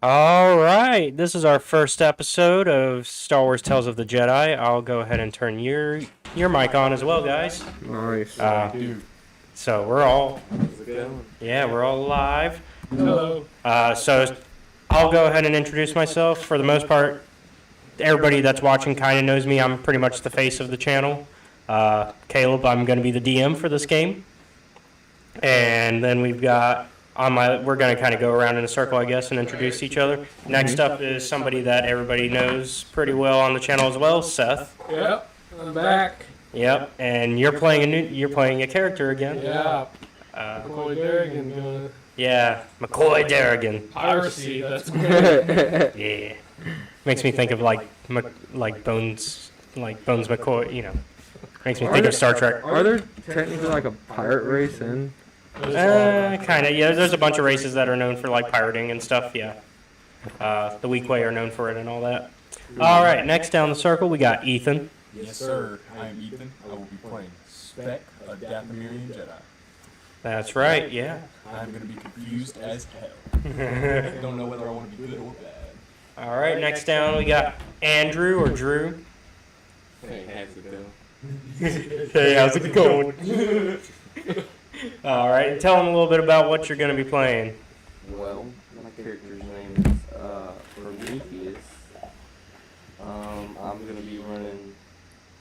All right, this is our first episode of Star Wars Tales of the Jedi. I'll go ahead and turn your mic on as well, guys. Nice. So we're all How's it going? we're all live. Hello. So I'll go ahead and introduce myself. For the most part, everybody that's watching kind of knows me. I'm pretty much the face of the channel. Caleb, I'm going to be the DM for this game, and then we've got. We're going to kind of go around in a circle, I guess, and introduce each other. Next up is somebody that everybody knows pretty well on the channel as well, Seth. Yep, I'm back. Yep, and you're playing a character again. Yeah. McCoy Darrigan gonna Yeah, McCoy Darrigan. piracy. That's good. Yeah, makes me think of like Bones McCoy. Makes me think of Star Trek. Are there technically like a pirate race in? Kind of. Yeah, there's a bunch of races that are known for like pirating and stuff. Yeah, the Weequay are known for it and all that. All right, next down the circle we got Ethan. Yes, sir. I am Ethan. I will be playing Spec, a Dathomirian Jedi. That's right. Yeah. I'm going to be confused as hell. Don't know whether I want to be good or bad. All right, next down we got Andrew or Drew. Hey, how's it going? Hey, how's it going? All right, and tell them a little bit about what you're going to be playing. Well, my character's name is Prometheus. I'm gonna be running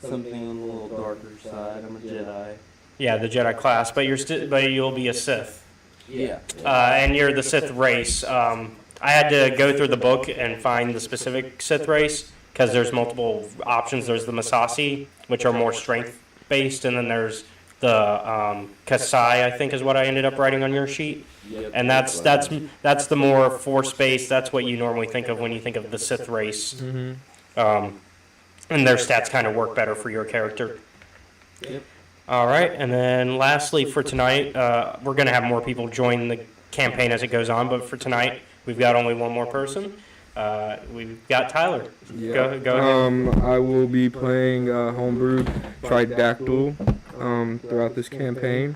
something on the little darker side. I'm a Jedi. Yeah, the Jedi class, but you'll be a Sith. Yeah. And you're the Sith race. I had to go through the book and find the specific Sith race because there's multiple options. There's the Masasi, which are more strength based, and then there's the Kasai, I think, is what I ended up writing on your sheet. Yep. And that's the more force based. That's what you normally think of when you think of the Sith race. Mm-hmm. And their stats kind of work better for your character. Yep. All right, and then lastly for tonight, we're going to have more people join the campaign as it goes on, but for tonight, we've got only one more person. We've got Tyler. Yeah. Go ahead. I will be playing homebrew Tridactyl throughout this campaign.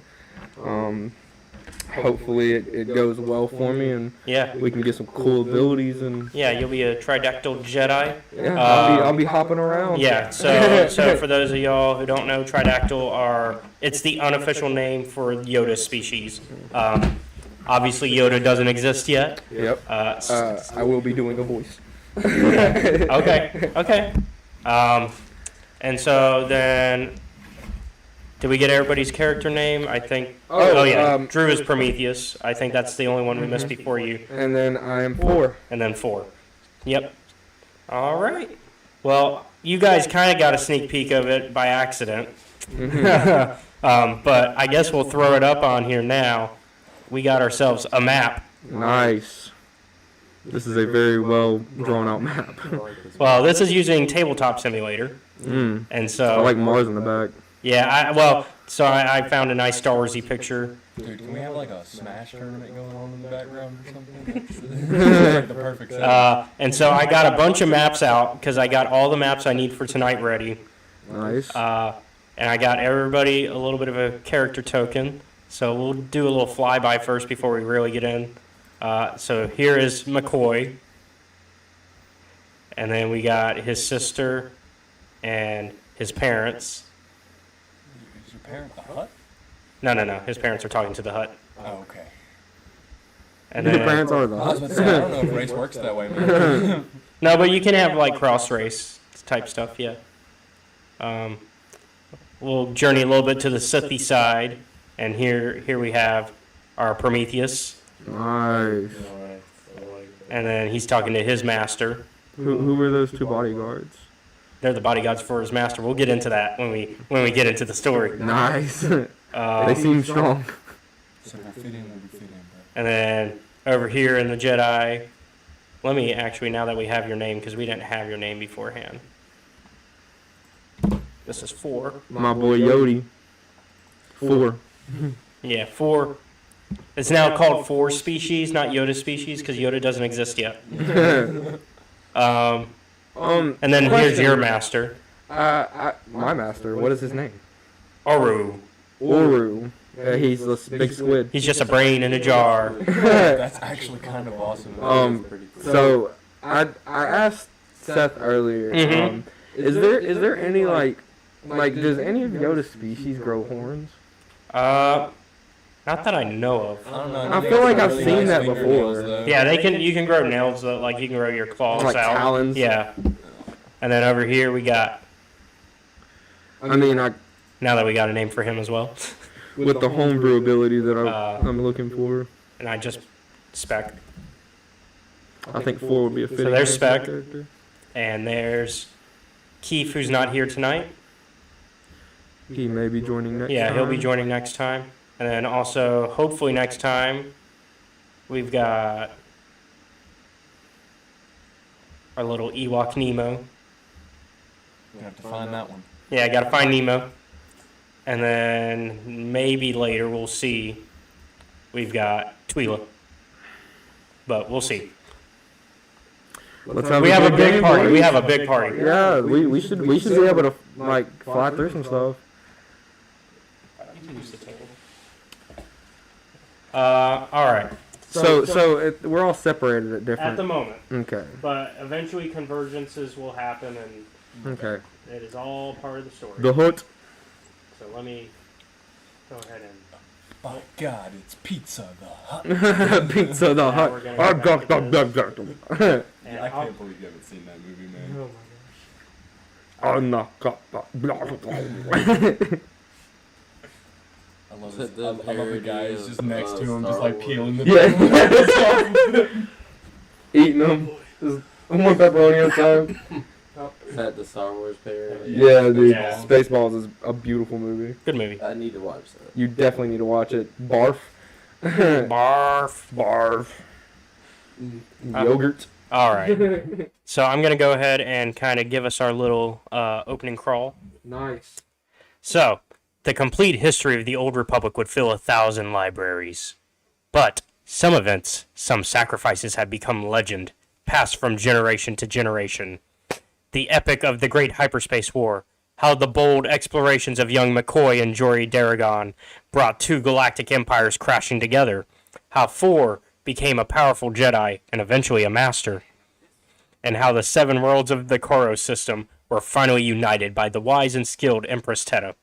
Hopefully it goes well for me and Yeah. we can get some cool abilities and Yeah, you'll be a Tridactyl Jedi. yeah, I'll be hopping around. Yeah, so for those of y'all who don't know, Tridactyl it's the unofficial name for Yoda species. Obviously, Yoda doesn't exist yet. Yep. I will be doing a voice. Okay. And so then, did we get everybody's character name? I think. Oh yeah, Drew is Prometheus. I think that's the only one we missed before you. And then I am 4. And then 4. Yep. All right. Well, you guys kind of got a sneak peek of it by accident. But I guess we'll throw it up on here now. We got ourselves a map. Nice. This is a very well drawn out map. Well, this is using Tabletop Simulator. And I so, like Mars in the back. yeah, I found a nice Star Wars-y picture. Dude, can we have like a Smash tournament going on in the background or something? It's like the perfect setup. And so I got a bunch of maps out because I got all the maps I need for tonight ready. Nice. And I got everybody a little bit of a character token. So we'll do a little flyby first before we really get in. So here is McCoy. And then we got his sister and his parents. Is your parent the Hut? No. His parents are talking to the hut. Oh, okay. And The then, parents are the I was about to say, I don't know if race works that way, man. no, but you can have like cross race type stuff, yeah. We'll journey a little bit to the Sithy side. And here we have our Prometheus. Nice. And then he's talking to his master. Who were those 2 bodyguards? They're the bodyguards for his master. We'll get into that when we get into the story. Nice. They seem strong. So we'll fit in, bro. And then over here in the Jedi, let me actually, now that we have your name, because we didn't have your name beforehand. This is 4. My boy Yodi. 4. Yeah, 4. It's now called 4 species, not Yoda species, because Yoda doesn't exist yet. And then here's your master. My master. What is his name? Oru. Oru. He's this big squid. He's just a brain in a jar. That's actually kind of awesome. So I asked Seth earlier. Mhm. Is there any like does any of Yoda's species grow horns? Not that I know of. I don't know. I feel like I've seen that before. Yeah, they can. You can grow nails, like you can grow your claws Like out. talons? Yeah. And then over here we got. I mean, Now that we got a name for him as well, with the homebrew ability that I'm looking for, and I just spec. I think 4 would be a fitting name there's for Spec. that character. And there's Keith, who's not here tonight. He may be joining next Yeah, time. he'll be joining next time. And then also, hopefully next time, we've got our little Ewok Nemo. You have to find that one. Yeah, I gotta find Nemo. And then maybe later we'll see. We've got Twi'lek. But we'll see. Let's We have a good big game, party. boys. We have a big party. Yeah, we should be able to like fly through some stuff. All right. So we're all separated at different. At the moment, Okay. but eventually convergences will happen, and Okay. it is all part of the story. The Hut. So let me go ahead and. By God, it's Pizza the Hut. Pizza the Now we're Hut. gonna go back to And And I I'll- can't believe you haven't seen that movie, man. Oh my I love Is this. it I the love the parody guy who's of, just next to him, Star just like Wars? peeling the Yeah. Eating them. Just one pepperoni at a time. Is that the Star Wars parody? Yeah, dude. Yeah. Spaceballs is a beautiful movie. Good movie. I need to watch that. You definitely need to watch it. Barf. Barf. Barf. Yogurt. All right. So I'm gonna go ahead and kind of give us our little opening crawl. Nice. So, the complete history of the Old Republic would fill 1,000 libraries. But some events, some sacrifices have become legend, passed from generation to generation. The epic of the Great Hyperspace War, how the bold explorations of young McCoy and Jory Daragon brought two galactic empires crashing together, how 4 became a powerful Jedi and eventually a master, and how the 7 worlds of the Koros system were finally united by the wise and skilled Empress Teta.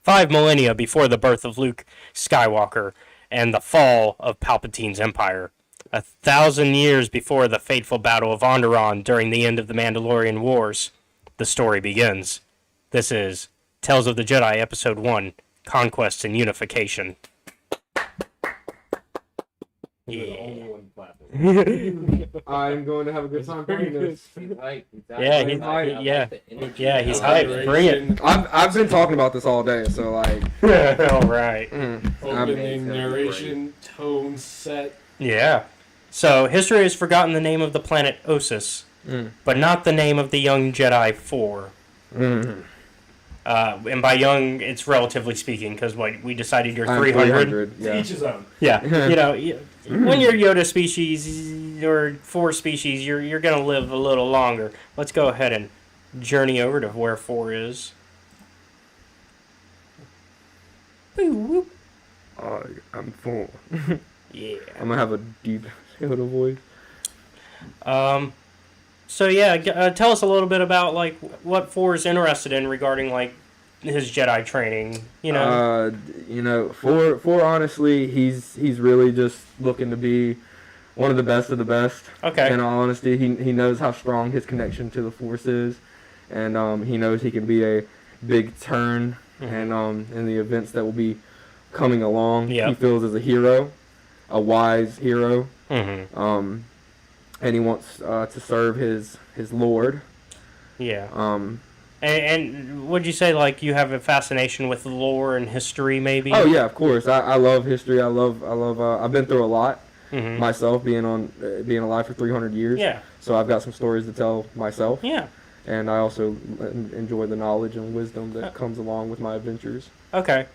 5 millennia before the birth of Luke Skywalker and the fall of Palpatine's empire. 1,000 years before the fateful Battle of Onderon during the end of the Mandalorian Wars, the story begins. This is Tales of the Jedi Episode 1, Conquest and Unification. Yeah. I'm going to have a good time playing this. Yeah, he's hyped. Bring it. I've been talking about this all day, so like. All right. Opening narration, tone set. Yeah. So, history has forgotten the name of the planet Ossus, but not the name of the young Jedi 4. And by young, it's relatively speaking, because we decided you're 300. Yeah. Each his own. Yeah. When you're Yoda species or 4 species, you're going to live a little longer. Let's go ahead and journey over to where 4 is. Boo, whoop. I'm full. Yeah. I'm gonna have a deep Yoda voice. So yeah, tell us a little bit about like what 4 is interested in regarding like his Jedi training. For honestly, he's really just looking to be one of the best. Okay. In all honesty, he knows how strong his connection to the Force is, and he knows he can be a big turn, and in the events that will be coming along, he feels as a hero, a wise hero. And he wants to serve his lord. Yeah. And would you say like you have a fascination with lore and history, maybe? Oh yeah, of course. I love history. I love. I've been through a lot myself, being alive for 300 years. Yeah. So I've got some stories to tell myself. Yeah. And I also enjoy the knowledge and wisdom that comes along with my adventures. Okay.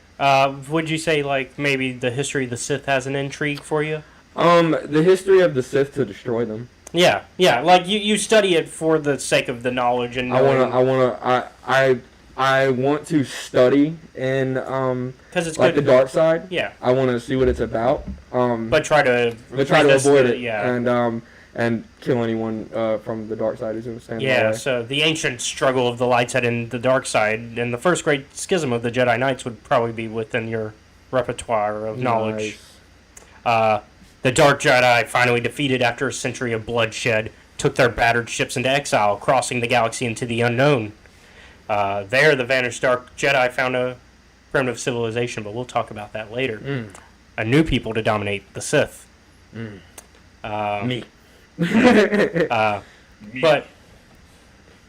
Would you say like maybe the history of the Sith has an intrigue for you? The history of the Sith to destroy them. Yeah. Like you study it for the sake of the knowledge and. I I want to study in Because it's like good. the dark side. Yeah. I want to see what it's about. But try to avoid it. Yeah. And kill anyone from the dark side who's going to stand in the Yeah, way. so the ancient struggle of the light side and the dark side, and the first great schism of the Jedi Knights would probably be within your repertoire of knowledge. Nice. The Dark Jedi, finally defeated after a century of bloodshed, took their battered ships into exile, crossing the galaxy into the unknown. There, the vanished Dark Jedi found a primitive civilization, but we'll talk about that later. A new people to dominate, the Sith. Me. But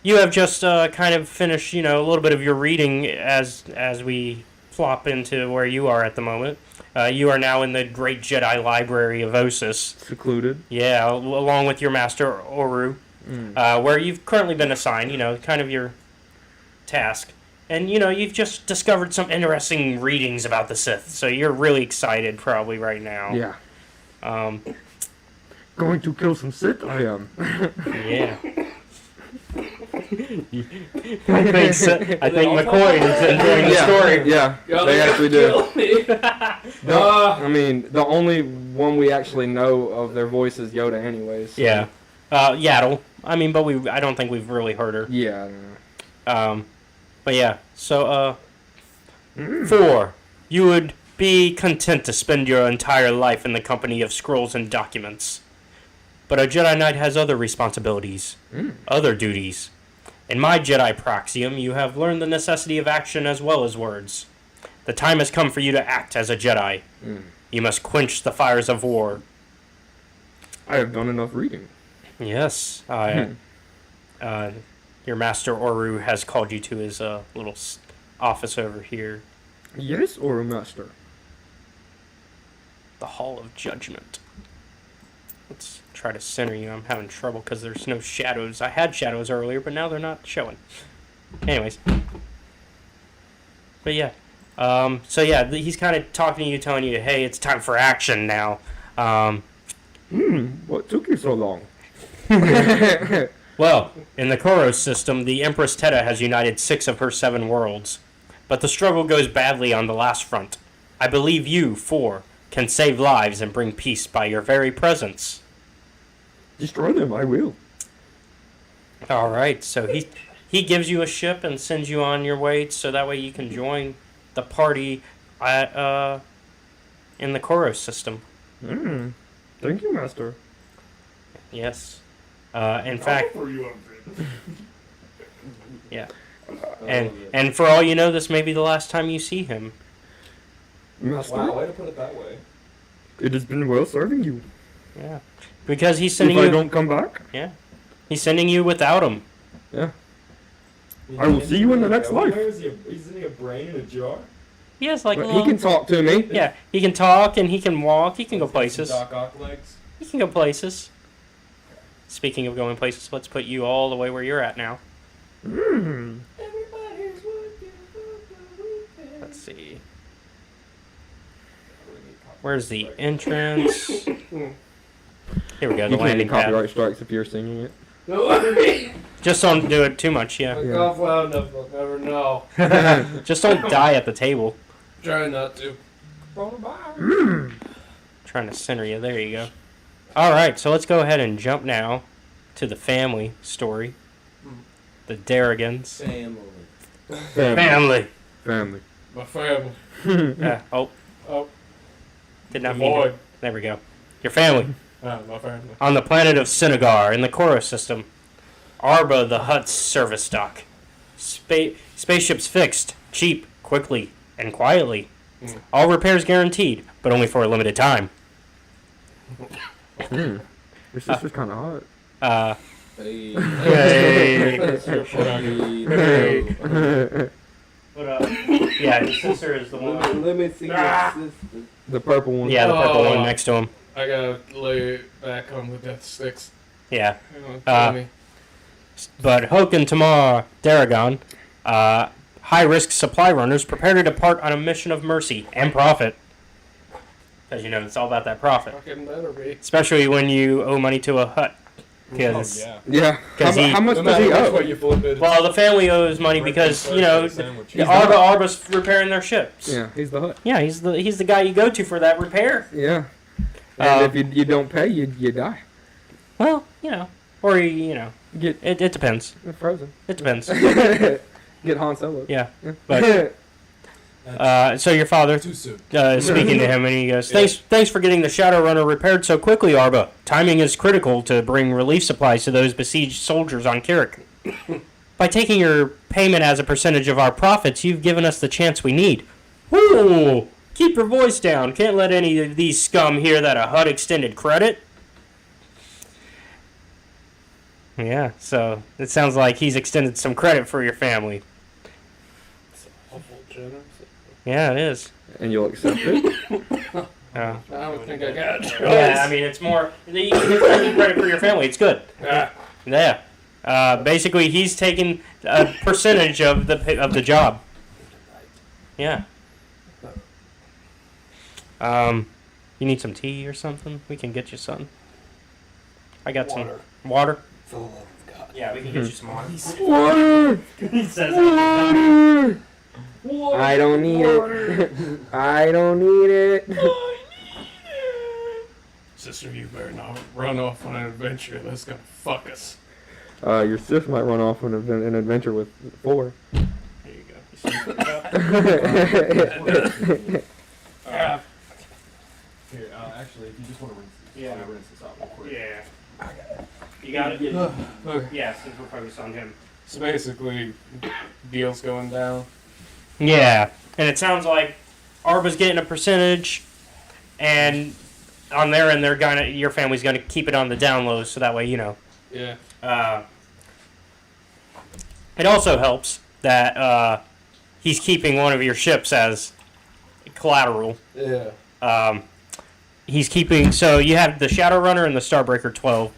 you have just kind of finished, a little bit of your reading as we flop into where you are at the moment. You are now in the Great Jedi Library of Ossus. Secluded. Yeah, along with your master Oru, where you've currently been assigned, kind of your task. And, you've just discovered some interesting readings about the Sith, so you're really excited probably right now. Yeah. Going to kill some Sith? I am. Yeah. I think McCoy is enjoying the story. Yeah, they actually do. I mean, the only one we actually know of their voice is Yoda anyways. So. Yeah. Yaddle. I mean, but I don't think we've really heard her. Yeah. I don't know. But yeah, so, 4. You would be content to spend your entire life in the company of scrolls and documents. But a Jedi Knight has other responsibilities, other duties. In my Jedi Praxium, you have learned the necessity of action as well as words. The time has come for you to act as a Jedi. You must quench the fires of war. I have done enough reading. Yes, your master Oru has called you to his little office over here. Yes, or master? The Hall of Judgment. Let's try to center you. I'm having trouble because there's no shadows. I had shadows earlier, but now they're not showing. Anyways. But yeah. So yeah, he's kind of talking to you, telling you, hey, it's time for action now. What took you so long? Well, in the Koros system, the Empress Teta has united 6 of her 7 worlds. But the struggle goes badly on the last front. I believe you, 4, can save lives and bring peace by your very presence. Destroy them, I will. Alright, so he gives you a ship and sends you on your way so that way you can join the party at, in the Koros system. Thank you, master. Yes. In fact, yeah. And for all you know, this may be the last time you see him. Master, Wow, way to put it that way. it has been well serving you. Yeah. Because he's sending If I you... don't come back, Yeah. He's sending you without him. yeah. I will see you in the next life. Where is he? Isn't he a brain in a jar? He has like a But little... he can talk to me. Yeah, he can talk and he can walk. He can go places. Doc Ock legs. He can go places. Speaking of going places, let's put you all the way where you're at now. Everybody's working for the weekend. Let's see. Where's the entrance? Here we go, the You can't landing get pad. copyright strikes if you're singing it. No worry. Just don't do it too much, I yeah. cough loud enough, I'll never know. Just don't die at the table. Try not to. Trying to center you. There you go. Alright, so let's go ahead and jump now to the family story. The Darragans. Family. Family. My family. Oh, did not mean Avoid. to. There we go. Your family. My family. On the planet of Sinagar in the Koros system. Arba the Hutt's service dock. Spaceships fixed, cheap, quickly, and quietly. All repairs guaranteed, but only for a limited time. Your sister's kind of hot. Hey. Hey. That's your family. Hey. But, yeah, his sister is the one. Let me see your sister. The purple one. Yeah, the purple one next to him. I gotta lay back on the death sticks. Yeah. Hang on, Tommy. But Hoke and Tamar Darragon, high-risk supply runners, prepare to depart on a mission of mercy and profit. Because, it's all about that profit. Fucking better be. Especially when you owe money to a Hutt. Because Yeah. Because How much No does matter he which way owe? you flip it. well, the family owes money because Arba's repairing their ships. Yeah, he's the hut. Yeah, he's the guy you go to for that repair. Yeah. And if you don't pay, you die. Well, or Get it depends. frozen. It depends. Get Han Solo. Yeah, but so your father Too soon. speaking to him, and he goes, "Thanks for getting the Shadowrunner repaired so quickly, Arba. Timing is critical to bring relief supplies to those besieged soldiers on Kirik. By taking your payment as a percentage of our profits, you've given us the chance we need." Whoa! Keep your voice down. Can't let any of these scum hear that a HUD extended credit. Yeah, so it sounds like he's extended some credit for your family. Awful generous. Yeah, it is. And you'll accept it. I don't think I got it. Yeah, I mean, it's more. You're taking credit for your family. It's good. Ah, Yeah. Basically, he's taking a percentage of the job. Yeah. You need some tea or something? We can get you some. I got some water. For the love of God. Yeah, we can get you some water. Water! He says Water! I don't need it. I don't need it. sister, you better not run off on an adventure that's gonna fuck us. Your sis might run off on an adventure with 4. There you go. Here, actually, if you just want to rinse this, Yeah. rinse this out real quick. Yeah. You got it? Okay. Yeah, since we're focused on him. So basically, deal's going down. Yeah, and it sounds like Arba's getting a percentage, and on their end, your family's gonna keep it on the down low, so that way Yeah. It also helps that he's keeping one of your ships as collateral. Yeah. He's keeping. So you have the Shadowrunner and the Starbreaker 12,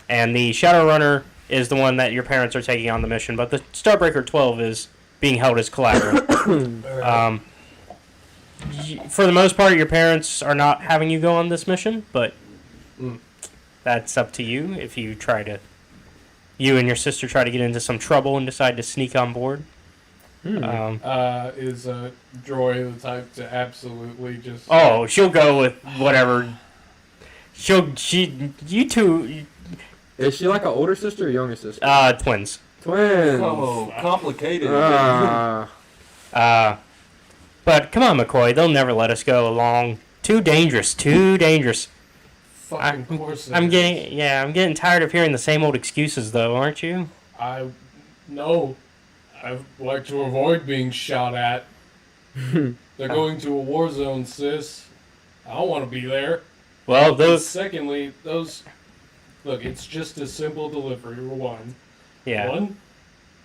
and the Shadowrunner is the one that your parents are taking on the mission, but the Starbreaker 12 is being held as collateral. For the most part, your parents are not having you go on this mission, but that's up to you. If you you and your sister try to get into some trouble and decide to sneak on board. Is Joy the type to absolutely just? Oh, she'll go with whatever. You two, Is she like an older sister or younger sister? twins. Twins. Oh, complicated. But come on, McCoy, they'll never let us go along. Too dangerous, too dangerous. Fucking course. I'm getting tired of hearing the same old excuses, though, aren't you? I like to avoid being shot at. They're going to a war zone, sis. I don't want to be there. Well, And those, secondly, look, it's just a simple delivery. One. yeah. One.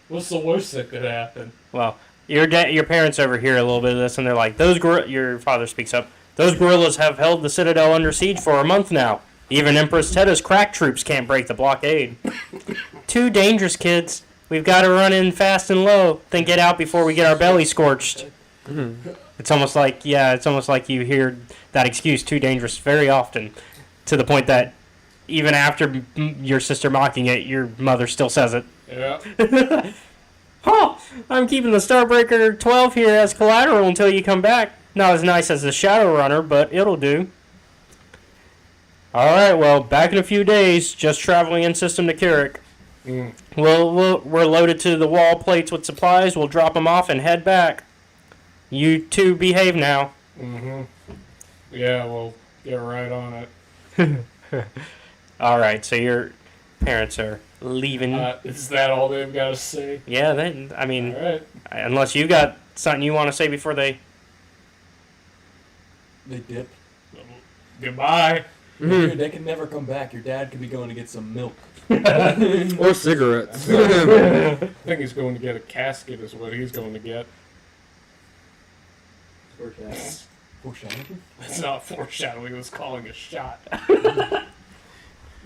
What's the worst that could happen? Well, your parents overhear a little bit of this, and they're like, your father speaks up. Those guerrillas have held the Citadel under siege for a month now. Even Empress Teta's crack troops can't break the blockade. Too dangerous, kids. We've got to run in fast and low, then get out before we get our belly scorched. It's almost like you hear that excuse, too dangerous, very often, to the point that even after your sister mocking it, your mother still says it. Yeah. Huh, I'm keeping the Starbreaker 12 here as collateral until you come back. Not as nice as the Shadowrunner, but it'll do. Alright, well, back in a few days, just traveling in system to Kirik. We're loaded to the wall plates with supplies. We'll drop them off and head back. You two behave now. Yeah, well, get right on it. Alright, so your parents are leaving. Is that all they've got to say? Yeah, I mean, All right. unless you got something you want to say before they... They dip. Goodbye. Dude, they can never come back. Your dad could be going to get some milk. Or cigarettes. I think he's going to get a casket is what he's going to get. Foreshadowing? That's not foreshadowing, it was calling a shot.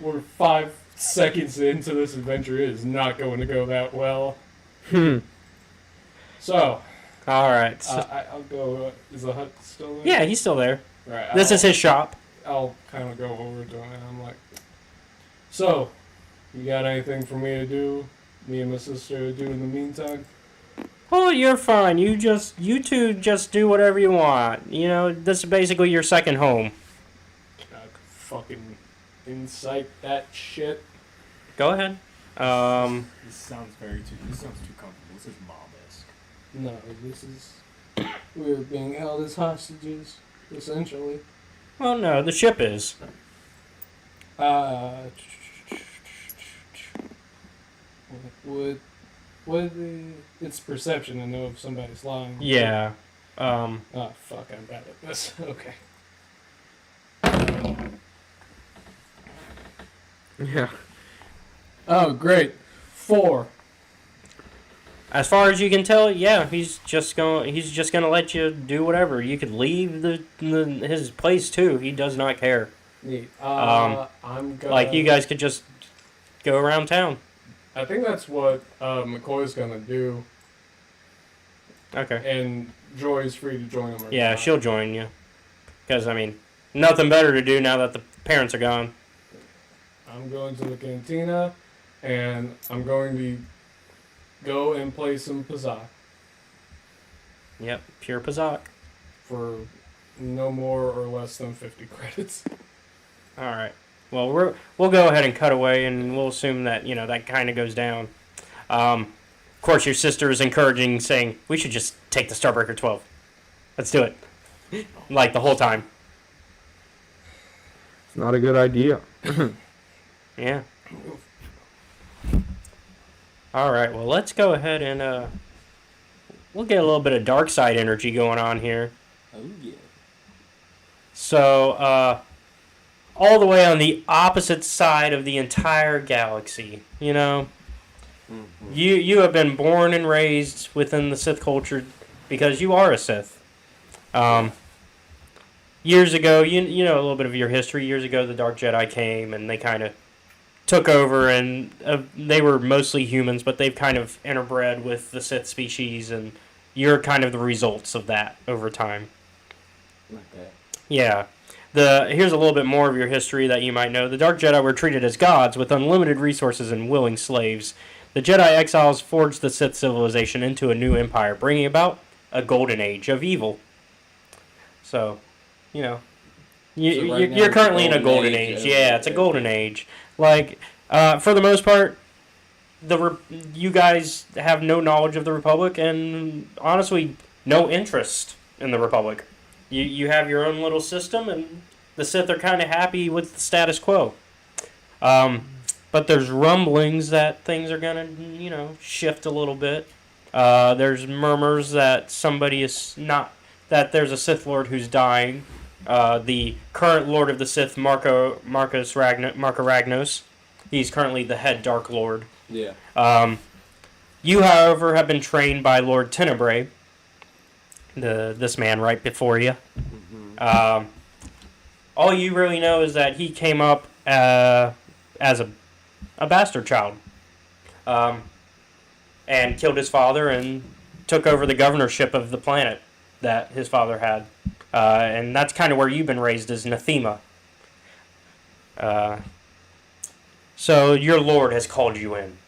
We're 5 seconds into this adventure. It is not going to go that well. So, Alright. So, I'll go. Is the hut still there? yeah, he's still there. Right, This is his shop. I'll kind of go over to him and I'm like, so, You got anything for me to do? Me and my sister to do in the meantime? Oh, you're fine. You two just do whatever you want. You know, this is basically your second home. I could fucking incite that shit. Go ahead. This sounds too comfortable. This is mob-esque. No, this is... We're being held as hostages, essentially. Well, no, the ship is. What it's perception to know if somebody's lying. Yeah. Oh, fuck, I'm bad at this. Okay. Yeah. Oh, great. 4. As far as you can tell, yeah, he's just gonna let you do whatever. You could leave his place too. He does not care. Neat. Um, I'm gonna... Like, you guys could just go around town. I think that's what McCoy's gonna do, Okay. and Joy's free to join him. Or Yeah, not. she'll join you. Because, I mean, nothing better to do now that the parents are gone. I'm going to the cantina, and I'm going to go and play some Pazak Yep, pure Pazak. for no more or less than 50 credits. All right. Well, we'll go ahead and cut away, and we'll assume that, you know, that kind of goes down. Of course, your sister is encouraging, saying, we should just take the Starbreaker 12. Let's do it. Like, the whole time. It's not a good idea. Yeah. All right, well, let's go ahead and we'll get a little bit of dark side energy going on here. Oh, yeah. So, all the way on the opposite side of the entire galaxy, you know? Mm-hmm. You have been born and raised within the Sith culture because you are a Sith. Years ago, you know a little bit of your history. Years ago, the Dark Jedi came and they kind of took over, and they were mostly humans, but they've kind of interbred with the Sith species, and you're kind of the results of that over time. Like that. Yeah. Here's a little bit more of your history that you might know. The Dark Jedi were treated as gods with unlimited resources and willing slaves. The Jedi exiles forged the Sith civilization into a new empire, bringing about a golden age of evil. So, you know, you're currently in a golden age. Yeah, it's a golden age. Like, for the most part, you guys have no knowledge of the Republic and, honestly, no interest in the Republic. You have your own little system, and the Sith are kind of happy with the status quo. But there's rumblings that things are going to, you know, shift a little bit. There's murmurs that that there's a Sith Lord who's dying. The current Lord of the Sith, Marco Ragnos, he's currently the head Dark Lord. Yeah. You, however, have been trained by Lord Tenebrae, this man right before you. Mm-hmm. All you really know is that he came up as a bastard child, and killed his father and took over the governorship of the planet that his father had. And that's kind of where you've been raised, as Nathema. So your lord has called you in.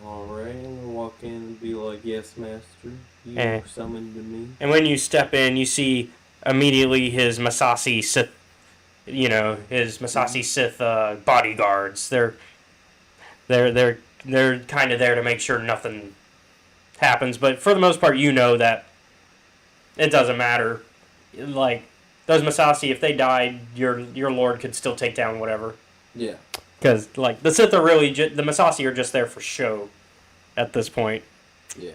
Alright, I'm gonna walk in and be like, yes, master. You summoned me. And when you step in, you see immediately his Masasi Sith, Sith bodyguards. They're kind of there to make sure nothing happens. But for the most part, you know that it doesn't matter. Like, those Masasi, if they died, your lord could still take down whatever. Yeah. Because, like, the Sith are really the Masasi are just there for show at this point. Yeah.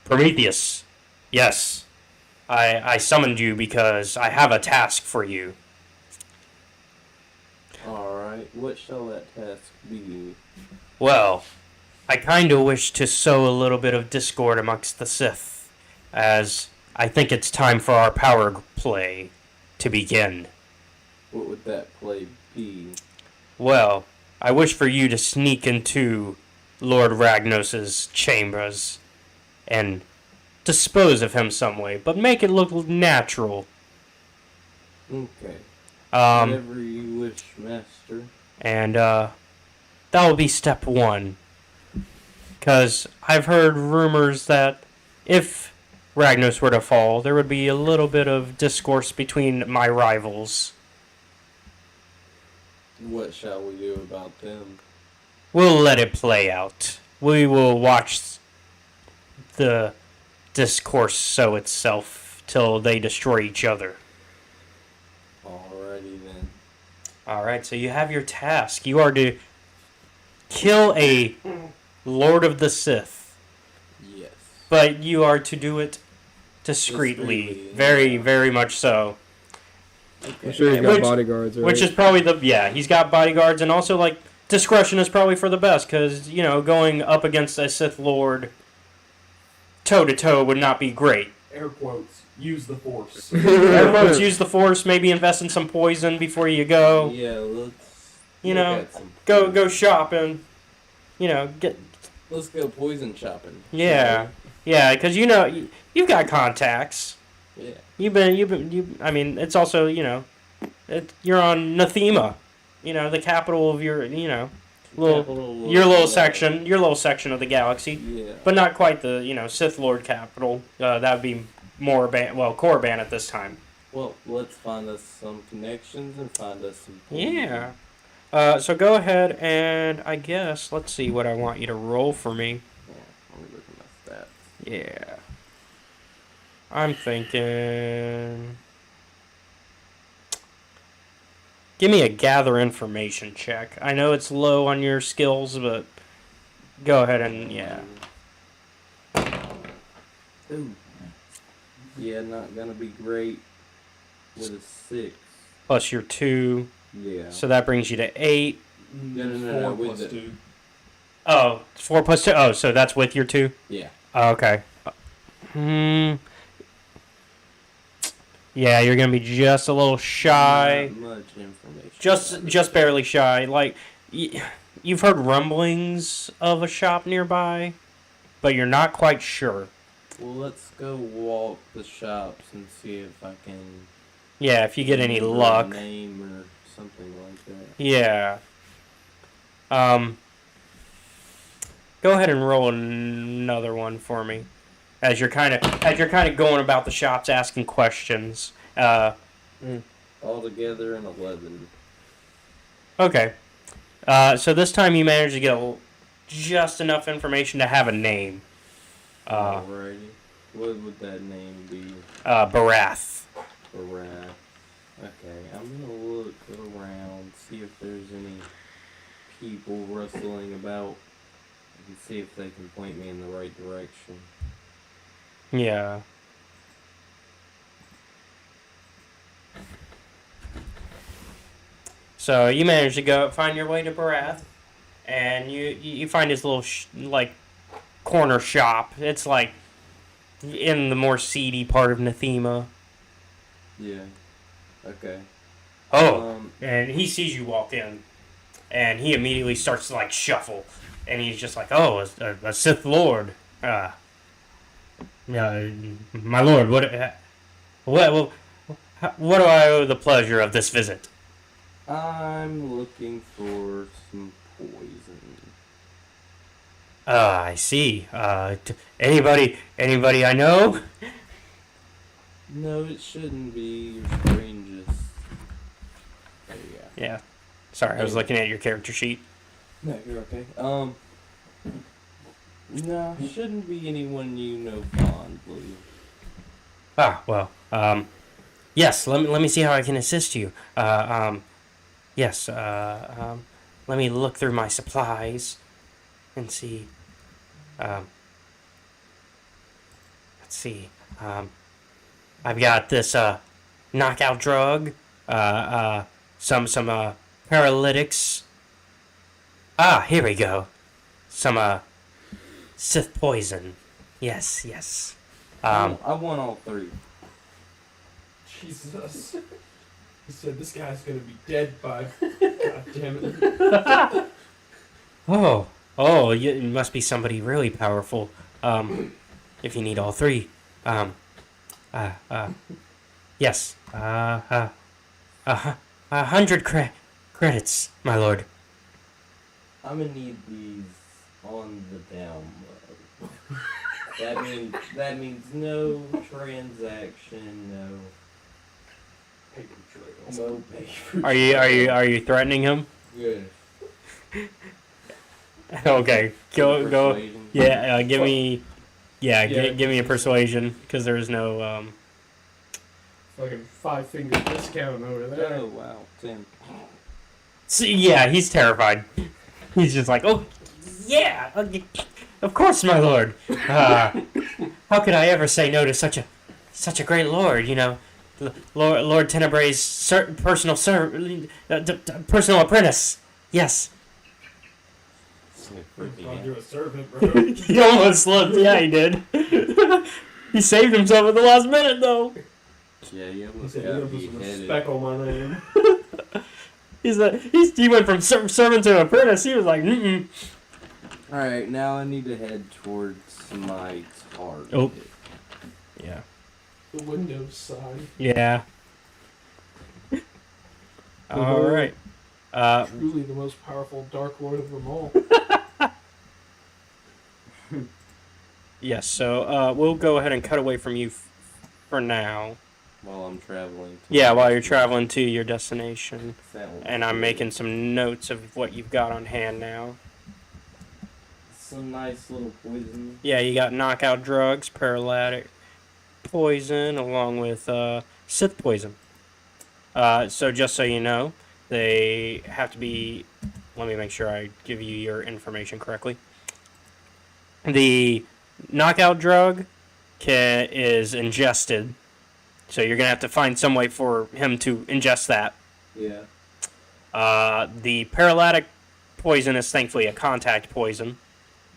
Prometheus. Yes. I summoned you because I have a task for you. Alright, what shall that task be? Well, I kind of wish to sow a little bit of discord amongst the Sith, as I think it's time for our power play to begin. What would that play be? Well, I wish for you to sneak into Lord Ragnos's chambers and dispose of him some way, but make it look natural. Okay. Um, Whatever you wish, master. And that will be step one. Because I've heard rumors that if Ragnos were to fall, there would be a little bit of discourse between my rivals. What shall we do about them? We'll let it play out. We will watch the discourse sow itself till they destroy each other. Alrighty then. Alright, so you have your task. You are to kill a Lord of the Sith. Yes. But you are to do it discreetly. Very, very much so. I'm sure he's got bodyguards, right? Which is probably he's got bodyguards, and also, like, discretion is probably for the best, because, going up against a Sith Lord toe-to-toe would not be great. Air quotes. Use the Force. Air quotes, use the Force, maybe invest in some poison before you go. Yeah, let's go shopping. Let's go poison shopping. Yeah. Yeah, because, you've got contacts. Yeah. I mean, it's also, you're on Nathema, the capital of your, little section of the galaxy. Yeah. But not quite the, Sith Lord capital. That would be more, Korriban at this time. Well, let's find us some connections and find us some poison. Yeah. So go ahead and, I guess, let's see what I want you to roll for me. Yeah, let me look at my stats. Yeah. I'm thinking... Give me a gather information check. I know it's low on your skills, but go ahead and, yeah. Ooh. Yeah, not gonna be great with a 6. Plus your 2. Yeah. So that brings you to 8. No, 4 with plus the- 2. Oh, 4 plus 2. Oh, so that's with your 2? Yeah. Oh, okay. Yeah, you're gonna be just a little shy. Not much information. Just barely shy. Like, you've heard rumblings of a shop nearby, but you're not quite sure. Well, let's go walk the shops and see if I can. Yeah, if you get any remember luck. a name or something like that. Yeah. Go ahead and roll another one for me. As you're kind of going about the shops asking questions. All together an 11. Okay. So this time you managed to get just enough information to have a name. Alrighty. What would that name be? Barath. Barath. Okay, I'm gonna look around, see if there's any people rustling about, and see if they can point me in the right direction. Yeah. So you manage to find your way to Barath, and you find his little corner shop. It's like in the more seedy part of Nathema. Yeah. Okay. Oh, and he sees you walk in, and he immediately starts to shuffle, and he's just like, "Oh, a Sith Lord. My lord, what do I owe the pleasure of this visit?" I'm looking for some poison. I see. Anybody I know? No, it shouldn't be your strangest. There you go. Yeah. Sorry, I was looking at your character sheet. No, you're okay. No, shouldn't be anyone you know fondly. Well, yes, let me see how I can assist you. Yes, let me look through my supplies and see. Let's see. I've got this, knockout drug, some paralytics. Here we go. Some, Sith poison. Yes. I want all 3. Jesus. He said this guy's gonna be dead by. God damn it. It must be somebody really powerful. If you need all 3. Yes. 100 credits, my lord. I'm gonna need these on the down low. that means no transaction, no paper. Are you threatening him? Good. Okay, go. Persuasion. Yeah, give me a persuasion because there is no. Fucking 5-finger discount over there. Oh wow, 10. See, yeah, he's terrified. He's just like, oh, yeah, of course, my lord. How could I ever say no to such a great lord? You know, Lord Tenebray's personal apprentice. Yes. I'll do a servant, bro. He almost slipped. Yeah, he did. He saved himself at the last minute, though. Yeah, you almost You got put some beheaded. respect on my name. He went from servant to apprentice. He was like, mm-mm. Alright, now I need to head towards my target. Oh. Yeah. The Windows side. Yeah. All right. Truly the most powerful Dark Lord of them all. Yes, so we'll go ahead and cut away from you for now. While I'm traveling. Yeah, while you're traveling to your destination. Sounds And I'm good. making some notes of what you've got on hand now. Some nice little poison. Yeah, you got knockout drugs, paralytic poison, along with Sith poison. So just so you know, they have to be... Let me make sure I give you your information correctly. The knockout drug is ingested, so you're going to have to find some way for him to ingest that. Yeah. The paralytic poison is thankfully a contact poison,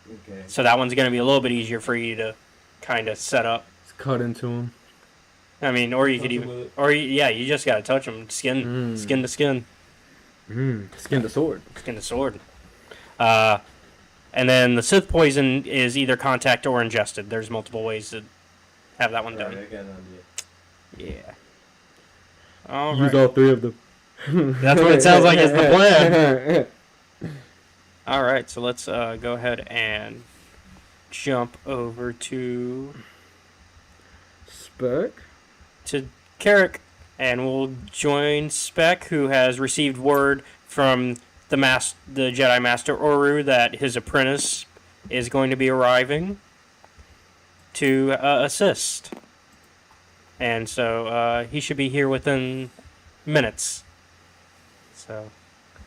Okay. so that one's going to be a little bit easier for you to kind of set up. Just cut into him. I mean, or you could Touch him even... with it. Or, yeah, you just got to touch him. Skin to skin. Skin to sword. Skin to sword. And then the Sith poison is either contact or ingested. There's multiple ways to have that one Alright, done. I got an idea. Yeah. All Use right. all three of them. That's what it sounds like is the plan. All right, so let's go ahead and jump over to Spec. Carrick, and we'll join Spec, who has received word from the Jedi Master Oru that his apprentice is going to be arriving to assist. And so he should be here within minutes. So,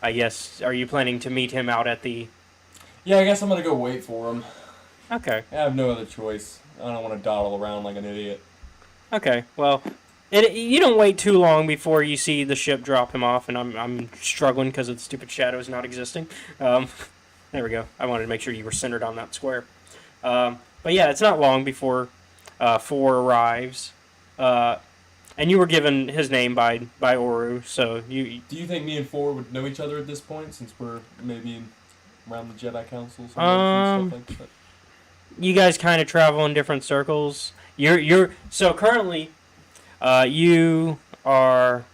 I guess, are you planning to meet him out at the... Yeah, I guess I'm gonna go wait for him. Okay. I have no other choice. I don't want to dawdle around like an idiot. Okay, well, you don't wait too long before you see the ship drop him off, and I'm struggling because of the stupid shadows not existing. There we go. I wanted to make sure you were centered on that square. But yeah, it's not long before 4 arrives. And you were given his name by Oru, so you... Do you think me and 4 would know each other at this point, since we're maybe around the Jedi Council and stuff like that? You guys kind of travel in different circles. So currently, you are...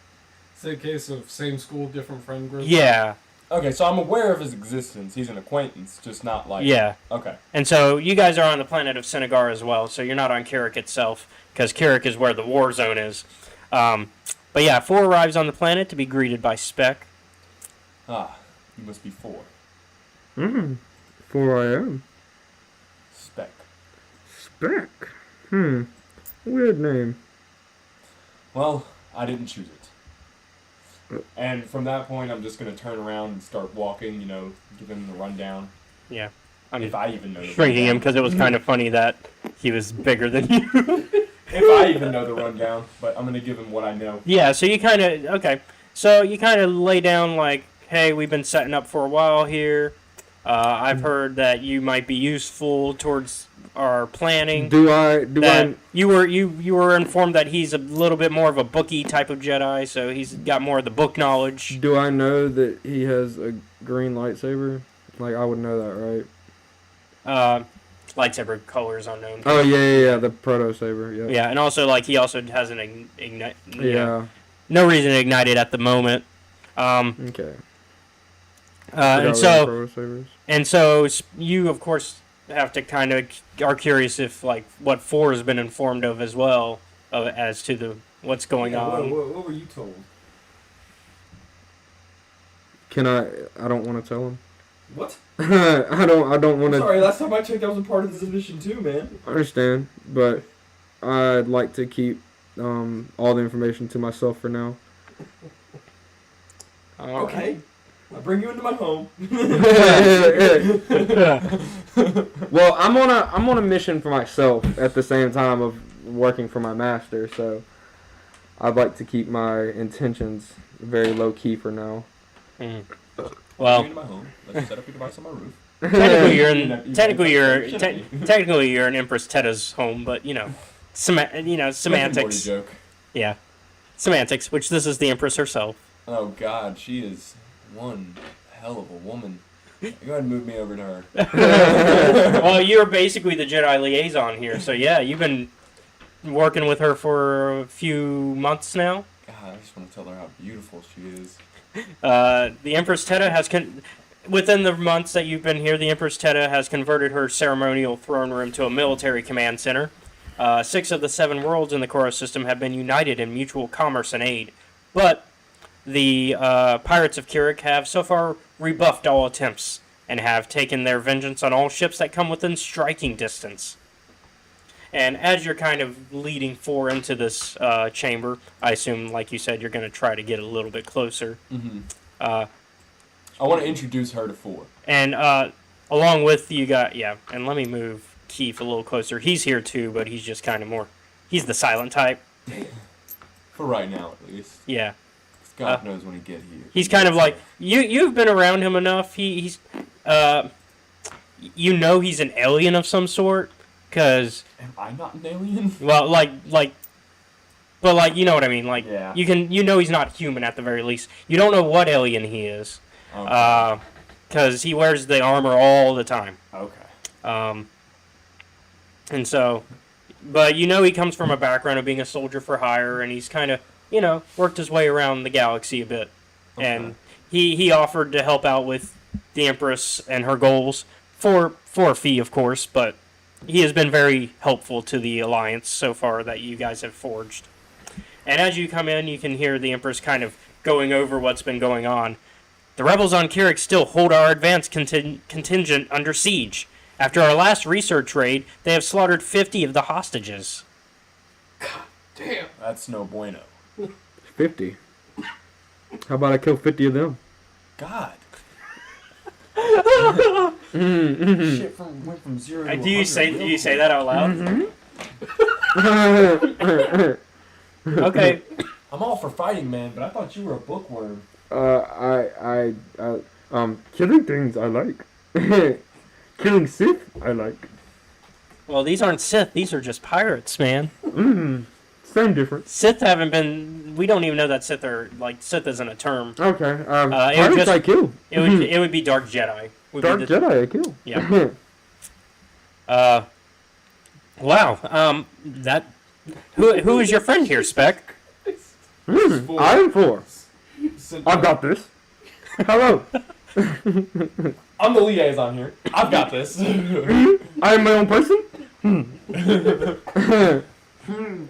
It's a case of same school, different friend group. Yeah, Okay, so I'm aware of his existence. He's an acquaintance, just not like... yeah. Okay. And so you guys are on the planet of Senegar as well, so you're not on Carrick itself, because Carrick is where the war zone is. But yeah, 4 arrives on the planet to be greeted by Spec. Ah, you must be 4. 4 I am. Spec. Spec. Weird name. Well, I didn't choose it. And from that point, I'm just going to turn around and start walking, give him the rundown. Yeah. If I even know the Shrinking him rundown. because it was kind of funny that he was bigger than you. If I even know the rundown, but I'm going to give him what I know. Yeah, so you kind of... Okay. So you kind of lay down like, hey, we've been setting up for a while here. I've heard that you might be useful towards our planning. You were informed that he's a little bit more of a bookie type of Jedi, so he's got more of the book knowledge. Do I know that he has a green lightsaber? Like, I would know that, right? Lightsaber colors unknown. Oh, yeah, the proto saber, yeah. Yeah, and also, like, he also has an ignite. Yeah. No reason to ignite it at the moment. Okay. And so you, of course, have to kind of are curious if like what 4 has been informed of as well, as to what's going on. What were you told? Can I? I don't want to tell him. What? I don't want to. Sorry, last time I checked, I was a part of this mission too, man. I understand, but I'd like to keep all the information to myself for now. Okay. I'll bring you into my home. Well, I'm on a mission for myself at the same time of working for my master, so I'd like to keep my intentions very low key for now. Mm. Bring Well, you into my home. Let's set up your device on my roof. technically you're in Empress Teta's home, but semantics. Joke. Yeah, semantics. Which this is the Empress herself. Oh God, she is one hell of a woman. Go ahead and move me over to her. Well, you're basically the Jedi liaison here, so yeah, you've been working with her for a few months now. God, I just want to tell her how beautiful she is. The Empress Teta has within the months that you've been here, the Empress Teta has converted her ceremonial throne room to a military command center. 6 of the 7 worlds in the Korra system have been united in mutual commerce and aid, but the pirates of Kirik have so far rebuffed all attempts and have taken their vengeance on all ships that come within striking distance. And as you're kind of leading 4 into this chamber, I assume, like you said, you're going to try to get a little bit closer. Mm-hmm. I want to introduce her to 4. And along with you and let me move Keith a little closer. He's here too, but he's just kind of more, he's the silent type. For right now, at least. Yeah. God knows when he get here. He's kind of like, you've been around him enough. He's he's an alien of some sort. Because am I not an alien? Well, but you know what I mean. Like, yeah. He's not human at the very least. You don't know what alien he is, because he wears the armor all the time. Okay. And so, but he comes from a background of being a soldier for hire, and he's kind of worked his way around the galaxy a bit, and he offered to help out with the Empress and her goals for a fee, of course, but. He has been very helpful to the alliance so far that you guys have forged. And as you come in, you can hear the Empress kind of going over what's been going on. The rebels on Kirik still hold our advance contingent under siege. After our last research raid, they have slaughtered 50 of the hostages. God damn. That's no bueno. 50? How about I kill 50 of them? God. Shit went from 0 to 100. Do you say that out loud? Mm-hmm. Okay. I'm all for fighting, man, but I thought you were a bookworm. Killing things I like. Killing Sith I like. Well, these aren't Sith. These are just pirates, man. Same difference. Sith haven't been. We don't even know that Sith isn't a term. Okay. Pirates I kill. It would be Dark Jedi. Jedi I kill. Yeah. Wow. Who is your friend here, Spec? I'm 4. I've got this. Hello. I'm the liaison here. I've got this. I am my own person.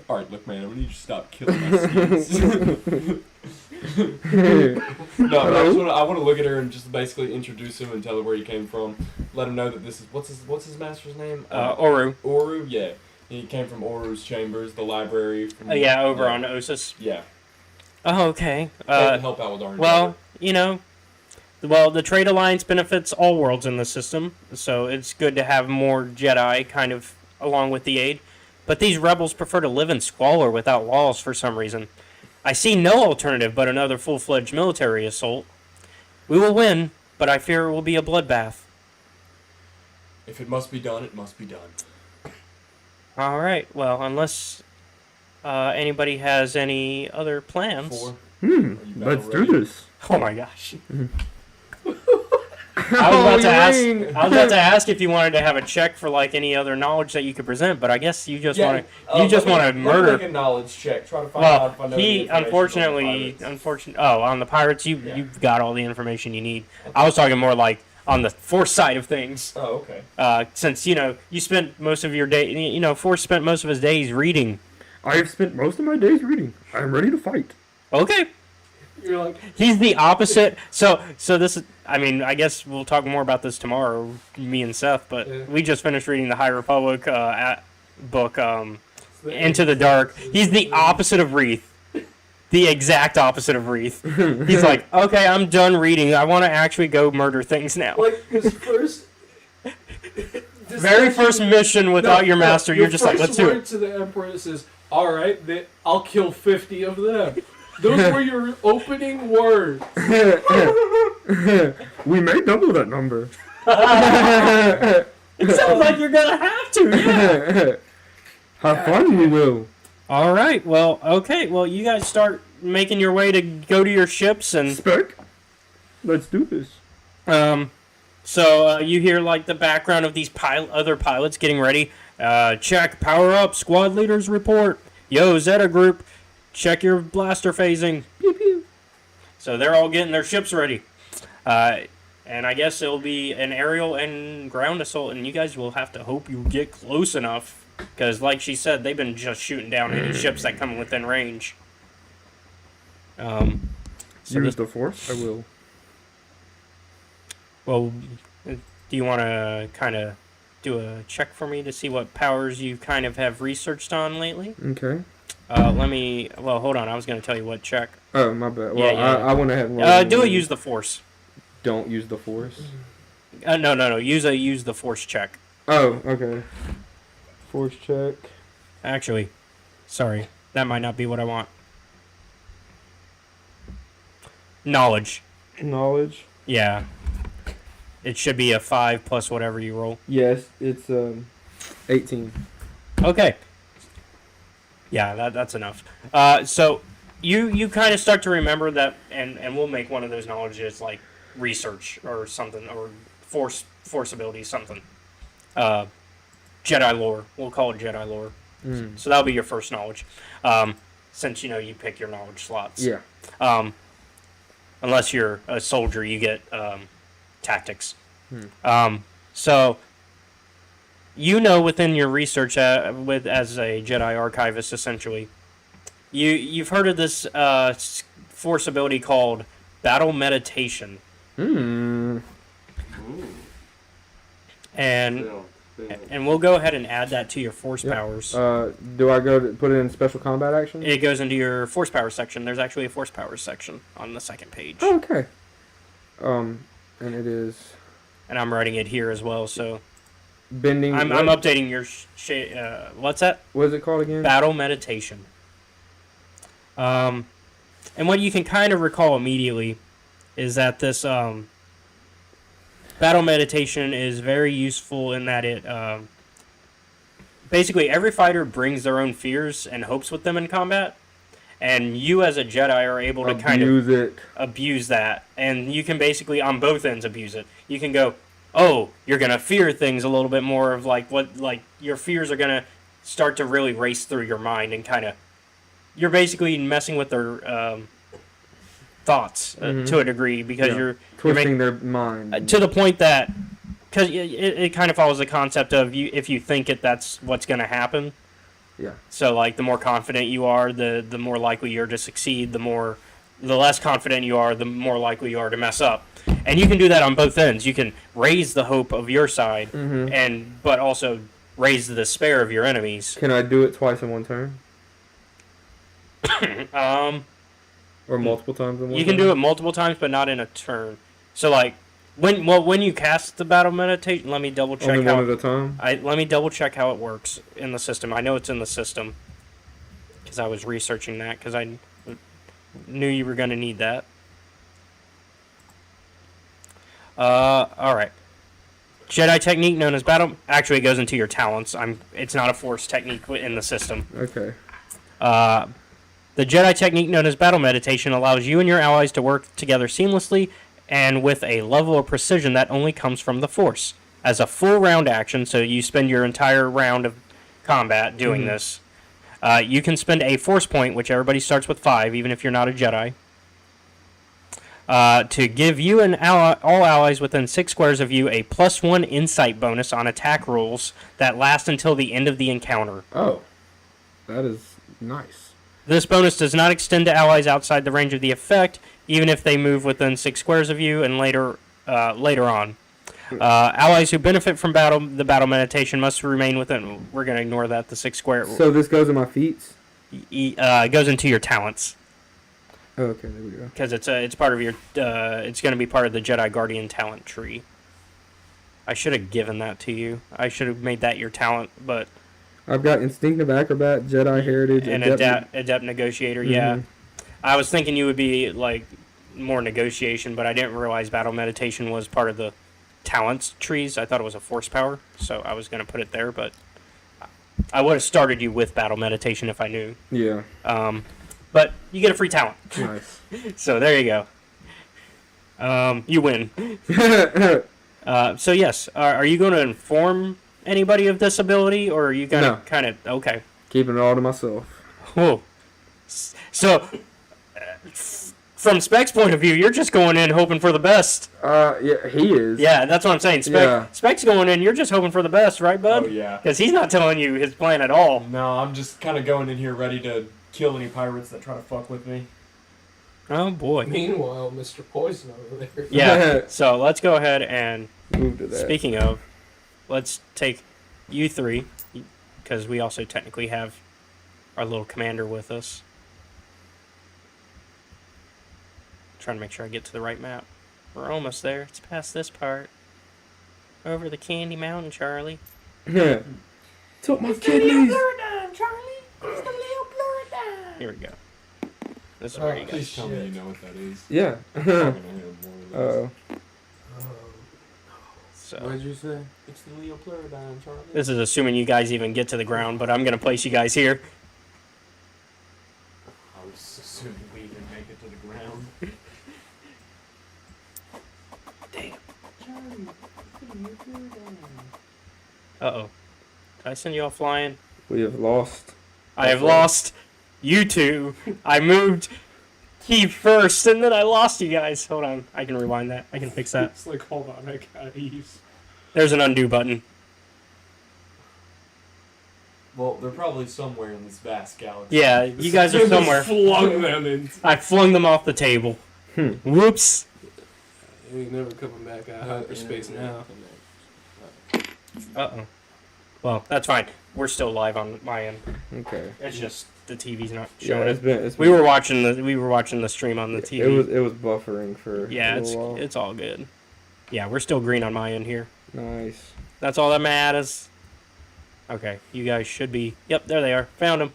Alright, look, man, I need you to stop killing my skins. No, I want to look at her and just basically introduce him and tell her where he came from. Let him know that this is what's his master's name? Oru. Oru, yeah. He came from Oru's chambers, the library. From, over on Osis. Yeah. Oh, okay. To help out with our the Trade Alliance benefits all worlds in the system, so it's good to have more Jedi kind of along with the aid. But these rebels prefer to live in squalor without walls for some reason. I see no alternative but another full-fledged military assault. We will win, but I fear it will be a bloodbath. If it must be done, it must be done. All right. Well, unless anybody has any other plans. Let's do this. Oh my gosh. I was about to ask if you wanted to have a check for like any other knowledge that you could present, but I guess you just want to murder. Make a knowledge check. Try to find out if I know he any unfortunately, on the pirates, you've got all the information you need. I was talking more like on the Force side of things. Oh, okay. Since you spent most of your day, Force spent most of his days reading. I have spent most of my days reading. I'm ready to fight. Okay. You're like, He's the opposite. So this is. I mean, I guess we'll talk more about this tomorrow, me and Seth. But we just finished reading the High Republic book, Into the Dark. He's the opposite of Wreath. The exact opposite of Wreath. He's like, okay, I'm done reading. I want to actually go murder things now. like his first. Very first mission without your master, you're just like, let's do it. To the Empress is, all right, I'll kill 50 of them. Those were your opening words. We may double that number. It sounds like you're gonna have to. Yeah. Have fun, we will. All right. Well, okay. Well, you guys start making your way to go to your ships and. Spec. Let's do this. So you hear like the background of these other pilots getting ready. Check, power up, squad leaders report. Yo, Zeta group, check your blaster phasing. Pew pew. So they're all getting their ships ready. And I guess it'll be an aerial and ground assault, and you guys will have to hope you get close enough. Because, like she said, they've been just shooting down any ships that come within range. Use the Force? I will. Well, do you want to kind of do a check for me to see what powers you kind of have researched on lately? Okay. Well, hold on. I was going to tell you what check. Oh, my bad. Well, yeah. I went ahead and... do a use the Force. Don't use the Force? No. Use the Force check. Oh, okay. Force check. Actually, sorry. That might not be what I want. Knowledge. Knowledge? Yeah. It should be a 5 plus whatever you roll. Yes, it's 18. Okay. Yeah, that's enough. So you kind of start to remember that, and we'll make one of those knowledges like research or something, or force ability, something. Jedi lore. We'll call it Jedi lore. So that'll be your first knowledge. Since you pick your knowledge slots. Yeah. Unless you're a soldier, you get tactics. So within your research as a Jedi archivist, essentially, you've heard of this force ability called battle meditation. And we'll go ahead and add that to your force powers. Do I go to put it in special combat action? It goes into your force powers section. There's actually a force powers section on the second page. Oh, okay. And it is. And I'm writing it here as well. So bending. I'm updating your. What's that? What is it called again? Battle meditation. And what you can kind of recall immediately is that this battle meditation is very useful in that it basically every fighter brings their own fears and hopes with them in combat, and you as a Jedi are able to kind of abuse that, and you can basically on both ends abuse it. You can go, oh, you're gonna fear things a little bit more of like your fears are gonna start to really race through your mind, and kind of you're basically messing with their thoughts to a degree, because you're twisting their mind to the point that, because it kind of follows the concept of if you think it, that's what's going to happen. Yeah. So like the more confident you are, the more likely you're to succeed. The less confident you are, the more likely you are to mess up. And you can do that on both ends. You can raise the hope of your side, but also raise the despair of your enemies. Can I do it twice in one turn? Or multiple times in one turn? You can do it multiple times, but not in a turn. So, like, when you cast the battle meditation, let me double check Only one at a time? Let me double check how it works in the system. I know it's in the system because I was researching that because I knew you were going to need that. All right. Jedi technique known as battle actually goes into your talents. It's not a force technique in the system. Okay. The Jedi technique known as battle meditation allows you and your allies to work together seamlessly and with a level of precision that only comes from the Force. As a full round action, so you spend your entire round of combat doing this, you can spend a Force point, which everybody starts with 5, even if you're not a Jedi, to give you and all allies within 6 squares of you a +1 insight bonus on attack rolls that last until the end of the encounter. Oh, that is nice. This bonus does not extend to allies outside the range of the effect, even if they move within 6 squares of you and later on. Allies who benefit from the battle meditation must remain within. We're going to ignore that, the 6 square. So this goes in my feats? It goes into your talents. Oh, okay, there we go. Because it's part of your. It's going to be part of the Jedi Guardian talent tree. I should have given that to you. I should have made that your talent, but. I've got Instinctive Acrobat, Jedi Heritage, and Adept Negotiator, yeah. I was thinking you would be, like, more negotiation, but I didn't realize Battle Meditation was part of the talents trees. I thought it was a force power, so I was going to put it there, but I would have started you with Battle Meditation if I knew. Yeah. But you get a free talent. Nice. So there you go. You win. So yes, are you going to inform anybody of this ability, or are you going to kind of... Okay. Keeping it all to myself. Whoa. So, from Spec's point of view, you're just going in hoping for the best. Yeah, he is. Yeah, that's what I'm saying. Spec's going in, you're just hoping for the best, right, bud? Oh, yeah. Because he's not telling you his plan at all. No, I'm just kind of going in here ready to kill any pirates that try to fuck with me. Oh, boy. Meanwhile, Mr. Poison over there. Yeah, so let's go ahead and... Move to that. Speaking of, let's take you 3, because we also technically have our little commander with us. Trying to make sure I get to the right map. We're almost there. It's past this part. Over the Candy Mountain, Charlie. Yeah. Took my kidneys. Here we go. This is where you Please guys. tell me you know what that is. Yeah. I'm gonna have more of this. So What'd you say? It's the Leo Pleurodon, Charlie. this is assuming you guys even get to the ground, but I'm gonna place you guys here. I was assuming we even make it to the ground. Uh-oh. Did I send you all flying? We have lost. I have lost you two. I moved Keith first, and then I lost you guys. Hold on. I can rewind that. I can fix that. It's like, hold on, I got Eves. There's an undo button. Well, they're probably somewhere in this vast galaxy. Yeah, you guys are somewhere. Flung them in. I flung them off the table. Whoops. You ain't never coming back out of hyperspace now. Uh-oh. Well, that's fine. We're still live on my end. Okay. It's just the TV's not Yeah, showing it's it. been. It's We were watching the stream on the TV. It was buffering for. Yeah, a little while. it's all good. Yeah, we're still green on my end here. Nice. That's all that matters. Okay, you guys should be. Yep, there they are. Found them.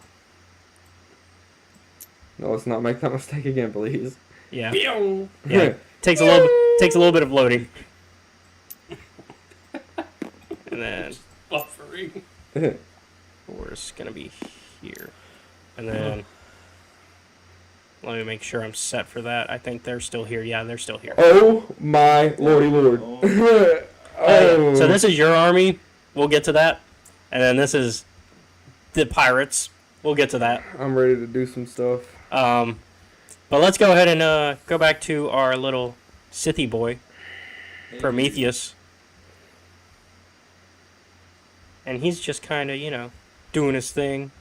No, let's not make that mistake again, please. Yeah. Pew! Yeah. Takes a little bit of loading. And then Buffering. where's gonna be here. And then let me make sure I'm set for that. I think they're still here. Yeah, they're still here. Oh my lordy lord. Oh. So this is your army. We'll get to that. And then this is the pirates. We'll get to that. I'm ready to do some stuff. But let's go ahead and go back to our little Sithy boy, Prometheus. And he's just kind of, doing his thing.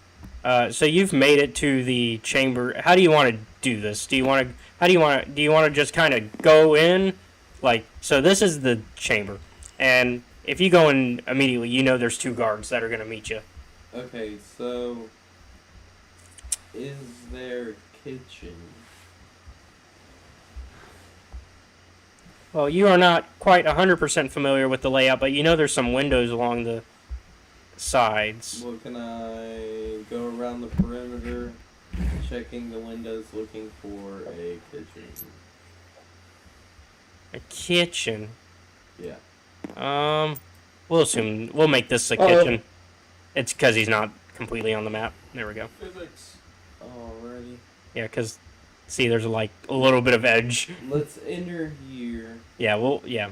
So you've made it to the chamber. How do you want to do this? Do you want to just kind of go in? So this is the chamber. And if you go in immediately, there's 2 guards that are going to meet you. Okay, so is there a kitchen? Well, you are not quite 100% familiar with the layout, but there's some windows along the sides. Well, can I go around the perimeter, checking the windows, looking for a kitchen? A kitchen? Yeah. We'll make this a kitchen. It's because he's not completely on the map. There we go. Physics. Alrighty. Yeah, because, see, there's a little bit of edge. Let's enter here. Yeah, well, yeah.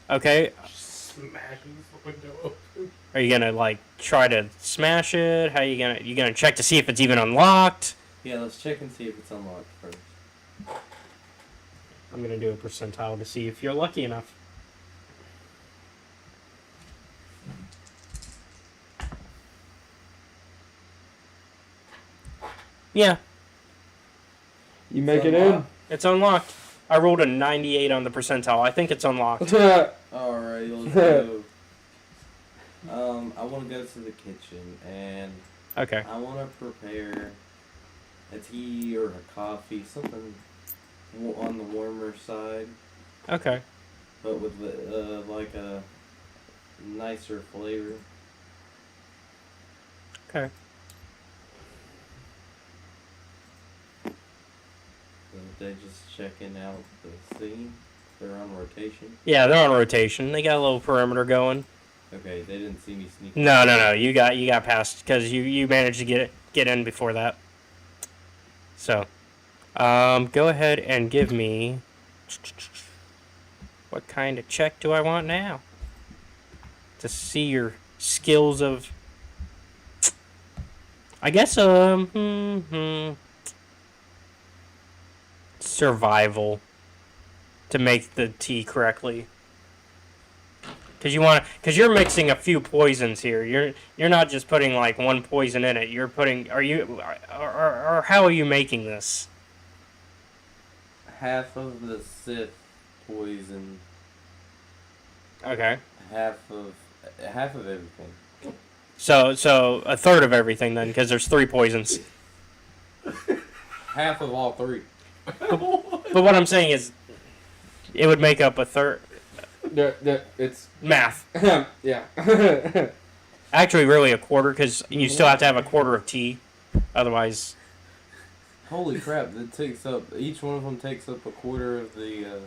Okay, Smashes the window open. are you gonna like try to smash it? How you gonna check to see if it's even unlocked? Yeah, let's check and see if it's unlocked first. I'm gonna do a percentile to see if you're lucky enough. Yeah, You make it unlocked. it's unlocked. I rolled a 98 on the percentile. I think it's unlocked. in. Alright, let's go. I want to go to the kitchen and Okay. I want to prepare a tea or a coffee, something on the warmer side, Okay. but with like a nicer flavor. Okay. So they just checking out the scene. They're on rotation. Yeah, they're on rotation. They got a little perimeter going. Okay, they didn't see me sneak. No. You got past because you managed to get in before that. So, go ahead and give me. What kind of check do I want now? To see your skills of. I guess survival to make the tea correctly. Because you're mixing a few poisons here. You're not just putting like one poison in it. You're putting. Or how are you making this? Half of the Sith poison. Okay. Half of everything. So a third of everything then, because there's 3 poisons. Half of all 3. But what I'm saying is, it would make up a third. It's Math. yeah. Actually, really a quarter, because you still have to have a quarter of tea. Otherwise, Holy crap! That takes up. Each one of them takes up a quarter of the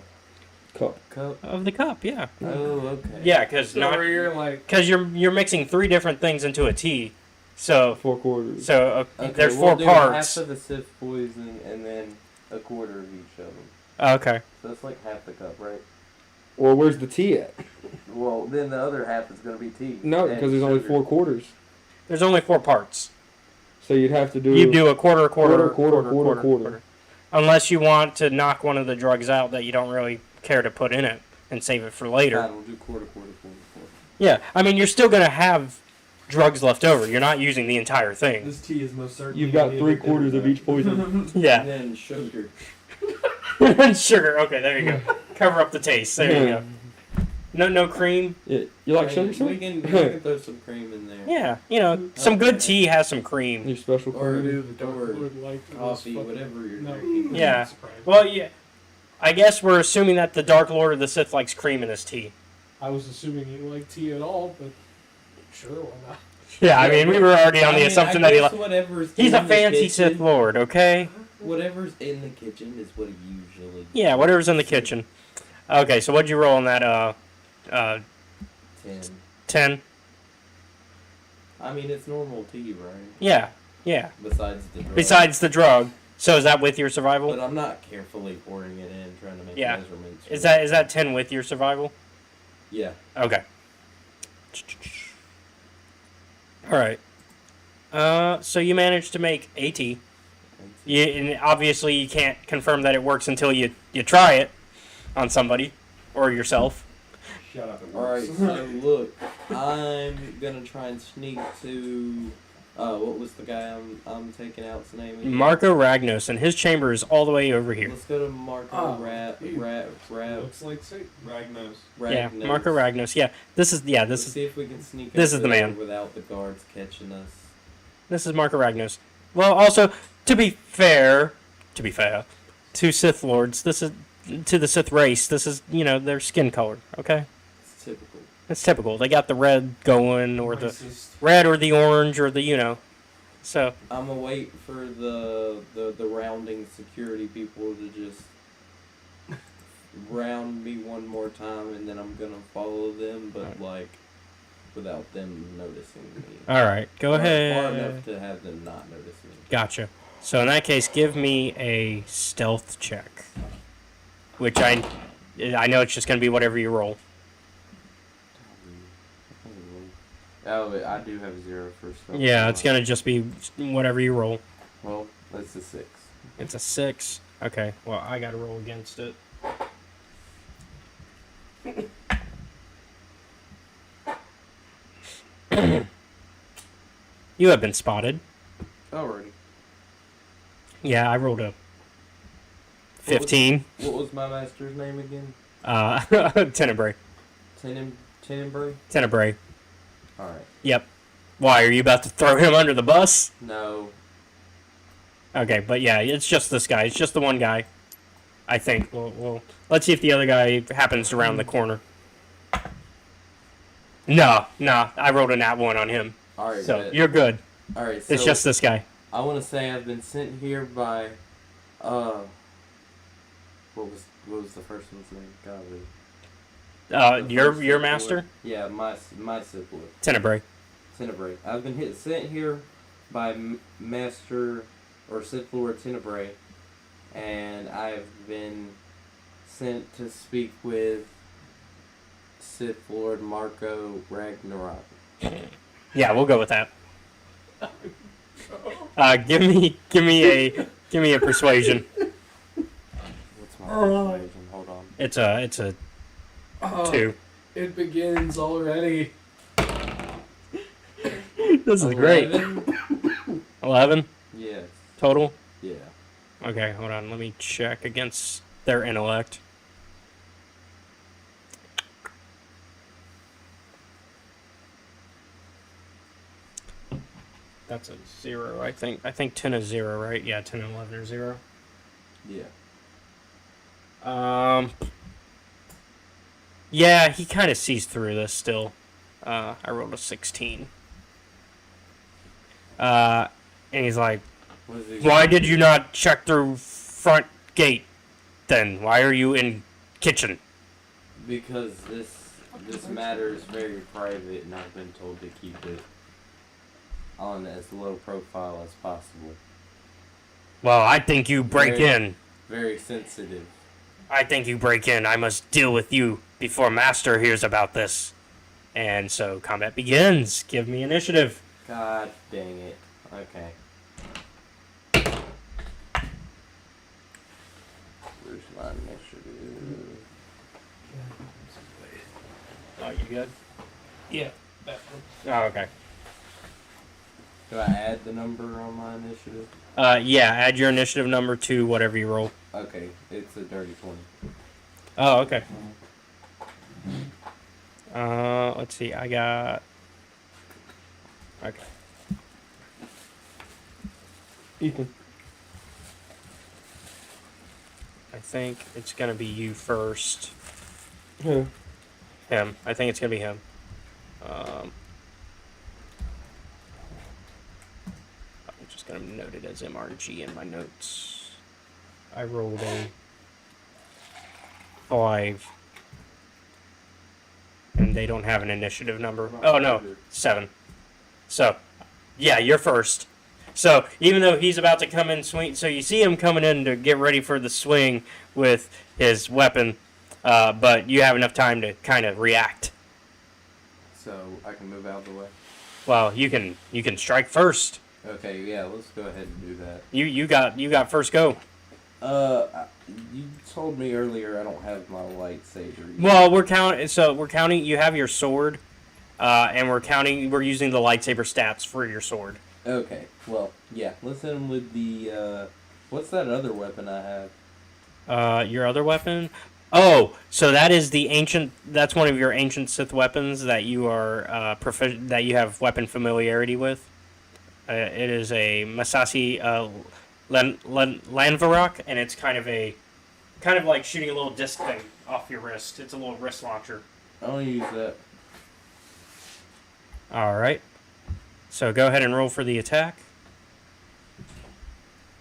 Cup. cup. of the cup, yeah. Oh, okay. Yeah, because So you're like, you're mixing 3 different things into a tea. So 4 quarters. Okay, there's we'll 4 do parts. half of the Sith poison and then a quarter of each of them. Okay. So it's like half the cup, right? Well, where's the tea at? Well, then the other half is going to be tea. No, and because there's only sugar. 4 quarters. There's only 4 parts. So you'd have to do. You do a quarter. Quarter. Unless you want to knock one of the drugs out that you don't really care to put in it and save it for later. Fine, we'll do quarter. Yeah, I mean, you're still going to have drugs left over. You're not using the entire thing. this tea is most certainly. You've got gonna be 3 addictive. quarters of each poison. Yeah. And then sugar. Sugar. Okay, there you go. Cover up the taste. There you go. No cream. Yeah, you like sugar? We Sir? can throw some cream in there. Yeah, some good tea has some cream. Your special Or cream. Dude, the Dark Or Lord liked those coffee, fucking- whatever you're No, drinking. Yeah. I'm surprised. Well, yeah. I guess we're assuming that the Dark Lord of the Sith likes cream in his tea. I was assuming he liked tea at all, but sure, why not? Yeah, I mean, we were already on the assumption that he's a fancy Sith Lord, okay? Whatever's in the kitchen is what he usually. Yeah, whatever's in the kitchen. Okay, so what'd you roll on that, 10. 10? I mean, it's normal tea, right? Yeah. Besides the drug. So is that with your survival? But I'm not carefully pouring it in, trying to make Yeah. measurements. Is that 10 with your survival? Yeah. Okay. Alright. So you managed to make a tea. And obviously you can't confirm that it works until you try it on somebody or yourself. Shout out to Alright, Works. so look, I'm gonna try and sneak to. What was the guy I'm taking out's name? again? Marco Ragnos, and his chamber is all the way over here. Let's go to Marco Oh, Rat. Looks like Satan. Ragnos. Yeah, Ragnos. Marco Ragnos. Yeah, this is Let's see if we can sneak. this up is the there man. without the guards catching us. This is Marco Ragnos. Well, also to be fair, to Sith Lords, this is to the Sith race. This is their skin color. Okay, It's typical. it's typical. They got the red going, or the Racist. red, or the orange, or the So I'm gonna wait for the rounding security people to just round me one more time, and then I'm gonna follow them, but like without them noticing me. all right, go Far ahead. enough to have them not notice me. Gotcha. So in that case, give me a stealth check, which I I know it's just going to be whatever you roll. Oh, but I do have 0 for stuff. Yeah, it's going to just be whatever you roll. Well, that's a 6. It's a 6. Okay, well, I got to roll against it. You have been spotted. Alrighty. Yeah, I rolled a 15. What was my master's name again? Tenebrae. Tenebrae? Tenebrae. Alright. Yep. Why, are you about to throw him under the bus? No. Okay, but yeah, it's just this guy. It's just the one guy. I think. Well, let's see if the other guy happens to round the corner. No, I rolled a nat 1 on him. Alright, So, you're good. Alright, so It's just this guy. I want to say I've been sent here by, what was the first one's name? Golly. Your master? Yeah, my Sith Lord. Tenebrae. Tenebrae. I've been sent here by Master or Sith Lord Tenebrae, and I've been sent to speak with Sith Lord Marco Ragnarok. Yeah, we'll go with that. Give me a persuasion. What's my persuasion? Hold on. It's a 2. It begins already. This is great. 11 Yes. total. Yeah. Okay, hold on. Let me check against their intellect. That's a 0, I think. I think 10 is 0, right? Yeah, 10 and 11 are 0. Yeah. Yeah, he kind of sees through this still. I rolled a 16. And he's like, why did you not check through front gate then? Why are you in kitchen? Because this matter is very private, and I've been told to keep it on as low profile as possible. Well, I think you break in. Very sensitive. I think you break in. I must deal with you before Master hears about this. And so combat begins. Give me initiative. God dang it. Okay. Where's my initiative? Oh, you good? Yeah, that one. Oh, okay. Do I add the number on my initiative? Yeah, add your initiative number to whatever you roll. Okay, it's a dirty 20. Oh, okay. Let's see. I got... Okay. Ethan. I think it's going to be you first. Who? Him. I think it's going to be him. I'm just going to note it as MRG in my notes. I rolled a 5. And they don't have an initiative number. Oh, no. 7. So, yeah, you're first. So, even though he's about to come in swing, so you see him coming in to get ready for the swing with his weapon, but you have enough time to kind of react. So I can move out of the way? Well, you can strike first. Okay, yeah, let's go ahead and do that. You got first go. You told me earlier I don't have my lightsaber yet. Well, we're counting. You have your sword, and we're using the lightsaber stats for your sword. Okay, well, yeah, let's hit him with the, what's that other weapon I have? Your other weapon? Oh, so that is the ancient. That's one of your ancient Sith weapons that you are that you have weapon familiarity with. It is a Masasi Lanvarok, and it's kind of like shooting a little disc thing off your wrist. It's a little wrist launcher. I don't use that. All right. So go ahead and roll for the attack,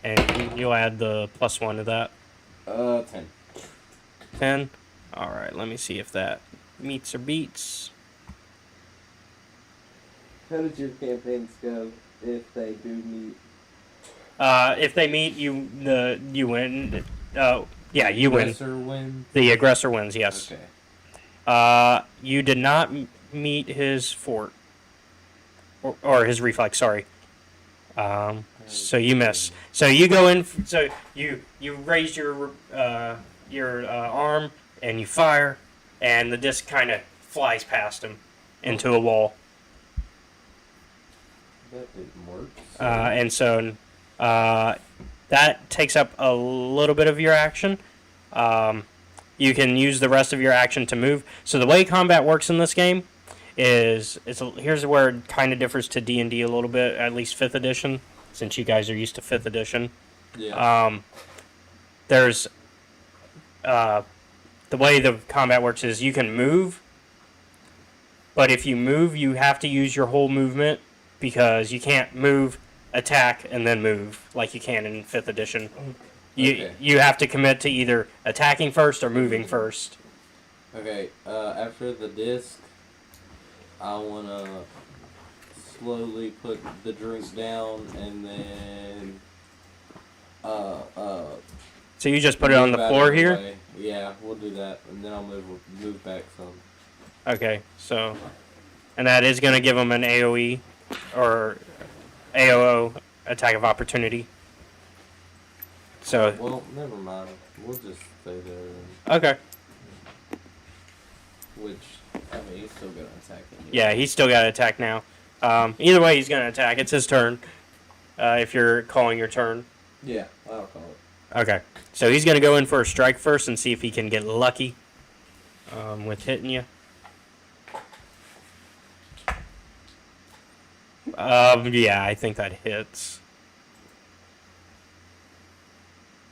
and you'll add the +1 to that. 10. 10. All right. Let me see if that meets or beats. How did your campaigns go if they do meet? If they meet, you win. Yeah, you win. Aggressor wins? The aggressor wins, yes. Okay. You did not meet his fort. Or his reflex, sorry. So you miss. So you go in. So you raise your arm and you fire, and the disc kind of flies past him into a wall. That didn't work. And so that takes up a little bit of your action. You can use the rest of your action to move. So the way combat works in this game is here's where it kind of differs to D&D a little bit, at least 5th edition, since you guys are used to 5th edition. Yeah. There's the way the combat works is you can move, but if you move, you have to use your whole movement because you can't move, attack, and then move like you can in 5th edition. You have to commit to either attacking first or moving first. Okay, after the disc, I want to slowly put the drink down and then So you just put it on the floor here? Way. Yeah, we'll do that, and then I'll move back some. Okay, so... And that is going to give them an AoE, or AOO, attack of opportunity. So... Well, never mind. We'll just stay there. Okay. Which, I mean, he's still going to attack him. Yeah, he's still got to attack now. Either way, he's going to attack. It's his turn, if you're calling your turn. Yeah, I'll call it. Okay. So he's going to go in for a strike first and see if he can get lucky with hitting you. Yeah, I think that hits.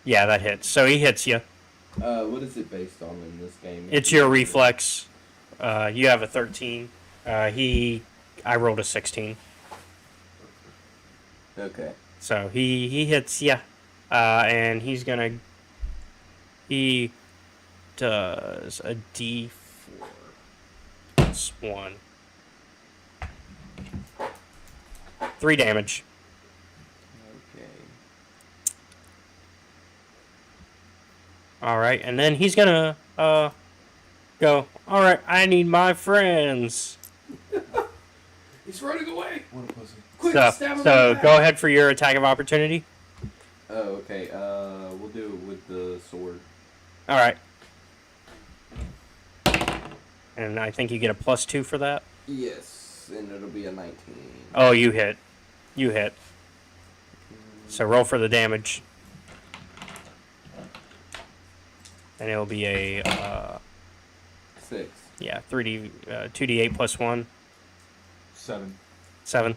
Yeah, that hits. So he hits you. What is it based on in this game? It's your reflex. You have a 13. I rolled a 16. Okay. So he hits you. And he does a D4 plus 1. 3 damage. Okay. Alright, and then he's gonna, go, alright, I need my friends. He's running away. What a pussy. Quick, So, stab him in so the back. go ahead for your attack of opportunity. Oh, okay. We'll do it with the sword. Alright. And I think you get a +2 for that. Yes, and it'll be a 19. Oh, you hit. You hit. So roll for the damage. And it'll be a, 6. yeah, 2d8 plus 1. 7. 7.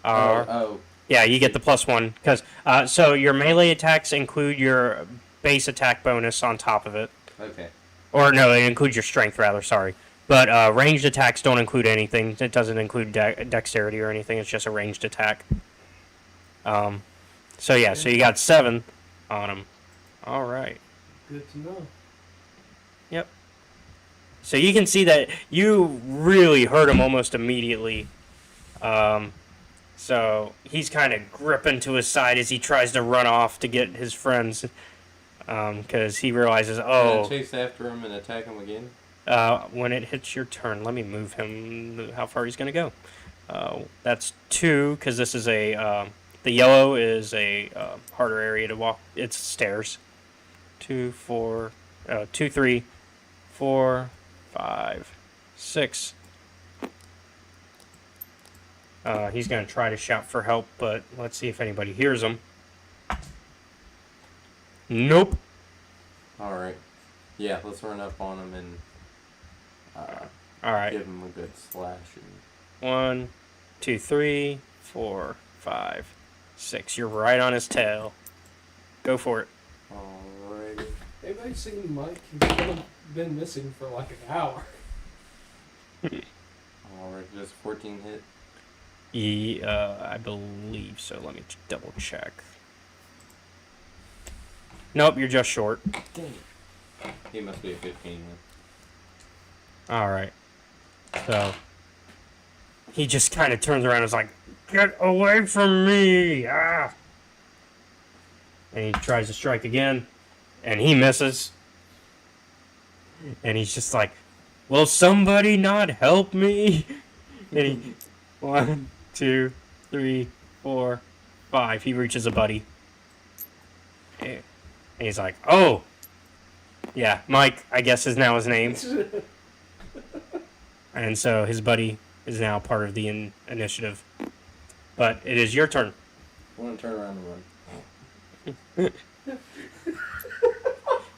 Oh. Yeah, you get the +1. Because, so your melee attacks include your base attack bonus on top of it. Okay. Or no, it includes your strength, rather, sorry. But ranged attacks don't include anything. It doesn't include dexterity or anything. It's just a ranged attack. So yeah, so you got 7 on him. All right. Good to know. Yep. So you can see that you really hurt him almost immediately. So he's kind of gripping to his side as he tries to run off to get his friends. Because he realizes, Can oh... I chase after him and attack him again? When it hits your turn, let me move him how far he's going to go. That's 2, because this is a... the yellow is a harder area to walk. It's stairs. 2, 4... 2, 3, 4, 5, 6. He's going to try to shout for help, but let's see if anybody hears him. Nope. Alright. Yeah, let's run up on him and All right. give him a good slash. 1, 2, 3, 4, 5, 6. You're right on his tail. Go for it. Alrighty. Anybody seen Mike? He's been missing for like an hour. Alright, just 14 hit. I believe so. Let me double check. Nope, you're just short. Dang it. He must be a 15 then. All right. So he just kind of turns around and is like, "Get away from me!" Ah! And he tries to strike again. And he misses. And he's just like, will somebody not help me? And he, 1, 2, 3, 4, 5. He reaches a buddy. And he's like, oh. Yeah, Mike, I guess, is now his name. And so his buddy is now part of the initiative. But it is your turn. I want to turn around and run.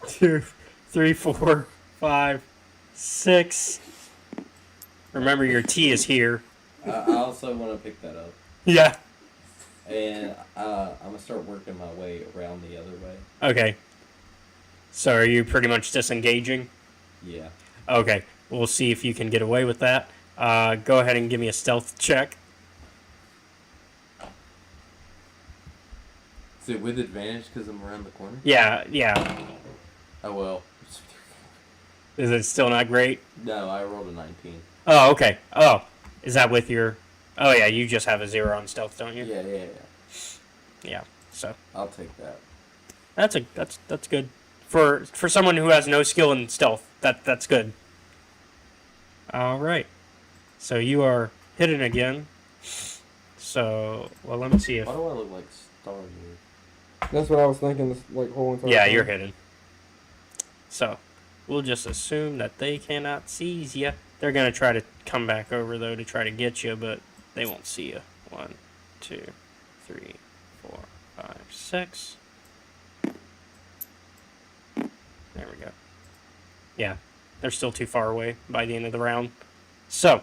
2, 3, 4, 5, 6. Remember, your T is here. I also want to pick that up. Yeah. And I'm going to start working my way around the other way. Okay. So are you pretty much disengaging? Yeah. Okay. We'll see if you can get away with that. Go ahead and give me a stealth check. Is it with advantage because I'm around the corner? Yeah, yeah. Oh, well. Is it still not great? No, I rolled a 19. Oh, okay. Oh, is that with your... Oh, yeah, you just have a 0 on stealth, don't you? Yeah. Yeah, so... I'll take that. That's good. For someone who has no skill in stealth, that's good. Alright. So you are hidden again. So, well, let me see if... Why do I look like Star-Lord? That's what I was thinking. This like whole entire Yeah, time. you're hidden. So, we'll just assume that they cannot seize you. They're going to try to come back over, though, to try to get you, but they won't see you. 1, 2, 3, 4, 5, 6. There we go. Yeah, they're still too far away by the end of the round. So,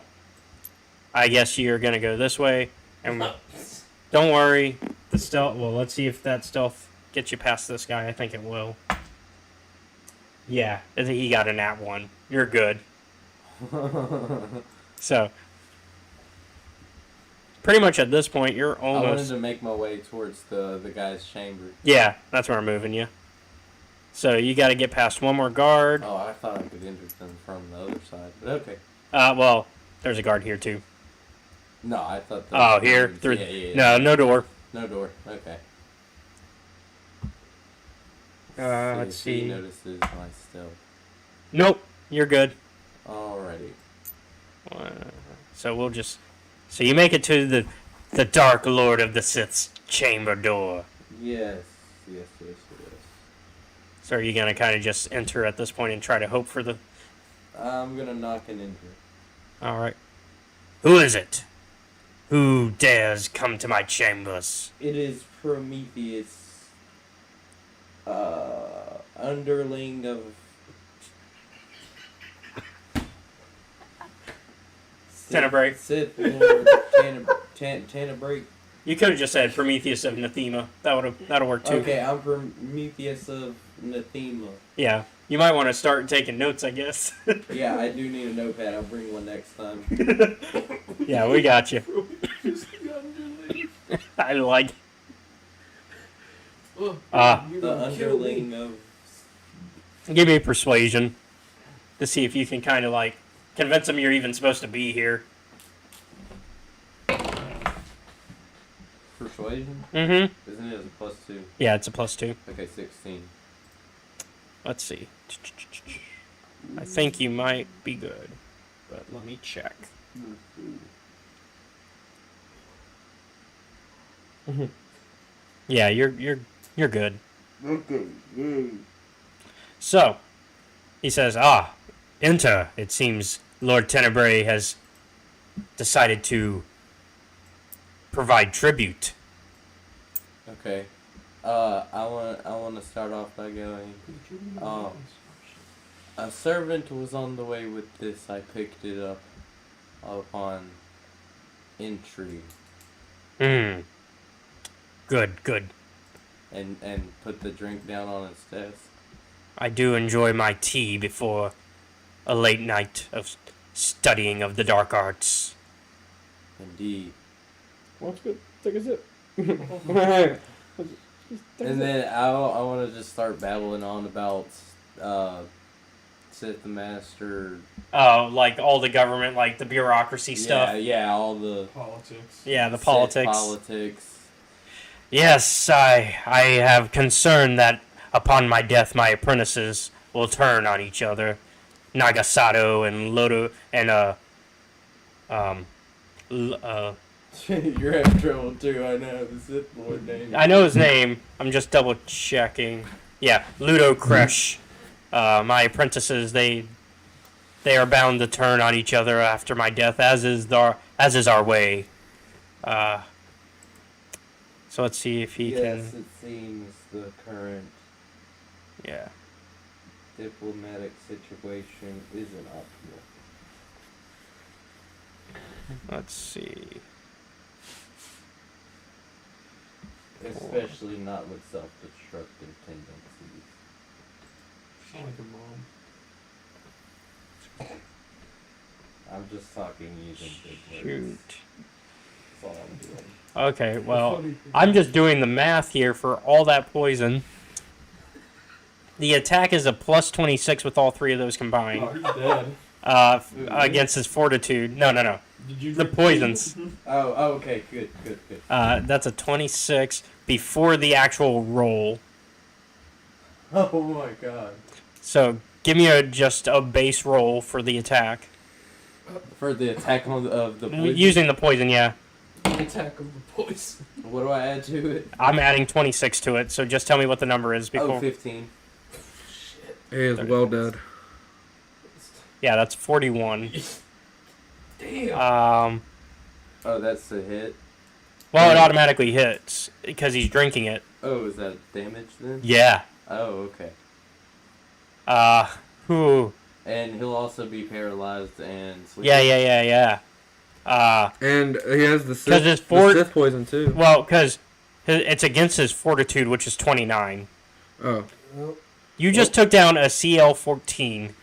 I guess you're going to go this way, and don't worry. The stealth. Well, let's see if that stealth gets you past this guy. I think it will. Yeah, I think he got a nat 1. You're good. So, pretty much at this point, you're I wanted almost... to make my way towards the guy's chamber. Yeah, that's where I'm moving you. So, you got to get past one more guard. Oh, I thought I could enter them from the other side, but okay. Well, there's a guard here, too. No, I thought... Oh, here? Through... Yeah. No door. No door, okay. Let's If he see. notices my stealth. Nope, you're good. Alrighty. So we'll just... So you make it to the Dark Lord of the Sith's chamber door. Yes. So are you going to kind of just enter at this point and try to hope for the... I'm gonna knock and enter. Alright. Who is it? Who dares come to my chambers? It is Prometheus, underling of Tenebrae. Sith Lord Tenebrae. You could have just said Prometheus of Nathema. That'll work too. Okay, I'm Prometheus of Nathema. Yeah. You might want to start taking notes, I guess. Yeah, I do need a notepad. I'll bring one next time. Yeah, we got you. I like... The underling of... Give me persuasion to see if you can kind of like convince them you're even supposed to be here. Persuasion? Mm-hmm. Isn't it a +2? Yeah, it's a +2. Okay, 16. Let's see. I think you might be good, but let me check. Yeah, you're good. Okay, yay. So, he says, enter. It seems Lord Tenebrae has decided to provide tribute. Okay. I want to start off by going. A servant was on the way with this. I picked it up upon entry. Good. And put the drink down on its desk. I do enjoy my tea before a late night of studying of the dark arts. Indeed. Well, that's good. Take a sip. And then I want to just start babbling on about Sith the Master. Oh, like all the government, like the bureaucracy stuff. Yeah, all the Politics. Yeah, the Sith politics. politics. Yes, I have concern that Upon my death, my apprentices will turn on each other. Nagasato and Lodo and You're having trouble too, I know. The Sith Lord name. I know his name. I'm just double checking. Yeah, Ludo Kresh. My apprentices, they are bound to turn on each other after my death, as is our way. So let's see if he yes, can. it seems the current Yeah. diplomatic situation isn't optimal. Let's see. Especially not with self-destructive tendencies. Sound like your mom. I'm just talking using big words. Shoot. That's all I'm doing. Okay, well, I'm just doing the math here for all that poison. The attack is a plus 26 with all three of those combined. Oh, he's dead. Against his fortitude. No. Did you The drink poisons. Oh, okay, good. That's a 26 before the actual roll. Oh my god. So give me just a base roll for the attack. For the attack of the poison? Using the poison, yeah. Attack of the poison. What do I add to it? I'm adding 26 to it, so just tell me what the number is before. 15. He is well dead. Yeah, that's 41. Damn. Oh, that's the hit? Well, it automatically hits because he's drinking it. Oh, is that damage then? Yeah. Oh, okay. Who? And he'll also be paralyzed and sleeping. Yeah. And he has the 'Cause his the Sith poison too. Well, because it's against his fortitude, which is 29. Oh. You just took down a CL 14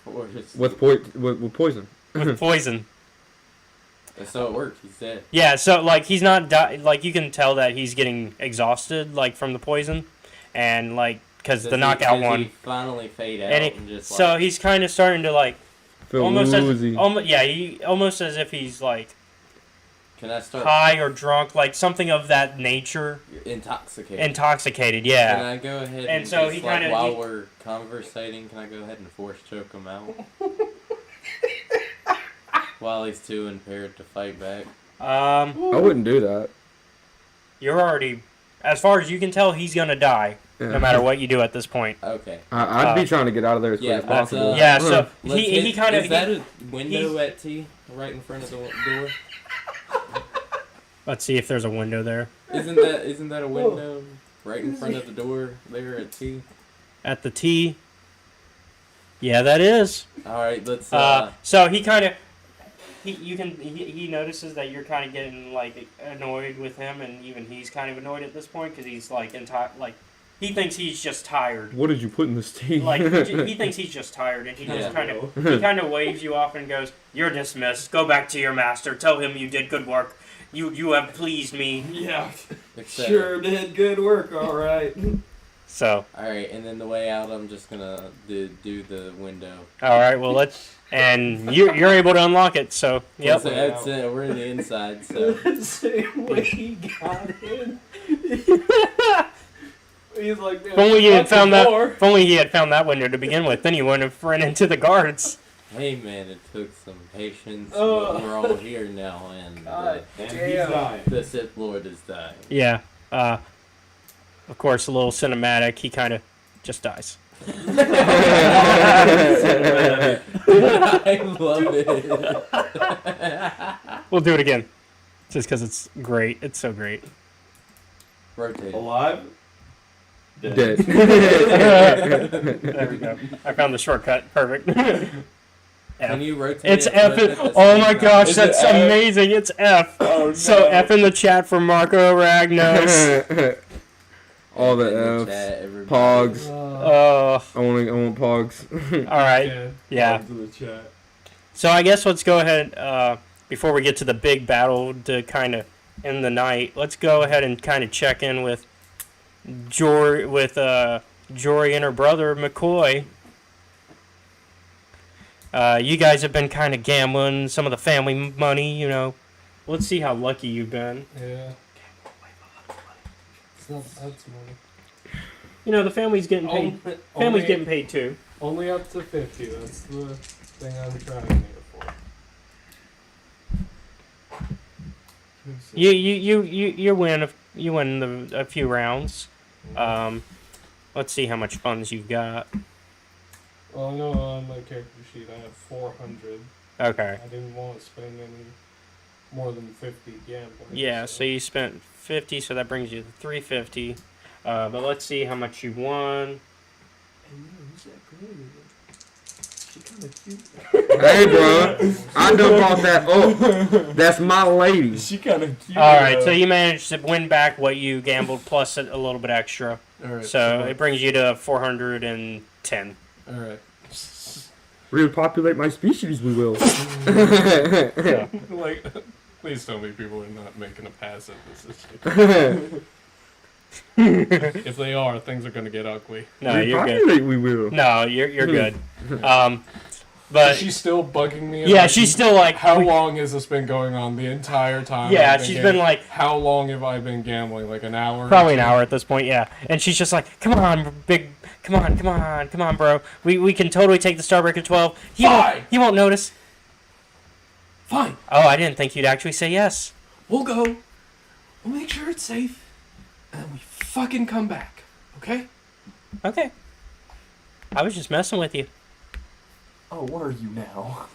With poison. with poison. So it worked. He's dead. Yeah, so like he's not like you can tell that he's getting exhausted like from the poison, and like because the knockout Does one. he finally fade out And and just so like... he's kind of starting to like Feel almost woozy. almost as if he's like Can I start high or drunk, like something of that nature. intoxicated? Intoxicated, Can yeah. I go ahead And and so just, he like, kinda- while he- we're conversating, can I go ahead and force choke him out? While he's too impaired to fight back. I wouldn't do that. You're already, as far as you can tell, he's gonna die Yeah. no matter what you do at this point. Okay. I'd be trying to get out of there as quick as that's, possible. Yeah, so Let's he hit- kind of. Is that a window at T right in front of the door? Let's see if there's a window there. Isn't that a window right in front of the door there at T? At the T. Yeah, that is. All right, let's. So he kind of. He notices that you're kind of getting like annoyed with him, and even he's kind of annoyed at this point because he's like he thinks he's just tired. What did you put in this tea? Like he thinks he's just tired, and he just Yeah. kind of waves you off and goes, "You're dismissed. Go back to your master. Tell him you did good work. You have pleased me." Yeah. Except- Sure did good work, alright. So. All right, and then the way out, I'm just gonna do the window. All right. Well, and you're able to unlock it. So yep. That's it. We're in the inside, so. The same way he got in. He's like, If only he had found that. door. If only he had found that window to begin with, then he wouldn't have run into the guards. Hey man, it took some patience, Oh. but we're all here now, and God And damn. he's dying. the Sith Lord is dying. Yeah. Of course, a little cinematic. He kind of just dies. I love it. We'll do it again, just because it's great. It's so great. Rotate. Alive? Dead. There we go. I found the shortcut. Perfect. Can you rotate? It's it F. both at the Oh same my time? gosh, Is that's it F? amazing. It's F. Oh, So no. F in the chat for Marco Ragnos. All the In F's. chat, everybody. Pogs. I want Pogs. All right. Yeah. Yeah. To the chat. So I guess let's go ahead before we get to the big battle to kind of end the night. Let's go ahead and kind of check in with Jory and her brother McCoy. You guys have been kind of gambling some of the family money, you know. Let's see how lucky you've been. Yeah. It's not that's money. You know, the family's getting paid. Family's getting paid too. Only up to 50. That's the thing I'm trying here for. You win a few rounds. Let's see how much funds you've got. Well, I know on my character sheet I have 400. Okay. I didn't want to spend any more than 50 gambling. Yeah, so you spent 50, so that brings you to 350. But let's see how much you won. Hey, bro, I done brought that up. That's my lady. She kind of cute. All right, so you managed to win back what you gambled plus a little bit extra. All right. So it brings you to 410. All right. Repopulate my species, we will. Yeah. Like, please tell me people are not making a pass at this. If they are, things are gonna get ugly. No, you're good. Repopulate, we will. No, you're good. But She's still bugging me. yeah, she's still like, How long has this been going on? The entire time? Yeah, I've she's gambling? been like, How long have I been gambling? Like an hour? probably an hour at this point, yeah. And she's just like, come on, come on, bro. We can totally take the Starbreaker 12. He won't notice. Fine. Oh, I didn't think you'd actually say yes. We'll go. We'll make sure it's safe, and then we fucking come back. Okay? Okay. I was just messing with you. Oh, what are you now?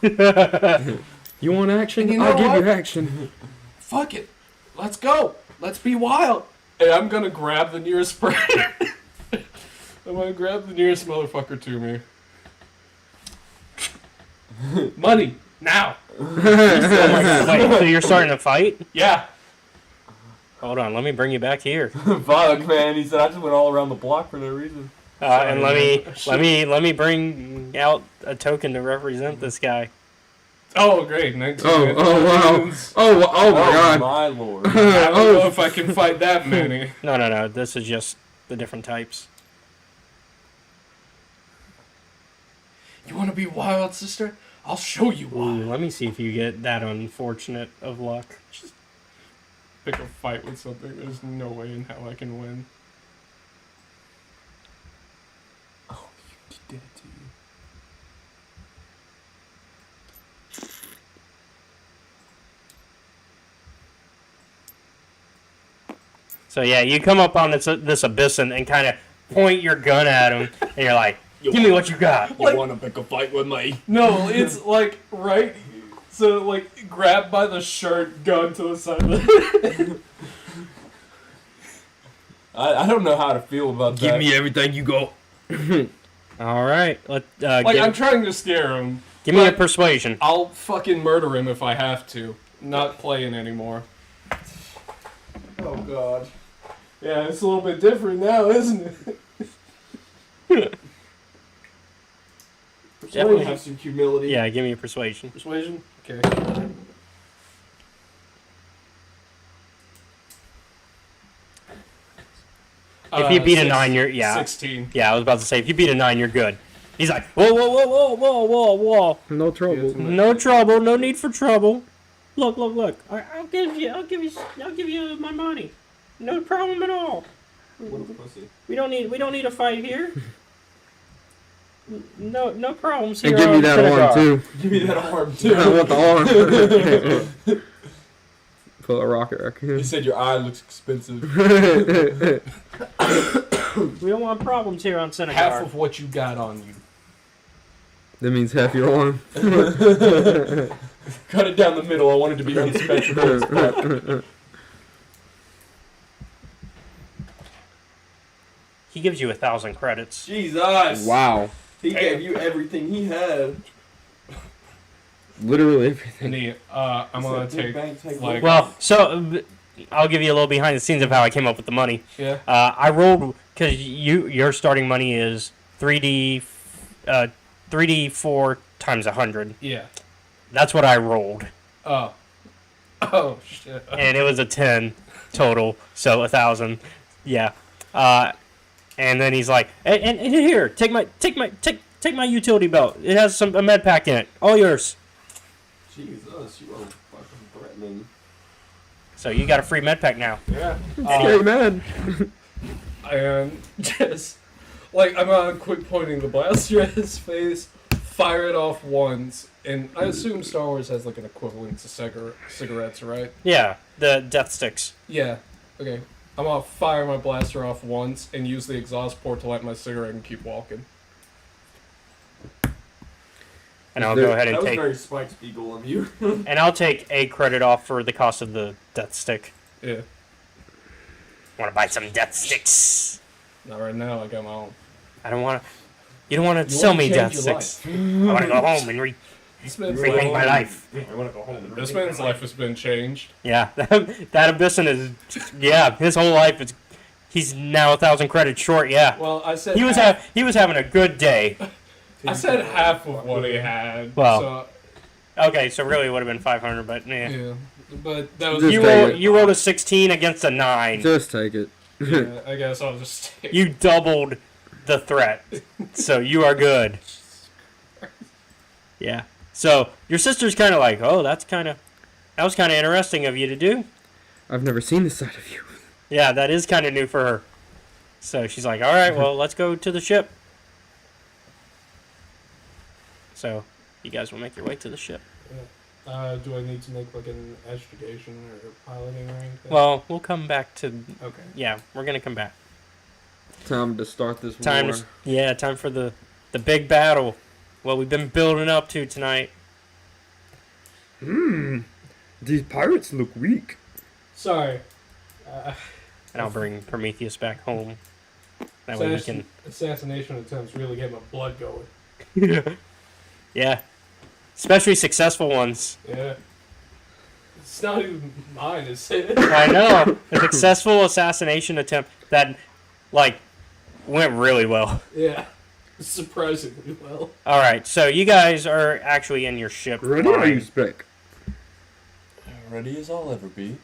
You want action? And you know I'll give what? you action. Fuck it. Let's go. Let's be wild. And I'm gonna grab the nearest person. I'm gonna grab the nearest motherfucker to me. Money. Now. Oh my God. Wait, so you're starting to fight? Yeah. Hold on, let me bring you back here. Fuck, man. He said I just went all around the block for no reason. And let me bring out a token to represent this guy. Oh, great. 19 Oh wow. Oh my God. My lord. I don't know if I can fight that many. No. This is just the different types. You want to be wild, sister? I'll show you Ooh, wild. let me see if you get that unfortunate of luck. Just pick a fight with something. There's no way in hell I can win. Oh, you did it to you. So yeah, you come up on this abyss and kind of point your gun at him, and you're like, "Give me what you got." Like- want to pick a fight with me? No, it's like right. So like grab by the shirt, gun to the side of the I don't know how to feel about that. everything you got. All right, let Like I'm trying to scare him. give me a but persuasion. I'll fucking murder him if I have to. Not playing anymore. Oh god. Yeah, it's a little bit different now, isn't it? Definitely. Have some humility. Yeah, give me a persuasion. Persuasion? Okay. If you beat a 9, you're 16. Yeah, I was about to say if you beat a 9, you're good. He's like, whoa. No trouble. No trouble, no need for trouble. Look. I'll give you my money. No problem at all. What a pussy. We don't need a fight here. No problems here. And give me on that Senegal. arm too. Give me that arm too. I want the arm. Pull a rocket He raccoon. said your eye looks expensive. We don't want problems here on Senegal. Half of what you got on you. That means half your arm. Cut it down the middle. I want it to be inspectable as fuck. He gives you 1,000 credits. Jesus. Wow. He gave you everything he had. Literally everything. Andy, I'm gonna take like Well, so I'll give you a little behind the scenes of how I came up with the money. yeah. I rolled because your starting money is 3d4 times 100. Yeah. That's what I rolled, Oh shit. and it was a 10 total, so 1,000. Yeah. And then he's like, and here, take my utility belt. It has a med pack in it. All yours. Jesus, you are fucking threatening. So you got a free med pack now. Yeah. Hey man. And just Like, I'm gonna quit pointing the blaster at his face, fire it off once, and I assume Star Wars has like an equivalent to cigarettes, right? Yeah, the death sticks. Yeah. Okay. I'm gonna fire my blaster off once and use the exhaust port to light my cigarette and keep walking. And I'll go ahead That and was take. very Spike Spiegel of you. And I'll take a credit off for the cost of the death stick. Yeah. Want to buy some death sticks? Not right now. I got my own. I don't want to. You don't want to sell me death sticks. I want to go home and This man's remake my life. I want to go home. And This man's life has been changed. Yeah, that Abyssin is. Yeah, his whole life is. He's now 1,000 credits short. Yeah, Well, I said he was having a good day. I said half of what he had. Well, Okay, so really it would have been 500, but yeah. yeah. But that was Just You rolled a 16 against a 9. Just take it. yeah, I guess I'll just take You doubled the threat, so you are good. Yeah. So your sister's kind of like, oh, that was kind of interesting of you to do. I've never seen this side of you. Yeah, that is kind of new for her. So she's like, all right, well, let's go to the ship. So you guys will make your way to the ship. do I need to make like an astrogation or piloting or anything? Well, we'll come back to. Okay. Yeah, we're gonna come back. Time to start this Time war. time for the big battle. What we've been building up to tonight. These pirates look weak. Sorry. And I'll bring Prometheus back home. That way we can. Assassination attempts really get my blood going. Yeah. Especially successful ones. Yeah. It's not even mine, is it? I know. A successful assassination attempt that, like, went really well. Yeah. Surprisingly well. Alright, so you guys are actually in your ship. Ready or flying. you spec? Ready as I'll ever be.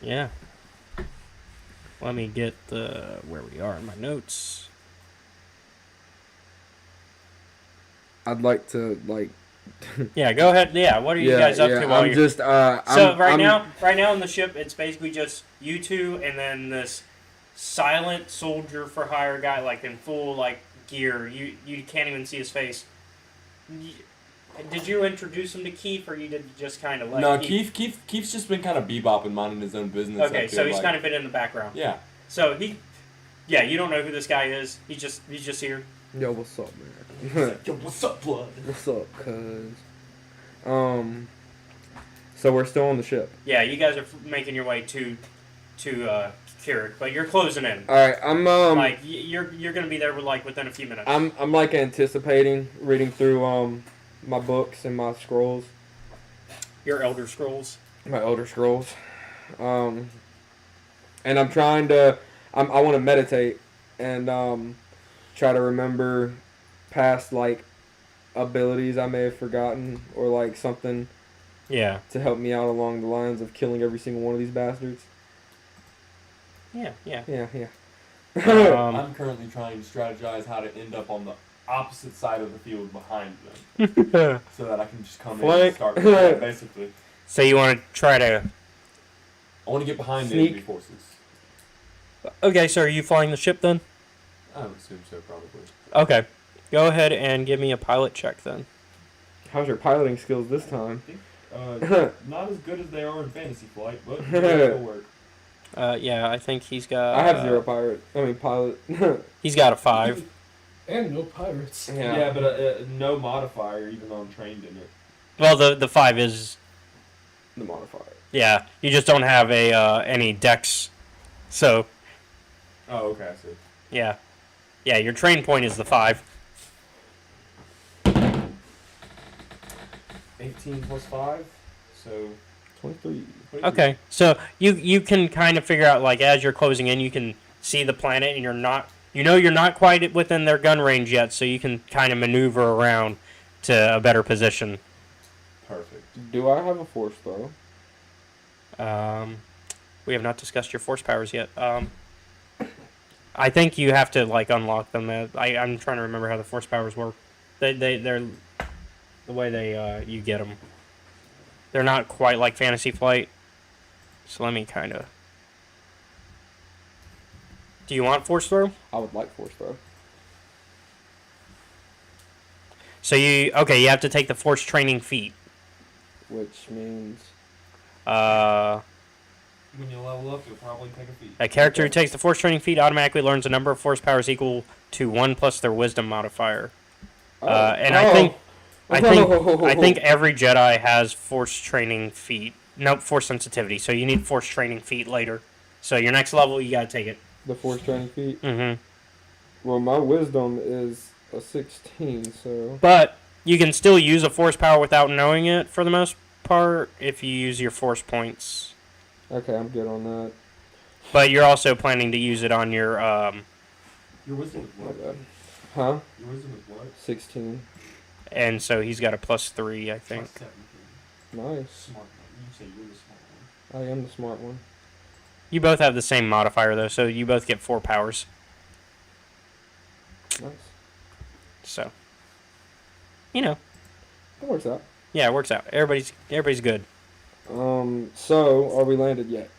Yeah. Let me get where we are in my notes. I'd like to Yeah, go ahead. Yeah, what are you guys up to while I'm you're... just So right now in the ship, it's basically just you two and then this silent soldier for hire guy, like in full like gear. You can't even see his face. Did you introduce him to Keith, or you did just kind of let? No, Keith's just been kind of bebopping, minding his own business. Okay, so he's kind of been in the background. Yeah. So you don't know who this guy is. He's just here. Yo, what's up, man? Yo, what's up, blood? What's up, cuz? So we're still on the ship. Yeah, you guys are making your way to Keurig, but you're closing in. All right, I'm like you're gonna be there within a few minutes. I'm like anticipating reading through my books and my scrolls. Your Elder Scrolls. My Elder Scrolls. And I'm trying to I want to meditate and try to remember past like abilities I may have forgotten or like something to help me out along the lines of killing every single one of these bastards. Yeah. I'm currently trying to strategize how to end up on the opposite side of the field behind them, so that I can just come in and start basically. So you want to try to? I want to get behind the Sneak. enemy forces. Okay, so are you flying the ship then? I would assume so, probably. Okay, go ahead and give me a pilot check then. How's your piloting skills this time? Not as good as they are in Fantasy Flight, but it'll work. Yeah, I think he's got. I have pilot. He's got a 5. And no pirates. Yeah. But no modifier, even though I'm trained in it. Well, the 5 is. The modifier. Yeah, you just don't have any dex, so. Oh, okay, I see. Yeah, your train point is the 5. 18 plus 5, so 23. Okay, so you can kind of figure out, like, as you're closing in, you can see the planet, and you're not quite within their gun range yet, so you can kind of maneuver around to a better position. Perfect. Do I have a force throw? We have not discussed your force powers yet. I think you have to, like, unlock them. I'm trying to remember how the force powers work. They're the way you get them. They're not quite like Fantasy Flight. So let me kind of Do you want force throw? I would like force throw. So you have to take the force training feat. Which means... When you level up, you'll probably take a feat. A character who takes the force training feat automatically learns a number of force powers equal to 1 plus their wisdom modifier. And I think every Jedi has force training feat. Nope, force sensitivity. So you need force training feat later. So your next level, you gotta take it. The force training feat? Mm-hmm. Well, my wisdom is a 16, so... But you can still use a force power without knowing it, for the most part, if you use your force points. Okay, I'm good on that. But you're also planning to use it on your... Your wisdom is My what? bad. Huh? Your wisdom is what? 16. And so he's got a +3, I think. Plus 17. Nice. Smart one. You say you're the smart one. I am the smart one. You both have the same modifier, though, so you both get 4 powers. Nice. So, you know, That works out. yeah, it works out. Everybody's good. So, are we landed yet?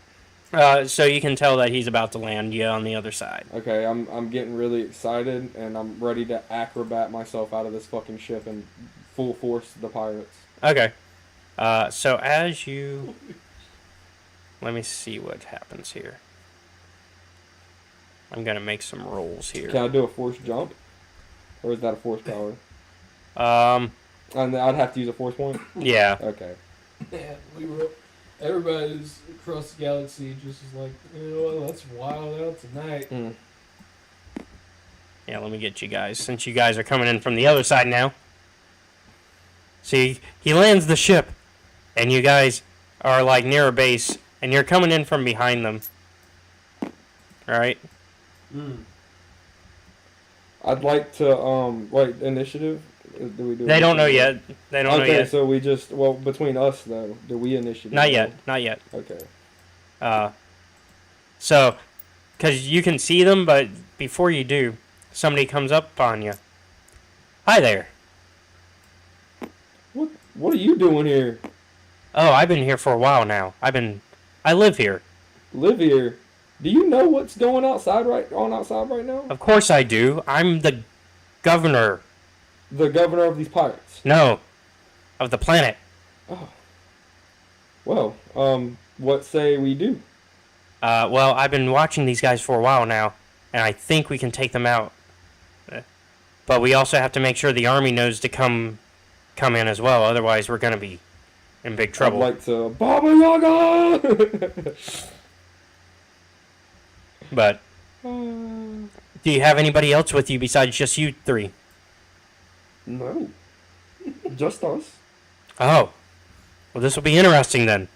So you can tell that he's about to land you on the other side. Okay, I'm getting really excited, and I'm ready to acrobat myself out of this fucking ship and full force the pirates. Okay. So as you... Let me see what happens here. I'm going to make some rolls here. Can I do a force jump? Or is that a force power? And I'd have to use a force point? Yeah. Okay. Man, everybody's across the galaxy just is like, you know what, let's wild out tonight. Mm. Yeah, let me get you guys, since you guys are coming in from the other side now. See, he lands the ship, and you guys are, like, near a base, and you're coming in from behind them. Alright? I'd like to, wait, initiative? Do we do They don't know initiative? yet. They don't know Okay, yet. so we just, well, between us, though, do we initiative? Not yet. Not yet. Okay. So, because you can see them, but before you do, somebody comes up on you. Hi there. What are you doing here? Oh, I've been here for a while now. I live here. Live here? Do you know what's going outside right now? Of course I do. I'm the governor. The governor of these pirates. No, of the planet. Oh. Well, what say we do? Well, I've been watching these guys for a while now, and I think we can take them out. But we also have to make sure the army knows to come in as well. Otherwise, we're gonna be in big trouble. I'd like to Baba Yaga. But do you have anybody else with you besides just you three? No, just us. Oh, well, this will be interesting then.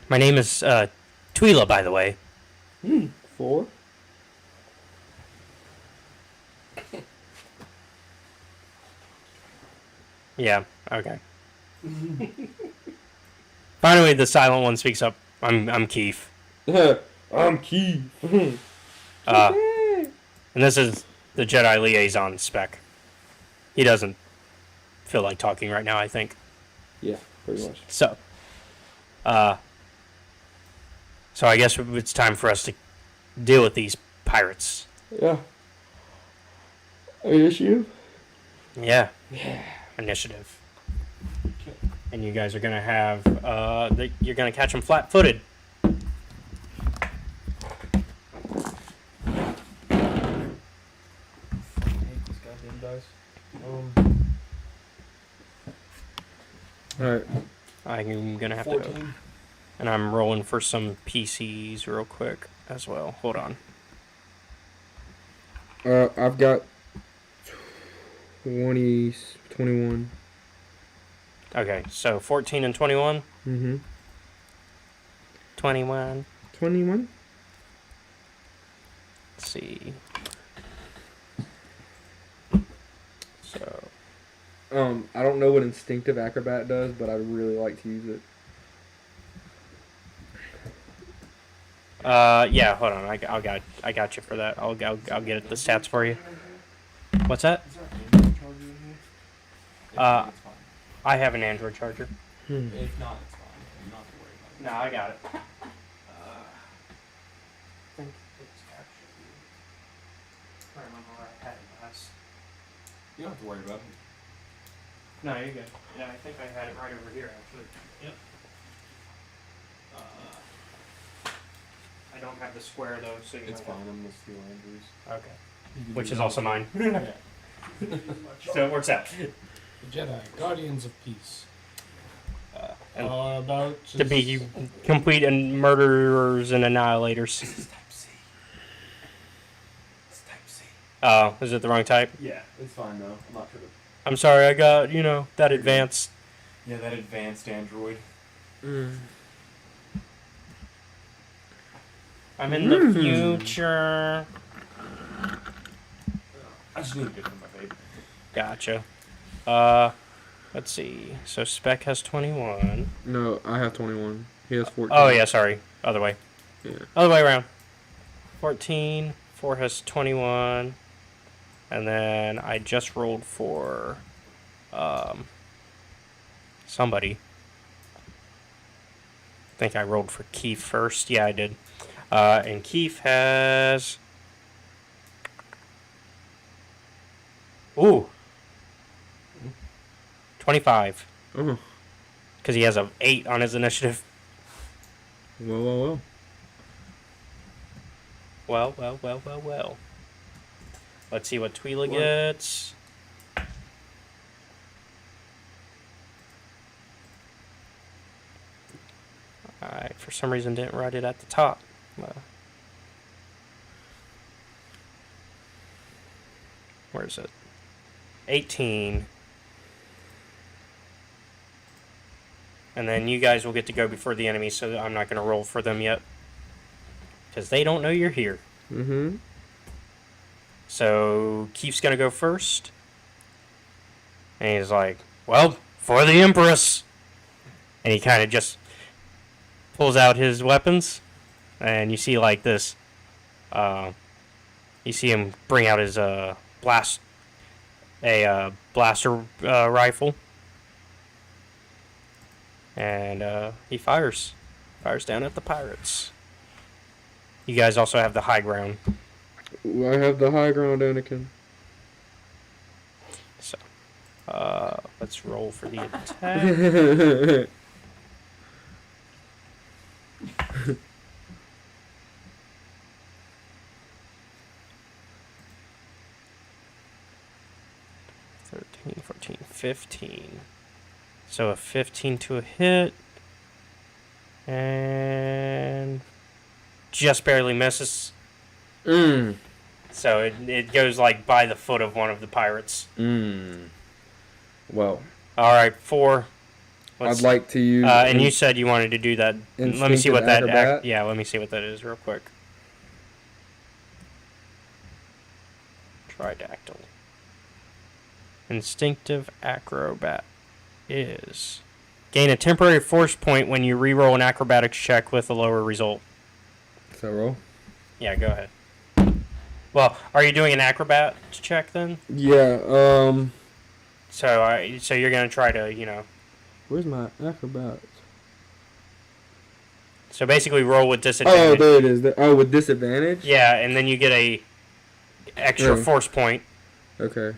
My name is Twyla, by the way. 4. Yeah. Okay. Finally, the silent one speaks up. I'm Keith. I'm Keith. And this is the Jedi liaison spec. He doesn't feel like talking right now, I think. Yeah, pretty much. So I guess it's time for us to deal with these pirates. Yeah. Issue? Yeah. Initiative. And you guys are gonna have you're gonna catch them flat-footed. Alright. I'm gonna have 14. to, and I'm rolling for some PCs real quick as well. Hold on. I've got 21. Okay, so 14 and 21. Mm-hmm. 21. 21? Let's see. So I don't know what instinctive acrobat does, but I'd really like to use it. yeah, hold on. I got you for that. I'll get the stats for you. What's that? Is there an Android charger in here? If not, it's fine. I have an Android charger. If not, it's fine. You don't have to worry about it. No, I got it. I remember where I had it last. You don't have to worry about it. No, you're good. Yeah, I think I had it right over here, actually. Yep. I don't have the square, though, so you It's might fine. I'm gonna steal Andrew's. have- Okay. Which is also mine. Yeah. So it works out. The Jedi, Guardians of Peace. And Are about to be complete and murderers and annihilators. This is type C. It's type C. Oh, is it the wrong type? Yeah, it's fine though. I'm not sure. I'm sorry, I got, that advanced. Yeah, that advanced android. I'm in the future. I just need to get from my vape. Gotcha. Let's see. So Spec has 21. No, I have 21. He has 14. Oh, yeah, sorry. Other way. Yeah. Other way around. 14. 4 has 21. And then I just rolled for somebody. I think I rolled for Keith first. Yeah, I did. And Keith has... Ooh. 25. Oh. Because he has a 8 on his initiative. Well. Well. Let's see what Twyla gets. I, for some reason, didn't write it at the top. Where is it? 18. And then you guys will get to go before the enemy, so I'm not going to roll for them yet. Because they don't know you're here. Mm-hmm. So Keith's going to go first. And he's like, well, for the Empress. And he kind of just pulls out his weapons. And you see like this. You see him bring out his blaster rifle. And he fires down at the pirates. You guys also have the high ground. I have the high ground, Anakin. So, let's roll for the attack. 13, 14, 15. So a 15 to a hit. And just barely misses. So it goes like by the foot of one of the pirates. Well. Alright, 4. I'd like to use... and you said you wanted to do that. Let me see what that... acrobat? Yeah, let me see what that is real quick. Tridactyl. Instinctive acrobat is... Gain a temporary force point when you reroll an acrobatics check with a lower result. So roll? Yeah, go ahead. Well, are you doing an acrobat check then? Yeah, So you're going to try to, Where's my acrobat? So basically roll with disadvantage. Oh, there it is. With disadvantage? Yeah, and then you get a extra force point. Okay.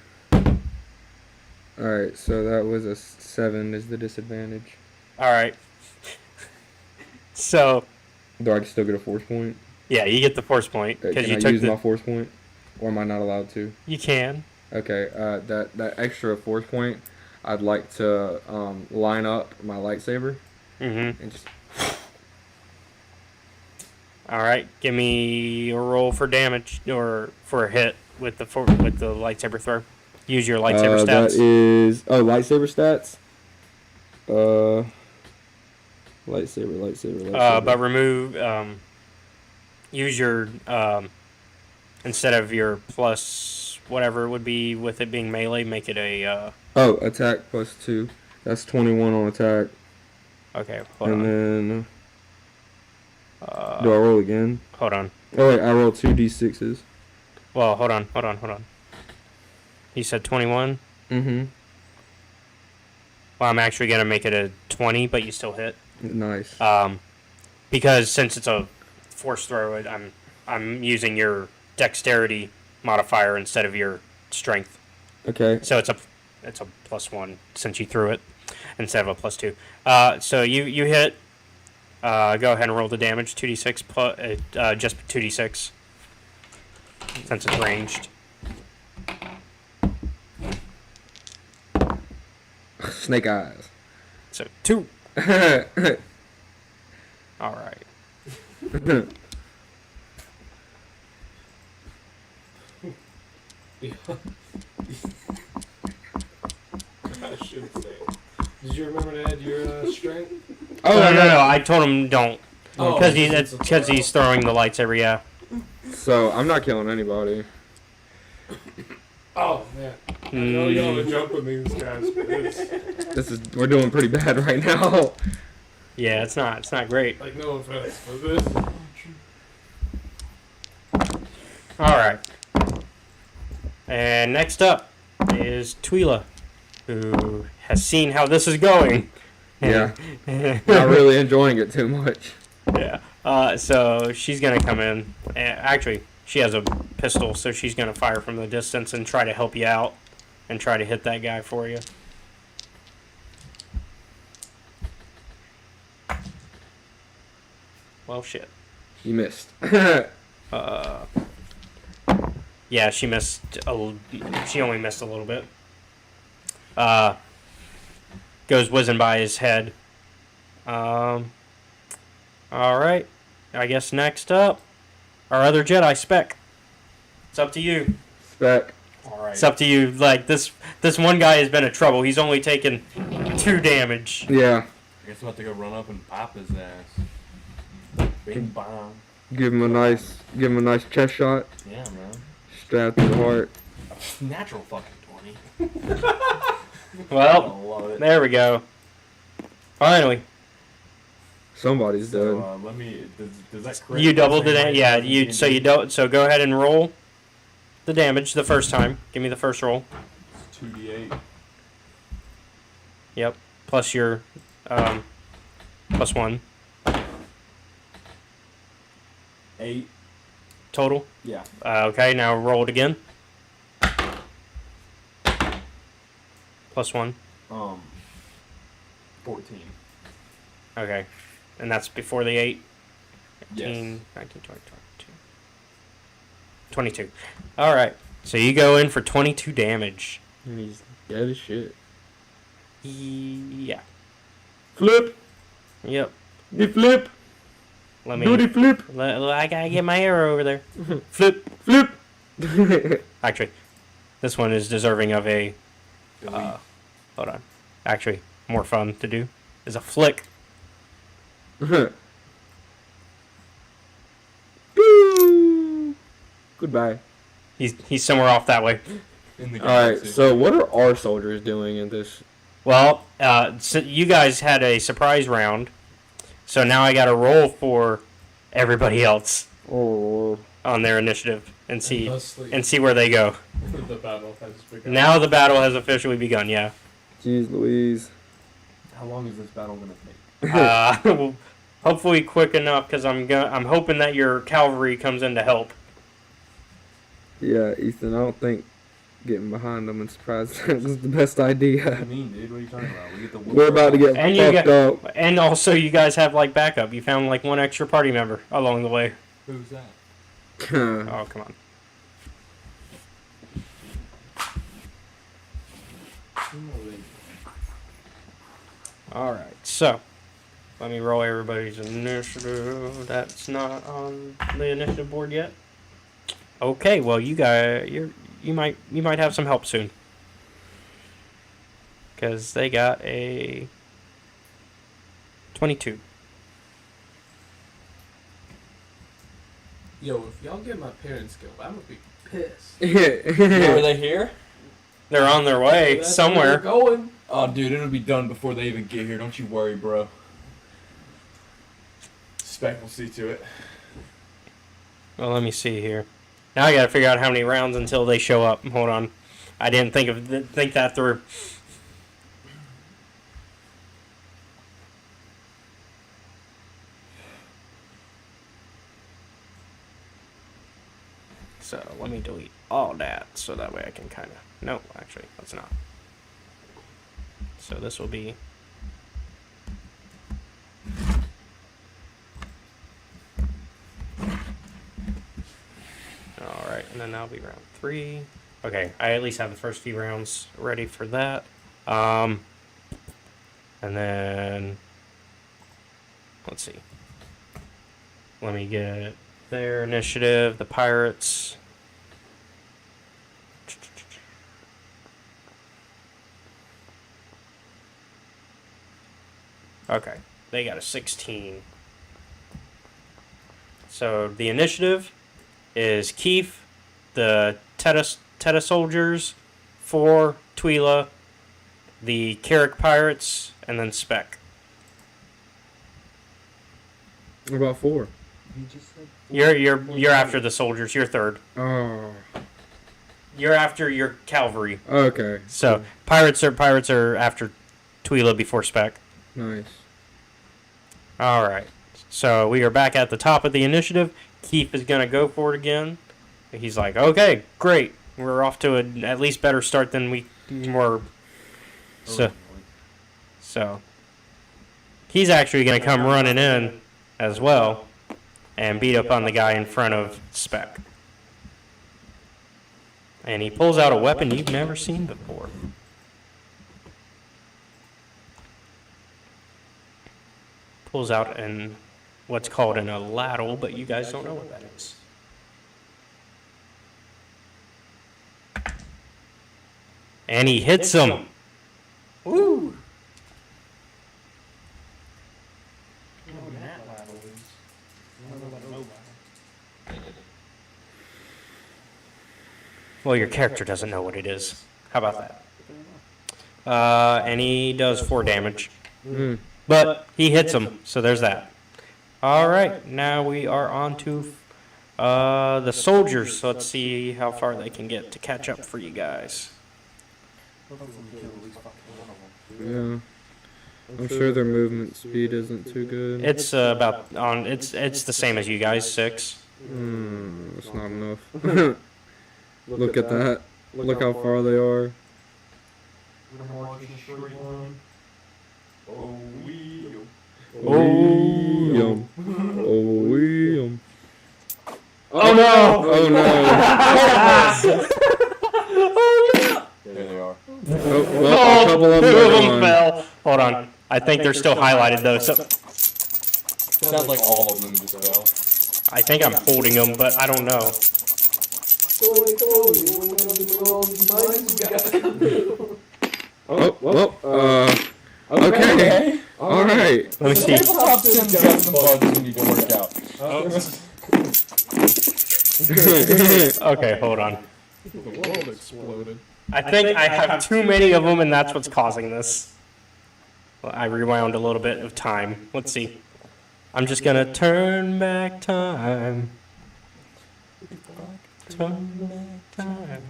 Alright, so that was a 7 is the disadvantage. Alright. So... Do I still get a force point? Yeah, you get the force point. Can you I took use my force point? Or am I not allowed to? You can. Okay, that extra force point, I'd like to line up my lightsaber. Mm-hmm. And just... Alright, give me a roll for damage, or for a hit with the lightsaber throw. Use your lightsaber stats. That is... Oh, lightsaber stats? Lightsaber. But remove... use your... instead of your plus whatever it would be with it being melee, make it a... attack plus 2. That's 21 on attack. Okay, hold on. And then... do I roll again? Hold on. Oh, wait, I roll 2d6s. Well, hold on. You said 21? Mm-hmm. Well, I'm actually going to make it a 20, but you still hit. Nice. Because since it's a force throw, I'm using your dexterity modifier instead of your strength. Okay. So it's a +1 since you threw it instead of a +2. So you hit. Go ahead and roll the damage. 2d6 plus just 2d6 since it's ranged. Snake eyes. So 2. All right. I should say. Did you remember to add your strength? Oh no! I told him don't Oh, because he's throwing the lights every So I'm not killing anybody. Oh man! I know y'all are jumping these guys, but We're doing pretty bad right now. Yeah, it's not great. like no offense, but this. All right. And next up is Twila, who has seen how this is going. Yeah. Not really enjoying it too much. Yeah. So she's gonna come in. Actually, she has a pistol, so she's gonna fire from the distance and try to help you out, and try to hit that guy for you. Well, shit. You missed. Yeah, she missed. She only missed a little bit. Goes whizzing by his head. All right. I guess next up, our other Jedi, Spec. It's up to you. Spec. All right. It's up to you. Like this one guy has been in trouble. He's only taken 2 damage. Yeah. I guess I'm about to go run up and pop his ass. Bing bong. Give him a nice chest shot. Yeah, man. Straight to the heart. Natural fucking 20. Well, I love it. there we go. Finally, Somebody's dead. So, let me. Does that correct? you doubled it. Yeah, you. So you don't. So go ahead and roll the damage the first time. Give me the first roll. 2d8. Yep. Plus your +1 8. total. Yeah. Okay, now roll it again. +1. 14. Okay. And that's before the 8. 18, Yes. 19, 20, 22. All right. So you go in for 22 damage. And he's dead as shit. Yeah. Flip. Yep. The flip. Let Do the me. flip. I gotta get my arrow over there. Flip. Flip. Actually, this one is deserving of a. Delete. Hold on. Actually, more fun to do is a flick. Goodbye. He's somewhere off that way. In the All right. galaxy. So what are our soldiers doing in this? Well, so you guys had a surprise round, so now I got to roll for everybody else Oh. on their initiative and see Thusly, see where they go. the battle has begun. Now the battle has officially begun. Yeah. Jeez Louise. How long is this battle gonna take? Well, hopefully quick enough because I'm hoping that your cavalry comes in to help. Yeah, Ethan. I don't think getting behind them and surprise them was the best What do idea. you mean, dude? What are you talking about? We get the. We're about to get And you fucked got- up. And also, you guys have like backup. You found like one extra party member along the way. Who's that? Oh, come on. All right, so let me roll everybody's initiative. That's not on the initiative board yet. Okay, well you guys, you might have some help soon, because they got a 22. Yo, if y'all get my parents killed, I'm gonna be pissed. Are they here? They're on their way That's somewhere. where they're going. Oh, dude, it'll be done before they even get here. Don't you worry, bro. Spec will see to it. Well, let me see here. Now I gotta figure out how many rounds until they show up. Hold on, I didn't think that through. So let me delete all that, so that way I can kind of... No, actually, let's not. So this will be... Alright, and then that'll be round 3. Okay, I at least have the first few rounds ready for that. And then... Let's see. Let me get their initiative, the pirates. Okay, they got a 16. So the initiative is Keith, the Teta soldiers, 4 Twyla, the Carrick pirates, and then Spec. What about 4? You're after the soldiers. You're third. Oh. You're after your cavalry. Okay. So pirates are after Twyla before Spec. Nice. All right. So we are back at the top of the initiative. Keith is gonna go for it again. He's like, okay, great. We're off to a at least better start than we were. So he's actually gonna come running in as well and beat up on the guy in front of Spec. And he pulls out a weapon you've never seen before. Pulls out what's called an ladle, but you guys don't know what that is. And he hits him. Woo! Well, your character doesn't know what it is. How about that? And he does 4 damage. But he hits him, so there's that. All right, now we are on to the soldiers. So let's see how far they can get to catch up for you guys. Yeah. I'm sure their movement speed isn't too good. It's it's the same as you guys, 6. That's not enough. Look at that. Look how far they are. Oh, we. Oh, yum. Oh no! Oh no! There they are. Oh, well, a couple of them fell. Hold on. I think they're still highlighted though. So Sounds like all of them just fell. I think I'm holding them, but I don't know. Oh, well, okay. Alright. Let me see. Tabletop Sim's got some bugs you need to work out. Okay, hold on. The world exploded. I think I have too many of them, and that's what's causing this. Well, I rewound a little bit of time. Let's see. I'm just gonna turn back time. Turn back time.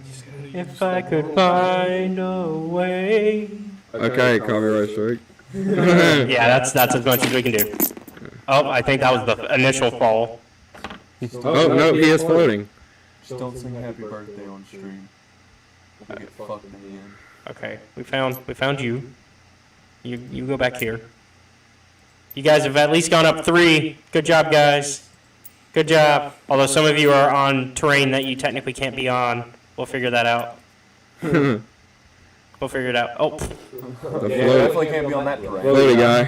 If I could find a way. Okay, copyright strike. Yeah, that's as much as we can do. Oh, I think that was the initial fall. Oh, no, he is floating. Just don't sing happy birthday on stream. We'll get fucked in the end. Okay, we found you. You go back here. You guys have at least gone up 3. Good job, guys. Good job. Although some of you are on terrain that you technically can't be on. We'll figure that out. We'll figure it out. Oh. The Yeah, definitely can't be on that terrain. floaty guy.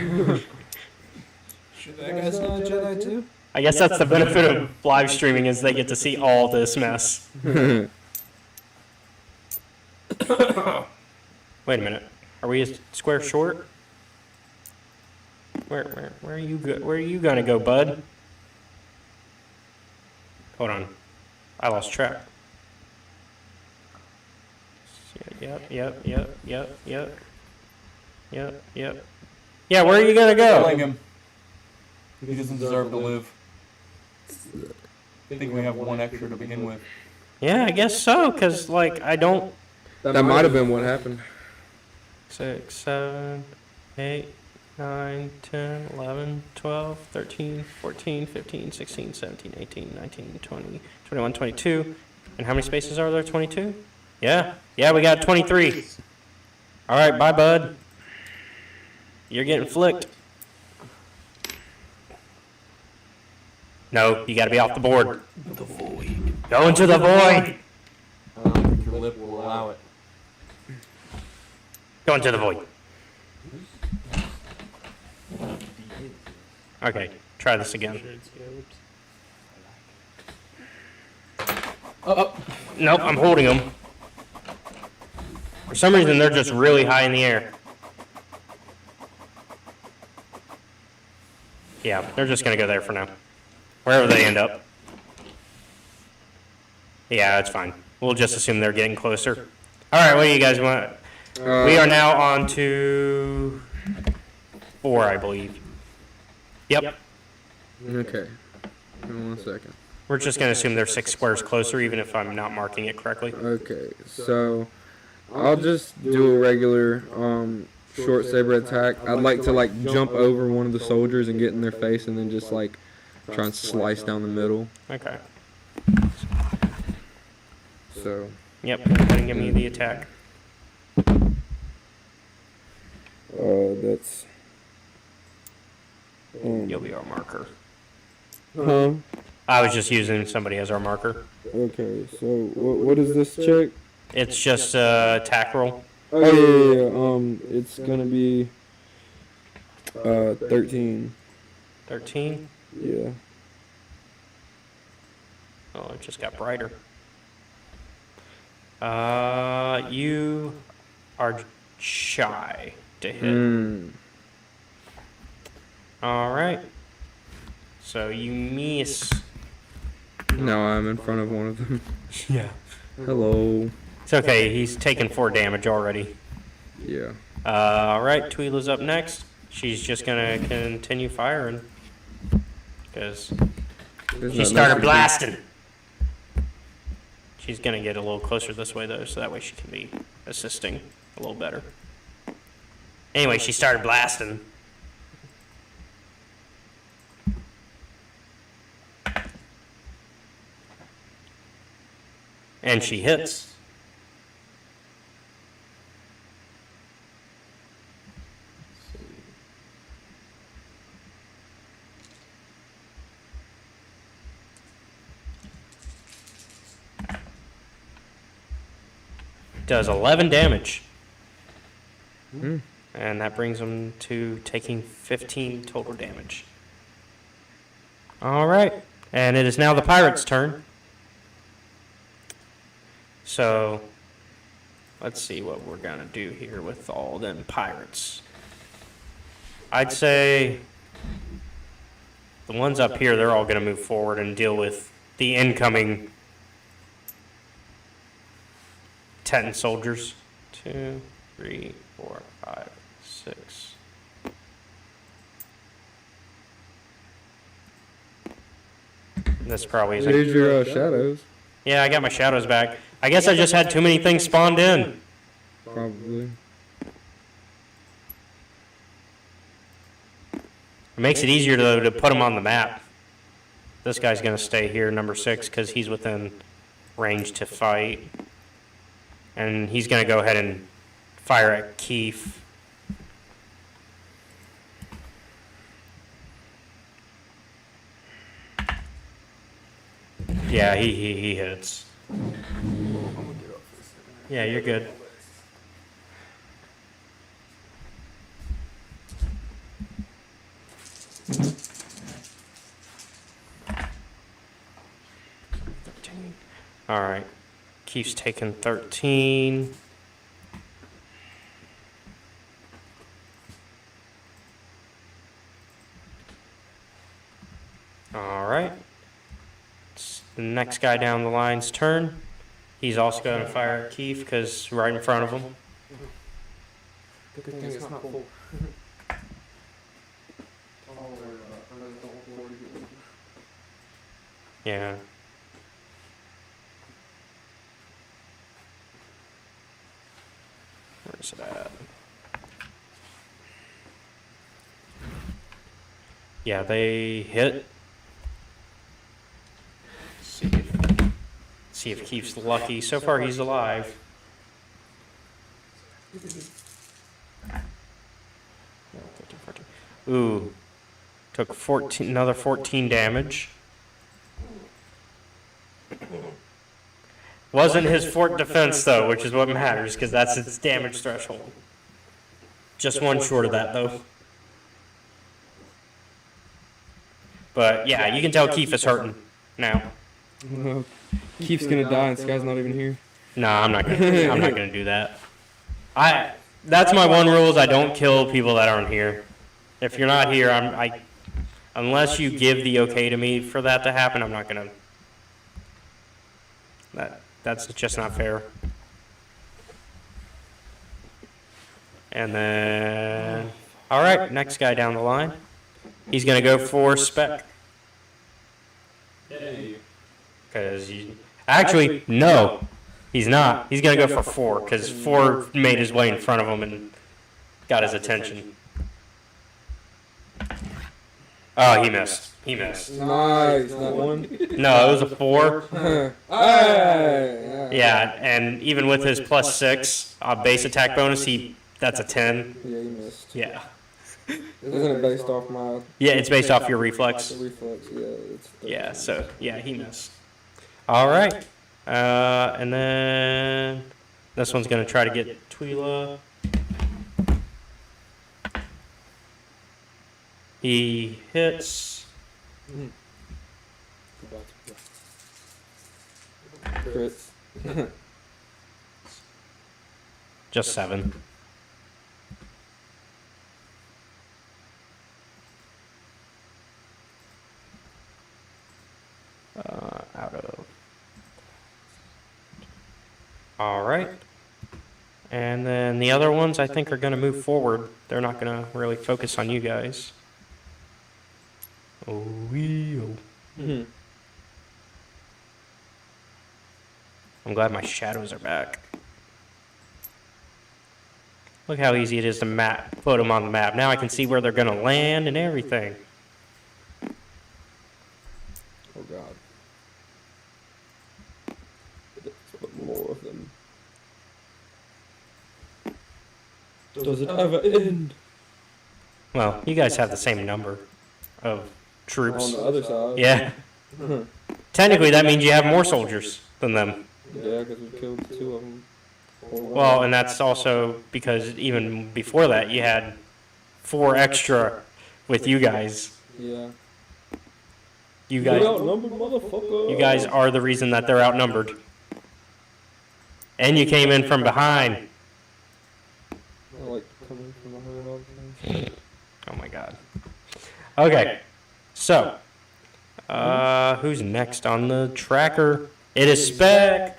Should that guy's not a Jedi too? I guess that's the benefit of live streaming is they get to see all this mess. Wait a minute. Are we a square short? Where are you where are you gonna go, bud? Hold on. I lost track. Yep. Yeah, where are you gonna Killing go? him. He doesn't deserve to live. I think we have 1 extra to begin with. Yeah, I guess so, because, like, I don't... That might have been what happened. 6, 7, 8, 9, 10, 11, 12, 13, 14, 15, 16, 17, 18, 19, 20, 21, 22, And how many spaces are there? 22? Yeah. Yeah, we got 23. All right, bye, bud. You're getting flicked. No, you got to be off the board. The void. Go into the void. Your lip will allow it. Go into the void. Okay, try this again. Nope, I'm holding them. For some reason, they're just really high in the air. Yeah, they're just going to go there for now. Wherever they end up. Yeah, that's fine. We'll just assume they're getting closer. All right, what do you guys want? We are now on to 4, I believe. Yep. Okay. Give me 1 second. We're just going to assume they're 6 squares closer, even if I'm not marking it correctly. Okay, so I'll just do a regular short saber attack. I'd like to like jump over one of the soldiers and get in their face and then just like try and slice down the middle. Okay. So Yep, go ahead and give me the attack. that's You'll be our marker. huh? I was just using somebody as our marker. Okay, so what is this check? It's just a attack roll. Oh yeah. It's gonna be 13. 13. Yeah. Oh, it just got brighter. You are shy to hit. All right. So you miss. No, I'm in front of one of them. Yeah. Hello. It's okay. He's taken 4 damage already. Yeah. All right. Tweela's up next. She's just gonna continue firing because she started blasting. She's gonna get a little closer this way though, so that way she can be assisting a little better. Anyway, she started blasting. And she hits. Does 11 damage. And that brings him to taking 15 total damage. All right. And it is now the pirate's turn. So, let's see what we're going to do here with all them pirates. I'd say the ones up here, they're all going to move forward and deal with the incoming Titan soldiers. 2, 3, 4, 5, 6. This probably isn't. Here's your shadows. Yeah, I got my shadows back. I guess I just had too many things spawned in. Probably. It makes it easier to put them on the map. This guy's going to stay here, number 6, because he's within range to fight. And he's going to go ahead and fire at Keith. Yeah, he hits. Yeah, you're good. All right. Keith's taking 13. All right. It's the next guy down the line's turn. He's also going to fire at Keith because right in front of him. Good thing it's not full. Yeah. Where's it at? Yeah, they hit. Let's See if Keith's lucky. So far, he's alive. Ooh. Took 14, another 14 damage. Wasn't his fort defense, though, which is what matters, because that's its damage threshold. Just one short of that, though. But, yeah, you can tell Keith is hurting now. No. Keith's gonna die and this guy's not even here. No, I'm not gonna do that. That's my one rule is I don't kill people that aren't here. If you're not here, unless you give the okay to me for that to happen, I'm not gonna. That's just not fair. And then, all right, next guy down the line. He's gonna go for spec. Because actually, no, he's not. He's gonna go for 4 because 4 made his way in front of him and got his attention. Oh, he missed. He missed. Nice, not one. No, it was a 4. Yeah, Yeah, and even with his +6 base attack bonus, that's a 10. Yeah, he missed. Yeah. Isn't it based off my? Yeah, it's based off your reflex. Reflex, yeah. Yeah, so yeah, he missed. All right, and then this one's gonna try to get Twila. He hits. Crits. Just 7. Out of. All right. And then the other ones I think are going to move forward. They're not going to really focus on you guys. Oh, Mm-hmm. I'm glad my shadows are back. Look how easy it is to put them on the map. Now I can see where they're going to land and everything. Oh God. Let's put more of them. Does it ever end? Well, you guys have the same number of troops. On the other side. Yeah. Technically, that means you have more soldiers than them. Yeah, because we killed 2 of them. Well, and that's also because even before that, you had 4 extra with you guys. Yeah. You guys, outnumbered, motherfucker. you guys are the reason that they're outnumbered. And you came in from behind. I like coming from behind all the time. Oh my God. Okay, so who's next on the tracker? It is Spec.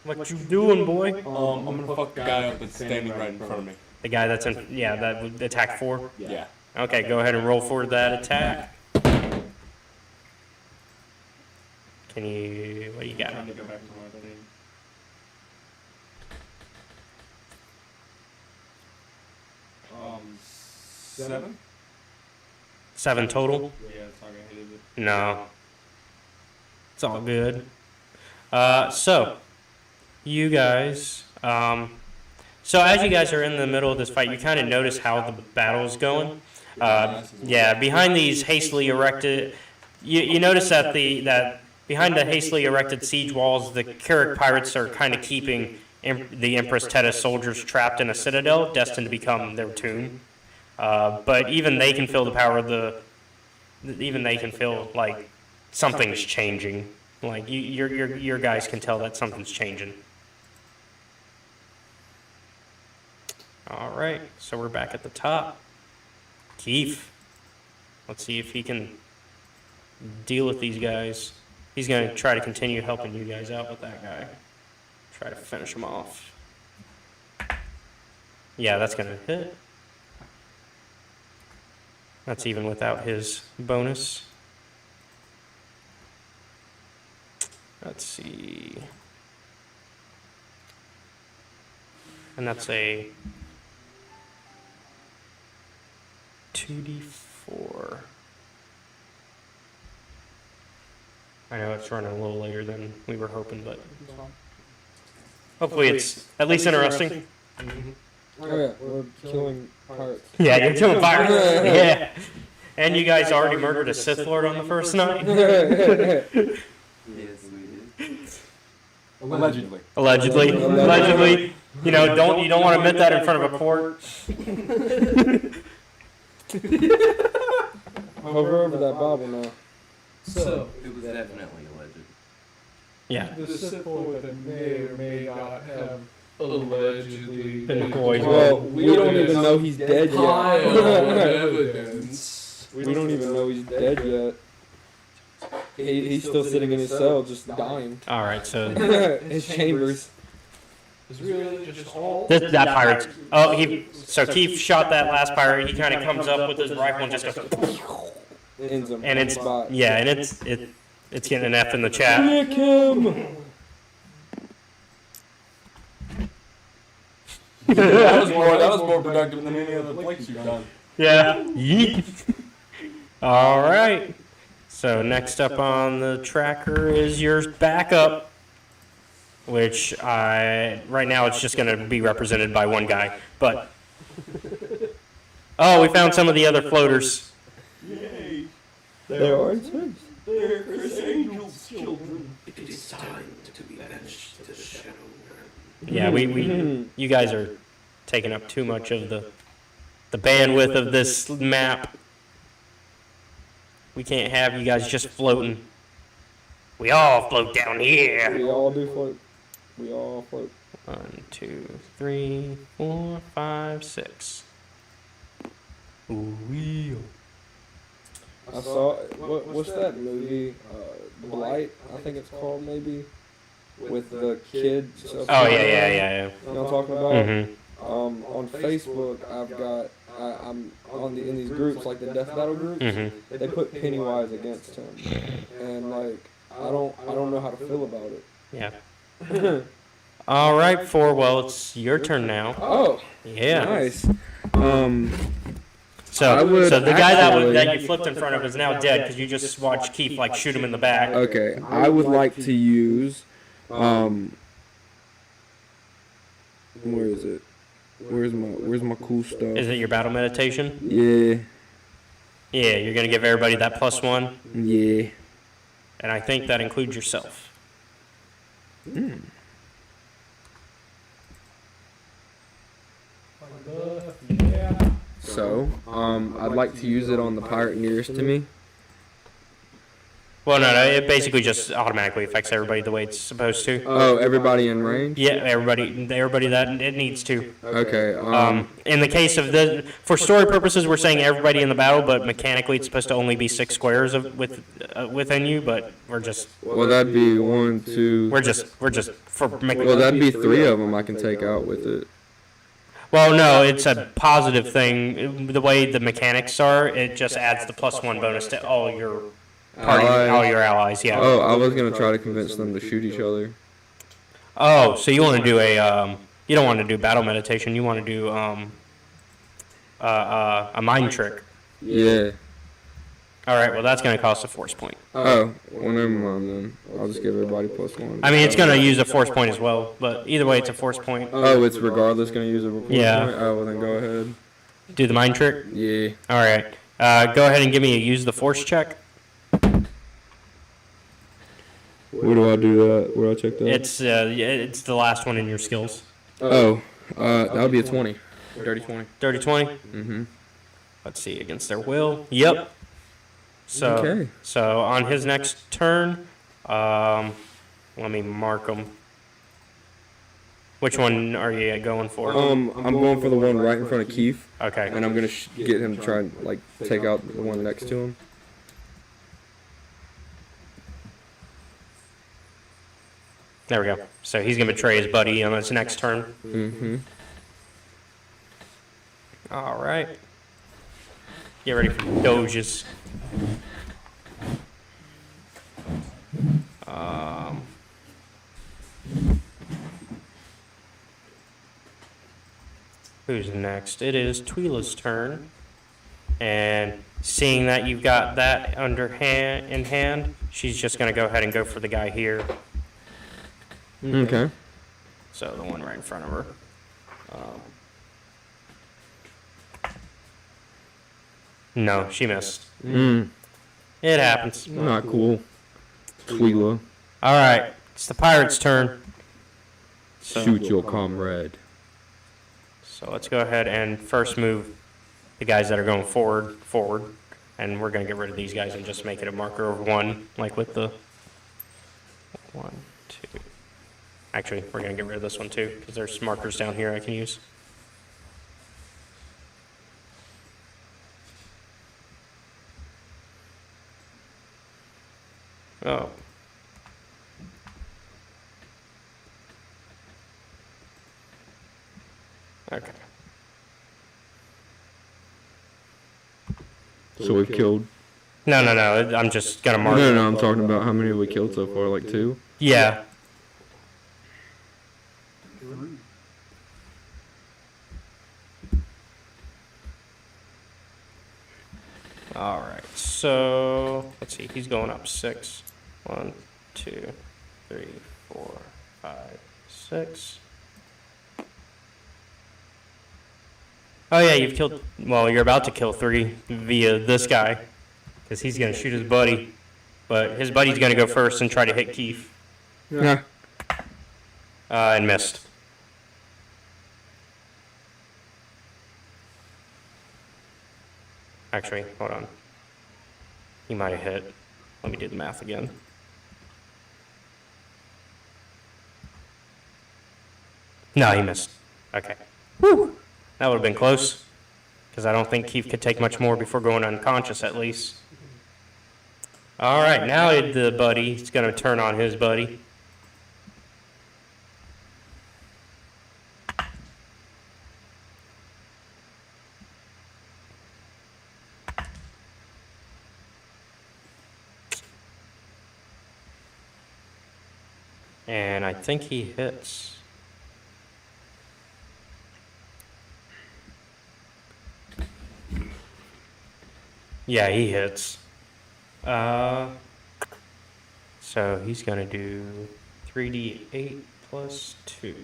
What you doing, boy? I'm gonna fuck the guy up that's standing right in front of me. The guy that's in, yeah, that would attack 4. Yeah. Okay, go ahead and roll for that attack. Can you? What do you got? Trying to go back to my thing. Um, 7? 7 total? Yeah, it's not gonna hit, is it? No. It's all good. So, you guys, so as you guys are in the middle of this fight, you kind of notice how the battle's going. Yeah, behind these hastily erected, you notice that behind the hastily erected siege walls, the Carrick pirates are kind of keeping the Empress Teta's soldiers trapped in a citadel, destined to become their tomb. But even they can feel the power of even they can feel like something's changing. Like your guys can tell that something's changing. All right, so we're back at the top. Keith, let's see if he can deal with these guys. He's going to try to continue helping you guys out with that guy. Try to finish him off. Yeah, that's going to hit. That's even without his bonus. Let's see. And that's a 2d4. I know it's running a little later than we were hoping, but hopefully it's at least interesting. Oh yeah, we're killing pirates. Yeah, you're killing pirates. Yeah. And you guys already murdered a Sith Lord on the first night? Yes, we did. Allegedly. Allegedly. You know, you don't want to admit that in front of a court. Hover over that Bible now. So, it was definitely alleged. Yeah. The Sith Lord that may or may not have allegedly Been poisoned. Well, we don't even know he's dead pile yet. of evidence. We don't even know he's dead yet. He's still sitting in his cell, just dying. All right, so His chambers. It's really just all. that pirate's. Oh, so Keith shot that last pirate. He kind of comes up with his rifle and just goes. Ends him And on it's the spot. it's getting an F in the chat. Kick him! That was more productive than any other plates you've done. Yeah. Yeet. All right. So next up on the tracker is your backup, which right now it's just going to be represented by one guy. But we found some of the other floaters. Yay! There are twins. They're Chris Angel's children. It is time to be banished to the shadow realm. Yeah, you guys are taking up too much of the bandwidth of this map. We can't have you guys just floating. We all float down here. We all do float. We all float. 1, 2, 3, 4, 5, 6. Ooh-wee. I saw, what's that movie? Blight, I think it's called maybe? With the kid. Oh, yeah. You know what I'm talking about? Mm-hmm. On Facebook, I'm in these groups, like the Death Battle groups. Mm-hmm. They put Pennywise against him. And like, I don't know how to feel about it. Yeah. All right, well, it's your turn now. Oh, Yeah. nice. So would the guy actually- that you flipped in front of is now dead because you just watched Keith like shoot him in the back. Okay, I would like to use, where is it? Where's my cool stuff? Is it your battle meditation? Yeah, Yeah, you're gonna give everybody that +1, yeah. and I think that includes yourself. Yeah. So, I'd like to use it on the pirate nearest to me. Well, no, it basically just automatically affects everybody the way it's supposed to. Oh, everybody in range? Yeah, everybody that it needs to. Okay, In the case of for story purposes, we're saying everybody in the battle, but mechanically it's supposed to only be 6 squares within you. But we're just well, that'd be 1, 2... we're just for making. Well, that'd be 3 of them I can take out with it. Well, no, it's a positive thing. The way the mechanics are, it just adds the +1 bonus to all your party, all your allies. Yeah. Oh, I was gonna try to convince them to shoot each other. Oh, so you want to do you don't want to do battle meditation. You want to do a mind trick. Yeah. All right. Well, that's going to cost a force point. Oh, well, never mind then. I'll just give everybody +1. I mean, it's going to use a force point as well, but either way, it's a force point. Oh, it's regardless gonna use a force Yeah. point? Oh, well then go ahead. Do the mind trick. Yeah. All right. Go ahead and give me a use the force check. Where do I do that? Where do I check that? It's the last one in your skills. Oh, that would be a 20. Dirty 20. Dirty 20. Mm-hmm. Let's see, against their will. Yep. So Okay. so on his next turn, let me mark him. Which one are you going for? I'm going for the one right in front of Keith, Okay. and I'm gonna get him to try and like take out the one next to him. There we go. So he's gonna betray his buddy on his next turn. Mm-hmm. All right. Get ready for doges. Who's next? It is Twila's turn. And seeing that you've got that in hand, she's just going to go ahead and go for the guy here. Okay. So the one right in front of her. No, she missed. Mm, It happens. not cool. Twi'lek. All right, it's the pirate's turn. Shoot your comrade. So let's go ahead and first move the guys that are going forward, and we're going to get rid of these guys and just make it a marker of 1, like with the 1, 2. Actually, we're going to get rid of this one too, because there's markers down here I can use. Oh. Okay. So we killed. No, I'm just going to mark No, it. no, I'm talking about how many we killed so far, like 2. Yeah. All right, so let's see. He's going up 6. 1, 2, 3, 4, 5, 6. Oh yeah, you've killed. Well, you're about to kill 3 via this guy, because he's gonna shoot his buddy, but his buddy's gonna go first and try to hit Keith. Yeah. And missed. Actually, hold on. He might have hit. Let me do the math again. No, he missed. Okay. Whew. That would have been close. Because I don't think Keith could take much more before going unconscious, at least. All right, now the buddy's going to turn on his buddy. And I think he hits. Yeah, he hits. So he's going to do 3d8 plus 2.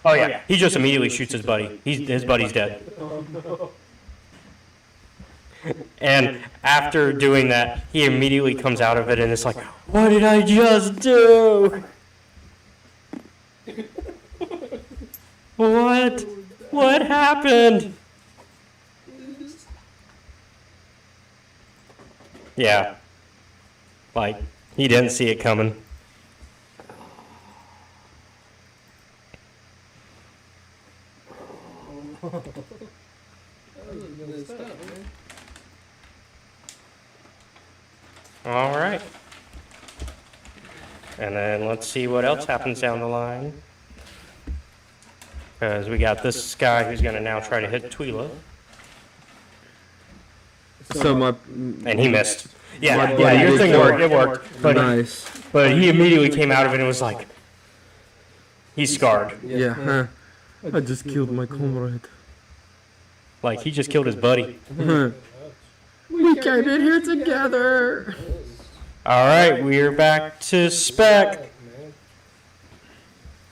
Oh yeah, he just immediately shoots his buddy. His buddy's dead. And after doing that, he immediately comes out of it and it's like, what did I just do? What? What happened? Yeah. Like, he didn't see it coming. All right. And then let's see what else happens down the line. Because we got this guy who's going to now try to hit Twi'lek. So my. And he missed. Yeah, My yeah, buddy your did thing kill. worked. It worked. Nice. But he immediately came out of it and was like, he's scarred. Yeah. Huh. I just killed my comrade. Like, he just killed his buddy. We came in here together. All right, we're back to spec.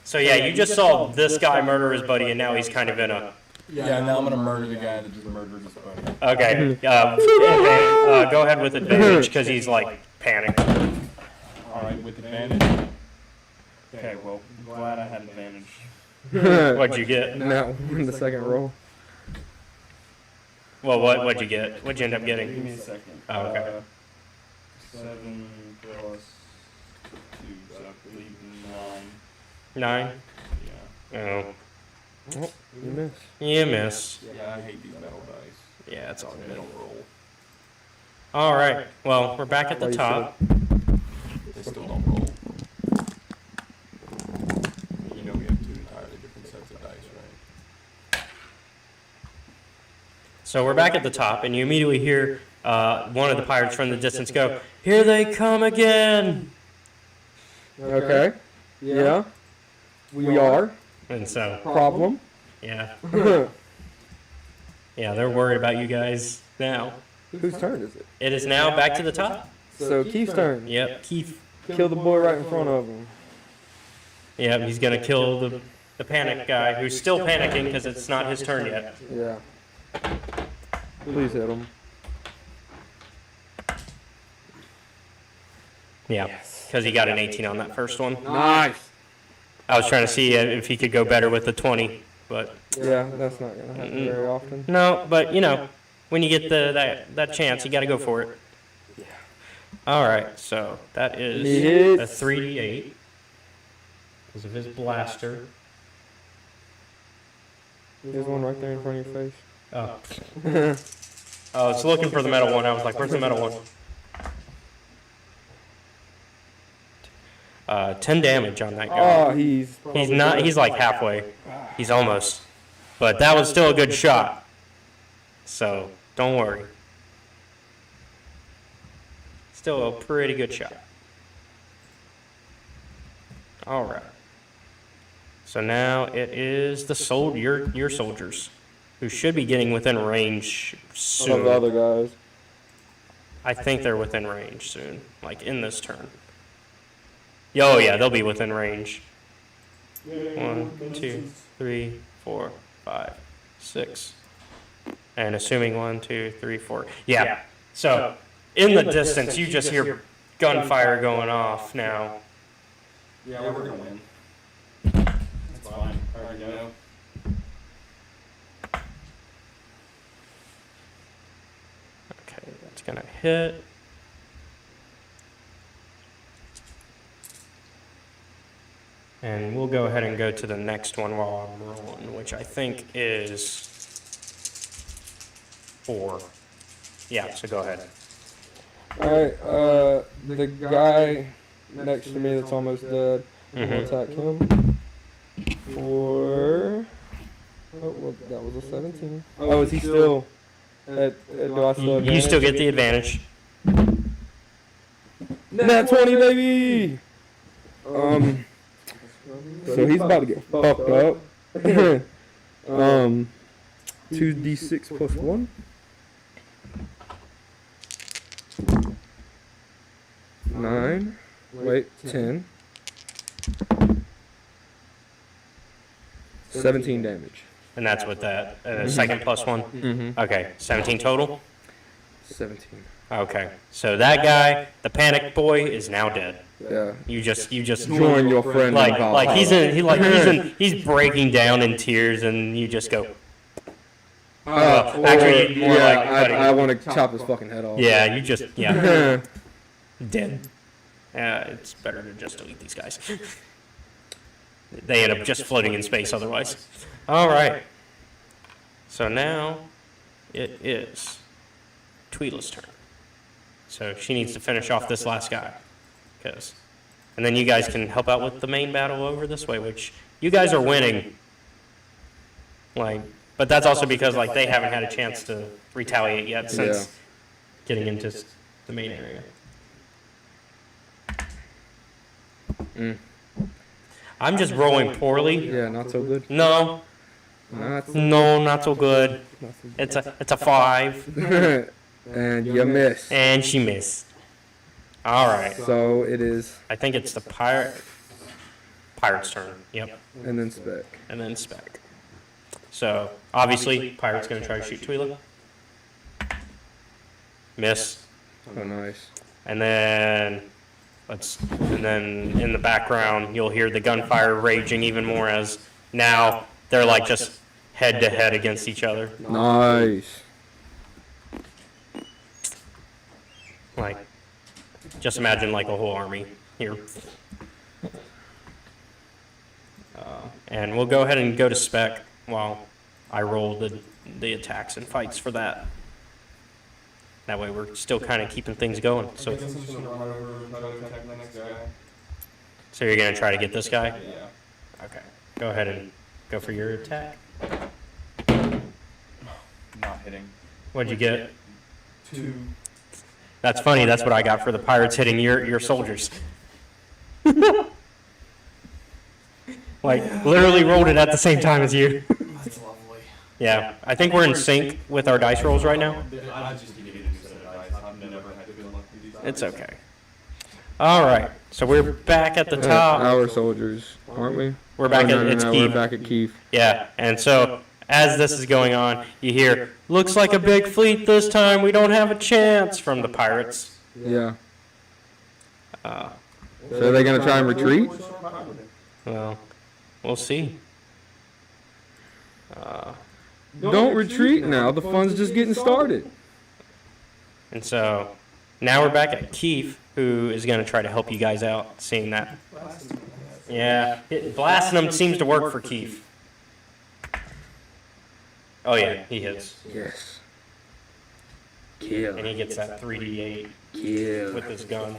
So yeah, you just saw this guy murder his buddy, and now he's kind of in a. Yeah, now I'm gonna murder the guy that just murdered his buddy. Okay, go ahead with advantage because he's like panicked. All right, with advantage. Okay, well, glad I had advantage. What'd you get? No, in the second roll. Well, what'd you get? What'd you end up Give me getting? a second. Oh, okay. 7 plus 2, so I believe 9. 9? Yeah. Oh, You miss. you miss. Yeah, I hate these metal dice. Yeah, it's all They good. don't roll. All right. Well, we're back at the top. They still don't roll. You know we have 2 entirely different sets of dice, right? So we're back at the top, and you immediately hear one of the pirates from the distance go, "Here they come again!" Okay. Yeah. We are. And so, Problem. yeah. Yeah, they're worried about you guys now. Whose turn is it? It is now back to the top. So Keith's turn. Yep, Keith. Kill the boy right in front of him. Yep, he's going to kill the panic guy who's still panicking because it's not his turn yet. Yeah. Please hit him. Yeah, because he got an 18 on that first one. Nice. I was trying to see if he could go better with the 20, but Yeah, that's not gonna happen very often. no. But you know, when you get that chance, you got to go for it. Yeah. All right, so that is Hits. a 3d8 because of his blaster. There's one right there in front of your face. Oh, oh, it's looking for the metal one. I was like, "Where's the metal one?" 10 damage on that guy. Oh, he's He's not. He's like halfway. He's almost. But that was still a good shot. So don't worry. Still a pretty good shot. All right. So now it is the your soldiers, who should be getting within range of soon. the other guys. I think they're within range soon, like in this turn. Oh yeah, they'll be within range. 1, 2, 3, 4, 5, 6. And assuming 1, 2, 3, 4. Yeah. So in the distance, you just hear gunfire going off now. Yeah, we're gonna win. That's fine. I already know. Okay, that's gonna hit. And we'll go ahead and go to the next one while I'm rolling, which I think is 4. Yeah, so go ahead. Alright, the guy next to me that's almost dead, I'm gonna attack him. For... Oh, well, that was a 17. Oh, is he still... do I still You still get the advantage. Nat 20, baby! So he's about to get fucked up. 2d6 plus 1. 9. Wait, 10. 17 damage. And that's with that second plus 1? Mm-hmm. Okay, 17 total? 17. Okay, so that guy, the panic boy, is now dead. Yeah. You just Join your friend. like he's breaking down in tears, and you just go. Actually, more yeah, like cutting. I want to chop his fucking head off. Yeah, you just dead. It's better to just delete these guys. They end up just floating in space otherwise. All right. So now it is Tweedle's turn. So she needs to finish off this last guy. And then you guys can help out with the main battle over this way, which you guys are winning. But that's also because they haven't had a chance to retaliate yet since getting into the main area. I'm just rolling poorly. Yeah, not so good. No, not so good. It's a 5. And you miss. And she missed. All right. So it is. I think it's the pirate's turn. Yep. And then Spec. And then Spec. So obviously, pirate's gonna try to shoot Twyla. Miss. Oh, nice. And then in the background you'll hear the gunfire raging even more as now they're just head to head against each other. Nice. Just imagine a whole army here. And we'll go ahead and go to Spec while I roll the attacks and fights for that. That way we're still kind of keeping things going. So I'm just gonna run over and try to attack the next guy. So you're going to try to get this guy? Yeah. Okay. Go ahead and go for your attack. Not hitting. What'd you get? 2. That's funny. That's what I got for the pirates hitting your soldiers. Like, literally rolled it at the same time as you. That's lovely. Yeah, I think we're in sync with our dice rolls right now. I just need to get a new set of dice. I've never had good luck with these dice. It's okay. All right, so we're back at the top. Our soldiers, aren't we? We're back Oh, at it's we're Keith. back at Keith. Yeah, and so as this is going on, you hear, "Looks like a big fleet this time. We don't have a chance," from the pirates. Yeah. Uh, So are they gonna try and retreat? well, we'll see. Don't retreat now. The fun's just getting started. And so now we're back at Keith, who is going to try to help you guys out, seeing that. Yeah, blasting them seems to work for Keith. Oh yeah, he hits. Yes. Kill. And he gets that 3d8 Kill. with his gun.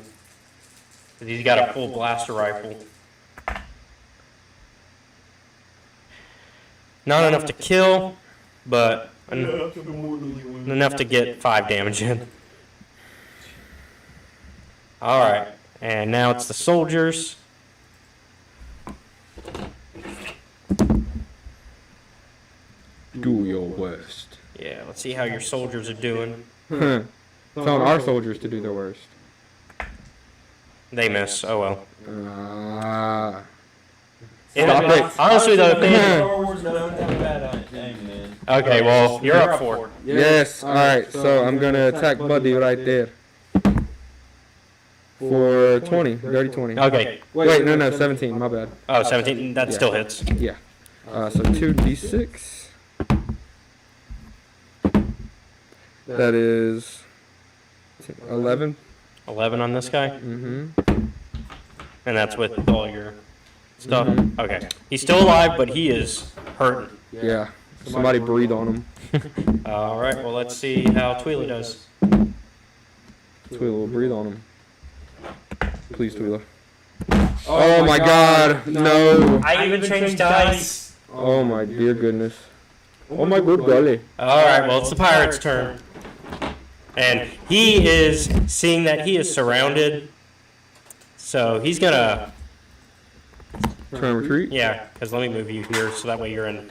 'Cause he's got a full blaster rifle. Not enough to kill, but enough to get 5 damage in. Alright, and now it's the soldiers. Do your worst. Yeah, let's see how your soldiers are doing. It's on our soldiers to do their worst. They miss, oh well. Ah. Stop it. Honestly though, if they had- Star Wars known to have bad aim, man. Okay, well, you're up 4. Yes. All right. So I'm gonna attack Buddy right there. For 20, dirty 20. Okay. Wait, no, 17. My bad. Oh, 17, that still hits. Yeah. So 2d6. That is 11. 11 on this guy, Mm-hmm. and that's with all your stuff. Okay. He's still alive, but he is hurting. Yeah. Somebody breathe on him. Alright, well, let's see how Tweela does. Tweela will breathe on him. Please, Tweela. Oh my God! No! I even changed dice. Oh my dear goodness! Oh my good golly! Alright, well, it's the pirate's turn. And he is seeing that he is surrounded. So he's gonna, Try and retreat. yeah, because let me move you here so that way you're in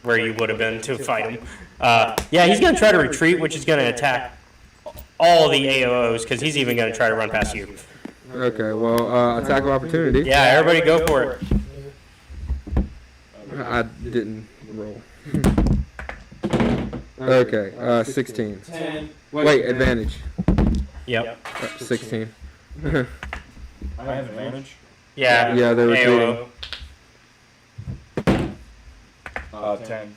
where you would have been to fight him. Yeah, he's gonna try to retreat, which is gonna attack all the AOs because he's even gonna try to run past you. Okay. Well, attack of opportunity. Yeah, everybody go for it. I didn't roll. Okay. 16. 10. Wait, advantage. Yep. 16. I have advantage. Yeah. Yeah, they're AOO. retreating. 10.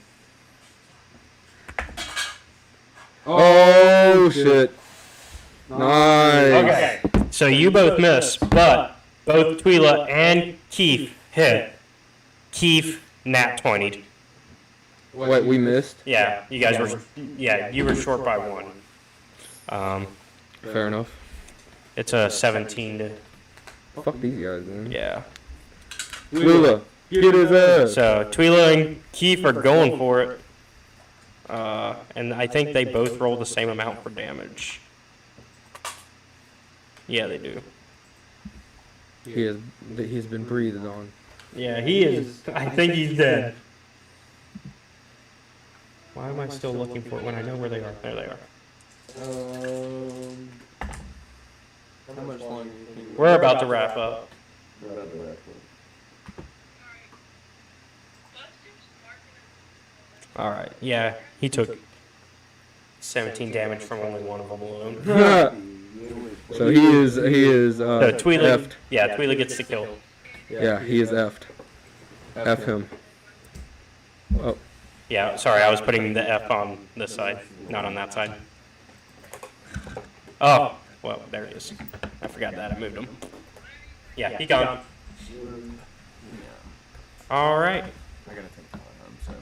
Oh shit! Nice. Okay. So you both miss, but both Tweela and Keith hit. Keith nat 20'd. Wait, we missed. Yeah, you guys were. Yeah, you were short by 1. Fair enough. It's a 17 to. Fuck these guys, man. Yeah. Tweela, get his ass. So Tweela and Keith are going for it. And I think they both roll the same amount for damage. Yeah, they do. He's been breathed on. Yeah, he is. I think he's dead. Why am I still looking for it when I know where they are? There they are. How much longer do you think? We're about to wrap up. We're about to wrap up. All right. Yeah, he took 17 damage from only one of them alone. So he is So Tweela, effed. yeah, Tweela gets the kill. Yeah, he is effed. F him. Oh, Yeah, sorry, I was putting the F on this side, not on that side. Oh, well, there he is. I forgot that. I moved him. Yeah, he gone. All right. I gotta take that home, so.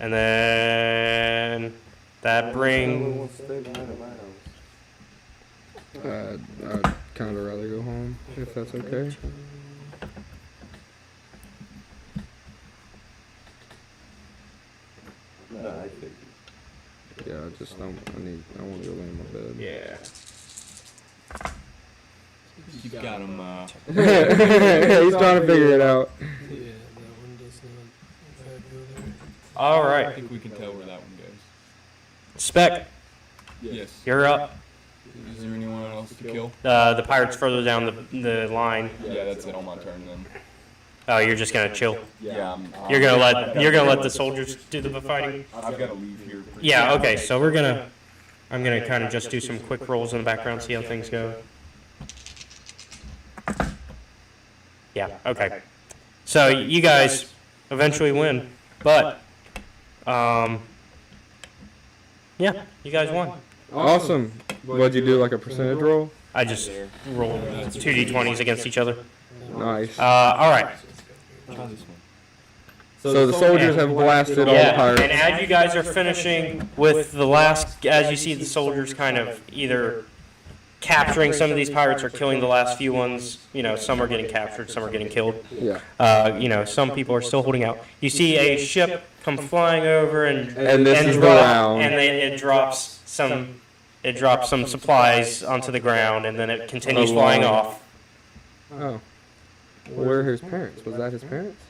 And then that brings. Wants to stay behind at my house. I'd kind of rather go home if that's okay. No, I think. I want to go lay in my bed. Yeah. You got him. He's trying to figure it out. Yeah, that one does not in fact go there. All I right. think we can tell where that one goes. Spec, Yes. you're up. Is there anyone else to kill? The pirate's further down the line. Yeah, that's it on my turn then. Oh, you're just gonna chill. Yeah, You're gonna let the soldiers do the fighting. I've got to leave here. Yeah. Okay. So I'm gonna kind of just do some quick rolls in the background, see how things go. Yeah. Okay. So you guys eventually win, but yeah, you guys won. Awesome. What'd you do, like a percentage roll? I just rolled 2d20s against each other. Nice. All right. So the soldiers have blasted all the Yeah, pirates. and as you guys are finishing with the last, as you see the soldiers kind of either capturing some of these pirates or killing the last few ones, you know, some are getting captured, some are getting killed. Yeah. You know, some people are still holding out. You see a ship come flying over And this is the round. and then it drops some supplies onto the ground, and then it continues flying off. Oh. Where are his parents? Was that his parents?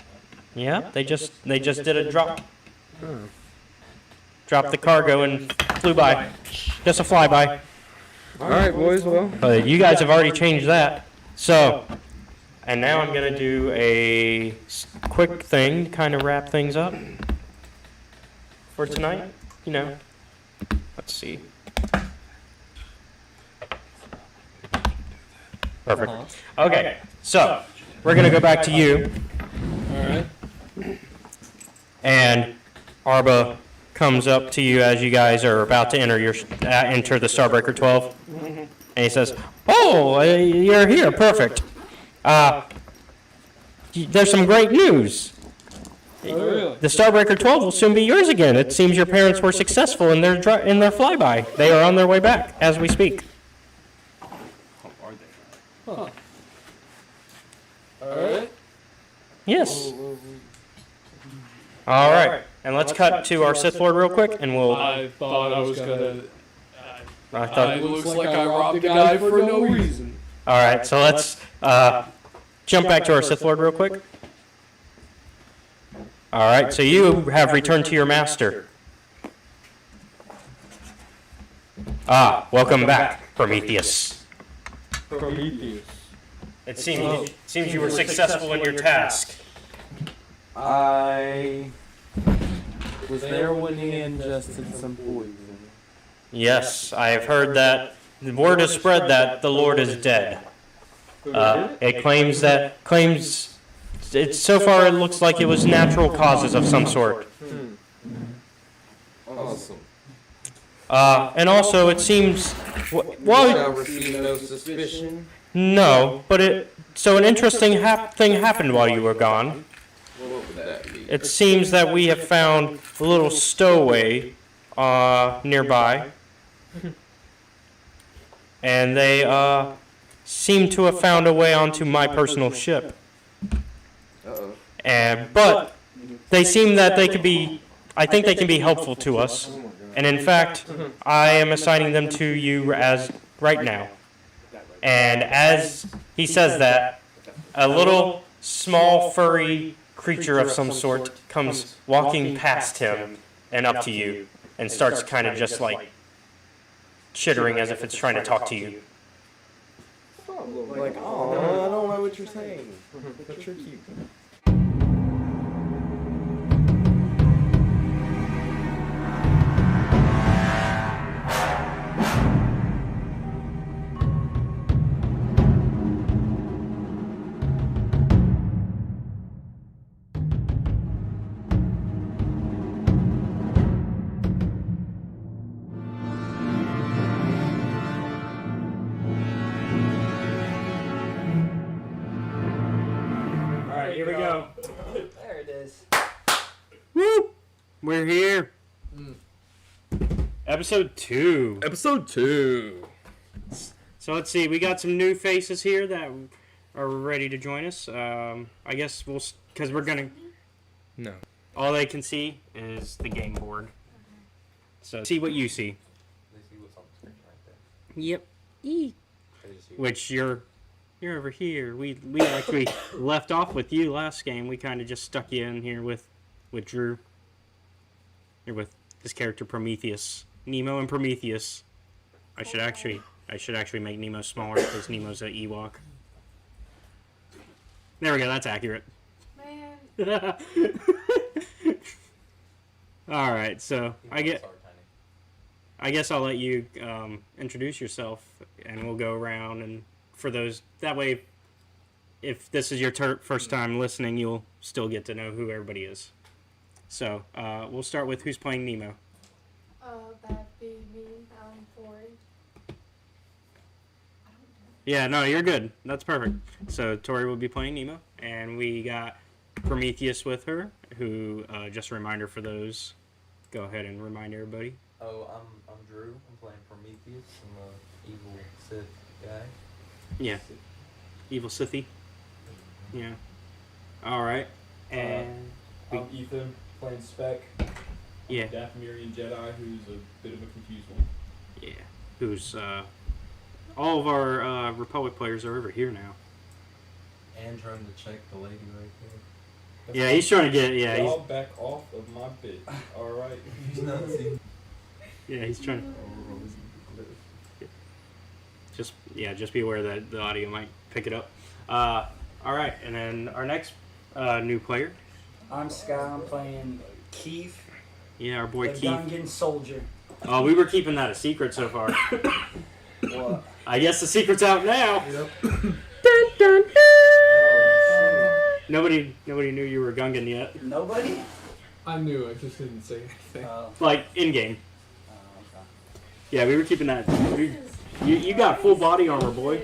Yeah, they just did a drop. Oh. Dropped the cargo and flew by. Just a flyby. All right, boys. Well, But you guys have already changed that. So, and now I'm going to do a quick thing to kind of wrap things up for tonight. You know, let's see. Perfect. Okay, so we're going to go back to you. Alright. And Arba comes up to you as you guys are about to enter the Starbreaker 12, and he says, "Oh, you're here, perfect. There's some great news. Oh, really? The Starbreaker 12 will soon be yours again. It seems your parents were successful in their flyby. They are on their way back as we speak." Alright. Yes. All right, and let's cut to our Sith Lord real quick, and we'll. I thought I was gonna. I thought. It looks like I robbed a guy for no reason. All right, so let's jump back to our Sith Lord real quick. All right, so you have returned to your master. Welcome back, Prometheus. Prometheus. It seems you were successful in your task. I was there when he ingested some poison. Yes, I have heard that. The word has spread that the Lord is dead. It claims so far it looks like it was natural causes of some sort. Awesome. And also it seems, Shall well, receive no suspicion. no, but so an interesting thing happened while you were gone. What would that be? It seems that we have found a little stowaway nearby, and they seem to have found a way onto my personal ship. Uh-oh. But they seem that they could be, I think they can be helpful to us, and in fact, I am assigning them to you as right now. And as he says that, a little small furry creature of some sort comes walking past him and up to you and starts kind of just like chittering as if it's trying to talk to you. Like, oh, I don't know what you're saying. But you're cute. Alright, here we go. There it is. Woo! We're here. Episode 2. Episode 2. So let's see, we got some new faces here that are ready to join us. I guess because we're gonna. No. All they can see is the game board. So see what you see. They see what's on the screen right there. Yep. E. They just see Which you're over here. We actually left off with you last game. We kind of just stuck you in here with Drew. Or with his character Prometheus. Nemo and Prometheus. I should actually make Nemo smaller because Nemo's an Ewok. There we go, that's accurate. Man. Alright, so I Sorry, Tiny. guess I'll let you introduce yourself and we'll go around, and for those, that way if this is your first time listening, you'll still get to know who everybody is. So, we'll start with who's playing Nemo. That'd be me. I'm Tori. Yeah, no, you're good. That's perfect. So Tori will be playing Nemo, and we got Prometheus with her, who, just a reminder for those, go ahead and remind everybody. Oh, I'm Drew. I'm playing Prometheus. I'm a evil Sith guy. Yeah, evil Sithy. Yeah. All right. And I'm Ethan, playing Spec. yeah, Dathomirian Jedi, who's a bit of a confused one. yeah. Who's all of our Republic players are over here now. And trying to check the lady right there. Yeah, he's trying to get. Yeah, he's Y'all back off of my bit. All right. He's not seeing. yeah, he's trying. Just be aware that the audio might pick it up. All right, and then our next new player. I'm Sky. I'm playing Keith, Yeah, our boy the Keith. Gungan soldier. Oh, we were keeping that a secret so far. What? I guess the secret's out now. Yep. Nobody knew you were Gungan yet. Nobody? I knew, I just didn't say anything. Like in game. Okay. Yeah, we were keeping that. You got full body armor, boy.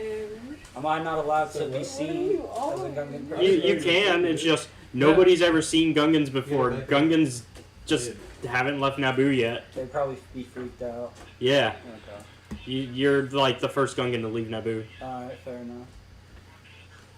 Am I not allowed to be seen as a Gungan person? You can. It's just nobody's ever seen Gungans before. Yeah, Gungans just haven't left Naboo yet. They'd probably be freaked out. Yeah, Okay. you're like the first Gungan to leave Naboo. Alright, fair enough.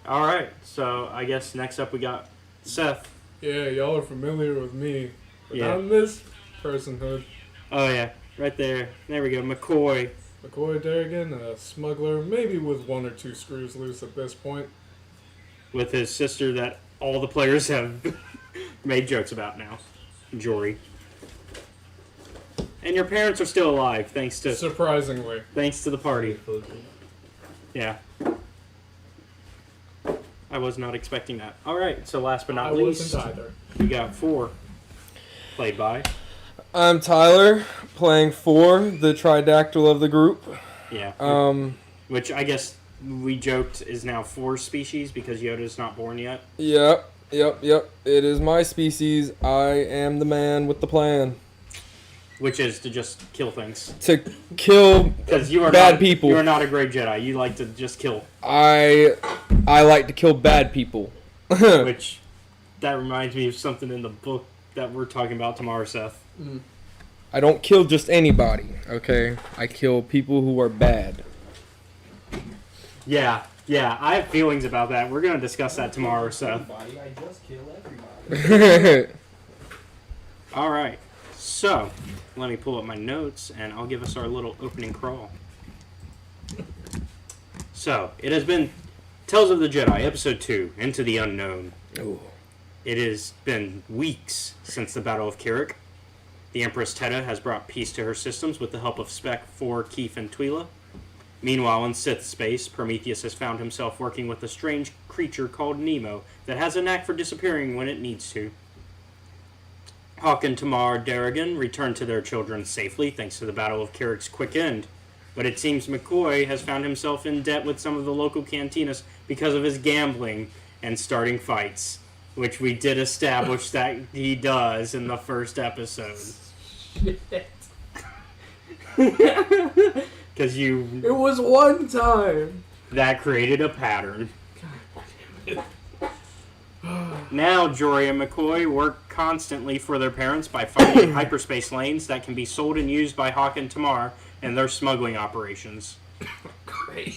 All right, so I guess next up we got Seth. Yeah, y'all are familiar with me. But Yeah. I'm this personhood. Oh yeah, right there. There we go, McCoy. McCoy Darrigan, a smuggler, maybe with one or two screws loose at this point. With his sister that all the players have made jokes about now, Jory. And your parents are still alive, thanks to Surprisingly. the party. Yeah. I was not expecting that. All right, so last but not I least, wasn't either. we got 4, played by. I'm Tyler, playing 4, the tridactyl of the group. Yeah. Um, Which I guess we joked is now 4 species because Yoda's not born yet. Yep. It is my species. I am the man with the plan. Which is to just kill things. To kill Because you are bad not, people. You are not a great Jedi. You like to just kill. I like to kill bad people. Which, that reminds me of something in the book that we're talking about tomorrow, Seth. I don't kill just anybody, okay? I kill people who are bad. Yeah, I have feelings about that. We're going to discuss that tomorrow, Seth. Everybody, I just kill everybody. All right, so let me pull up my notes and I'll give us our little opening crawl. So, it has been Tales of the Jedi, Episode 2, Into the Unknown. Ooh. It has been weeks since the Battle of Kirik. The Empress Teta has brought peace to her systems with the help of Spec 4, Keef, and Twyla. Meanwhile, in Sith space, Prometheus has found himself working with a strange creature called Nemo that has a knack for disappearing when it needs to. Hawk and Tamar Darrigan returned to their children safely thanks to the Battle of Kirik's quick end. But it seems McCoy has found himself in debt with some of the local cantinas because of his gambling and starting fights, which we did establish that he does in the first episode. Because It was one time. that created a pattern. Now, Jory and McCoy work constantly for their parents by finding hyperspace lanes that can be sold and used by Hawk and Tamar in their smuggling operations. Great.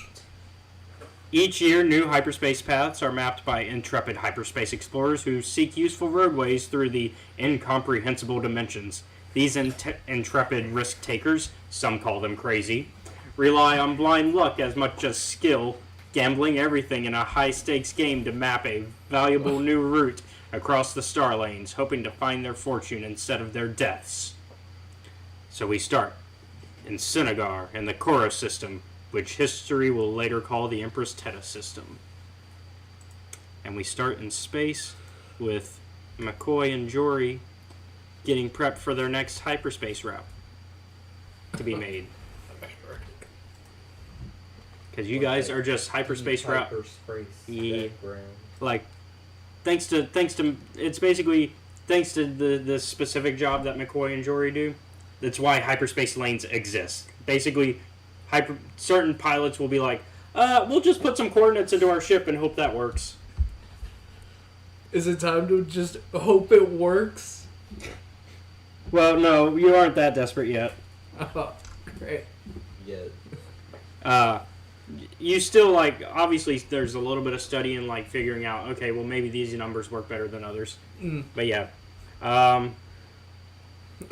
Each year, new hyperspace paths are mapped by intrepid hyperspace explorers who seek useful roadways through the incomprehensible dimensions. These intrepid risk-takers, some call them crazy, rely on blind luck as much as skill, gambling everything in a high-stakes game to map a valuable new route across the star lanes, hoping to find their fortune instead of their deaths. So we start in Sinagar and the Koro system, which history will later call the Empress Teta system. And we start in space with McCoy and Jory getting prepped for their next hyperspace route to be made. Because you guys are just hyperspace route. Yeah. Like, thanks to it's basically thanks to the specific job that McCoy and Jory do. That's why hyperspace lanes exist. Basically, certain pilots will be like, we'll just put some coordinates into our ship and hope that works. Is it time to just hope it works? Well, no, you aren't that desperate yet. Oh, great. Yeah. You still, like, obviously there's a little bit of study and, like, figuring out, okay, well, maybe these numbers work better than others. But, yeah.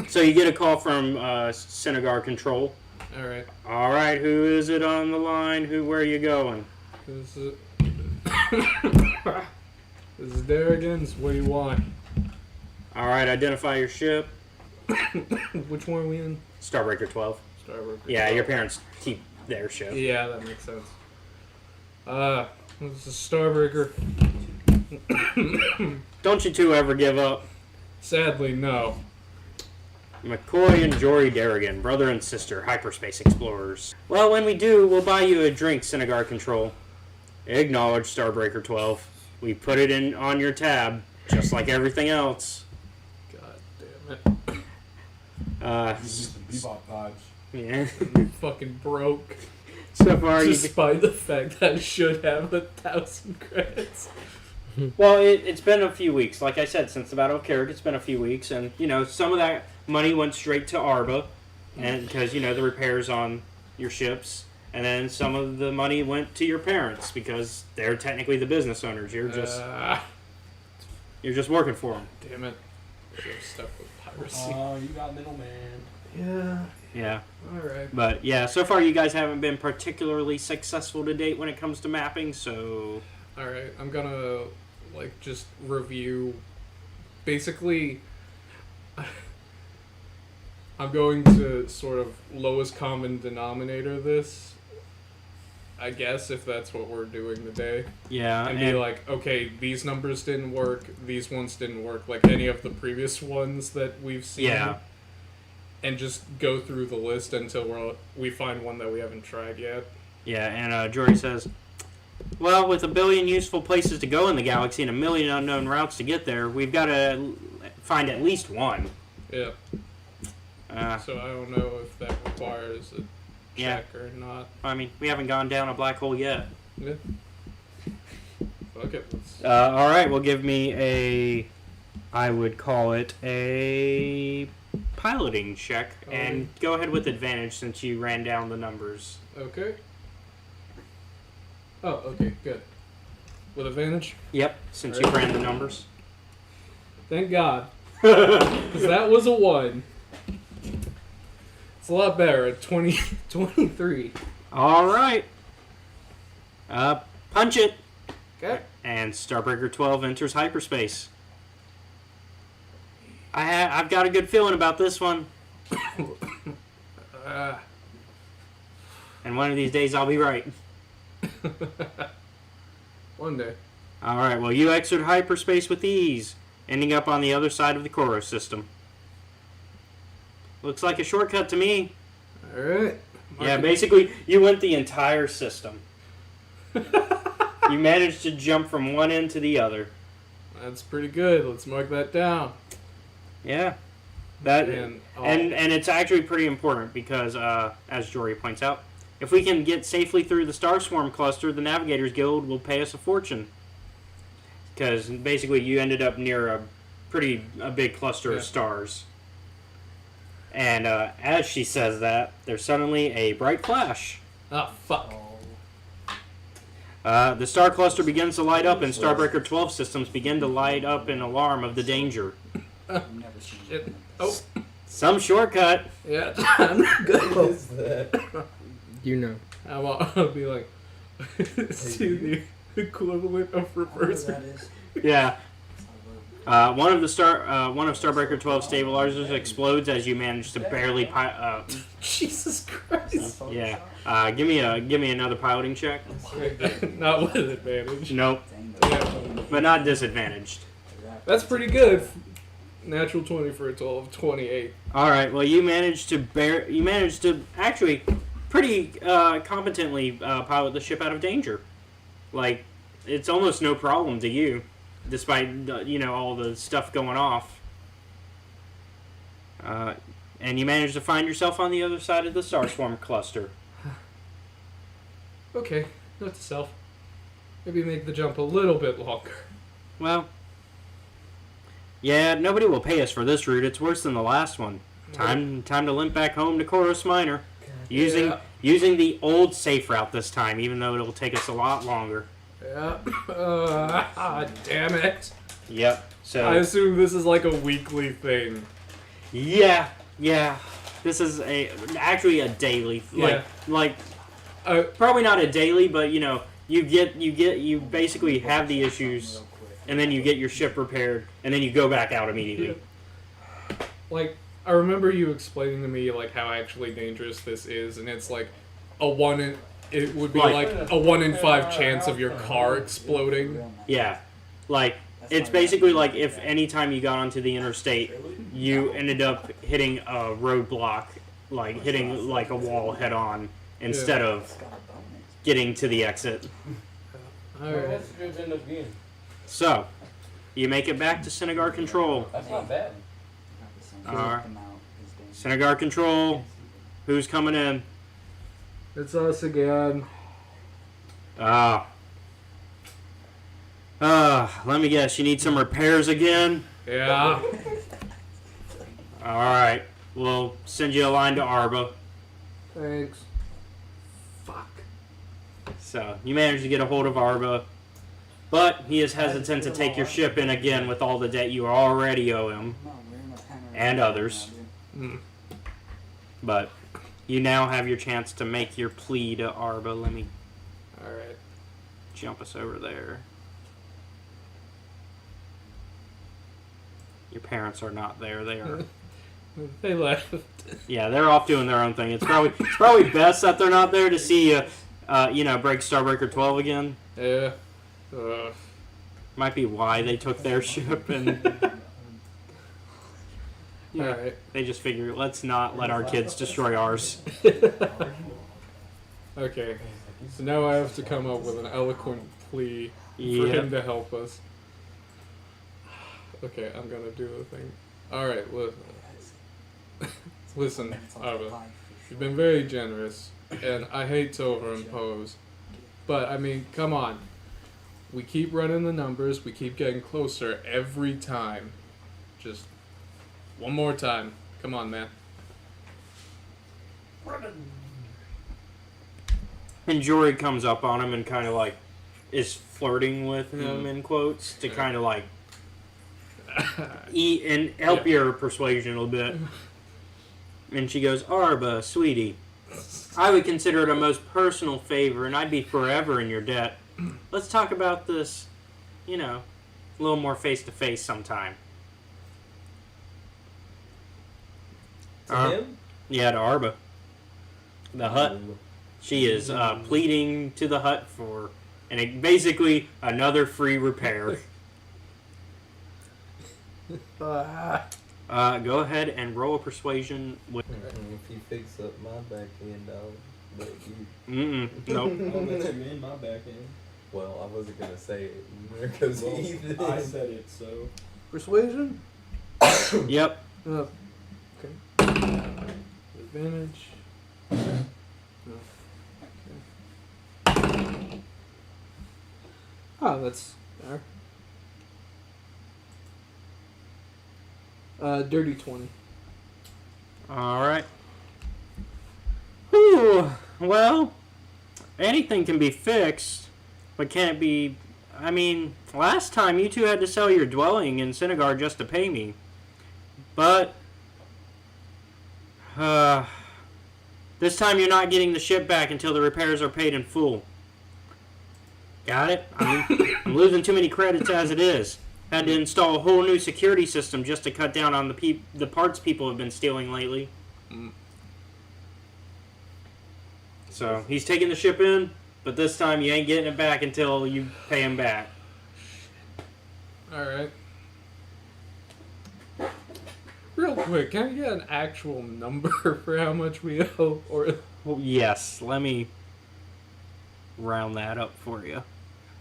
So you get a call from Sinagar Control. Alright. All right, who is it on the line? Where are you going? This is This is Darrigan's. What do you want? All right, identify your ship. Which one are we in? Starbreaker 12. Starbreaker. Yeah, your parents keep their ship. Yeah, that makes sense. This is Starbreaker. Don't you two ever give up. Sadly, no. McCoy and Jory Darrigan, brother and sister, hyperspace explorers. Well, when we do, we'll buy you a drink, Sinagar Control. Acknowledge, Starbreaker 12. We put it in on your tab, just like everything else. God damn it. This is the Bebop badge. Yeah. Fucking broke. So far, Despite the fact that I should have 1,000 credits. Well, it's been a few weeks. Like I said, since the Battle of Carrick, it's been a few weeks. And, you know, some of that money went straight to Arba, and because, you know, the repairs on your ships. And then some of the money went to your parents, because they're technically the business owners. You're just working for them. Damn it. I'm stuck with piracy. Oh, you got middleman. Yeah. Yeah. Alright. But, yeah, so far you guys haven't been particularly successful to date when it comes to mapping, so... Alright, I'm gonna, like, just review... Basically... I'm going to sort of lowest common denominator this, I guess, if that's what we're doing today. Yeah. And be like, okay, these numbers didn't work, these ones didn't work, like any of the previous ones that we've seen. Yeah. And just go through the list until we find one that we haven't tried yet. Yeah, and Jory says, well, with 1 billion useful places to go in the galaxy and 1 million unknown routes to get there, we've got to find at least one. Yeah. So I don't know if that requires a check or not. I mean, we haven't gone down a black hole yet. Yeah. Fuck it. All right, well, give me I would call it a piloting check, and go ahead with advantage since you ran down the numbers. Okay. Oh, okay, good. With advantage? Yep, since you ran the numbers. Thank God. Because that was a 1. It's a lot better at 23. All right. Punch it. Okay. And Starbreaker 12 enters hyperspace. I've got a good feeling about this one. And one of these days I'll be right. One day. All right, well, you exit hyperspace with ease, ending up on the other side of the Koro system. Looks like a shortcut to me. All right. Yeah, basically, you went the entire system. You managed to jump from one end to the other. That's pretty good. Let's mark that down. Yeah. That And it's actually pretty important because, as Jory points out, if we can get safely through the Star Swarm cluster, the Navigators Guild will pay us a fortune. Because basically you ended up near a big cluster of stars. And as she says that, there's suddenly a bright flash. Oh, fuck. The star cluster begins to light up, and Starbreaker 12 systems begin to light up in alarm of the danger. Shit. Oh. Some shortcut. Yeah, I'm not good. What is that? You know. I'll be like, see the equivalent of reverse. Yeah. One of Starbreaker 12 stabilizers explodes as you manage to barely Jesus Christ. Yeah. Give me another piloting check. Not with advantage. Nope. Yeah. But not disadvantaged. That's pretty good. Natural 20 for a total of 28. All right. Well, you managed to actually pretty competently pilot the ship out of danger. Like, it's almost no problem to you, despite all the stuff going off. And you managed to find yourself on the other side of the Starswarm cluster. Okay, note to self. Maybe make the jump a little bit longer. Well, yeah, nobody will pay us for this route. It's worse than the last one. Time to limp back home to Chorus Minor. Using the old safe route this time, even though it'll take us a lot longer. Yeah. Damn it. Yep. So I assume this is like a weekly thing. Yeah. This is actually a daily. Probably not a daily, but you basically have the issues, and then you get your ship repaired, and then you go back out immediately. Yeah. Like, I remember you explaining to me like how actually dangerous this is, and it's like it would be like a 1 in 5 chance of your car exploding. Yeah, like it's basically like if anytime you got onto the interstate, you ended up hitting a roadblock, like hitting like a wall head on instead of getting to the exit. Alright. So, you make it back to Senegar Control. That's not bad. Alright. Senegar Control, who's coming in? It's us again. Let me guess, you need some repairs again? Yeah. Alright, we'll send you a line to Arba. Thanks. Fuck. So, you managed to get a hold of Arba, but he is hesitant to take your ship in again with all the debt you already owe him, and others. But you now have your chance to make your plea to Arba. Let me Alright. jump us over there. Your parents are not there. They are. They left. Yeah, they're off doing their own thing. It's probably best that they're not there to see you, break Starbreaker 12 again. Yeah. Might be why they took their ship and. Yeah, Alright. they just figure, let's not let our kids destroy ours. Okay. So now I have to come up with an eloquent plea for Yeah. him to help us. Okay, I'm gonna do the thing. Alright, listen, Arba. You've been very generous, and I hate to overimpose, but I mean, come on. We keep running the numbers, we keep getting closer every time. Just one more time. Come on, man. And Jory comes up on him and kind of like is flirting with him in quotes to kind of like eat and help your persuasion a little bit. And she goes, Arba, sweetie, I would consider it a most personal favor and I'd be forever in your debt. Let's talk about this, a little more face to face sometime. To him? Yeah, to Arba. The hut. She is pleading to the hut for basically another free repair. Go ahead and roll a persuasion with. If you fix up my back end, I'll let you. Nope. I'm gonna in my back end. Well, I wasn't gonna say it. Because I said it, so. Persuasion? Yep. Okay. Advantage. Oh, that's there. Dirty 20. Alright. Whew. Well, anything can be fixed, but can it be... I mean, last time you two had to sell your dwelling in Senegar just to pay me. But This time you're not getting the ship back until the repairs are paid in full. Got it? I'm losing too many credits as it is. Had to install a whole new security system just to cut down on the parts people have been stealing lately. So, he's taking the ship in, but this time you ain't getting it back until you pay him back. Alright. Real quick, can I get an actual number for how much we owe? Or Well, yes, let me round that up for you.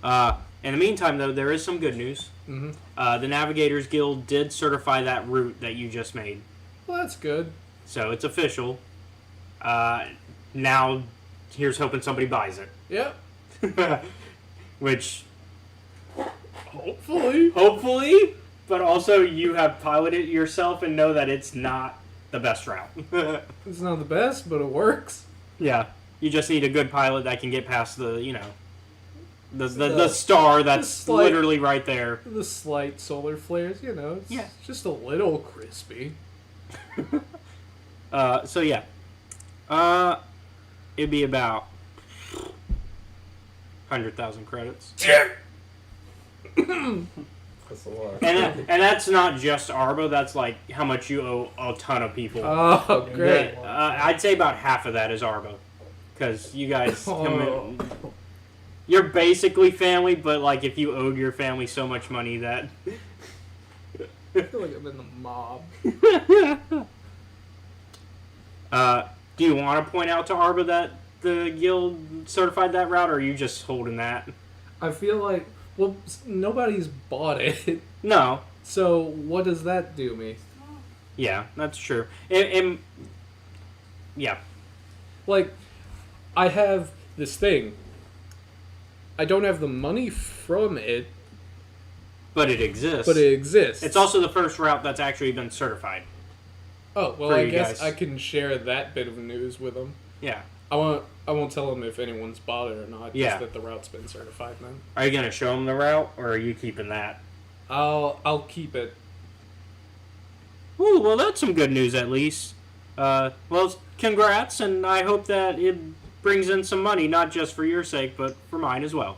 In the meantime, though, there is some good news. Mm-hmm. The Navigators Guild did certify that route that you just made. Well, that's good. So it's official. Now, here's hoping somebody buys it. Yep. Which, Hopefully. but also you have piloted it yourself and know that it's not the best route. It's not the best, but it works. Yeah, you just need a good pilot that can get past the star that's literally right there. The slight solar flares, it's just a little crispy. So yeah. It'd be about 100,000 credits. That's a lot. And that's not just Arbo, that's like how much you owe a ton of people. Oh, great. I'd say about half of that is Arbo. Because you guys come in. You're basically family, but like if you owed your family so much money that... I feel like I'm in the mob. Do you want to point out to Arba that the guild certified that route, or are you just holding that? I feel like, well, nobody's bought it. No. So what does that do me? Yeah, that's true. Yeah. Like, I have this thing. I don't have the money from it. But it exists. It's also the first route that's actually been certified. Oh, well, for I you guess guys. I can share that bit of news with them. Yeah. I won't tell them if anyone's bought it or not. Yeah. Just that the route's been certified then. Are you going to show them the route, or are you keeping that? I'll keep it. Ooh, well, that's some good news at least. Well, congrats, and I hope that it brings in some money, not just for your sake, but for mine as well.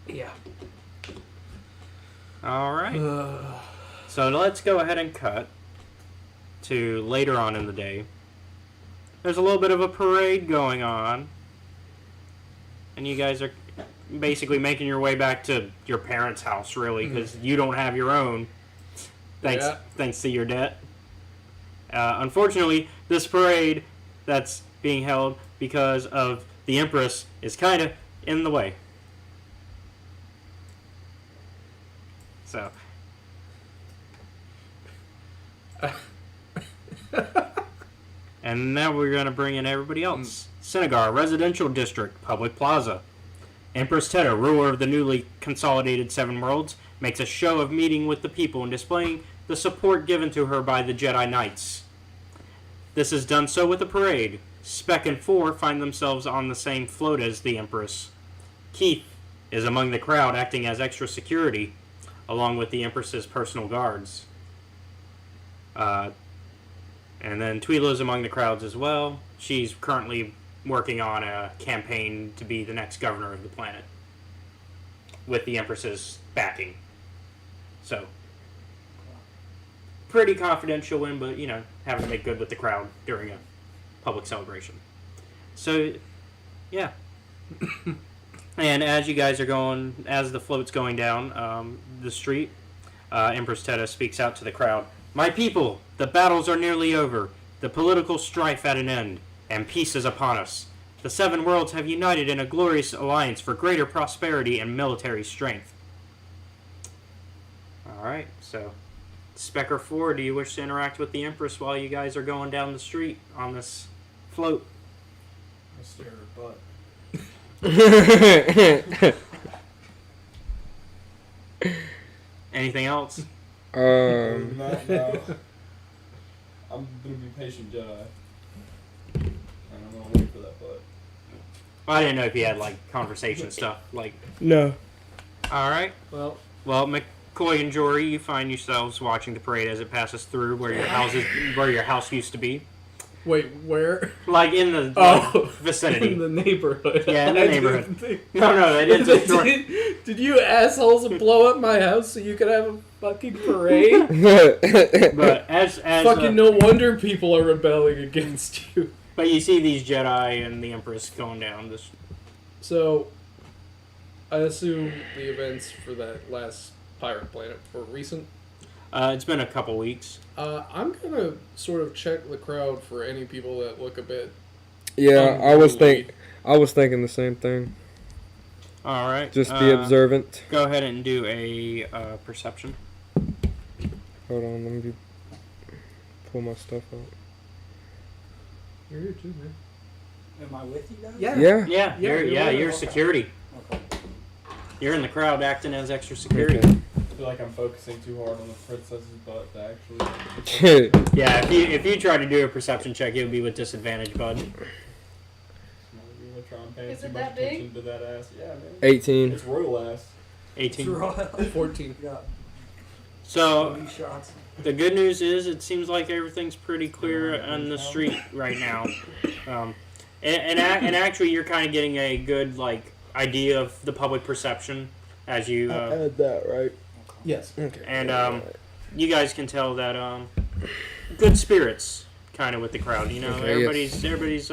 Yeah. All right. So let's go ahead and cut to later on in the day. There's a little bit of a parade going on, and you guys are basically making your way back to your parents' house, really, because you don't have your own, thanks to your debt. Unfortunately, this parade that's being held because of the Empress is kind of in the way. So. And now we're going to bring in everybody else. Senegar Residential District, Public Plaza. Empress Teta, ruler of the newly consolidated Seven Worlds, makes a show of meeting with the people and displaying the support given to her by the Jedi Knights. This is done so with a parade. Spec and Four find themselves on the same float as the Empress. Keith is among the crowd acting as extra security, along with the Empress's personal guards. And then Twila's among the crowds as well. She's currently working on a campaign to be the next governor of the planet, with the Empress's backing. So, pretty confidential win, but, having to make good with the crowd during a public celebration. So, yeah. And as you guys are going, as the float's going down the street, Empress Teta speaks out to the crowd. My people, the battles are nearly over, the political strife at an end, and peace is upon us. The Seven Worlds have united in a glorious alliance for greater prosperity and military strength. Alright, so, Specker 4, do you wish to interact with the Empress while you guys are going down the street on this float? I stare at her butt. Anything else? No. I'm gonna be patient Jedi. And I'm gonna wait for that butt. I didn't know if you had, conversation stuff, No. Alright. Well, McCoy and Jory, you find yourselves watching the parade as it passes through where your house used to be. Wait, where? Like in the vicinity. In the neighborhood. Yeah, in the I neighborhood. didn't think- No, they didn't destroy. Did you assholes blow up my house so you could have a fucking parade? But as Fucking no wonder people are rebelling against you. But you see these Jedi and the Empress going down this. So, I assume the events for that last pirate planet were recent. It's been a couple weeks. I'm gonna sort of check the crowd for any people that look a bit. Yeah, I was unruly. thinking the same thing. All right. Just be observant. Go ahead and do a perception. Hold on, let me pull my stuff out. You're here too, man. Am I with you guys? Yeah. You're security. Okay. You're in the crowd acting as extra security. Okay. I feel like I'm focusing too hard on the princess's butt to actually. Yeah, if you try to do a perception check, it would be with disadvantage, bud. Is it that big? To that ass. Yeah, man. 18. It's royal ass. 18. 14. Got So 20 shots. the good news is it seems like everything's pretty clear on the street right now. And actually, you're kind of getting a good idea of the public perception as you. I had that right. Yes. Okay. And you guys can tell that good spirits kind of with the crowd. You know, Okay, everybody's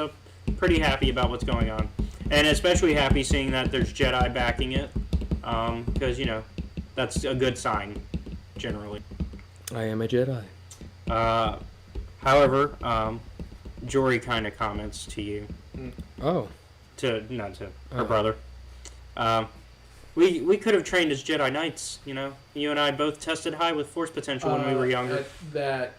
pretty happy about what's going on, and especially happy seeing that there's Jedi backing it, because that's a good sign generally. I am a Jedi. However, Jory kind of comments to you, Oh. not to her brother. We could have trained as Jedi Knights, You and I both tested high with Force potential when we were younger. That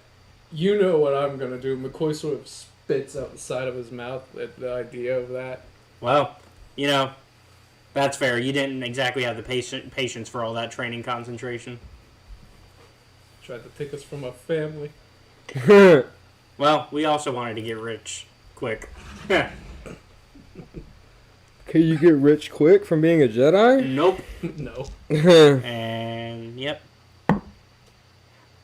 you know what I'm gonna do. McCoy sort of spits out the side of his mouth at the idea of that. Well, that's fair. You didn't exactly have the patience for all that training concentration. Tried to take us from our family. Well, we also wanted to get rich quick. Can you get rich quick from being a Jedi? Nope. No. And yep.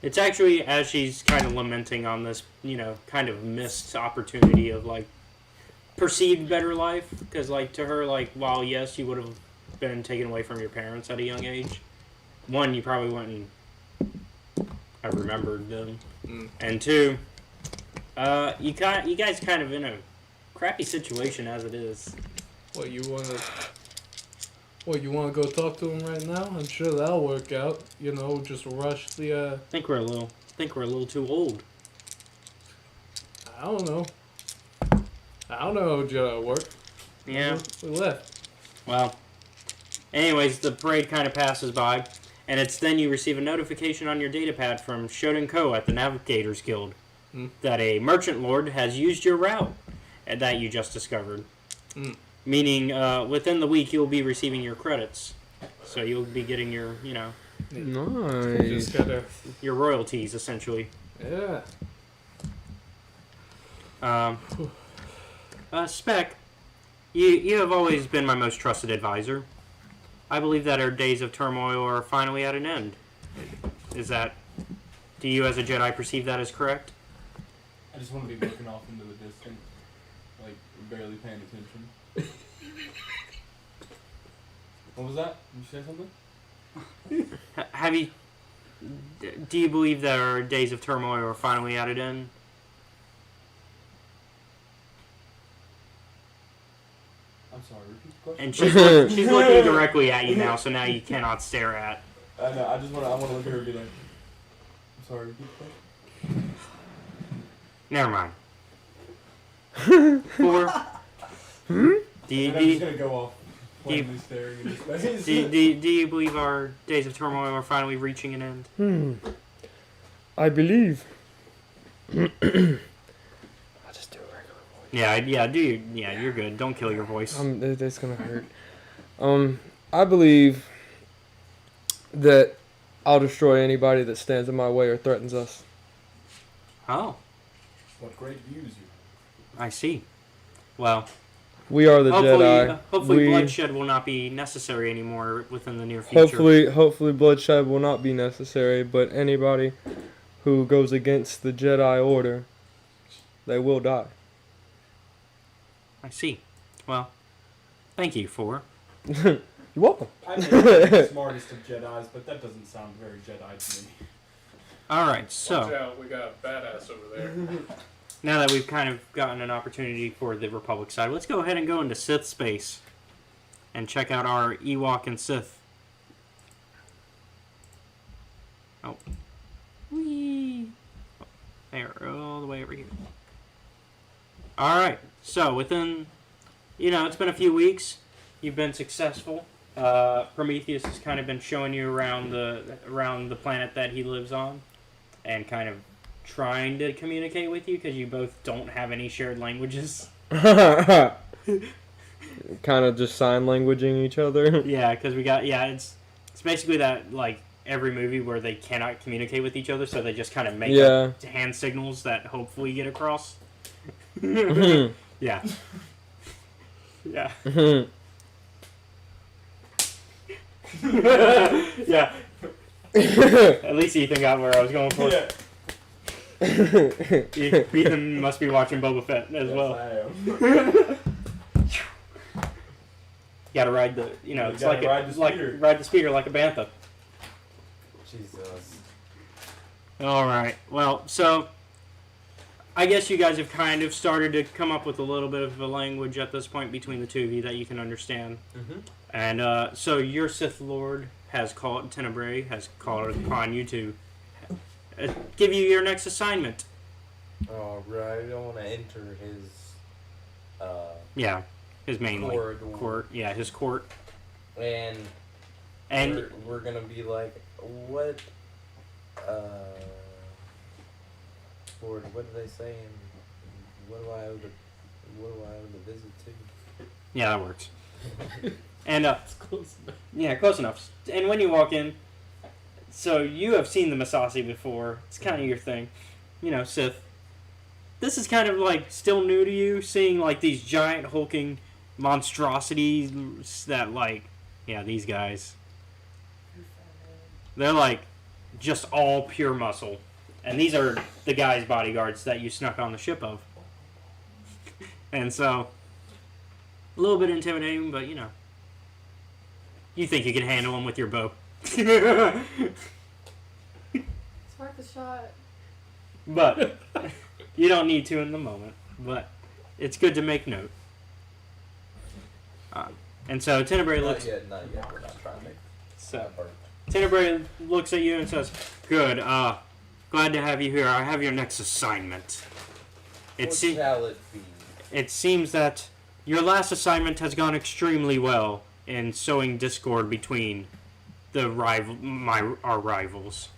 It's actually as she's kind of lamenting on this, kind of missed opportunity of perceived better life, because to her, while yes, you would have been taken away from your parents at a young age. One, you probably wouldn't have remembered them, and two, you guys kind of in a crappy situation as it is. What you wanna go talk to him right now? I'm sure that'll work out. Just rush the. I think we're a little too old. I don't know how Jedi work. Yeah. We left. Well. Anyways, the parade kind of passes by, and it's then you receive a notification on your datapad from Shoden Co. at the Navigators Guild that a merchant lord has used your route that you just discovered. Meaning, within the week, you'll be receiving your credits. So you'll be getting your, Nice. Just gotta. your royalties, essentially. Yeah. Spec, you have always been my most trusted advisor. I believe that our days of turmoil are finally at an end. Do you as a Jedi perceive that as correct? I just want to be looking off into the distance, barely paying attention. What was that? Did you say something? Do you believe that our days of turmoil are finally at an end? I'm sorry, repeat the question. And she's looking directly at you now, so now you cannot stare at. I know, I want to look at her and be like, I'm sorry, repeat the question. Never mind. 4. Do you I'm just gonna go off plainly staring into space. do you believe our days of turmoil are finally reaching an end? I believe. I'll just do a regular voice. Yeah, you're good. Don't kill your voice. It's gonna hurt. I believe that I'll destroy anybody that stands in my way or threatens us. Oh, What great views you I see. Well, We are the Jedi. hopefully bloodshed will not be necessary anymore within the near future. Hopefully bloodshed will not be necessary, but anybody who goes against the Jedi Order They will die. I see. Well, thank you for. You're welcome. I may not be the smartest of Jedis, but that doesn't sound very Jedi to me. All right, Watch so out, we got a badass over there. now that we've kind of gotten an opportunity for the Republic side, let's go ahead and go into Sith space and check out our Ewok and Sith. Oh. Whee! Oh, there, all the way over here. All right, so within, it's been a few weeks. You've been successful. Prometheus has kind of been showing you around the planet that he lives on, and kind of trying to communicate with you because you both don't have any shared languages. Kind of just sign languaging each other. Yeah, because it's basically that, like every movie where they cannot communicate with each other, so they just kind of make up hand signals that hopefully get across. Yeah. Yeah. Yeah. At least Ethan got where I was going for. Yeah. Ethan must be watching Boba Fett as well. I am. You gotta ride the, it's like ride the speeder. ride the speeder like a bantha. Jesus. All right. Well, so I guess you guys have kind of started to come up with a little bit of a language at this point between the two of you that you can understand. Mm-hmm. And so your Sith Lord Tenebrae has called upon you to give you your next assignment. All right. I don't want to enter his. Yeah, his main court. Yeah, his court. And we're gonna be like, what? Lord, what did they say? And what do I owe the visit to? Yeah, that works. And It's close enough. yeah, close enough. And when you walk in, so you have seen the Masasi before. It's kind of your thing, Sith. This is kind of like still new to you, seeing like these giant hulking monstrosities that these guys. They're like just all pure muscle. And these are the guys' bodyguards that you snuck on the ship of. And so, a little bit intimidating, but you think you can handle them with your bow. It's worth a shot. But, you don't need to in the moment. But, it's good to make note. And so, Tenebrae looks... Not yet. We're not trying to make So, that Tenebrae looks at you and says, "Good, glad to have you here. I have your next assignment. What shall it be? It seems that your last assignment has gone extremely well in sowing discord between our rivals.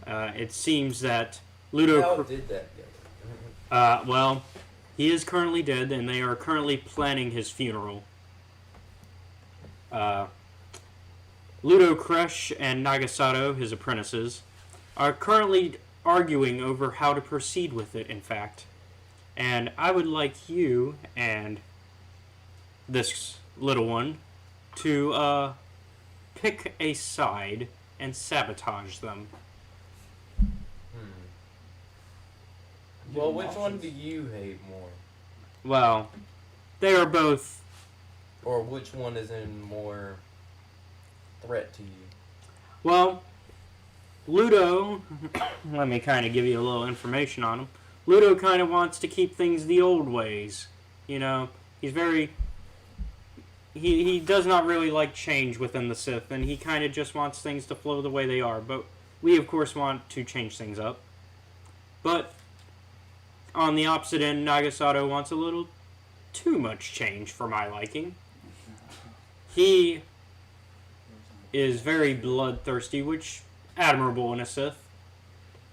It seems that Ludo... How did that go? Well, he is currently dead, and they are currently planning his funeral. Ludo Kresh and Nagasato, his apprentices, are currently arguing over how to proceed with it, in fact. And I would like you and this little one to pick a side and sabotage them. Well, which one do you hate more? Well, they are both... Or which one is in more threat to you? Well, Ludo, let me kind of give you a little information on him. Ludo kind of wants to keep things the old ways. He's very... He does not really like change within the Sith, and he kind of just wants things to flow the way they are. But we, of course, want to change things up. But on the opposite end, Nagasato wants a little too much change for my liking. He is very bloodthirsty, which admirable in a Sith,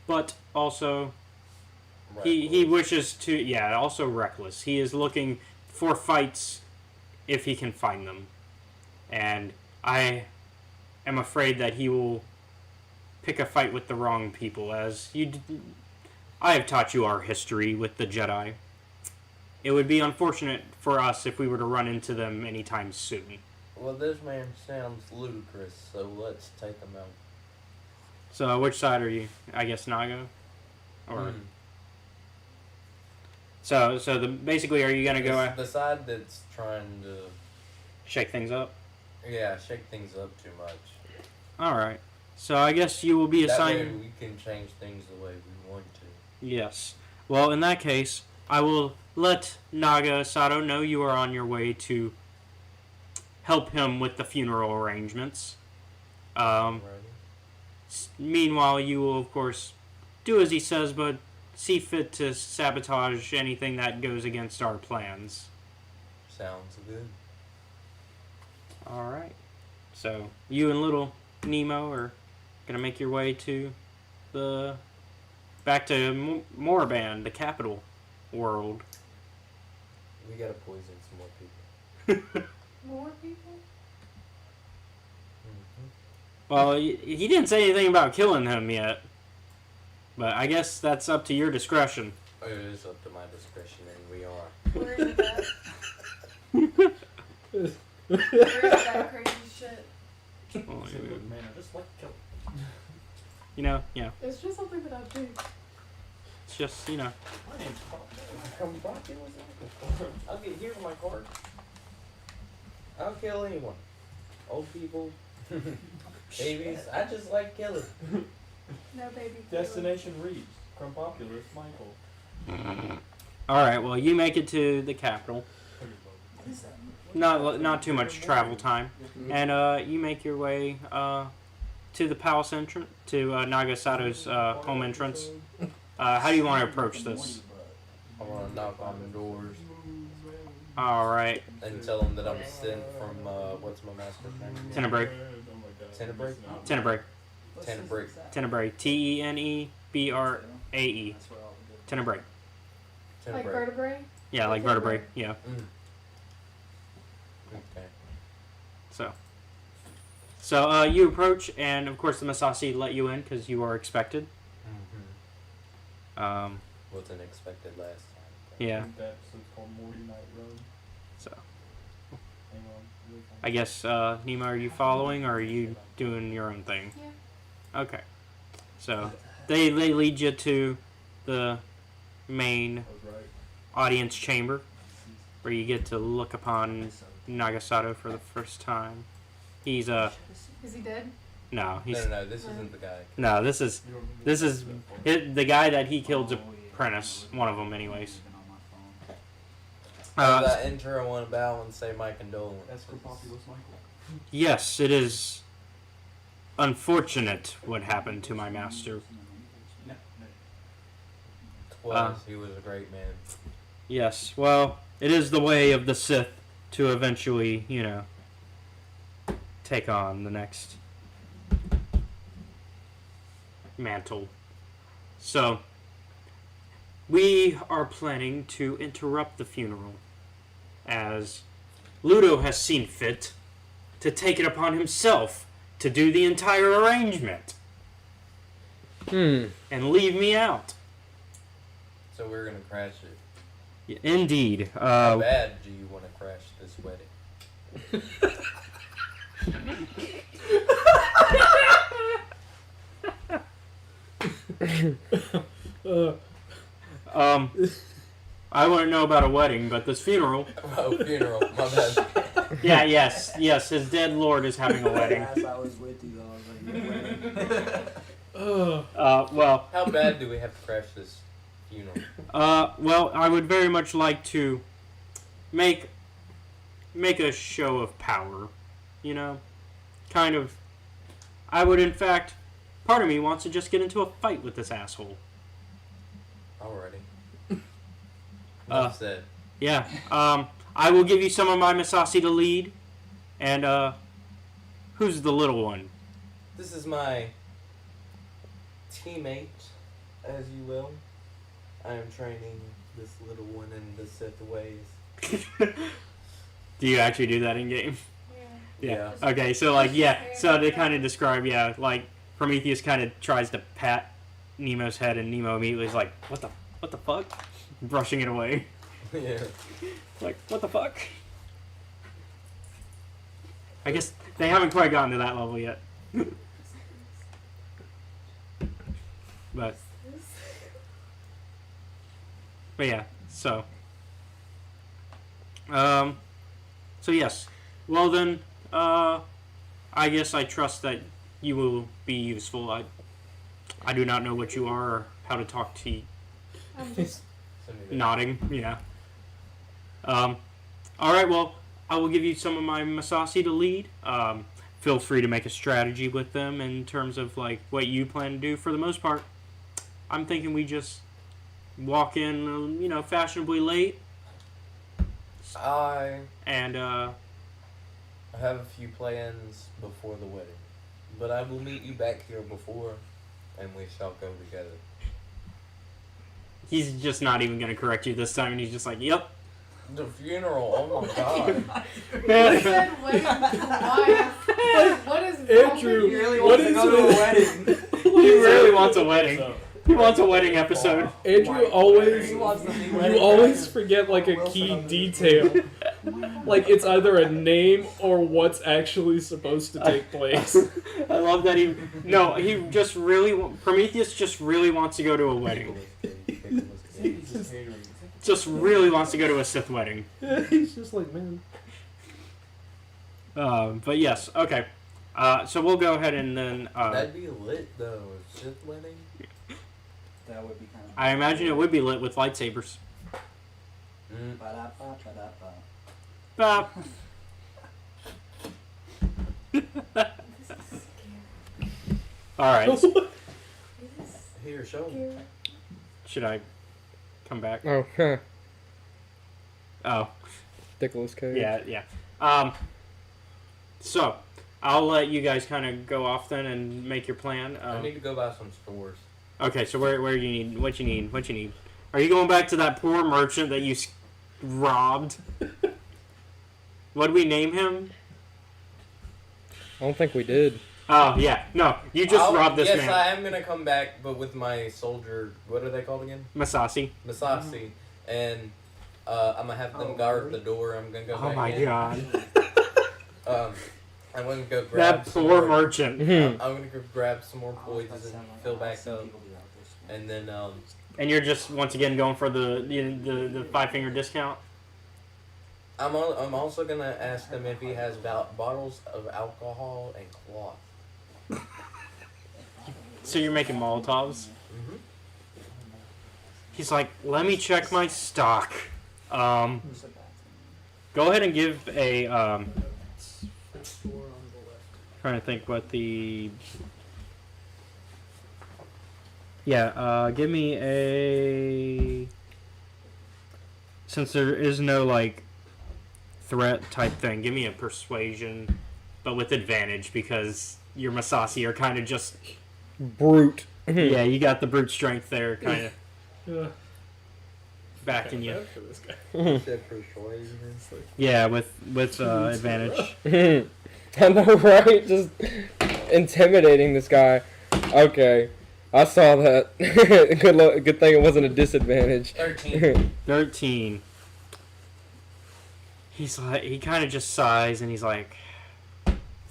but also he wishes to, also reckless. He is looking for fights if he can find them, and I am afraid that he will pick a fight with the wrong people, as I have taught you our history with the Jedi. It would be unfortunate for us if we were to run into them anytime soon. Well, this man sounds ludicrous, so let's take him out. So, which side are you? I guess Naga? Or So basically, are you gonna go The side that's trying to, shake things up? yeah, shake things up too much. All right. So I guess you will be That way assigned. we can change things the way we want to. Yes. Well, in that case, I will let Naga Sato know you are on your way to help him with the funeral arrangements. Meanwhile, you will, of course, do as he says, but see fit to sabotage anything that goes against our plans. Sounds good. All right. So you and little Nemo are gonna make your way to back to Moraband, the capital world. We gotta poison some more people. More people? Mm-hmm. Well, he didn't say anything about killing him yet, but I guess that's up to your discretion. It is up to my discretion, and we are. Where is that? Where is that crazy shit? Oh, Say, look, man, I just like killing. yeah. It's just something that I do. It's just, My name's Pop. I'll get here's my card. I'll kill anyone. Old people, babies. I just like killing. No baby. Destination reached. Crumpopulous Michael. All right. Well, you make it to the capital. Not too much travel time, and you make your way to the palace entrance, to Nagasato's home entrance. How do you want to approach this? I want to knock on the doors All right. and tell them that I'm sent from what's my master's name? Tenebrae. Tenebrae. Tenebrae. Tenebrae. Tenebrae. Tenebrae. Tenebrae. Like Tenebrae. vertebrae? Yeah, like vertebrae. Yeah. Mm. Okay. So you approach, and of course the Masasi let you in because you are expected. Mm-hmm. Wasn't expected last time. Yeah. That episode's called Morty Night Road. So Hang on. I guess Nemo, are you following, or are you doing your own thing? Yeah. Okay. So they lead you to the main I was right. audience chamber, where you get to look upon Nagasato for the first time. He's Is he dead? no, he's No, this isn't the guy. no. This is the guy that he killed's apprentice. One of them, anyways. As I enter, I want to bow and say my condolences. That's Crumpopulous Michael. Yes, it is unfortunate what happened to my master. He was a great man. Yes, well, it is the way of the Sith to eventually, take on the next mantle. So, we are planning to interrupt the funeral, as Ludo has seen fit to take it upon himself to do the entire arrangement. And leave me out. So we're gonna crash it. Indeed. How bad do you want to crash this wedding? I wouldn't know about a wedding, but this funeral. Oh, funeral. My bad. Yes. His dead lord is having a wedding. Yes, I was with you though. Well. How bad do we have to crash this funeral? Well, I would very much like to make a show of power. Kind of. I would, in fact, part of me wants to just get into a fight with this asshole. Alrighty. Enough said. Yeah. I will give you some of my Masasi to lead. And, who's the little one? This is my teammate, as you will. I am training this little one in the Sith ways. Do you actually do that in game? Yeah. Okay, so so to kind of describe, like Prometheus kind of tries to pat Nemo's head, and Nemo immediately is like, what the fuck? Brushing it away. Yeah. Like, what the fuck? I guess they haven't quite gotten to that level yet. But yeah, So, so yes. Well then, I guess I trust that you will be useful. I do not know what you are or how to talk to you. I'm just Nodding, yeah. Alright, well, I will give you some of my Masasi to lead. Feel free to make a strategy with them in terms of, like, what you plan to do. For the most part, I'm thinking we just walk in, fashionably late. I And, have a few plans before the wedding, but I will meet you back here before, and we shall go together. he's just not even going to correct you this time, and he's just like, yep. The funeral, oh my god. you said wedding wife. What is Andrew, He really what wants to is go to a it? wedding. He really wants a wedding. He wants a wedding episode. Andrew always, He wants to be you wedding always planner. forget like a key detail. Like it's either a name or what's actually supposed to take place. I love that he just really, Prometheus just really wants to go to a wedding. Just really wants to go to a Sith wedding. He's just like, man. But yes, okay. So we'll go ahead and then. That'd be lit though, a Sith wedding. That would be kind of. I imagine it would be lit with lightsabers. Ba-da-ba-ba-da-ba. All right. Here, show me. Should I come back? Oh, huh. Oh, Nicolas Cage. yeah. So I'll let you guys kind of go off then and make your plan. I need to go buy some stores. Okay, so where you need what you need? Are you going back to that poor merchant that you robbed? What did we name him? I don't think we did. Oh yeah, no, you just robbed this yes, man. I am gonna come back, but with my soldier. What are they called again? Masasi. Masasi, and I'm gonna have them guard the door. I'm gonna go. Oh back my in. god. I'm gonna go grab That some poor more- merchant. I'm gonna go grab some more poison and fill back up, and then And you're just once again going for the 5-finger discount. I'm also gonna ask him if he has bottles of alcohol and cloth. So you're making Molotovs. Mm-hmm. He's like, let me check my stock. Go ahead and give a trying to think what the give me a, since there is no like threat type thing, give me a persuasion, but with advantage because your Masasi are kind of just Brute. yeah, you got the brute strength there, kind of Yeah. backing you. For this guy. Said persuasion. Yeah, with advantage. I know, right? Just intimidating this guy. Okay, I saw that. Good thing it wasn't a disadvantage. 13. 13. He's like, he kind of just sighs and he's like,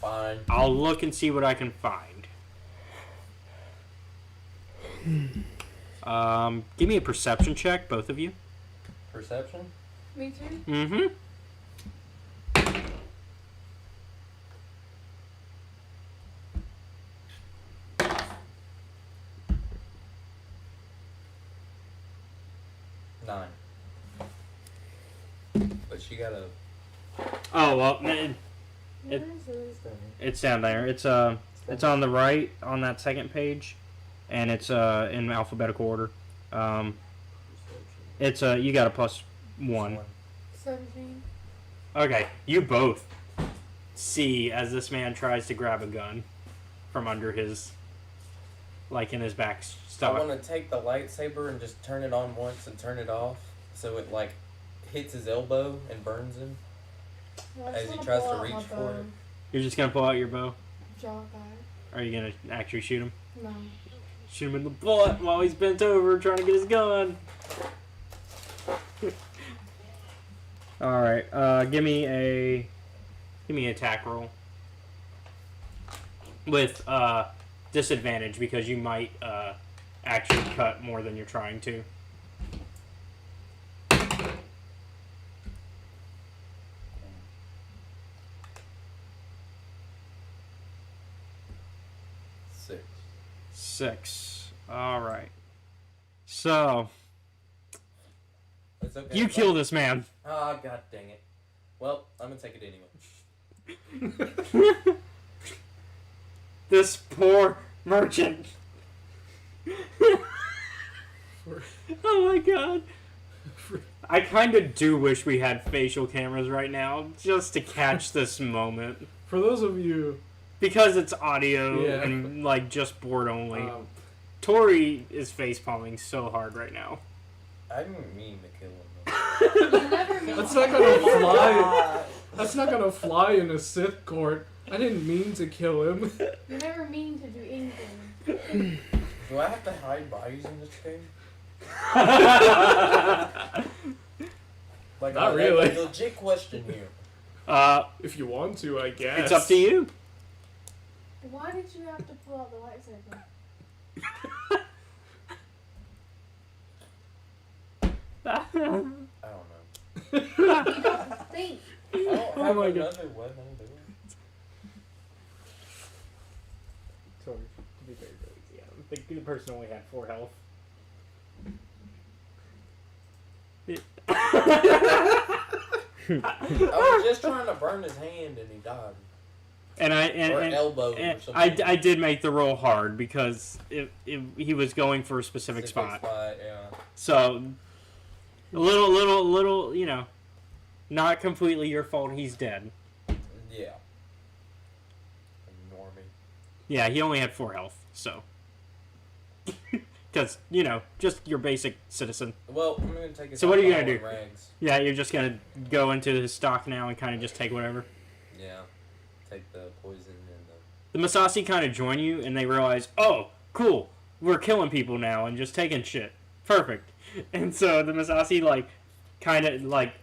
Fine. I'll look and see what I can find. Give me a perception check, both of you. Perception? me too. Mm-hmm. Nine. But she got a. Oh well, man, Where is it? it's down there. It's on the right on that second page, and it's in alphabetical order. It's you got a +1. 17. Okay, you both see as this man tries to grab a gun from under his, like in his back I stock. want to take the lightsaber and just turn it on once and turn it off, so it like hits his elbow and burns him. Well, I As just he wanna tries pull to out reach my for bow. it. You're just gonna pull out your bow. Draw back. Are you gonna actually shoot him? No. Shoot him in the butt while he's bent over trying to get his gun. All right, give me an attack roll with disadvantage because you might actually cut more than you're trying to. 6. All right. So It's okay. you kill this man. Ah, god dang it. Well, I'm gonna take it anyway. This poor merchant. Oh my god. I kind of do wish we had facial cameras right now just to catch this moment. For those of you, Because it's audio Yeah. and like just board only. Tori Tori is facepalming so hard right now. I didn't mean to kill him. You never mean that's to not gonna do fly. That's not gonna fly in a Sith court. I didn't mean to kill him. You never mean to do anything. Do I have to hide bodies in this game? Like, Not a really. legit question here. If you want to, I guess. It's up to you. Why did you have to pull out the lightsaber? I don't know. You don't think. I don't Oh have my God. another weapon, do Tori, to be very, very easy. Yeah, the person only had 4 health. I was just trying to burn his hand and he died. And Or elbow or something. I did make the roll hard because he was going for a specific spot. Yeah. So a little, you know, not completely your fault. He's dead. Yeah. Normie. Yeah, he only had 4 health. So because you know, just your basic citizen. Well, I'm gonna take his So what are you alcohol gonna and do? rags. Yeah, you're just gonna go into his stock now and kind of just take whatever. Yeah. Take the poison and The Masasi kind of join you, and they realize, oh, cool, we're killing people now and just taking shit. Perfect. And so the Masasi, like, kind of, like,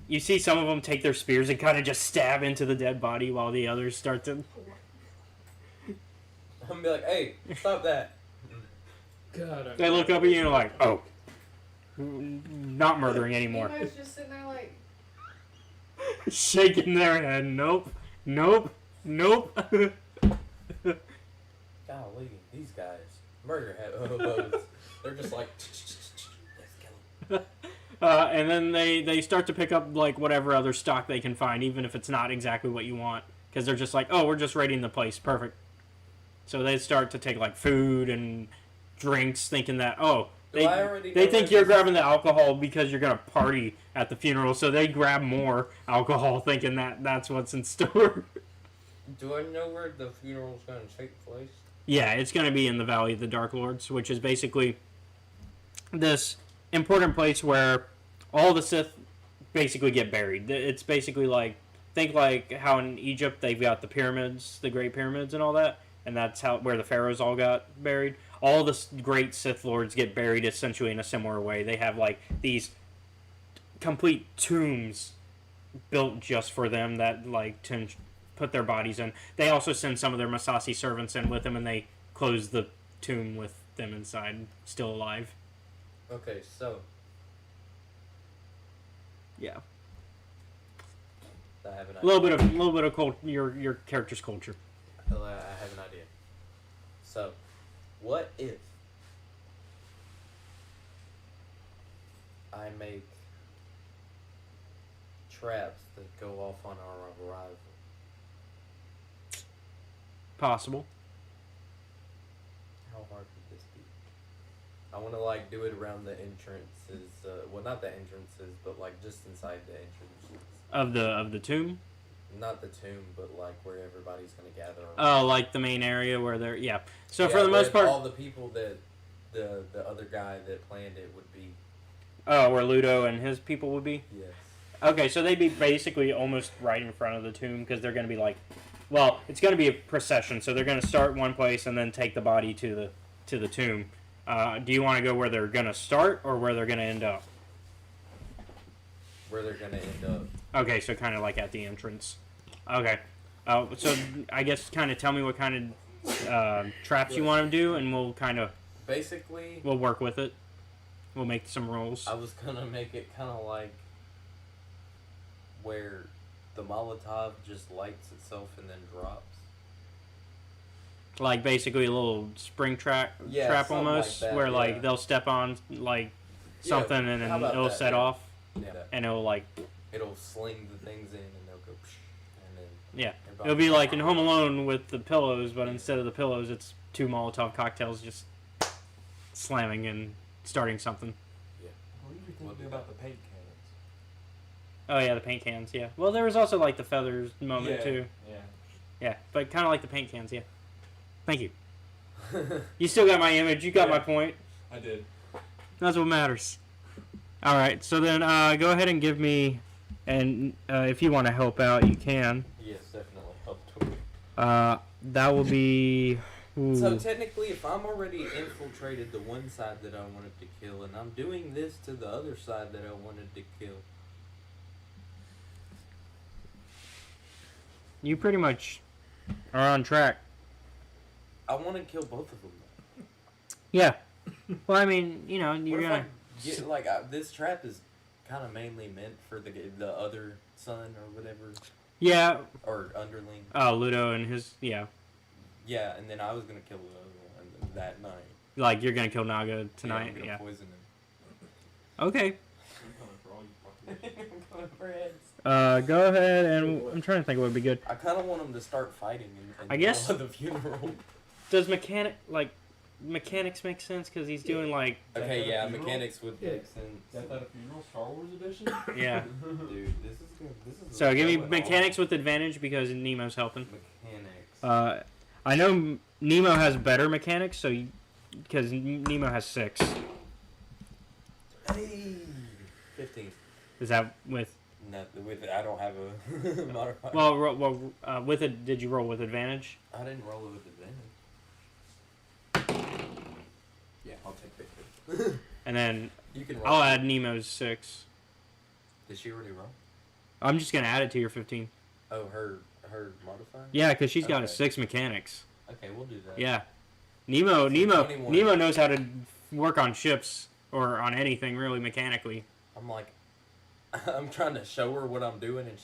you see some of them take their spears and kind of just stab into the dead body while the others start to... I'm gonna be like, hey, stop that. God, They look up at you and like, oh, not murdering anymore. Emo's just sitting there like, Shaking their head, nope, nope, nope. Golly, these guys. Murder hobos. They're just like, let's kill him. And then they start to pick up, like, whatever other stock they can find, even if it's not exactly what you want. Because they're just like, oh, we're just raiding the place. Perfect. So they start to take, like, food and drinks, thinking that, oh, Do I already they know think where you're this- grabbing the alcohol because you're going to party at the funeral. So they grab more alcohol, thinking that that's what's in store. Do I know where the funeral's gonna take place? Yeah, it's going to be in the Valley of the Dark Lords, which is basically this important place where all the Sith basically get buried. It's basically like, think like how in Egypt they've got the pyramids, the Great Pyramids and all that, and that's how where the pharaohs all got buried. All the great Sith Lords get buried essentially in a similar way. They have like these complete tombs built just for them that like to put their bodies in. They also send some of their Masasi servants in with them, and they close the tomb with them inside, still alive. Okay, so Yeah, I have an a idea. little bit of your character's culture. I have an idea. So, what if I make traps that go off on our arrival? Possible. How hard would this be? I want to like do it around the entrances. Well, not the entrances, but like just inside the entrances. Of the tomb. Not the tomb, but like where everybody's gonna gather. Oh, like the main area where they're So Yeah, for the most where part, all the people that the other guy that planned it would be. oh, where Ludo and his people would be. Yes. Okay, so they'd be basically almost right in front of the tomb because they're going to be like, well, it's going to be a procession, so they're going to start one place and then take the body to the tomb. Do you want to go where they're going to start or where they're going to end up? Where they're gonna end up. Okay, so kind of like at the entrance. Okay. So I guess kind of tell me what kind of traps you want to do, and we'll kind of Basically, we'll work with it. We'll make some rolls. I was gonna make it kind of like where the Molotov just lights itself and then drops. like basically a little spring trap something almost, like that, where like yeah. they'll step on like something and how then about it'll that, set yeah. off, Yeah. and it'll like It'll sling the things in and they'll go. Psh, and then yeah, everybody- it'll be like in Home Alone with the pillows, but instead of the pillows, it's 2 Molotov cocktails just slamming and starting something. What did you We'll think do about that. the paint cannons? Oh yeah, the paint cans. Yeah. Well, there was also like the feathers moment too. Yeah. Yeah, but kind of like the paint cans. Yeah. Thank you. You still got my image. You got my point. I did. That's what matters. All right. So then, go ahead and give me, and if you want to help out, you can. Yes, definitely helped. That will be. Ooh. So technically, if I'm already infiltrated the one side that I wanted to kill, and I'm doing this to the other side that I wanted to kill, You pretty much are on track. I want to kill both of them. Yeah. Well, I mean, you know, What you're if gonna. I get, like this trap is kind of mainly meant for the other son or whatever, Yeah. or underling. Oh, Ludo and his. Yeah. Yeah, and then I was gonna kill the other one that night. Like you're gonna kill Naga tonight. Yeah, I'm gonna Yeah. poison him. Okay. I'm going for heads. Go ahead and I'm trying to think what would be good. I kind of want him to start fighting in I guess- the funeral. Does mechanics make sense? Because he's doing like. Okay, yeah, funeral? mechanics would make sense. Death at a Funeral, Star Wars edition? Yeah. Dude, this is good. This is So give me going mechanics with advantage because Nemo's helping. Mechanics. I know Nemo has better mechanics, so because Nemo has 6. Hey, 15. Is that with? Not with. I don't have a modifier. Well, with it, did you roll with advantage? I didn't roll it with advantage. Yeah, I'll take 15. And then You can roll. I'll add Nemo's 6. Did she already roll? I'm just gonna add it to your 15. Oh, her modifier. Yeah, because she's got a Okay. 6 mechanics. Okay, we'll do that. Yeah. Nemo 21. knows how to work on ships or on anything really mechanically. I'm like, I'm trying to show her what I'm doing, and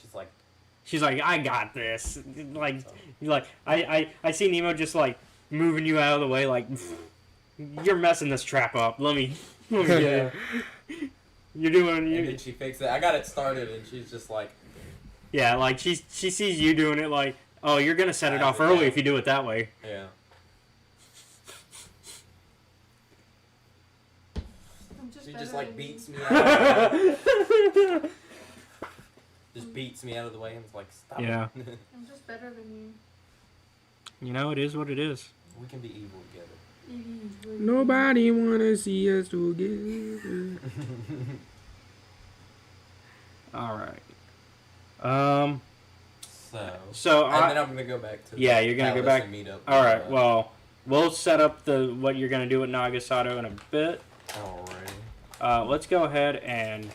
She's like, I got this. Like I see Nemo just like moving you out of the way, like you're messing this trap up. Let me get it. You're doing and you. then she fixed it. I got it started, and she's just like, Yeah, like she sees you doing it, like, oh, you're gonna set it off early if you do it that way. yeah. I'm just She better just like than beats you. me out. Just beats me out of the way and it's like, stop. Yeah. it. I'm just better than You know, it is what it is. We can be evil together. you. Nobody wanna see us together. All right. So I- then I'm gonna go back to Yeah, the you're gonna go palace back- and meet up. All with, right. Well, we'll set up what you're gonna do with Nagasato in a bit. Alrighty. Let's go ahead and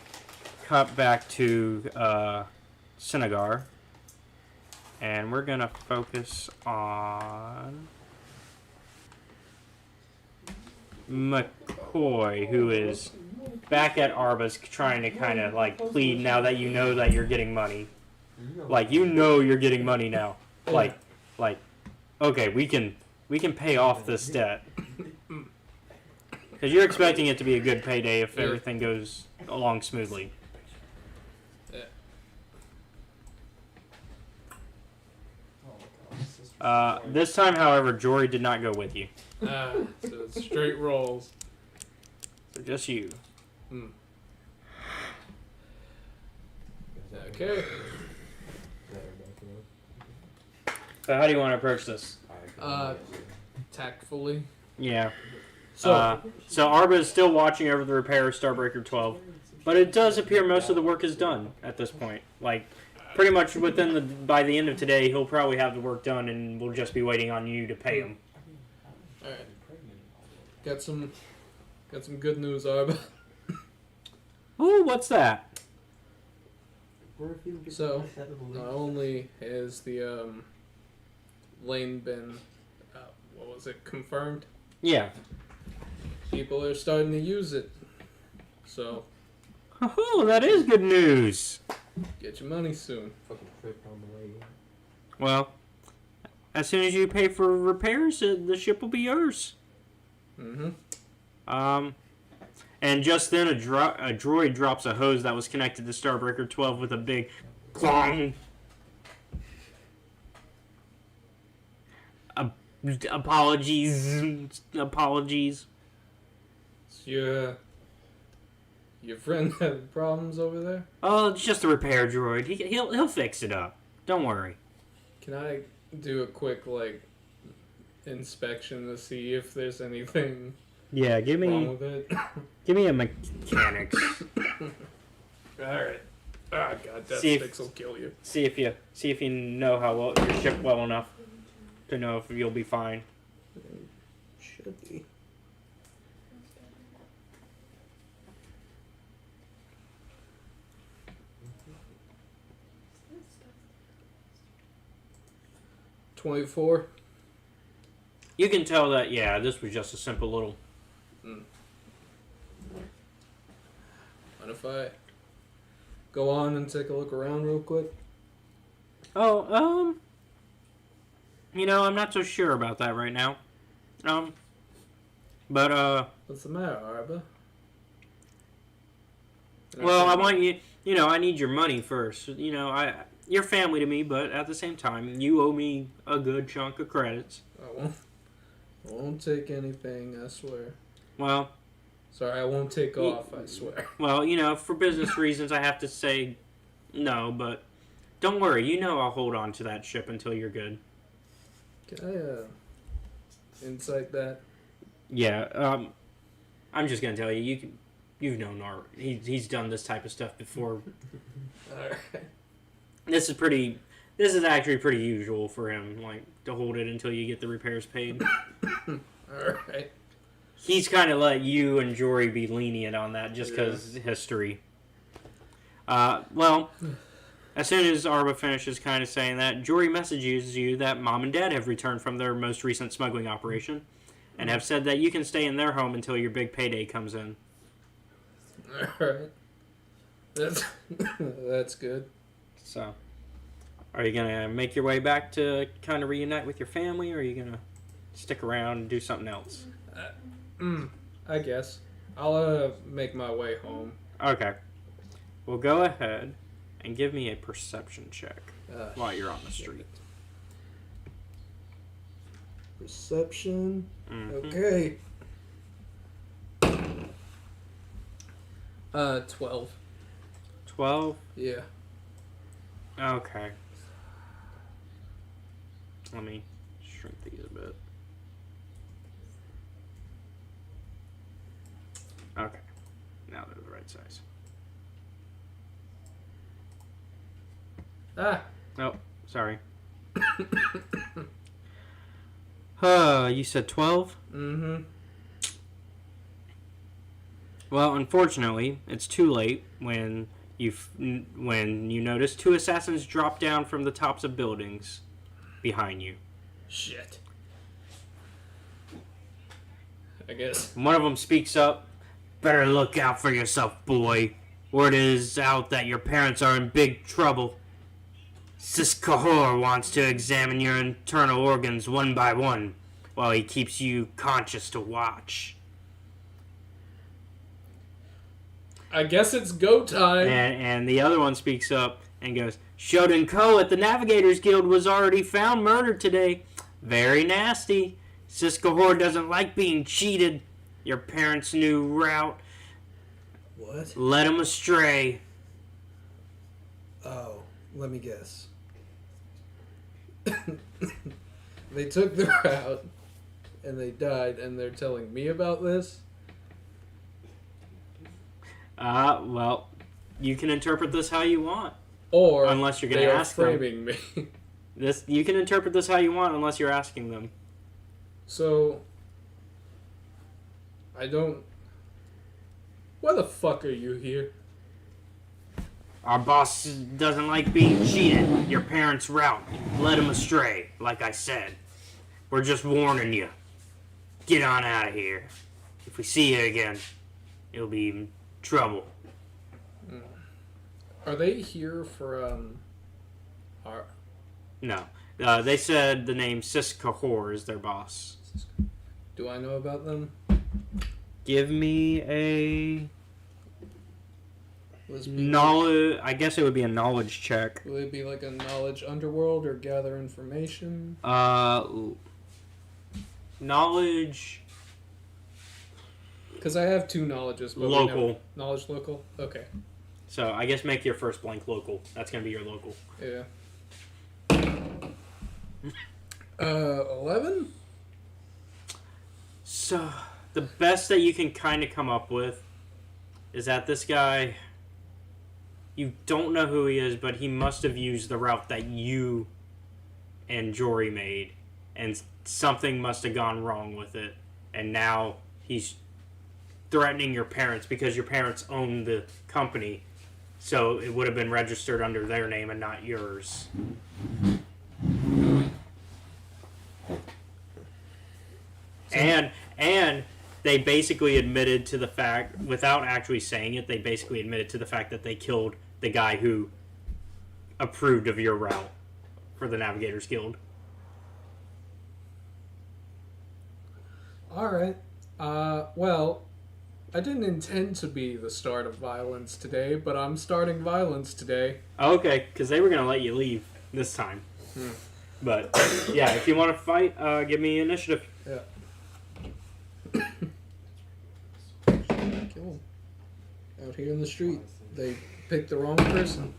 cut back to Senegar, and we're gonna focus on McCoy, who is back at Arba's trying to kind of like plead now that you know that you're getting money. Like you know you're getting money now. Like, okay, we can pay off this debt. Because you're expecting it to be a good payday if everything goes along smoothly. This time, however, Jory did not go with you. So it's straight rolls. So just you. Okay. So how do you want to approach this? Tactfully. Yeah. So Arba is still watching over the repair of Starbreaker 12, but it does appear most of the work is done at this point. Like, pretty much by the end of today, he'll probably have the work done, and we'll just be waiting on you to pay him. All right. Got some good news, Arba. Ooh, what's that? So, not only has the lane been, what was it, confirmed? Yeah. People are starting to use it. So, Oh, that is good news. get your money soon. Well, as soon as you pay for repairs, the ship will be yours. Mm-hmm. And just then a droid drops a hose that was connected to Starbreaker 12 with a big clong. Apologies. Your friend had problems over there? Oh, it's just a repair droid. He'll fix it up. Don't worry. Can I do a quick inspection to see if there's anything Yeah, wrong with it? give me a mechanics. Alright. Ah, God, that See if- sticks will kill you. See if you know how well your ship well enough to know if you'll be fine. Should be. $24. You can tell that this was just a simple little. What if I go on and take a look around real quick? Oh, I'm not so sure about that right now. But What's the matter, Arba? well, I want you. I need your money first. You're family to me, but at the same time, you owe me a good chunk of credits. I won't take anything, I swear. Well, Sorry, I won't take off, I swear. well, for business reasons, I have to say no, but don't worry. I'll hold on to that ship until you're good. Can I, insight that? Yeah, I'm just gonna tell you, you've known Art. He's done this type of stuff before. Alright. This is actually pretty usual for him, to hold it until you get the repairs paid. Alright. He's kind of let you and Jory be lenient on that just because history. Well, as soon as Arba finishes kind of saying that, Jory messages you that Mom and Dad have returned from their most recent smuggling operation and have said that you can stay in their home until your big payday comes in. Alright. That's good. So, are you going to make your way back to kind of reunite with your family, or are you going to stick around and do something else? I guess. I'll make my way home. Okay. Well, go ahead and give me a perception check while you're on the street. Perception. Mhm. Okay. 12. 12? Yeah. Okay. Let me shrink these a bit. Okay. Now they're the right size. Ah. Oh, sorry. You said 12? Mm-hmm. Well, unfortunately, it's too late when you notice two assassins drop down from the tops of buildings behind you. Shit. I guess. One of them speaks up. Better look out for yourself, boy. Word is out that your parents are in big trouble. Sis Kahor wants to examine your internal organs one by one while he keeps you conscious to watch. I guess it's go time. And the other one speaks up and goes, Shodan Ko at the Navigators Guild was already found murdered today. Very nasty. Sis Kahor doesn't like being cheated. Your parents' new route What? led him astray. Oh, let me guess. They took the route and they died, and they're telling me about this? Well, you can interpret this how you want. Or Unless you're gonna they are ask them. framing me. You can interpret this how you want unless you're asking them. So, I don't... Why the fuck are you here? Our boss doesn't like being cheated. Your parents' route led him astray, like I said. We're just warning you. Get on out of here. If we see you again, it'll be trouble. Are they here for, No. They said the name Siskahor is their boss. Do I know about them? Give me a Will knowledge. I guess it would be a knowledge check. Will it be like a knowledge underworld or gather information? Knowledge. Because I have 2 knowledges. But Local. Knowledge local? Okay. So I guess make your first blank local. That's going to be your local. Yeah. 11? So the best that you can kind of come up with is that this guy, you don't know who he is, but he must have used the route that you and Jory made, and something must have gone wrong with it, and now he's threatening your parents because your parents own the company, so it would have been registered under their name and not yours. And they basically admitted to the fact, without actually saying it, they basically admitted to the fact that they killed the guy who approved of your route for the Navigators Guild. Alright. Well, I didn't intend to be the start of violence today, but I'm starting violence today. Okay, because they were going to let you leave this time. But, yeah, if you want to fight, give me initiative. Yeah. Kill him. Out here in the street. They picked the wrong person.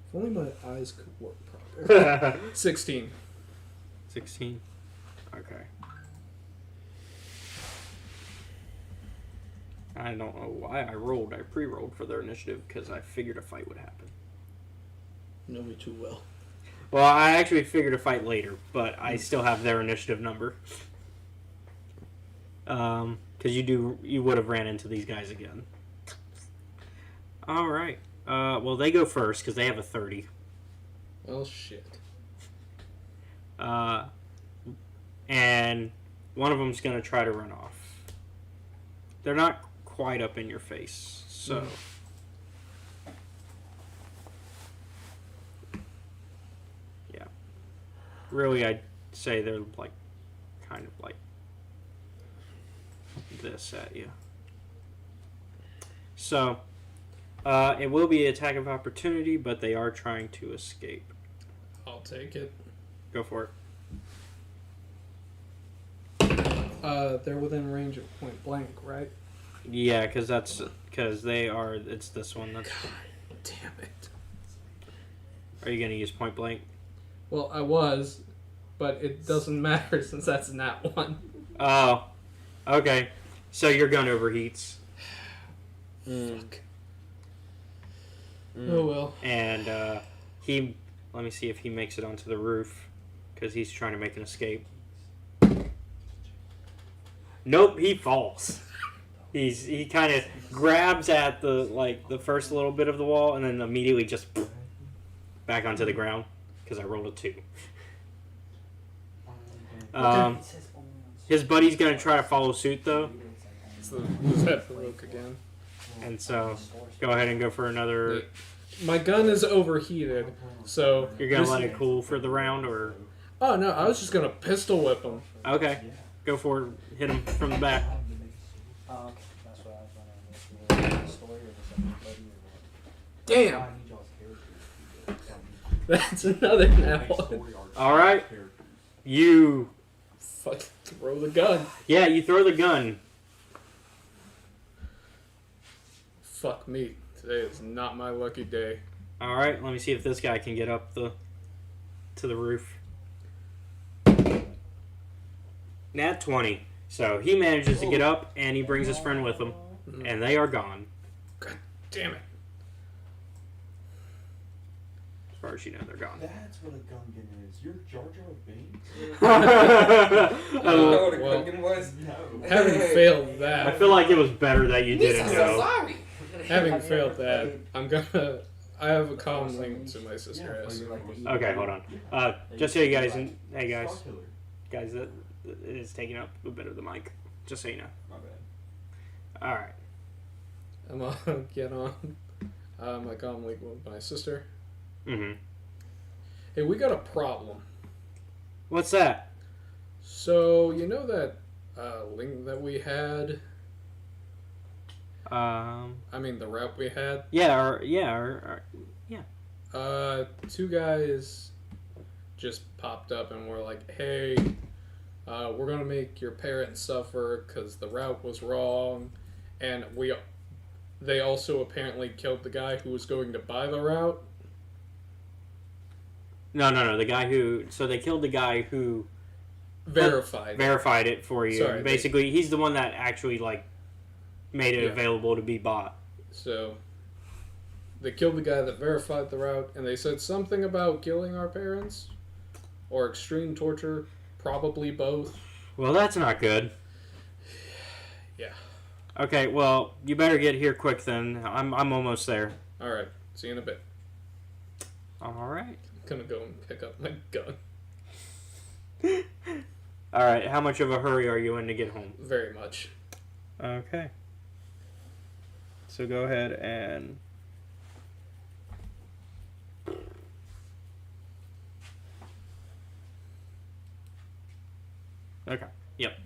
If only my eyes could work properly. 16. 16. Okay. I don't know why I rolled. I pre-rolled for their initiative because I figured a fight would happen. You know me too well. Well, I actually figured a fight later, but I still have their initiative number. Because you would have ran into these guys again. All right. Well, they go first because they have a 30. Well, shit. And one of them's going to try to run off. They're not quite up in your face, so... Yeah. Really, I'd say they're, like, kind of like this at you. So, it will be an attack of opportunity, but they are trying to escape. I'll take it. Go for it. They're within range of point blank, right? Yeah, because they are. It's this one. God damn it! Are you gonna use point blank? Well, I was, but it doesn't matter since that's not one. Oh, okay. So your gun overheats. Fuck. Oh well. And let me see if he makes it onto the roof, because he's trying to make an escape. Nope, he falls. He kind of grabs at the first little bit of the wall and then immediately just back onto the ground because I rolled a 2. His buddy's gonna try to follow suit though. So was that Farouk again? And so go ahead and go for another. My gun is overheated, so You're gonna let it cool for the round, or? Oh no, I was just gonna pistol whip him. Okay, go for it. Hit him from the back. Oh, okay. That's what I was wondering. The story or just everybody Damn. That's another now. All right, you. Fuck, throw the gun. Yeah, you throw the gun. Fuck me. Today is not my lucky day. All right, let me see if this guy can get up to the roof. Nat 20. So he manages to get up, and he brings his friend with him, and they are gone. God damn it. As far as you know, they're gone. That's what a Gungan is. You're Jar Jar Binks? You know what a well, Gungan was? No. Having failed I that, feel like it was better that you didn't I'm so know. sorry. having failed that, I have a common link to my sister S. Okay, hold on. Just so you guys, hey guys, that it is taking up a bit of the mic. Just so you know. My bad. All right. I'm gonna get on. Like I'm like with my sister. Mm-hmm. Hey, we got a problem. What's that? So you know that link that we had? I mean the route we had. Yeah. Two guys just popped up and were like, "Hey, we're gonna make your parents suffer because the route was wrong," and they also apparently killed the guy who was going to buy the route. No. The guy who. So they killed the guy who verified it for you. Sorry, basically, he's the one that actually made it Yeah. available to be bought. So they killed the guy that verified the route, and they said something about killing our parents or extreme torture, probably both. Well, that's not good. Yeah. Okay, well, you better get here quick then. I'm almost there. All right. See you in a bit. All right. I'm gonna go and pick up my gun. All right. How much of a hurry are you in to get home? Very much. Okay. So go ahead and. Okay. Yep.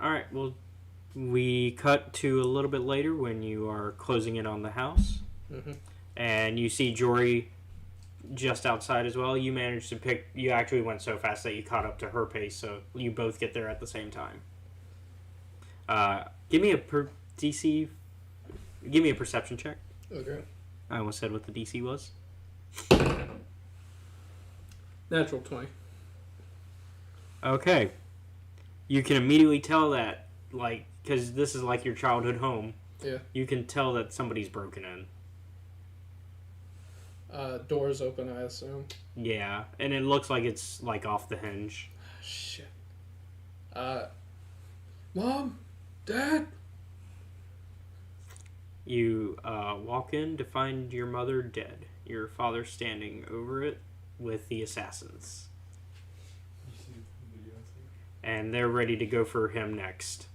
All right. Well, we cut to a little bit later when you are closing in on the house, and you see Jory just outside as well. You managed to pick. You actually went so fast that you caught up to her pace, so you both get there at the same time. Give me a DC. Give me a perception check. Okay. I almost said what the DC was. Natural 20. Okay. You can immediately tell that, because this is like your childhood home. Yeah. You can tell that somebody's broken in. Doors open, I assume. Yeah, and it looks like it's off the hinge. Shit. Mom? Dad? You walk in to find your mother dead. Your father standing over it with the assassins. And they're ready to go for him next.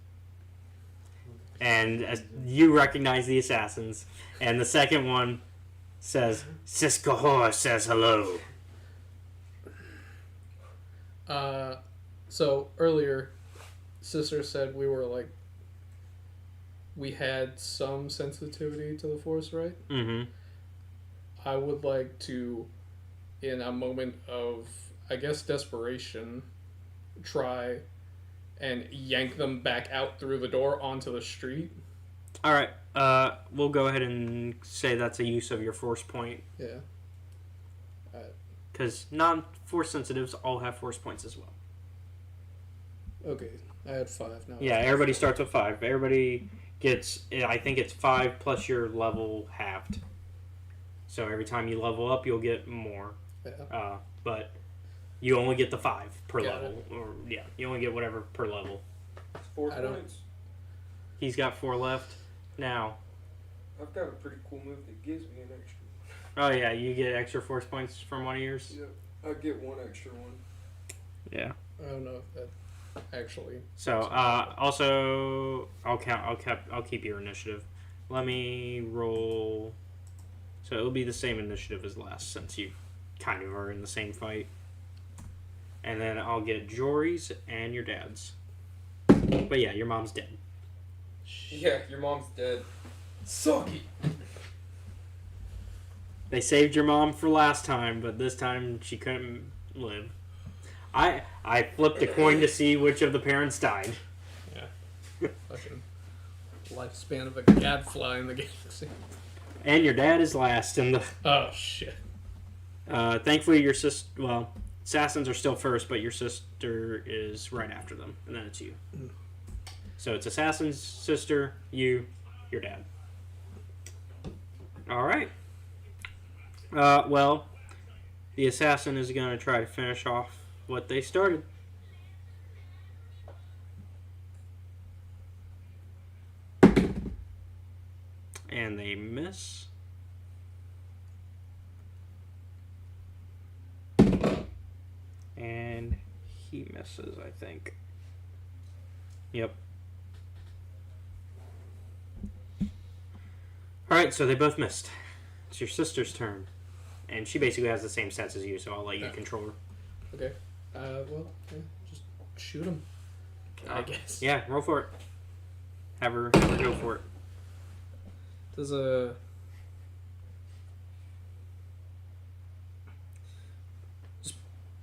And as you recognize the assassins, and the second one says, "Cisco Hor says hello." So earlier, Sister said we had some sensitivity to the Force, right? Mm-hmm. I would like to, in a moment of, I guess, desperation, try and yank them back out through the door onto the street. All right. We'll go ahead and say that's a use of your force point. Yeah. Because non-force sensitives all have force points as well. Okay. I had 5 now. Yeah, everybody starts with 5. Everybody gets, I think it's 5 plus your level halved. So every time you level up, you'll get more. Yeah. But you only get the 5 per Got level. Or yeah, you only get whatever per level. It's 4 points. He's got 4 left. Now. I've got a pretty cool move that gives me an extra. Oh yeah, you get extra force points from one of yours? Yep. I get 1 extra one. Yeah. I don't know if that actually. So, also, I'll keep your initiative. Let me roll. So it'll be the same initiative as last, since you kind of are in the same fight. And then I'll get Jory's and your dad's. But yeah, your mom's dead. Yeah, your mom's dead. Sucky. They saved your mom for last time, but this time she couldn't live. I flipped a coin to see which of the parents died. Yeah. Fucking lifespan of a gadfly in the galaxy. And your dad is last in the... Oh, shit. Thankfully, your sister... Well, assassins are still first, but your sister is right after them. And then it's you. So it's assassins, sister, you, your dad. Alright. Well, the assassin is going to try to finish off what they started. And they miss. And he misses, I think. Yep. Alright, so they both missed. It's your sister's turn. And she basically has the same stats as you, so I'll let you control her. Okay. Just shoot him. I guess. Yeah, roll for it. Have her go for it. Does a...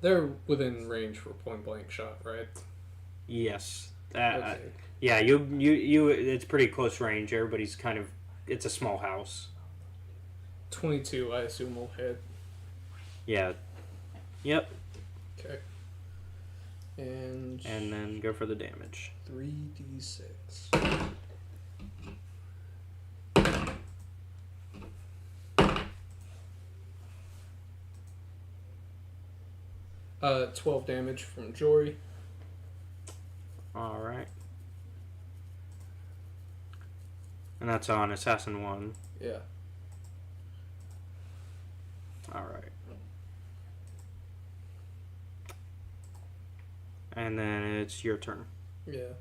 They're within range for point blank shot, right? Yes. Okay. Yeah, you. It's pretty close range. Everybody's kind of. It's a small house. 22, I assume, will hit. Yeah. Yep. Okay. And then go for the damage. 3d6. 12 damage from Jory. Alright. And that's on Assassin 1. Yeah. Alright. And then it's your turn. Yeah.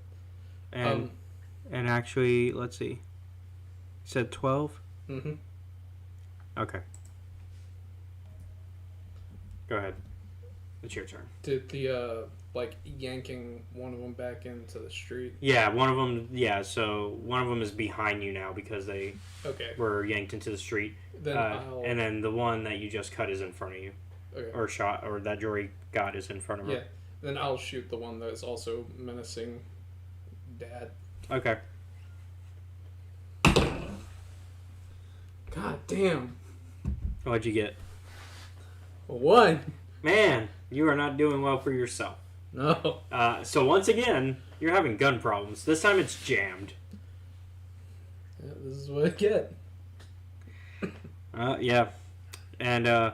And actually, let's see. You said 12? Mm-hmm. Okay. Go ahead. It's your turn. Did the, yanking one of them back into the street? Yeah, one of them, so one of them is behind you now because they were yanked into the street. Then and then the one that you just cut is in front of you. Okay. Or shot, or that Jory got is in front of her. Yeah, then I'll shoot the one that is also menacing Dad. Okay. God damn. What'd you get? 1. Man, you are not doing well for yourself. No. So once again, you're having gun problems. This time it's jammed. Yeah, this is what I get. Yeah. And,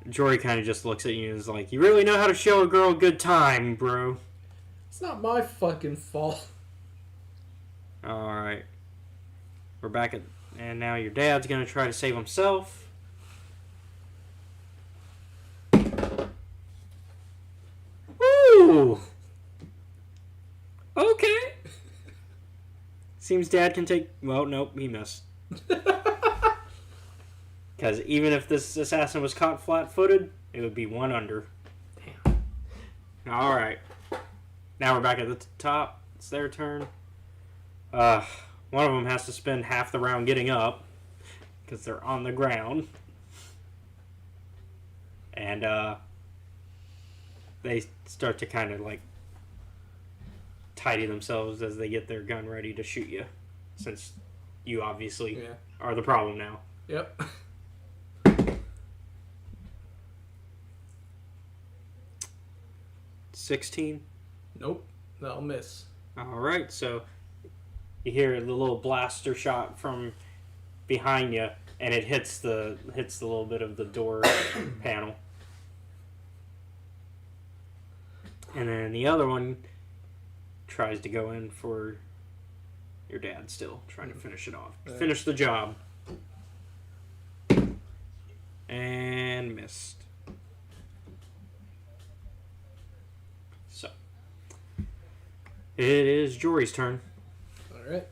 Jory kind of just looks at you and is like, you really know how to show a girl a good time, bro. It's not my fucking fault. Alright. We're back at... And now your dad's gonna try to save himself. Ooh! Okay. Seems Dad can take... Well, nope, he missed. Because even if this assassin was caught flat-footed, it would be 1 under. Damn. Alright. Now we're back at the top. It's their turn. One of them has to spend half the round getting up. Because they're on the ground. And, they start to kind of, tidy themselves as they get their gun ready to shoot you. Since you obviously are the problem now. Yep. 16. Nope. That'll miss. Alright, so you hear the little blaster shot from behind you, and it hits the little bit of the door panel. And then the other one tries to go in for your dad still, trying to finish it off. Finish the job. And missed. So, it is Jory's turn. Alright.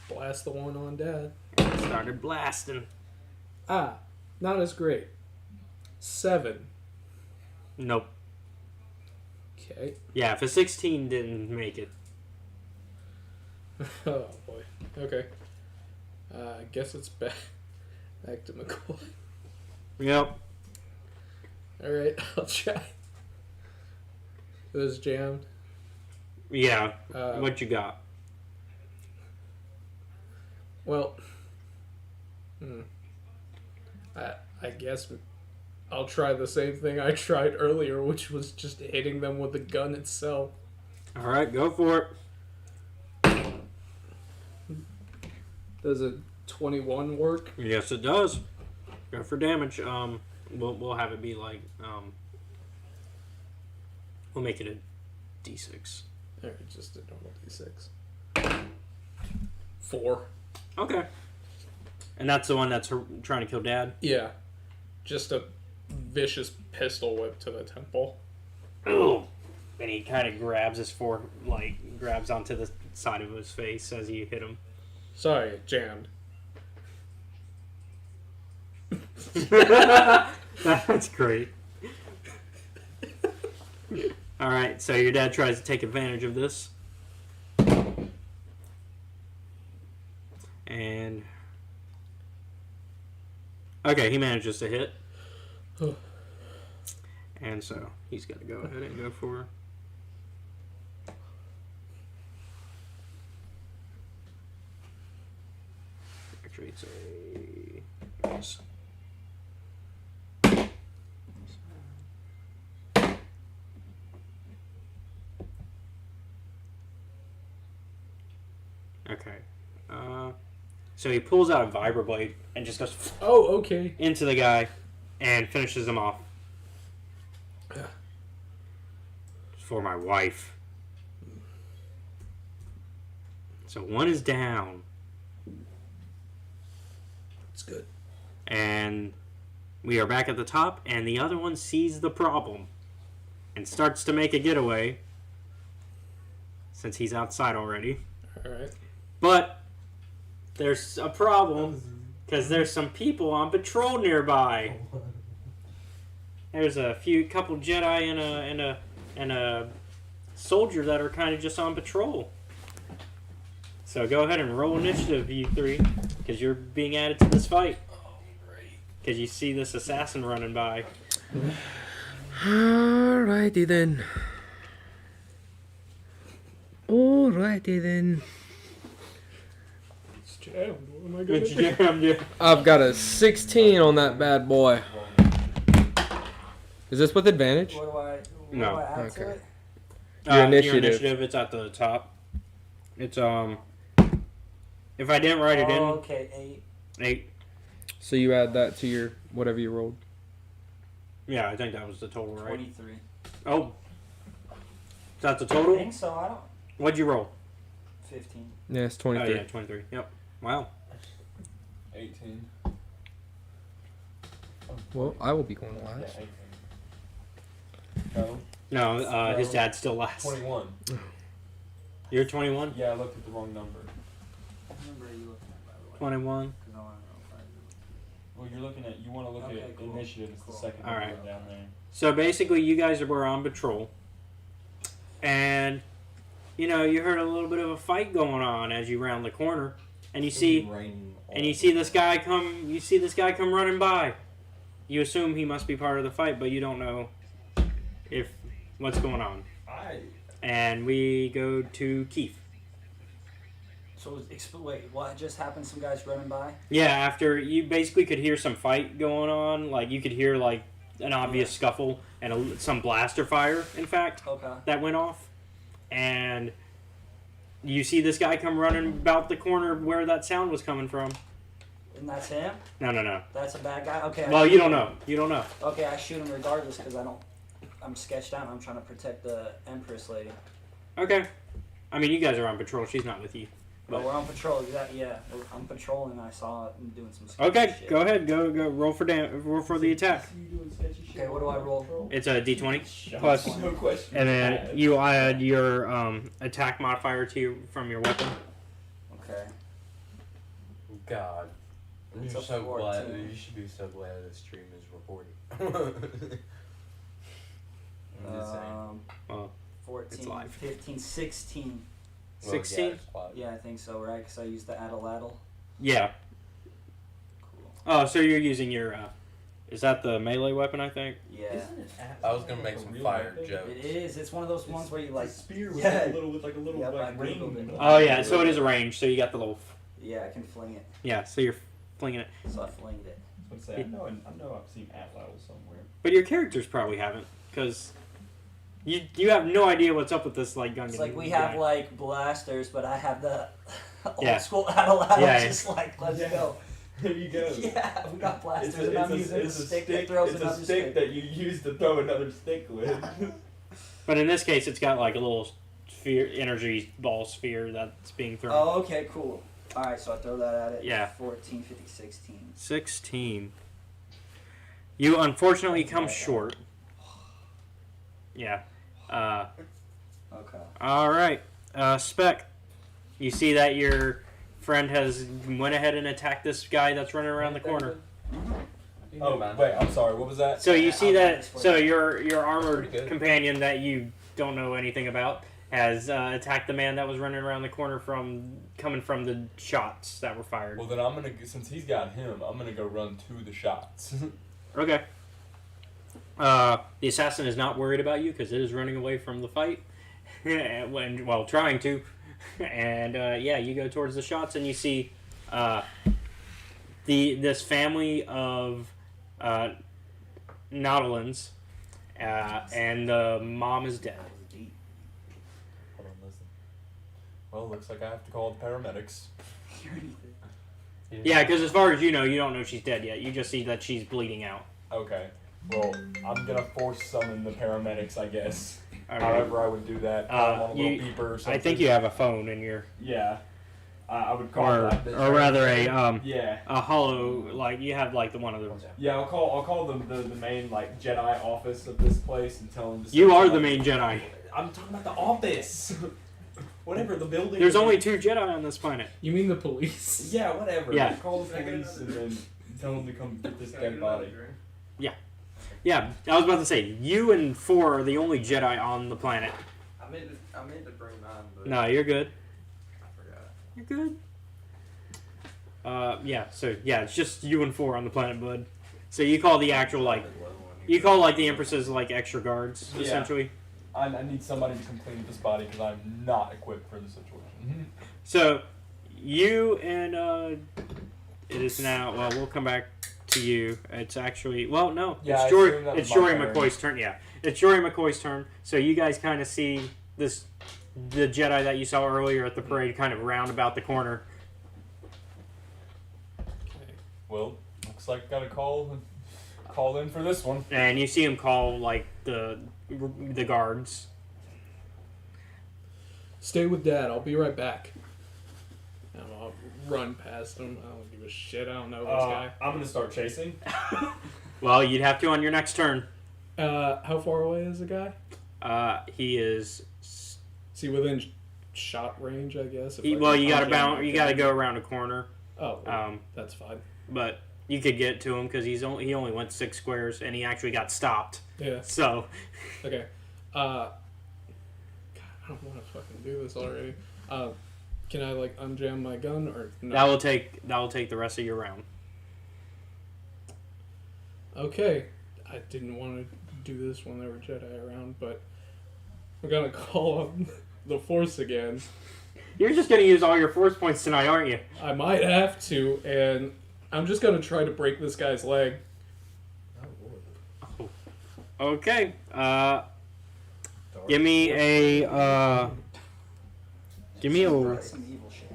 Blast the one on Dad. Started blasting. Not as great. 7. Nope. Okay. Yeah, if a 16 didn't make it. Oh boy. Okay. I guess it's back to McCoy. Yep. Alright, I'll try. It was jammed. Yeah. What you got? Well, I guess I'll try the same thing I tried earlier, which was just hitting them with the gun itself. Alright, go for it. Does a 21 work? Yes, it does. Go for damage. We'll have it be like, we'll make it a D6. Alright, just a normal D6. 4. Okay. And that's the one that's trying to kill Dad? Yeah. Just a vicious pistol whip to the temple. Ooh. And he kind of grabs his grabs onto the side of his face as you hit him. Sorry, jammed. That's great. All right, so your dad tries to take advantage of this. And okay, he manages to hit. And so he's going to go ahead and go for... Actually, it's a... Yes. Okay. So he pulls out a vibroblade and just goes Oh, okay. into the guy and finishes him off. For my wife. So one is down. It's good. And we are back at the top, and the other one sees the problem and starts to make a getaway since he's outside already. Alright. But there's a problem because there's some people on patrol nearby. There's a couple Jedi and a soldier that are kind of just on patrol. So go ahead and roll initiative, you three, because you're being added to this fight. Because you see this assassin running by. Alrighty then. Alrighty then. It's jammed. What am I Good gonna do? jam, yeah. I've got a 16 on that bad boy. Is this with advantage? What do No. I add to Okay. it? Your initiative. It's at the top. It's if I didn't write it in, Okay, 8. 8. So you add that to your whatever you rolled. Yeah, I think that was the total, right? 23. Oh, is that the I total? think so. I don't. What'd you roll? 15. Yeah, it's Oh 23. yeah, 23. Yep. Wow. 18. Well, I will be going Yeah, last. 18. No, No, his dad's still last. 21. You're 21. Yeah, I looked at the wrong number. What number are you looking at, by the way? 21. 'Cause I wanna know if I- Well, you want to look Okay, at cool. initiative. It's the Cool. second All number right. down there. So basically, you guys were on patrol, and you heard a little bit of a fight going on as you round the corner, and you see this guy come. You see this guy come running by. You assume he must be part of the fight, but you don't know if what's going on. And we go to Keith. So, wait, what just happened? Some guys running by? Yeah, after you basically could hear some fight going on, like you could hear like an obvious scuffle and some blaster fire, in fact, Okay. that went off, and you see this guy come running about the corner where that sound was coming from. And that's him? No. That's a bad guy? Okay. Well, you don't know. You don't know. Okay, I shoot him regardless because I'm sketched out. I'm trying to protect the Empress lady. Okay. I mean, you guys are on patrol. She's not with you. But But we're on patrol. Exactly. Yeah, I'm patrolling. I saw it and doing some sketchy okay, shit. go ahead. Go roll for the attack. Okay, what do I roll? It's a D20 plus, No question. and then you add your attack modifier from your weapon. Okay. God. It's You're a so glad. 14. You should be so glad this stream is recording. I'm just saying. Well, 14, it's live. 15, 16. Well, 16? yeah, it's live. Yeah, I think so, right? Because I used the addle. Yeah. Cool. Oh, so you're using your. Is that the melee weapon? I think. Yeah. I was gonna make some fire jokes. It is. It's one of those ones where you like. spear with Yeah. like a little Yep, I like ring. Googled it. Oh yeah, so it is a range. So you got the little. Yeah, I can fling it. Yeah, so you're flinging it, So I flinged it. I was gonna say, I know I've seen Atlatl somewhere. but your characters probably haven't, because you have no idea what's up with this like gun. It's like we have like blasters, but I have the old Yeah. school addle. Yeah, Just like let's Yeah. go. There you go. Yeah, we got blasters, and I'm using a stick that throws it's a another stick stick. that you use to throw another stick with. But in this case, it's got like a little sphere, energy ball sphere that's being thrown. Oh, okay, cool. All right, so I throw that at it. Yeah. 14, 15, 16. 16. You unfortunately come short. Yeah. Okay. All right. Spec. You see that your friend has went ahead and attacked this guy that's running around the corner. Oh, wait, I'm sorry, what was that? So you see that, so your armored companion that you don't know anything about has attacked the man that was running around the corner coming from the shots that were fired. Well, then I'm gonna, since he's got him, I'm gonna go run to the shots. Okay. The assassin is not worried about you because it is running away from the fight, well, trying to. And yeah, you go towards the shots and you see this family of Nautilans, and the mom is dead. Hold on, listen. Well, looks like I have to call the paramedics. Yeah, because as far as you know, you don't know she's dead yet. You just see that she's bleeding out. Okay. Well, I'm gonna force summon the paramedics, I guess. All right. However I would do that. Call them on a little beeper or something. I think you have a phone in your... Yeah. I would call or rather a yeah. a hollow, like you have like the one of those. Yeah, I'll call the main like Jedi office of this place and tell them to You are the main Jedi. I'm talking about the office. Whatever, the building. There's only 2 Jedi on this planet. You mean the police? Yeah, whatever. Yeah. Call the police and then tell them to come get this dead body. Yeah, I was about to say, you and 4 are the only Jedi on the planet. I meant to bring mine, but No, you're good. I forgot. You're good. Yeah, so, yeah, it's just you and 4 on the planet, bud. So you call the actual, like, you call, like, the Empress's, like, extra guards, Yeah. essentially. I need somebody to come clean this body because I'm not equipped for the situation. So, you and, it is now, well, we'll come back to you. It's actually, well, no, Yeah, I it's assume that was my Jory turn. McCoy's turn, yeah. It's Jory McCoy's turn, so you guys kind of see the Jedi that you saw earlier at the parade kind of round about the corner. Well, looks like I gotta call in for this one. And you see him call, like, the guards. Stay with Dad. I'll be right back. And I'll run past him. I don't give a shit. I don't know this guy. I'm gonna start chasing. Well, you'd have to on your next turn. How far away is the guy? He is... Is he within shot range, I guess? You gotta go around a corner. Oh, that's fine. But you could get to him because he only went 6 squares and he actually got stopped. Yeah. So... Okay. God, I don't want to fucking do this already. Can I like unjam my gun or no? That will take the rest of your round. Okay. I didn't want to do this when there were Jedi around, but we're gonna call on the Force again. You're just gonna use all your force points tonight, aren't you? I might have to, and I'm just gonna try to break this guy's leg. Okay. Give me a. Some evil shit.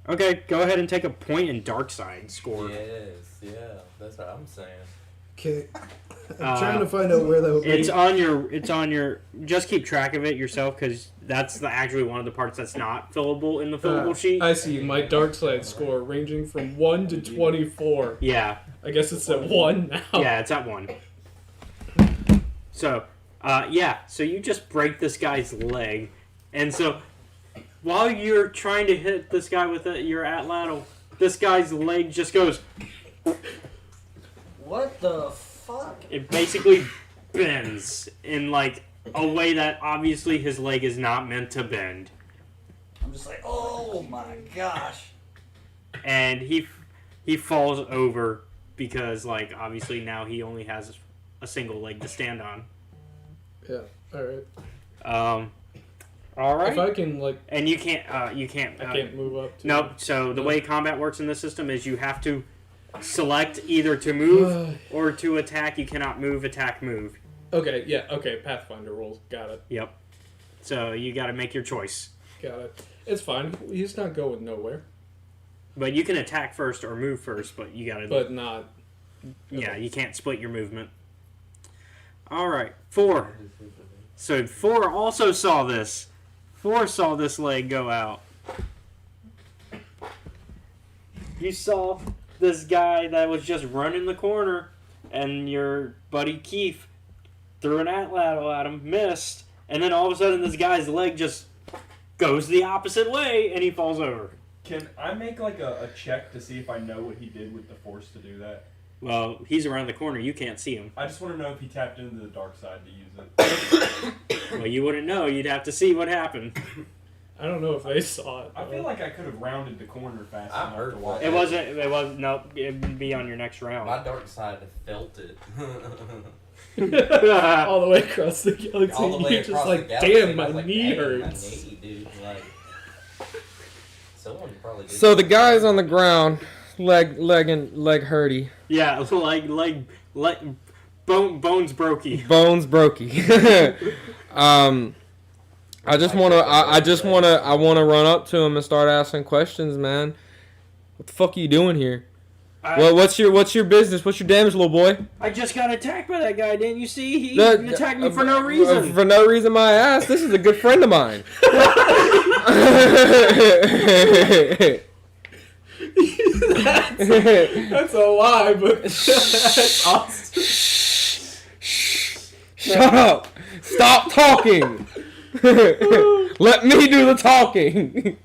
Okay, go ahead and take a point in dark side score. Yes, yeah, that's what I'm saying. Okay. I'm trying to find out where that would be. It's on your. Just keep track of it yourself because that's actually one of the parts that's not fillable in the fillable sheet. I see. My dark side score ranging from 1 to 24. Yeah. I guess it's at 1 now. Yeah, it's at 1. So, yeah. So you just break this guy's leg, and so while you're trying to hit this guy with your atlatl, this guy's leg just goes. What the fuck? It basically bends in like a way that obviously his leg is not meant to bend, I'm just like, oh my gosh. and he falls over because like obviously now he only has a single leg to stand on. Yeah. All right. All right. If I can like, And you can't. I can't move up. To Nope. So the way combat works in this system is you have to select either to move or to attack. You cannot move, attack, move. Okay. Yeah. Okay. Pathfinder rules. Got it. Yep. So you got to make your choice. Got it. It's fine. He's not going nowhere. But you can attack first or move first, but you got to. But not. Yeah, you can't split your movement. All right, 4. So 4 also saw this. 4 saw this leg go out. You saw this guy that was just running the corner, and your buddy Keith threw an atlatl at him, missed, and then all of a sudden this guy's leg just goes the opposite way, and he falls over. Can I make like a check to see if I know what he did with the Force to do that? Well, he's around the corner. You can't see him. I just want to know if he tapped into the dark side to use it. Well, you wouldn't know. You'd have to see what happened. I don't know if they saw it. I feel like I could have rounded the corner fast I enough heard to watch It wasn't. No, it'd be on your next round. My dark side felt it. All the way across the galaxy. All the way You're across just like, the galaxy. damn, I my was like, knee dang, hurts. My knee, dude. Like, someone probably did. So the guy's on the ground, leg hurty, Yeah, bones brokey. bones brokey. I wanna run up to him and start asking questions, man. What the fuck are you doing here? Well, what's your business? What's your damage, little boy? I just got attacked by that guy, didn't you see? He attacked me for no reason. For no reason, my ass. This is a good friend of mine. That's a lie, but that's awesome. Shut up! Stop talking. Let me do the talking.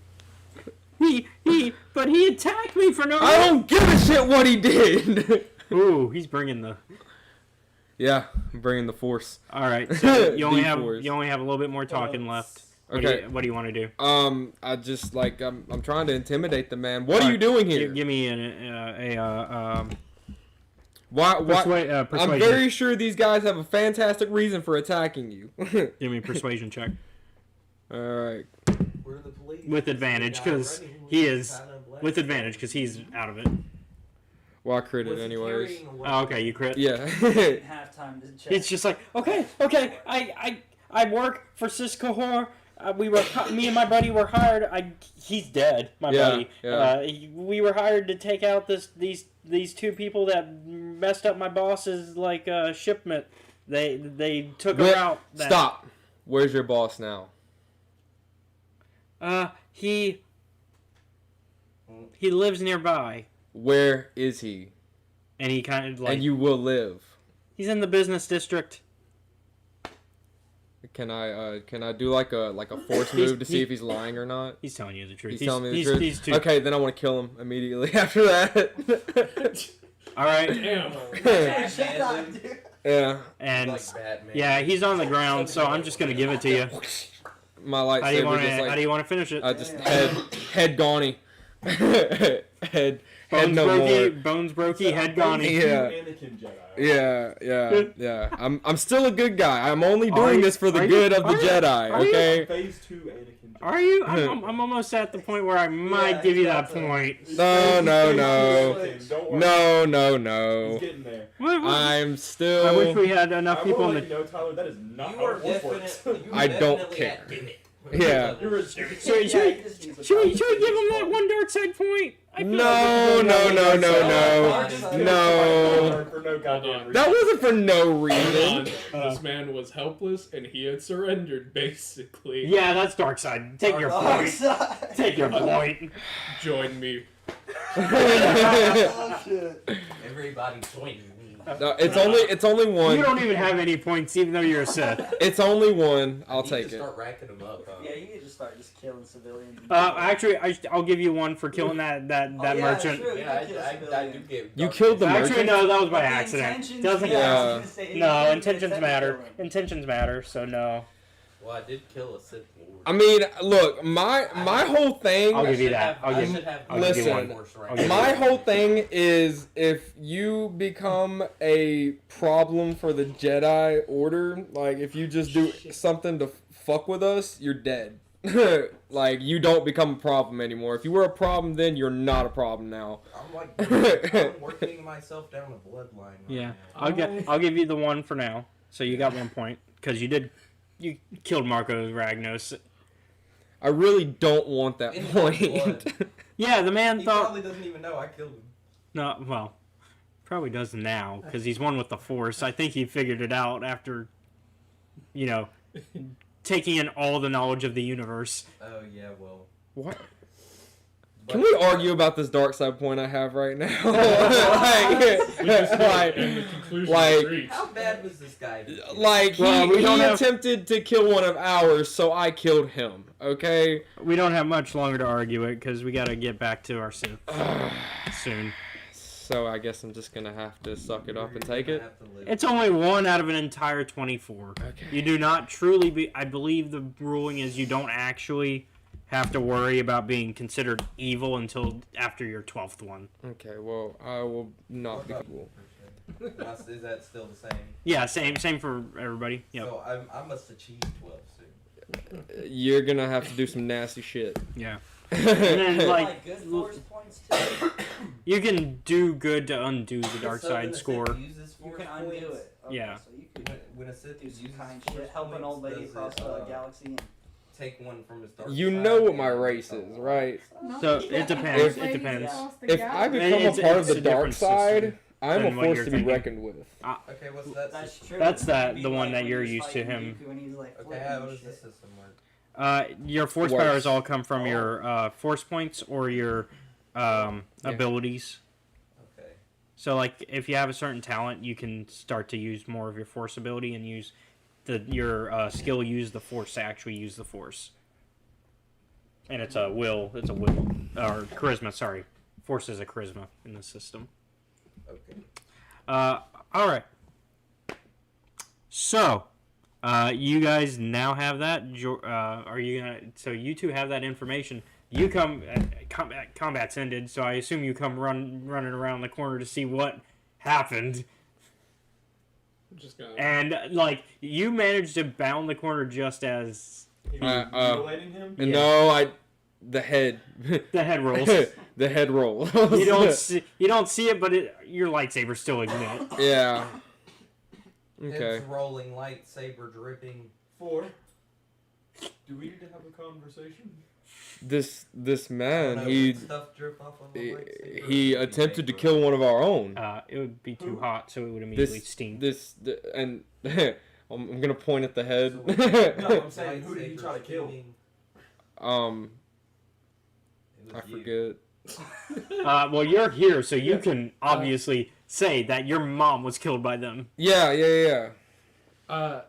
But he attacked me for no reason. I don't give a shit what he did. Ooh, he's bringing the. Yeah, I'm bringing the force. All right, so you only The have a little bit more talking left. Okay. What do you want to do? I just I'm trying to intimidate the man. What are you doing here? Give me Why? persuasion. I'm very sure these guys have a fantastic reason for attacking you. Give me a persuasion check. All right. Where are the police? With advantage, because he is. With advantage, because he's out of it. Well, I crit it anyways. Oh, okay, you crit. Yeah. Halftime to check. It's just like, okay, I work for Siskohor. Me and my buddy were hired. He's dead, my buddy. Yeah. We were hired to take out these two people that messed up my boss's shipment. They took her out. Stop. Where's your boss now? He lives nearby, Where is he? and he kind of And you will live. he's in the business district. Can I do like a force move to see if he's lying or not? He's telling you the truth. He's telling me the truth. He's too. Okay, then I want to kill him immediately after that. All right. Damn. Shut up, dude. Yeah. And Like Batman. yeah, he's on the ground, so I'm just gonna give it to you. My How do you lightsaber want just to? like How do you want to finish it? just head gawny. head Bones no brokey, more. Bones brokey, head gone. Yeah. Anakin Jedi. Yeah. I'm still a good guy. I'm only Are doing you- this for the are you- good of the are you- Jedi. are you- Okay. Phase 2 Anakin Jedi. Are you? I'm almost at the point where I might give you that point. No. Don't worry. No. He's getting there. I'm still. I wish we had enough I people will in let the. you know, Tyler, that is not You how are a force works. definitely. I don't care. Yeah. You're a Should we give him that one dark side point? I feel No. For no goddamn reason. That wasn't for no Hold on. reason. This man was helpless and he had surrendered, basically. Yeah, that's dark side. Take your Dark point. side. Take your point. Join me. Oh, shit. Everybody joining me. No, it's only one. You don't even have any points, even though you're a Sith. It's only one. I'll You take just it. Start racking them up. Huh? Yeah, you need to start just killing civilians. Actually, I'll give you one for killing that merchant. True, Yeah, you I do get. You killed the Actually, merchant. no, that was by The accident. intentions- Doesn't Yeah. No, intentions matter. Intentions matter. So no. Well, I did kill a Sith Lord. I mean, look, my whole thing. I'll give you that. I'll give Listen, you one. I'll give you My whole thing is if you become a problem for the Jedi Order, like if you just do something to fuck with us, you're dead. Like you don't become a problem anymore. If you were a problem then, you're not a problem now. I'm working myself down a bloodline. Right Yeah, now. I'll give you the one for now. So you got 1 point because you killed Marco Ragnos. I really don't want that In point. blood. Yeah, the man He thought. probably doesn't even know I killed him. No, well, probably does now because he's one with the Force. I think he figured it out after, taking in all the knowledge of the universe. Oh yeah, well, What? Can we argue about this dark side point I have right now? How bad was this guy? He attempted to kill one of ours, so I killed him. Okay. We don't have much longer to argue it because we got to get back to our synth soon. So I guess I'm just gonna have to suck it up and take it. It's only 1 out of an entire 24. Okay. You do not truly be. I believe the ruling is you don't actually have to worry about being considered evil until after your 12th one. Okay. Well, I will not be cool. Is that still the same? Yeah, same for everybody. Yep. So I must achieve 12 soon. You're gonna have to do some nasty shit. Yeah. And then, like, good force points too. you can do good to undo the dark side score. You can undo it. Okay, Yeah. So you can When a Sith do some uses kind force shit, help an old lady points, across does the it, galaxy. And take one from his dark You side know what my and race is, right? So it depends. It depends. If I become a part of the dark side, I'm a force to be reckoned with. Okay, what's that? that's true. That's It'd be the one like that when you're he's used to fighting him. Dooku and he's, like, Okay, flipping how and does the shit. system work? Your force Works. powers all come from your force points or your abilities. Okay. So, like, if you have a certain talent, you can start to use more of your force ability and use your skill. Use the force to actually use the force. And it's a will. It's a will or charisma. Sorry, force is a charisma in the system. Okay. All right. So, you guys now have that. Are you gonna? So you two have that information. You come. Combat's ended. So I assume you come running around the corner to see what happened. I'm just gonna. And like you managed to bound the corner just as Mutilating him? Yeah. No, the head. the head rolls. The head roll. You don't see it, but your lightsaber still ignite. Yeah. Okay. It's rolling lightsaber dripping. 4. Do we need to have a conversation? This man, Would stuff drip off on the lightsaber? he attempted to kill one of our own. It would be too hot, so it would immediately steam. And I'm gonna point at the head. No, I'm saying, who did he try to kill? I forget. Well, you're here, so you can obviously say that your mom was killed by them. Yeah. I'm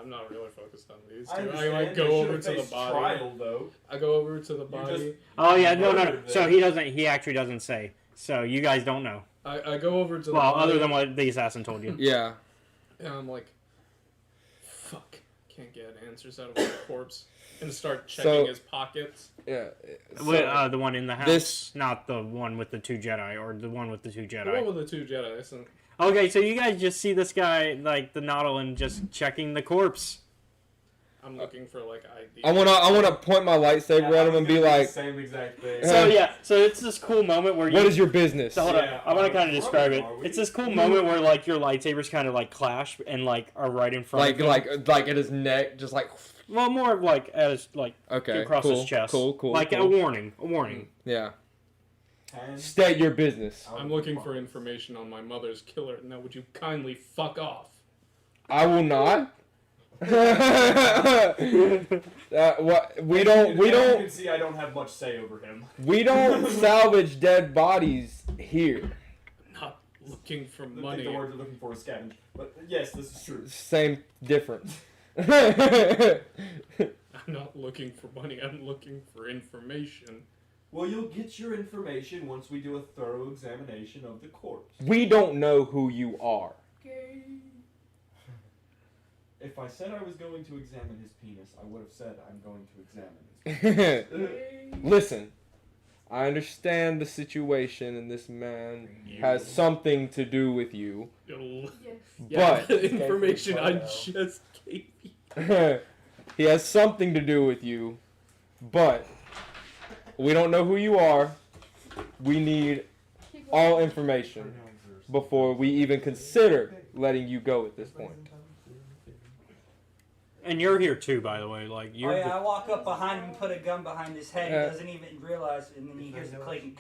not really focused on these two. I understand. like go They over should've to the faced body. trial, though. I go over to the body. Oh yeah, no. Murdered So them. he doesn't. He actually doesn't say. So you guys don't know. I go over to the Well, body. other than what the assassin told you. Yeah. And I'm like, fuck, can't get answers out of my corpse. And start checking his pockets. Yeah. The one in the house, this- not the one with the 2 Jedi, or the one with the 2 The Jedi. one with the 2 Jedi. So Okay, so you guys just see this guy, like the Nautilin, just checking the corpse. I'm looking for like ID. I wanna point my lightsaber at him and be like, Same exact thing. So yeah, so it's this cool moment where you. "What is your business?" So hold Yeah, on, I want to kind of describe it. are we? It's this cool moment where like your lightsabers kind of like clash and like are right in front of him. Like at his neck, just like. Well, more of like at his like Okay. across cool, his chest. Cool. Like cool. a warning. Yeah. 10. State your business. I'm looking for information on my mother's killer. Now, would you kindly fuck off? I will not. What we don't You can see I don't have much say over him. we don't salvage dead bodies here. I'm not looking for I think money. the word you're looking for is scavenge. But yes, this is true. Same difference. I'm not looking for money. I'm looking for information. Well, you'll get your information once we do a thorough examination of the corpse. We don't know who you are. If I said I was going to examine his penis, I would have said I'm going to examine his penis. Listen, I understand the situation, and this man has something to do with you. Yes. Yes. But the information I just gave you. he has something to do with you, but we don't know who you are. We need all information before we even consider letting you go at this point. And you're here too, by the way. Like you're. Oh yeah, I walk up behind him and put a gun behind his head. Yeah. He doesn't even realize, and then he hears the clicking.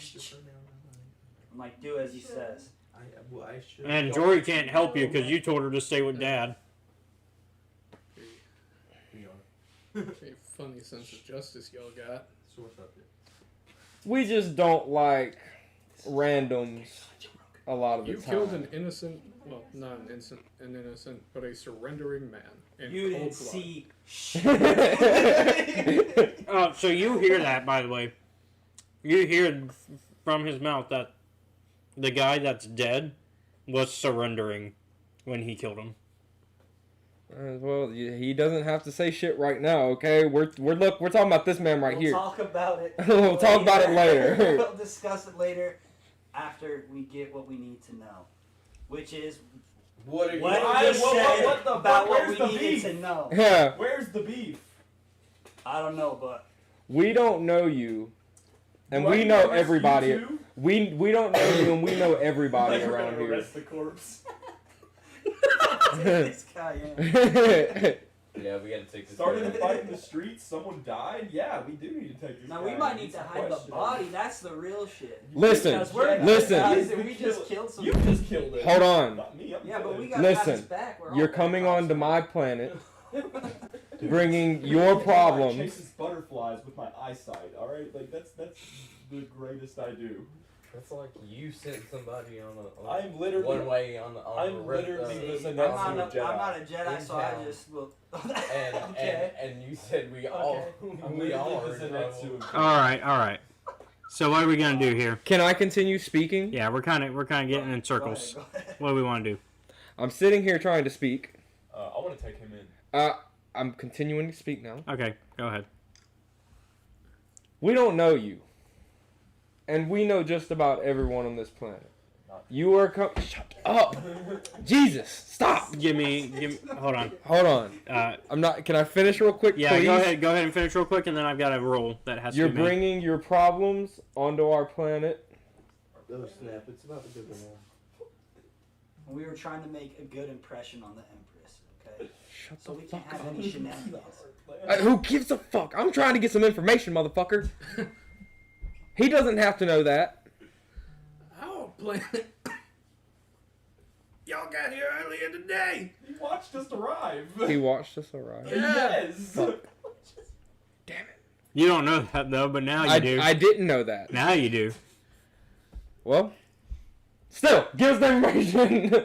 I'm like, do as he says. And Jory can't help you because you told her to stay with Dad. A funny sense of justice y'all got. We just don't like randoms a lot of the You time. killed an innocent, well, not an innocent, but a surrendering man in You cold didn't blood. see Oh, so you hear that, by the way. You hear from his mouth that the guy that's dead was surrendering when he killed him. Well, he doesn't have to say shit right now, okay? We're talking about this man right We'll here. talk about it. We'll talk about it later. We'll discuss it later after we get what we need to know, which is What are you? what I- you just what- said what the about fuck? what Where's we the needed beef? to know. Yeah, Where's the beef? I don't know, but we don't know you, and Do I we need know to arrest everybody. you too? We don't know you, and we know everybody Like, we're around gonna here. arrest the corpse. this guy, yeah. Yeah, we gotta take this. Started a guy. fight in the streets. Someone died. Yeah, we do need to take this. Now guy we might and need to some hide the questions. body. That's the real shit. Listen, Because we're listen. guys and You we just killed- killed some. You just killed it. Hold on. Not me. I'm Yeah, but good. we gotta have his Listen, back. We're all you're bad coming cops. onto my planet, Dude, bringing your I problems. chases butterflies with my eyesight. All right, like that's the greatest I do. That's like you sent somebody on a. I'm literally- one way on the. I'm literally See, the I'm Zenitsu not of Jedi. I'm not a Jedi, In so I town. just will. And, Okay. and you said we all I'm we all are literally in the trouble. Zenitsu of Jedi. All right. So what are we gonna do here? Can I continue speaking? Yeah, we're kind of getting in circles. Go ahead. What do we want to do? I'm sitting here trying to speak. I want to take him in. I'm continuing to speak now. Okay, go ahead. We don't know you. And we know just about everyone on this planet. You are Shut up! Jesus, stop! Give me. Hold on. Hold on. I'm not. Can I finish real quick, Yeah, please? go ahead and finish real quick, and then I've got a roll that has You're to be made. bringing your problems onto our planet. Oh snap! It's about to go down. We were trying to make a good impression on the Empress, okay? Shut So the we can't fuck have up. any shenanigans. Who gives a fuck? I'm trying to get some information, motherfucker. He doesn't have to know that. Our planet. Y'all got here earlier today. He watched us arrive. He watched us arrive. Yes. Fuck. Damn it. You don't know that though, but now you do. I didn't know that. Now you do. Well, still, give us the information.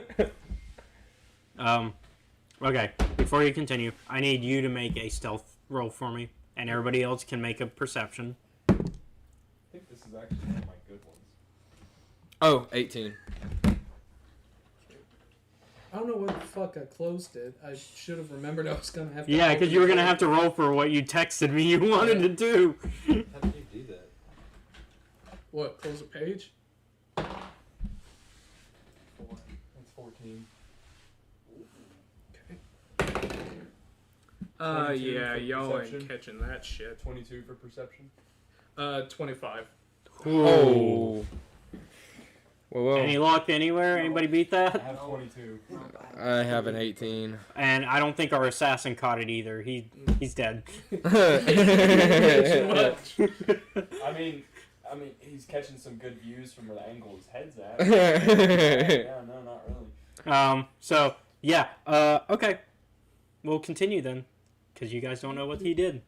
Okay. Before you continue, I need you to make a stealth roll for me, and everybody else can make a perception. I think this is actually one of my good ones. Oh, 18. I don't know what the fuck I closed it. I should have remembered I was gonna have to. Yeah, because you were gonna have to roll for what you texted me you wanted to do. How did you do that? What? Close a page? 4. That's 14. Yeah, 22 for y'all perception. ain't catching that shit. 22 for perception. 25. Oh. Whoa. Any luck anywhere? Anybody beat I that? have 22. I have an 18. And I don't think our assassin caught it either. He's dead. I mean, he's catching some good views from where the angle his head's at. Yeah, no, not really. So yeah. Okay. We'll continue then, because you guys don't know what he did.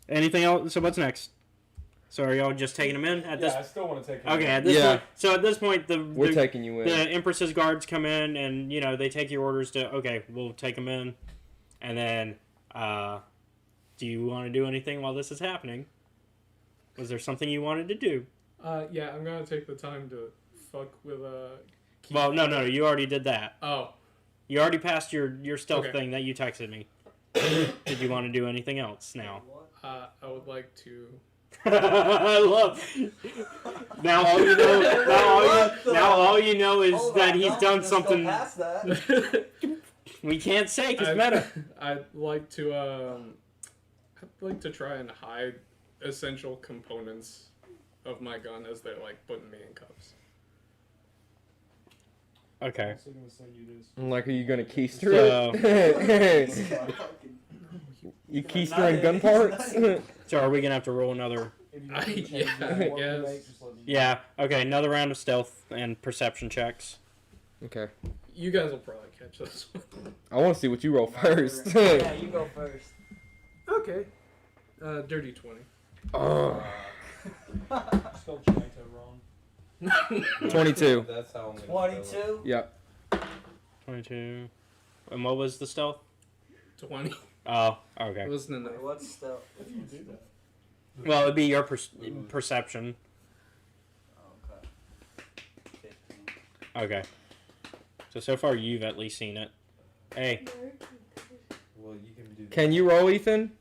Anything else? So what's next? So are y'all just taking him in at this? Yeah, I still want to take him. Okay, in. at this point. So at this point, We're taking you in. the Empress's guards come in, and they take your orders to. Okay, we'll take him in, and then, do you want to do anything while this is happening? Was there something you wanted to do? Yeah, I'm gonna take the time to fuck with Well, no, you already did that. Oh, You already passed your stealth Okay. thing that you texted me. Did you want to do anything else now? I would like to. I love. Now all you know. Now all you know is that he's done something. Past that. We can't say because meta. I'd like to. I'd like to try and hide essential components of my gun as they're like putting me in cuffs. Okay. I'm also gonna send you this. Like, are you gonna keister So- it? You keistering gun parts? So are we gonna have to roll another? If you I- need to change yeah, what I you guess. make, just let me know. Yeah. Okay. Another round of stealth and perception checks. Okay. You guys will probably catch this one. I want to see what you roll first. Yeah, you go first. Okay. Dirty 20. Oh. Spelled Chanto wrong. 22. That's how I'm gonna spell 22. Yep. 22. And what was the stealth? 20. Oh, okay. It wasn't enough. Wait, what's still? If you do that. Well, it'd be your perception. Okay. 15. Okay. So far you've at least seen it. Hey. it. Well, you can do. Can you roll, Ethan?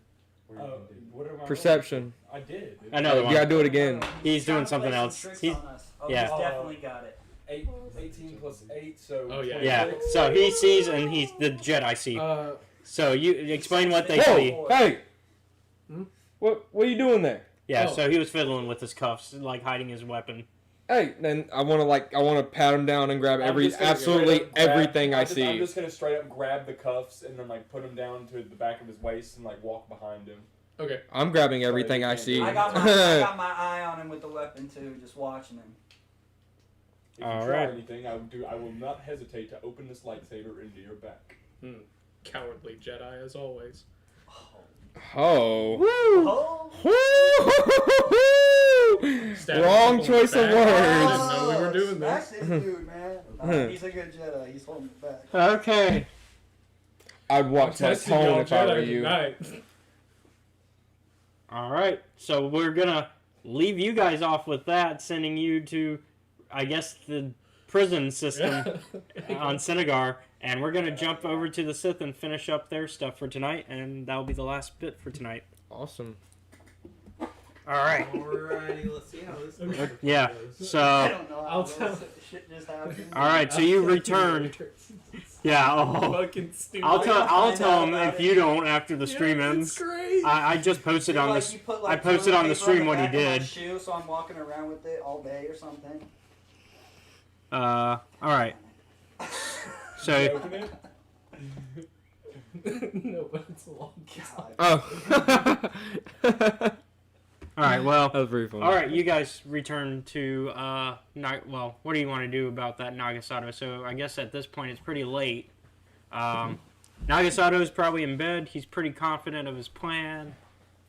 Or you can do. What am I Perception. rolling? I did. Another You one. gotta do it again. He's doing Trying to something play some else. tricks He's, on us. Oh, yeah. he's definitely got it. 18 plus 8, so. Oh, yeah. yeah. 26. So he sees and he's the Jedi see. So you explain what they see. Whoa! Hey! Hmm? What are you doing there? Yeah. Oh. So he was fiddling with his cuffs, like hiding his weapon. Hey, then I want to pat him down and grab I'm just gonna absolutely straight up grab- everything I I'm see. just gonna straight up grab the cuffs and then like put him down to the back of his waist and like walk behind him. Okay. I'm grabbing everything I see. I got my eye on him with the weapon too, just watching him. If you All try right. anything, I will not hesitate to open this lightsaber into your back. Cowardly Jedi, as always. Oh. Oh. Stabbing Wrong people in choice the of back. words. I didn't know we were doing Smack this. this dude, man. Nah, he's a good Jedi. He's holding it back. Okay. I'd watch my Testing y'all tone if I were Jedi you. tonight. All right. So we're gonna leave you guys off with that, sending you to, I guess, the prison system on Senegar, and we're gonna jump over to the Sith and finish up their stuff for tonight, and that'll be the last bit for tonight. Awesome. All right. Alrighty, let's see how this goes. Yeah. I So. don't know how I'll this tell- shit just happened. All right. So you returned. Yeah. Oh. Fucking stupid. I'll find tell out him about if it. you don't after the stream Yeah, ends. it's great. I just posted You're on like, this. you put, I like, posted toilet on the paper stream the what he back of my did. shoe, so I'm walking around with it all day or something. All right. So. Open it? No, but it's a long God. Oh. All right. Well. That was very fun. All right. You guys return to. Well, what do you want to do about that Nagasato? So I guess at this point it's pretty late. Nagasato's probably in bed. He's pretty confident of his plan.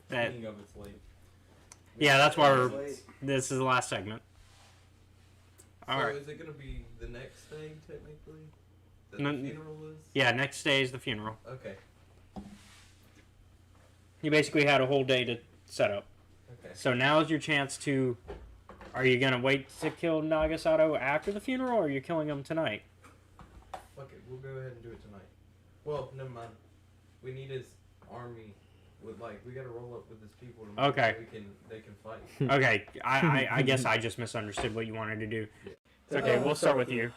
That. Speaking of, it's late. Yeah. That's why It's we're. late. This is the last segment. All So right. is it gonna be the next day technically? That No, the funeral is? Yeah. Next day is the funeral. Okay. You basically had a whole day to set up. Okay. So now is your chance to. Are you gonna wait to kill Nagasato after the funeral, or are you killing him tonight? Fuck it, we'll go ahead and do it tonight. Well, never mind. We need his army. With we gotta roll up with his people to make Okay. sure they can fight. Okay, I guess I just misunderstood what you wanted to do. It's okay, we'll start with you.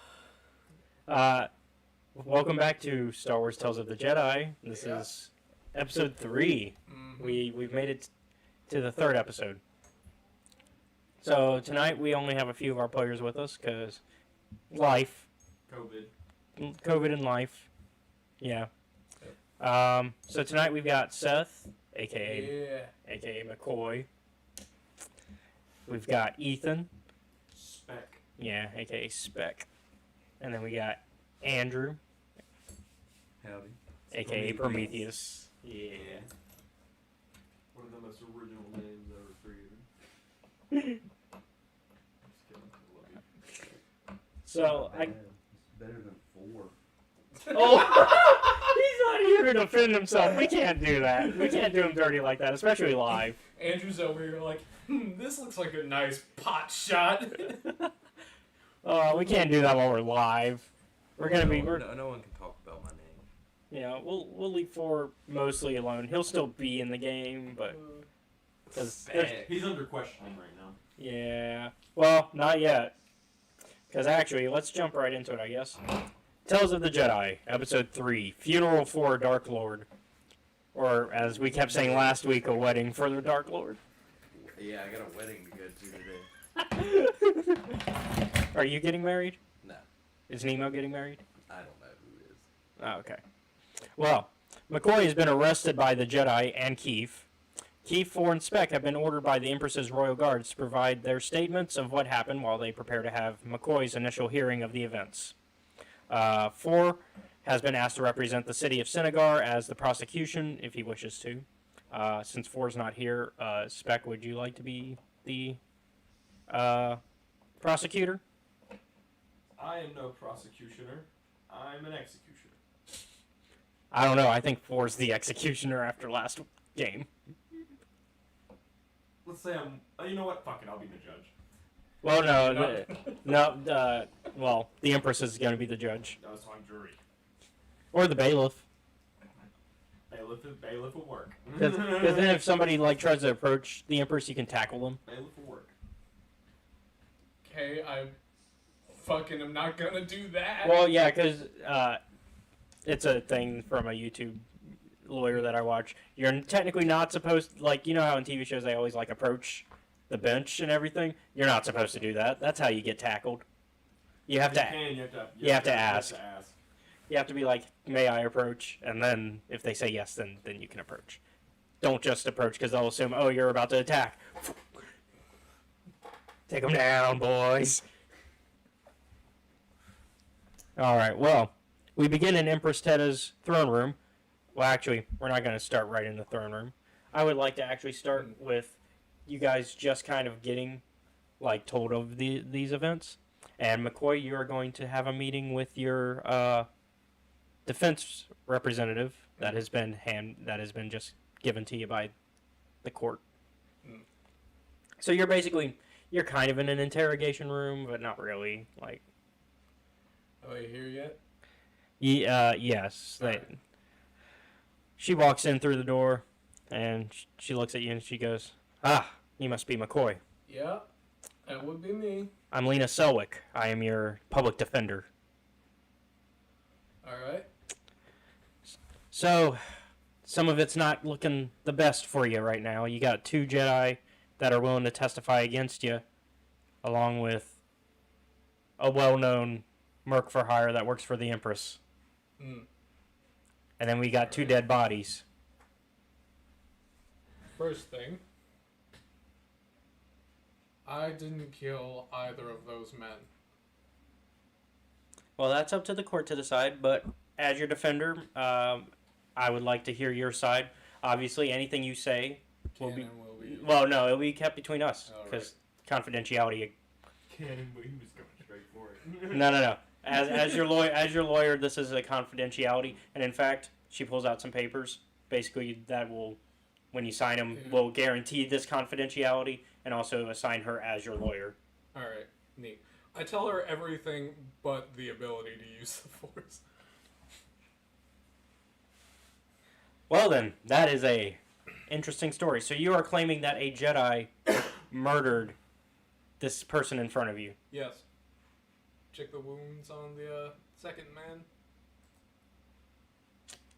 Welcome back to Star Wars Tales of the Jedi. This is episode 3. We've made it to the 3rd episode. So tonight we only have a few of our players with us because life, COVID and life. Yeah. So tonight we've got Seth, aka McCoy. We've got Ethan. Spec. Yeah, aka Spec. And then we got Andrew, Howdy. aka Prometheus. Yeah. One of the most original names ever created. Just kidding. I love you. So I. It's better than 4. Oh, he's not here to defend himself. We can't do that. We can't do him dirty like that, especially live. Andrew's over here like, this looks like a nice pot shot. We can't do that while we're live. We're gonna be. No one can talk about my name. Yeah, we'll leave 4 mostly alone. He'll still be in the game, but because He's under questioning right now. yeah, well, not yet. Because actually, let's jump right into it, I guess. Tales of the Jedi, Episode 3, Funeral for a Dark Lord, or as we kept saying last week, a wedding for the Dark Lord. Yeah, I got a wedding to go to today. Are you getting married? No. Is Nemo getting married? I don't know who it is. Oh, okay. Well, McCoy has been arrested by the Jedi and Keef. Keef, 4, and Spec have been ordered by the Empress's royal guards to provide their statements of what happened while they prepare to have McCoy's initial hearing of the events. 4 has been asked to represent the city of Senegar as the prosecution, if he wishes to. Since 4 is not here, Spec, would you like to be the prosecutor? I am no prosecutioner. I'm an executioner. I don't know. I think 4's the executioner after last game. Let's say I'm. You know what? Fuck it. I'll be the judge. Well, no. Well, the Empress is going to be the judge. No, so I'm jury. Or the bailiff. Bailiff will work. Because then if somebody like tries to approach the Empress, you can tackle them. Bailiff will work. Okay, I fucking am not gonna do that. Well, yeah, because it's a thing from a YouTube lawyer that I watch. You're technically not supposed to, like, you know how in TV shows they always like approach the bench and everything? You're not supposed to do that. That's how you get tackled. You have to ask. You have to be like, may I approach? And then if they say yes, then you can approach. Don't just approach because they'll assume, oh, you're about to attack. Take them down, boys. All right, well, we begin in Empress Teta's throne room. Well, actually, we're not going to start right in the throne room. I would like to actually start with you guys just kind of getting, like, told of these events. And McCoy, you are going to have a meeting with your defense representative that has been just given to you by the court. So you're kind of in an interrogation room, but not really. Like, are they here yet? Yes. Right. She walks in through the door, and she looks at you and she goes, "Ah, you must be McCoy." Yeah, that would be me. I'm Lena Selwick. I am your public defender. All right. So, some of it's not looking the best for you right now. You got 2 Jedi that are willing to testify against you, along with a well-known merc for hire that works for the Empress. Mm. And then we got 2 dead bodies. First thing, I didn't kill either of those men. Well, that's up to the court to decide, but as your defender, I would like to hear your side. Obviously, anything you say will be... Well, no, it'll be kept between us, because confidentiality... Canon, but he was going straight for it. No. As your lawyer, this is a confidentiality, and in fact, she pulls out some papers. Basically, that will, when you sign them, will guarantee this confidentiality, and also assign her as your lawyer. All right, neat. I tell her everything but the ability to use the Force. Well then, that is a interesting story. So you are claiming that a Jedi murdered this person in front of you. Yes. Check the wounds on the second man.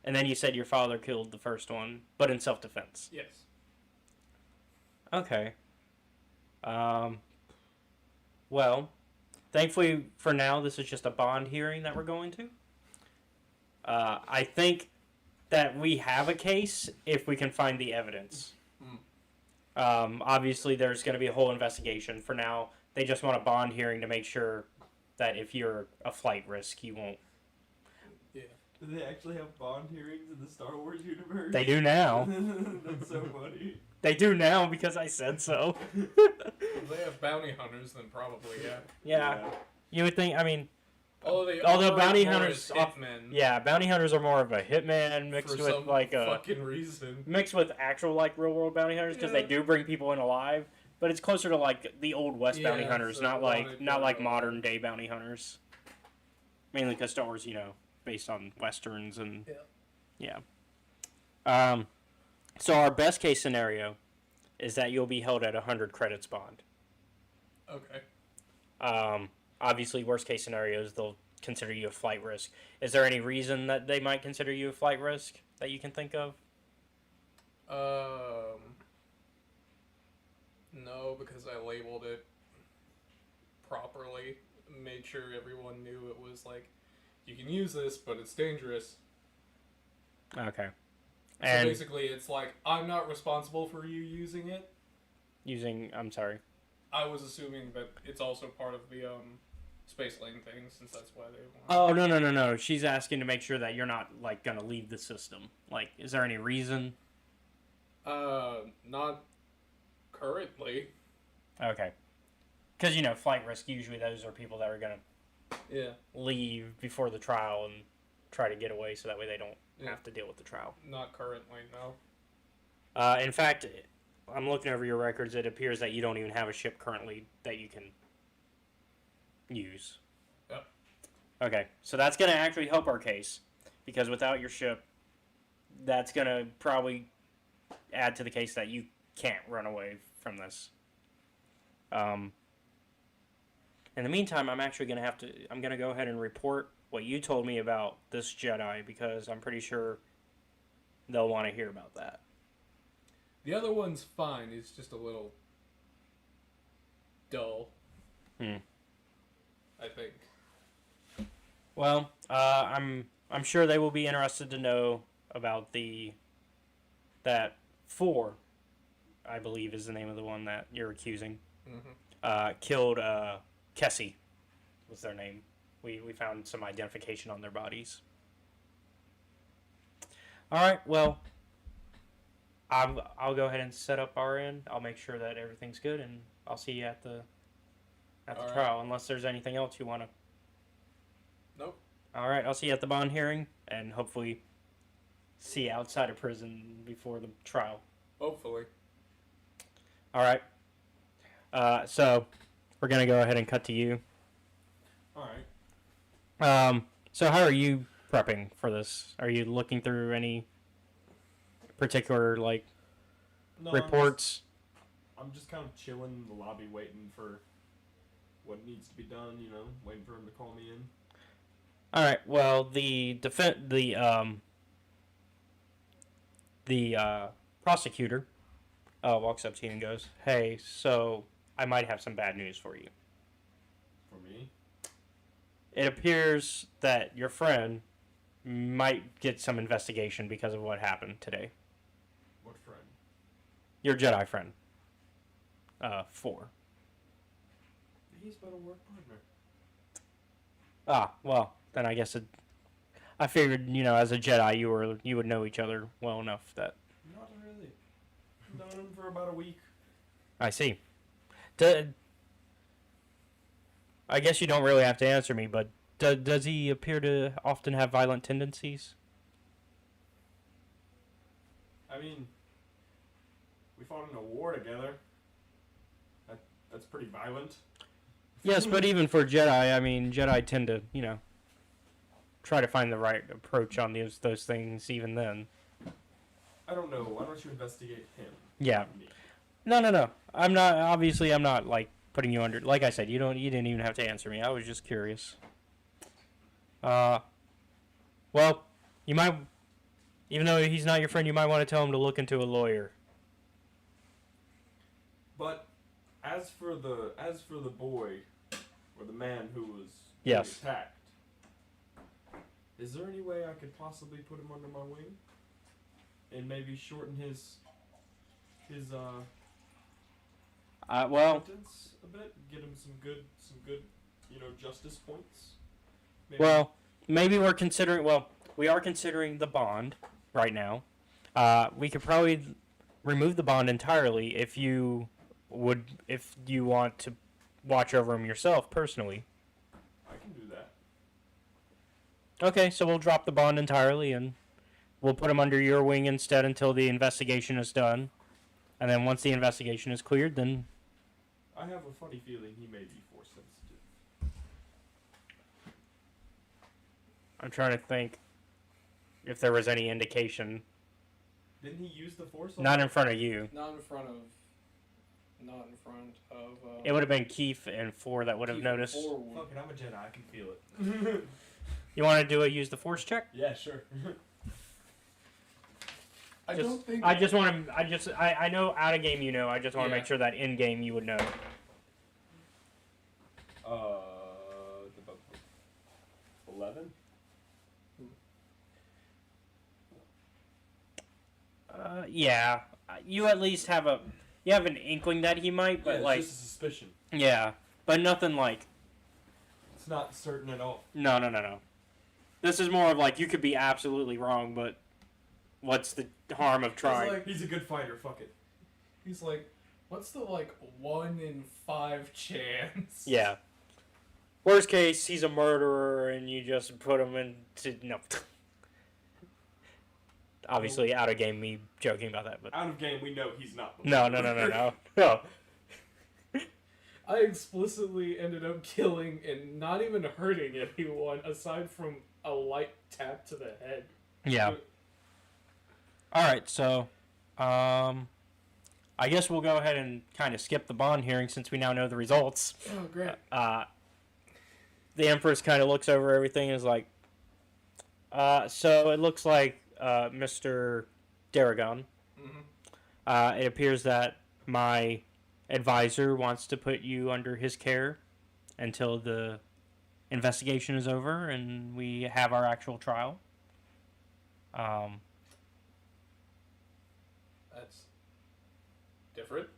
And then you said your father killed the first one, but in self-defense. Yes. Okay. Well, thankfully for now, this is just a bond hearing that we're going to. I think that we have a case if we can find the evidence. Obviously, there's going to be a whole investigation. For now, they just want a bond hearing to make sure that if you're a flight risk, you won't. Yeah. Do they actually have bond hearings in the Star Wars universe? They do now. That's so funny. They do now because I said so. If they have bounty hunters, then probably, yeah. Yeah. You would think, I mean... Although bounty hunters... hitmen. Yeah, bounty hunters are more of a hitman mixed with, some like, a... fucking reason. Mixed with actual, like, real-world bounty hunters, because they do bring people in alive. But it's closer to, like, the Old West bounty hunters, so not like modern-day bounty hunters. Mainly because Star Wars, based on Westerns and... Yeah. So our best-case scenario is that you'll be held at 100 credits bond. Okay. Obviously, worst-case scenarios, they'll consider you a flight risk. Is there any reason that they might consider you a flight risk that you can think of? No, because I labeled it properly. Made sure everyone knew it was like, you can use this, but it's dangerous. Okay. So basically, it's like, I'm not responsible for you using it. I'm sorry. I was assuming that it's also part of the space lane thing, since that's why they want. Oh, no. She's asking to make sure that you're not, like, going to leave the system. Like, is there any reason? Not currently. Okay. Because, flight risk, usually those are people that are going Yeah. to leave before the trial and try to get away so that way they don't Yeah. have to deal with the trial. Not currently, no. In fact, I'm looking over your records. It appears that you don't even have a ship currently that you can use. Yep. Okay, so that's going to actually help our case. Because without your ship, that's going to probably add to the case that you can't run away from this. In the meantime, I'm actually going to I'm going to go ahead and report what you told me about this Jedi, because I'm pretty sure they'll want to hear about that. The other one's fine. He's just a little dull. I think. Well, I'm sure they will be interested to know about that 4, I believe is the name of the one that you're accusing. Killed Kessie was their name. We found some identification on their bodies. All right, well, I'll go ahead and set up our end. I'll make sure that everything's good, and I'll see you at the trial, unless there's anything else you want to. Nope. All right, I'll see you at the bond hearing, and hopefully see you outside of prison before the trial. Hopefully. All right. So we're gonna go ahead and cut to you. All right. So how are you prepping for this? Are you looking through any particular No, reports? I'm just kind of chilling in the lobby, waiting for what needs to be done. Waiting for him to call me in. All right. Well, the prosecutor walks up to you and goes, "Hey, so I might have some bad news for you." For me? It appears that your friend might get some investigation because of what happened today. What friend? Your Jedi friend. 4. He's but a work partner. Ah, well, then I guess I figured, as a Jedi, you would know each other well enough that. Not really. I've known him for about a week. I see. I guess you don't really have to answer me, but does he appear to often have violent tendencies? I mean, we fought in a war together. That's pretty violent. Yes, but even for Jedi, I mean, Jedi tend to, try to find the right approach on those things even then. I don't know. Why don't you investigate him? Yeah. Me? No. I'm not putting you under. Like I said, you didn't even have to answer me. I was just curious. Well, you might, even though he's not your friend, you might want to tell him to look into a lawyer. But as for the boy or the man who was Yes. attacked, is there any way I could possibly put him under my wing and maybe shorten his sentence a bit, get him some good justice points? Maybe. Well, maybe we are considering the bond right now. We could probably remove the bond entirely if you want to watch over him yourself personally. I can do that. Okay, so we'll drop the bond entirely and we'll put him under your wing instead until the investigation is done. And then once the investigation is cleared, then... I have a funny feeling he may be force sensitive. I'm trying to think if there was any indication. Didn't he use the force on Not in front of you. Not in front of. It would have been Keith and 4 that would have noticed. Fuck it, I'm a Jedi. I can feel it. You want to do a use the force check? Yeah, sure. I don't think. I just want to. I know out of game you know. I just want to Yeah. make sure that in game you would know. 11? Yeah. You at least have an inkling that he might, but Yeah, like. it's just a suspicion. Yeah, but nothing like. It's not certain at all. No. This is more of like you could be absolutely wrong, but what's the harm of trying? Like, He's a good fighter. Fuck it. he's like, What's the, 1 in 5 chance? Yeah. Worst case, he's a murderer and you just put him into... No. Obviously, out of game, me joking about that, but... Out of game, we know he's not the No. No. I explicitly ended up killing and not even hurting anyone aside from a light tap to the head. Yeah. Alright, so... I guess we'll go ahead and kind of skip the bond hearing since we now know the results. Oh, great. The Empress kind of looks over everything and is like, so it looks like, Mr. Daragon. Mm-hmm. It appears that my advisor wants to put you under his care until the investigation is over and we have our actual trial. That's different.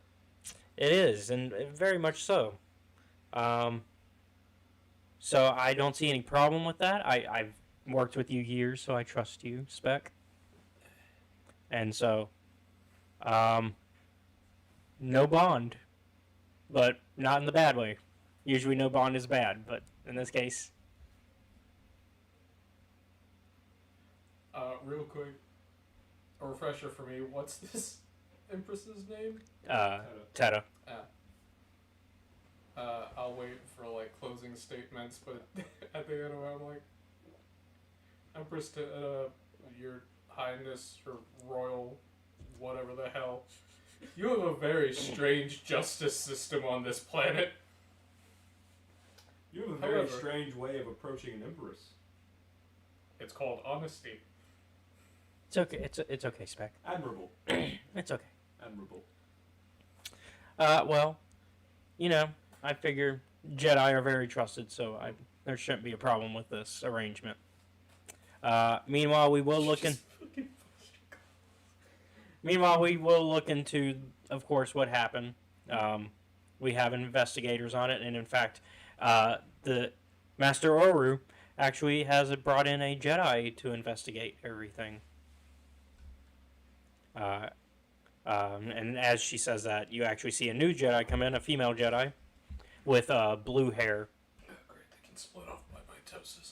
It is, and very much so. So I don't see any problem with that. I've worked with you years, so I trust you, Spec. And so, no bond, but not in the bad way. Usually no bond is bad, but in this case... Real quick, a refresher for me, what's this Empress's name? Teta. I'll wait for, closing statements, but at the end of it, I'm like, Empress Your Highness, or Royal, whatever the hell, you have a very strange justice system on this planet. You have a very strange way of approaching an empress. It's called honesty. It's okay. It's okay, Spec. Admirable. It's okay. Admirable. Well, I figure Jedi are very trusted, so there shouldn't be a problem with this arrangement. Meanwhile, we will look into, of course, what happened. We have investigators on it, and in fact, the Master Oru actually has brought in a Jedi to investigate everything. And as she says that, you actually see a new Jedi come in, a female Jedi, with blue hair. Oh, great, they can split off by mitosis.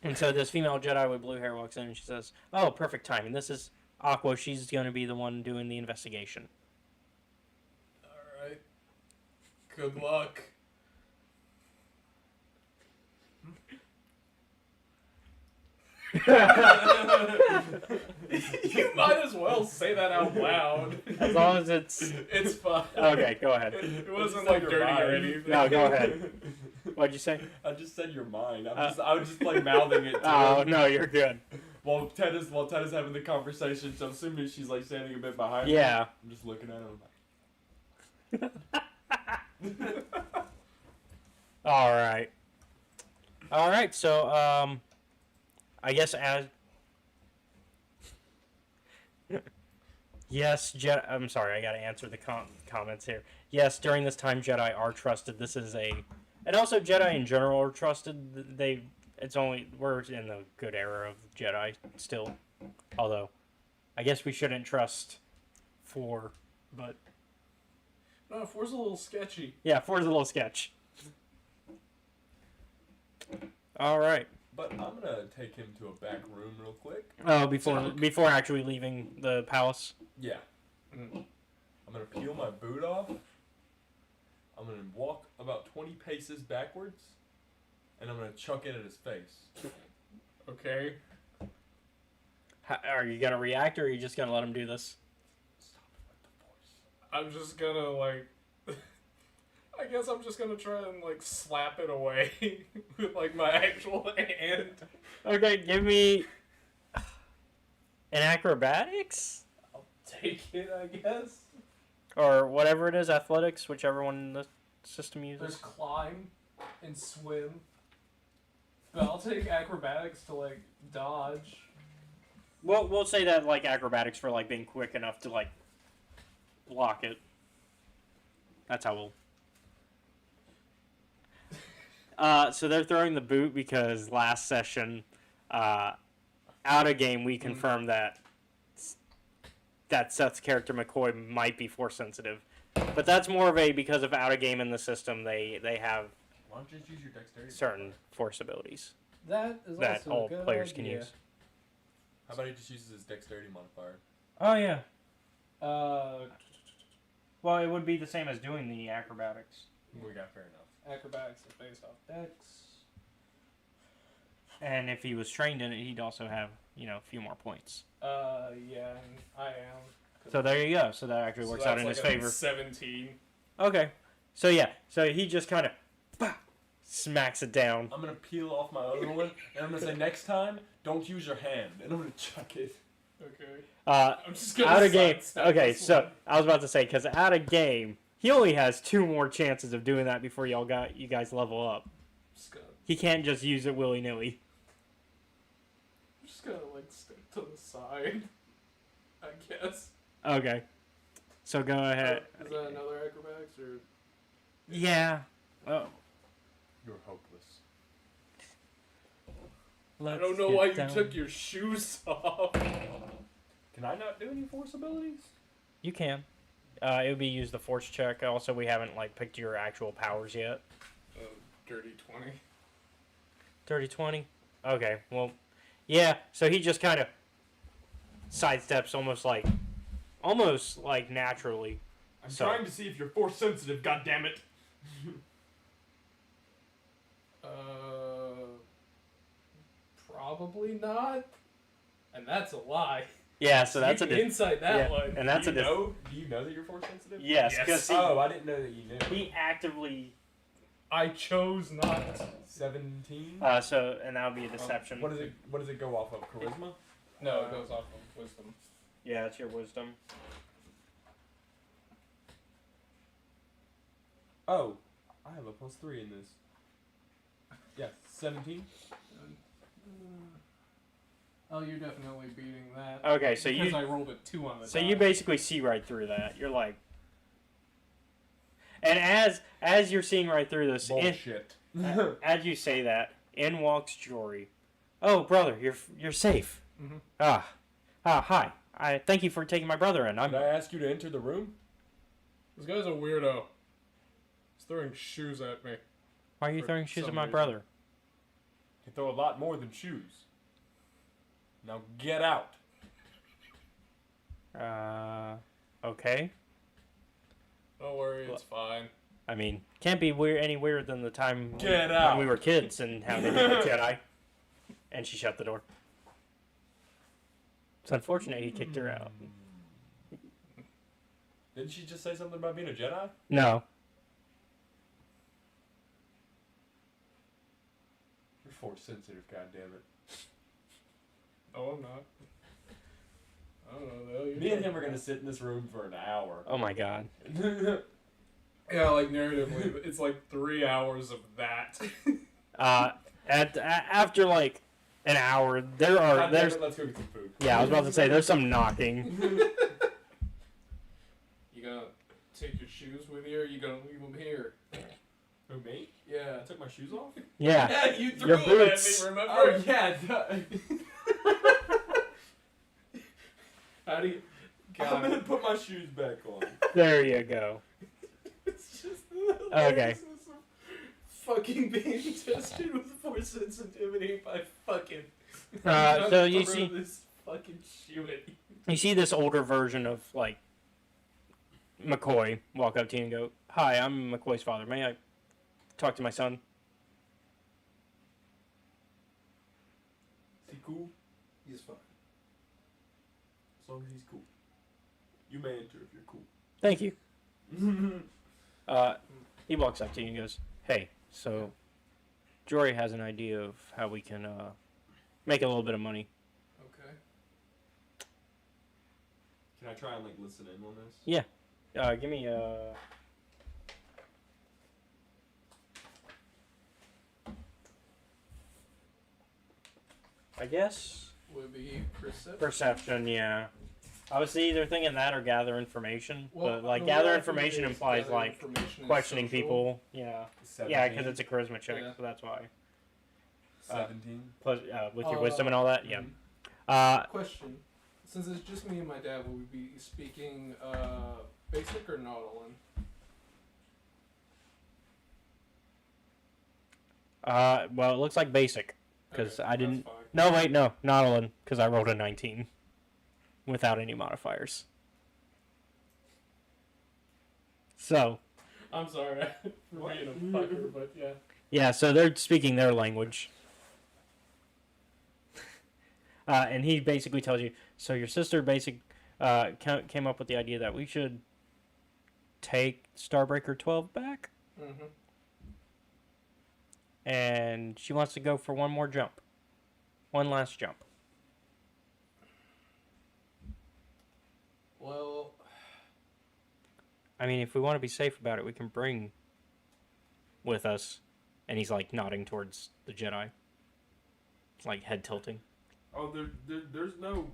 And so this female Jedi with blue hair walks in and she says, "Oh, perfect timing. This is Aqua. She's going to be the one doing the investigation." Alright. Good luck. You might as well say that out loud. As long as it's... It's fine. Okay, go ahead. It wasn't like dirty or anything. No, go ahead. What'd you say? I just said your mind. I was just mouthing it to Oh, him. no, you're good. While Ted is having the conversation, so I'm assuming she's standing a bit behind me. Yeah. I'm just looking at him Alright. Alright, so, I guess as... Yes, Jedi... I'm sorry, I gotta answer the comments here. Yes, during this time, Jedi are trusted. This is a... And also, Jedi in general are trusted. We're in the good era of Jedi still. Although, I guess we shouldn't trust 4, but... No, 4's a little sketchy. Yeah, 4's a little sketch. Alright. But I'm gonna take him to a back room real quick. Oh, before actually leaving the palace? Yeah. I'm gonna peel my boot off. I'm gonna walk about 20 paces backwards, and I'm gonna chuck it at his face. Okay. Are you gonna react, or are you just gonna let him do this? Stop it with the force. I'm just gonna, I guess I'm just gonna try and, slap it away with, my actual hand. Okay, give me... an acrobatics? I'll take it, I guess. Or whatever it is, athletics, whichever one the system uses. There's climb and swim. But I'll take acrobatics to, dodge. We'll say that, acrobatics for, being quick enough to, block it. That's how we'll... So they're throwing the boot because last session, out of game, we confirmed that that Seth's character McCoy might be force sensitive. But that's more of a because of out of game in the system. They have Why don't you just use your dexterity? certain force abilities That is that also all a good players can idea. use. How about he just uses his dexterity modifier? Oh yeah. Well, it would be the same as doing the acrobatics. We got fair enough. Acrobatics is based off dex. And if he was trained in it, he'd also have a few more points. Yeah, and I am. So there you go. So that actually works out in his favor. 17. Okay. So yeah. So he just kind of smacks it down. I'm gonna peel off my other one, and I'm gonna say next time, don't use your hand, and I'm gonna chuck it. Okay. I'm just gonna out of game. sidestep Okay, this so one. I was about to say because out of game, he only has 2 more chances of doing that before you guys level up. He can't just use it willy nilly. I'm just gonna like step to the side, I guess. Okay. So go ahead. Is that another acrobatics or? Yeah. Oh. You're hopeless. I don't know why you took your shoes off. Can I not do any force abilities? You can. It would be use the force check. Also, we haven't picked your actual powers yet. Dirty 20. Dirty 20? Okay, well, yeah, so he just kind of sidesteps almost like naturally. I'm trying to see if you're force sensitive, goddammit. Probably not. And that's a lie. Yeah, so that's you can insight that one. And that's do you know that you're force sensitive? Yes, because I didn't know that you knew. he actively. I chose not. 17. And that would be a deception. What does it go off of? Charisma? No, it goes off of wisdom. Yeah, it's your wisdom. Oh, I have a +3 in this. Yeah, 17. Oh, you're definitely beating that. Okay, so because I rolled a 2 on the So die. you basically see right through that. You're like, and as you're seeing right through this, bullshit. As you say that, in walks Jory. Oh, brother, you're safe. Mm-hmm. Hi. I thank you for taking my brother in. Did I ask you to enter the room? This guy's a weirdo. He's throwing shoes at me. Why are you throwing shoes at my reason. brother? You throw a lot more than shoes. Now get out. Okay. Don't worry, it's fine. I mean, can't be any weirder than the time out. when we were kids and how they did the Jedi. And she shut the door. It's unfortunate he kicked her out. Didn't she just say something about being a Jedi? No. You're force sensitive, goddammit. Oh, I'm not. I don't know. Me and him are gonna sit in this room for an hour. Oh my god. Yeah, like narratively, it's like 3 hours of that. After like an hour, there's. Let's go get some food. Yeah, I was about to say there's some knocking. You gonna take your shoes with you, or you gonna leave them here? Who, me? Yeah. I took my shoes off? Yeah. Yeah, you threw Your them boots. at me, remember? Oh, yeah. How do you... I'm gonna put my shoes back on. There you go. It's just... Okay. Fucking being tested with force sensitivity by fucking... So you see... This fucking shoe at you. You see this older version of, like, McCoy walk up to you and go, "Hi, I'm McCoy's father. May I talk to my son?" Is he cool? He's fine. As long as he's cool. You may enter if you're cool. Thank you. He walks up to you and goes, "Hey, so Jory has an idea of how we can make a little bit of money." Okay. Can I try and, like, listen in on this? Yeah. Give me I guess Would be perception. perception, yeah. I was either thinking that or gather information, Well, but like the gather way I information think it is, implies gather like information is questioning social. people. Yeah, 17. yeah, because it's a charisma check, Yeah. so that's why. 17. Plus, with your wisdom and all that, yeah. Question. Since it's just me and my dad, will we be speaking basic or Nautilin? Well, it looks like basic, because Okay, I didn't... that's fine. No, wait, no, Nautilin, because I rolled a 19. Without any modifiers. So... I'm sorry for being a fucker, but yeah. Yeah, so they're speaking their language. And he basically tells you, so your sister came up with the idea that we should take Starbreaker 12 back. Mm-hmm. And she wants to go for one more jump. One last jump. Well... I mean, if we want to be safe about it, we can bring with us. And he's like nodding towards the Jedi. It's like head tilting. Oh, there's no.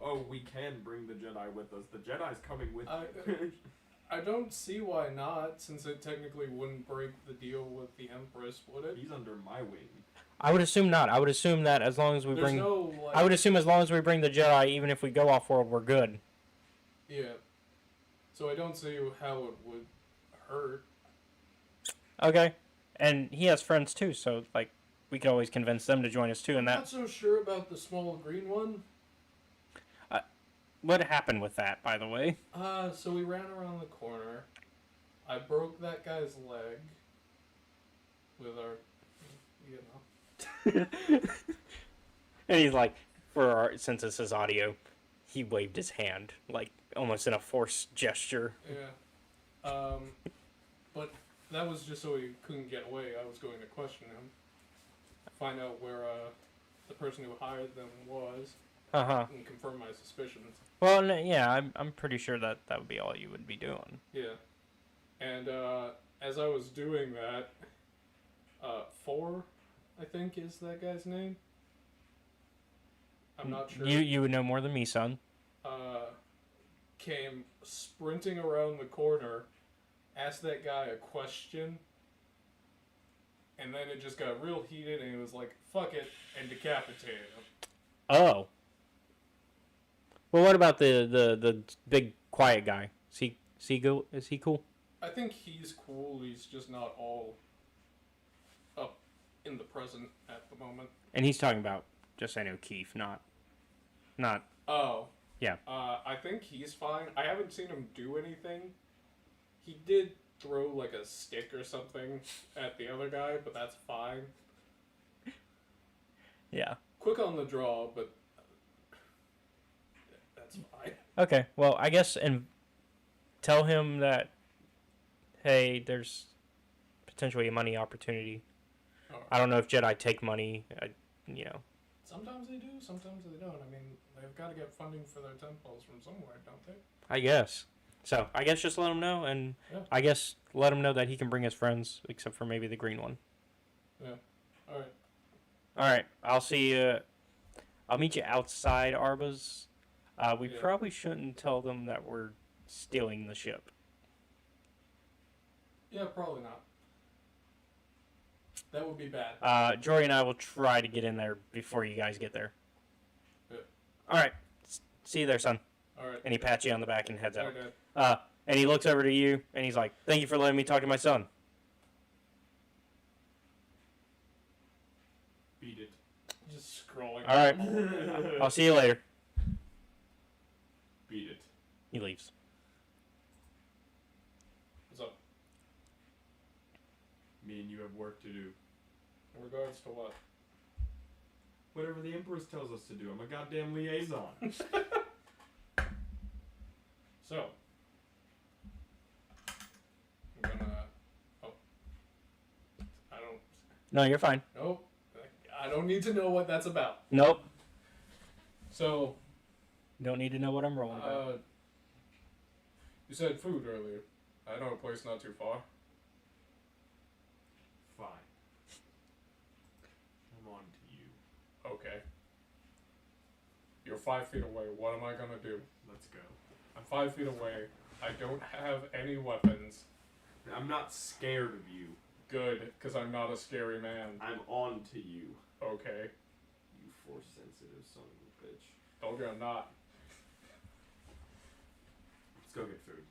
Oh, we can bring the Jedi with us. The Jedi's coming with. I don't see why not, since it technically wouldn't break the deal with the Empress, would it? He's under my wing. I would assume not. I would assume that as long as we bring. No, like, I would assume as long as we bring the Jedi, even if we go off world, we're good. Yeah. So I don't see how it would hurt. Okay. And he has friends too, so like we could always convince them to join us too. And I'm that. not so sure about the small green one. What happened with that, by the way? So we ran around the corner. I broke that guy's leg with our, And he's like, since this is audio, he waved his hand like almost in a forced gesture. Yeah. But that was just so he couldn't get away. I was going to question him, find out where the person who hired them was, and confirm my suspicions. Well, no, yeah, I'm pretty sure that would be all you would be doing. Yeah. And as I was doing that, Four, I think is that guy's name. I'm not sure. You would know more than me, son. Came sprinting around the corner, asked that guy a question, and then it just got real heated, and he was like, "Fuck it," and decapitated him. Oh. Well, what about the big quiet guy? Is he cool? I think he's cool. He's just not all up in the present at the moment. And he's talking about just I know Keith, not. Oh. Yeah. I think he's fine. I haven't seen him do anything. He did throw like a stick or something at the other guy, but that's fine. Yeah. Quick on the draw, but that's fine. Okay. Well, I guess and tell him that. Hey, there's potentially a money opportunity. Right. I don't know if Jedi take money. Sometimes they do, sometimes they don't. I mean, they've got to get funding for their temples from somewhere, don't they? I guess. So, I guess just let him know, and yeah. I guess let him know that he can bring his friends, except for maybe the green one. Yeah. Alright. Alright, I'll see you. I'll meet you outside Arba's. We probably shouldn't tell them that we're stealing the ship. Yeah, probably not. That would be bad. Jory and I will try to get in there before you guys get there. Yeah. Alright, see you there, son. Alright. And he pats you on the back and heads out. Okay. And he looks over to you, and he's like, "Thank you for letting me talk to my son." Beat it. Just scrolling. Alright. I'll see you later. Beat it. He leaves. What's up? Me and you have work to do. In regards to what? Whatever the Empress tells us to do. I'm a goddamn liaison. So, I'm gonna. Oh. I don't. No, you're fine. Nope. I don't need to know what that's about. Nope. So. Don't need to know what I'm rolling about. You said food earlier. I know a place not too far. Fine. I'm on to you. Okay. You're 5 feet away. What am I gonna do? Let's go. I'm 5 feet away. I don't have any weapons. I'm not scared of you. Good, because I'm not a scary man. I'm on to you. Okay. You force sensitive son of a bitch. Told you I'm not. Let's go get food.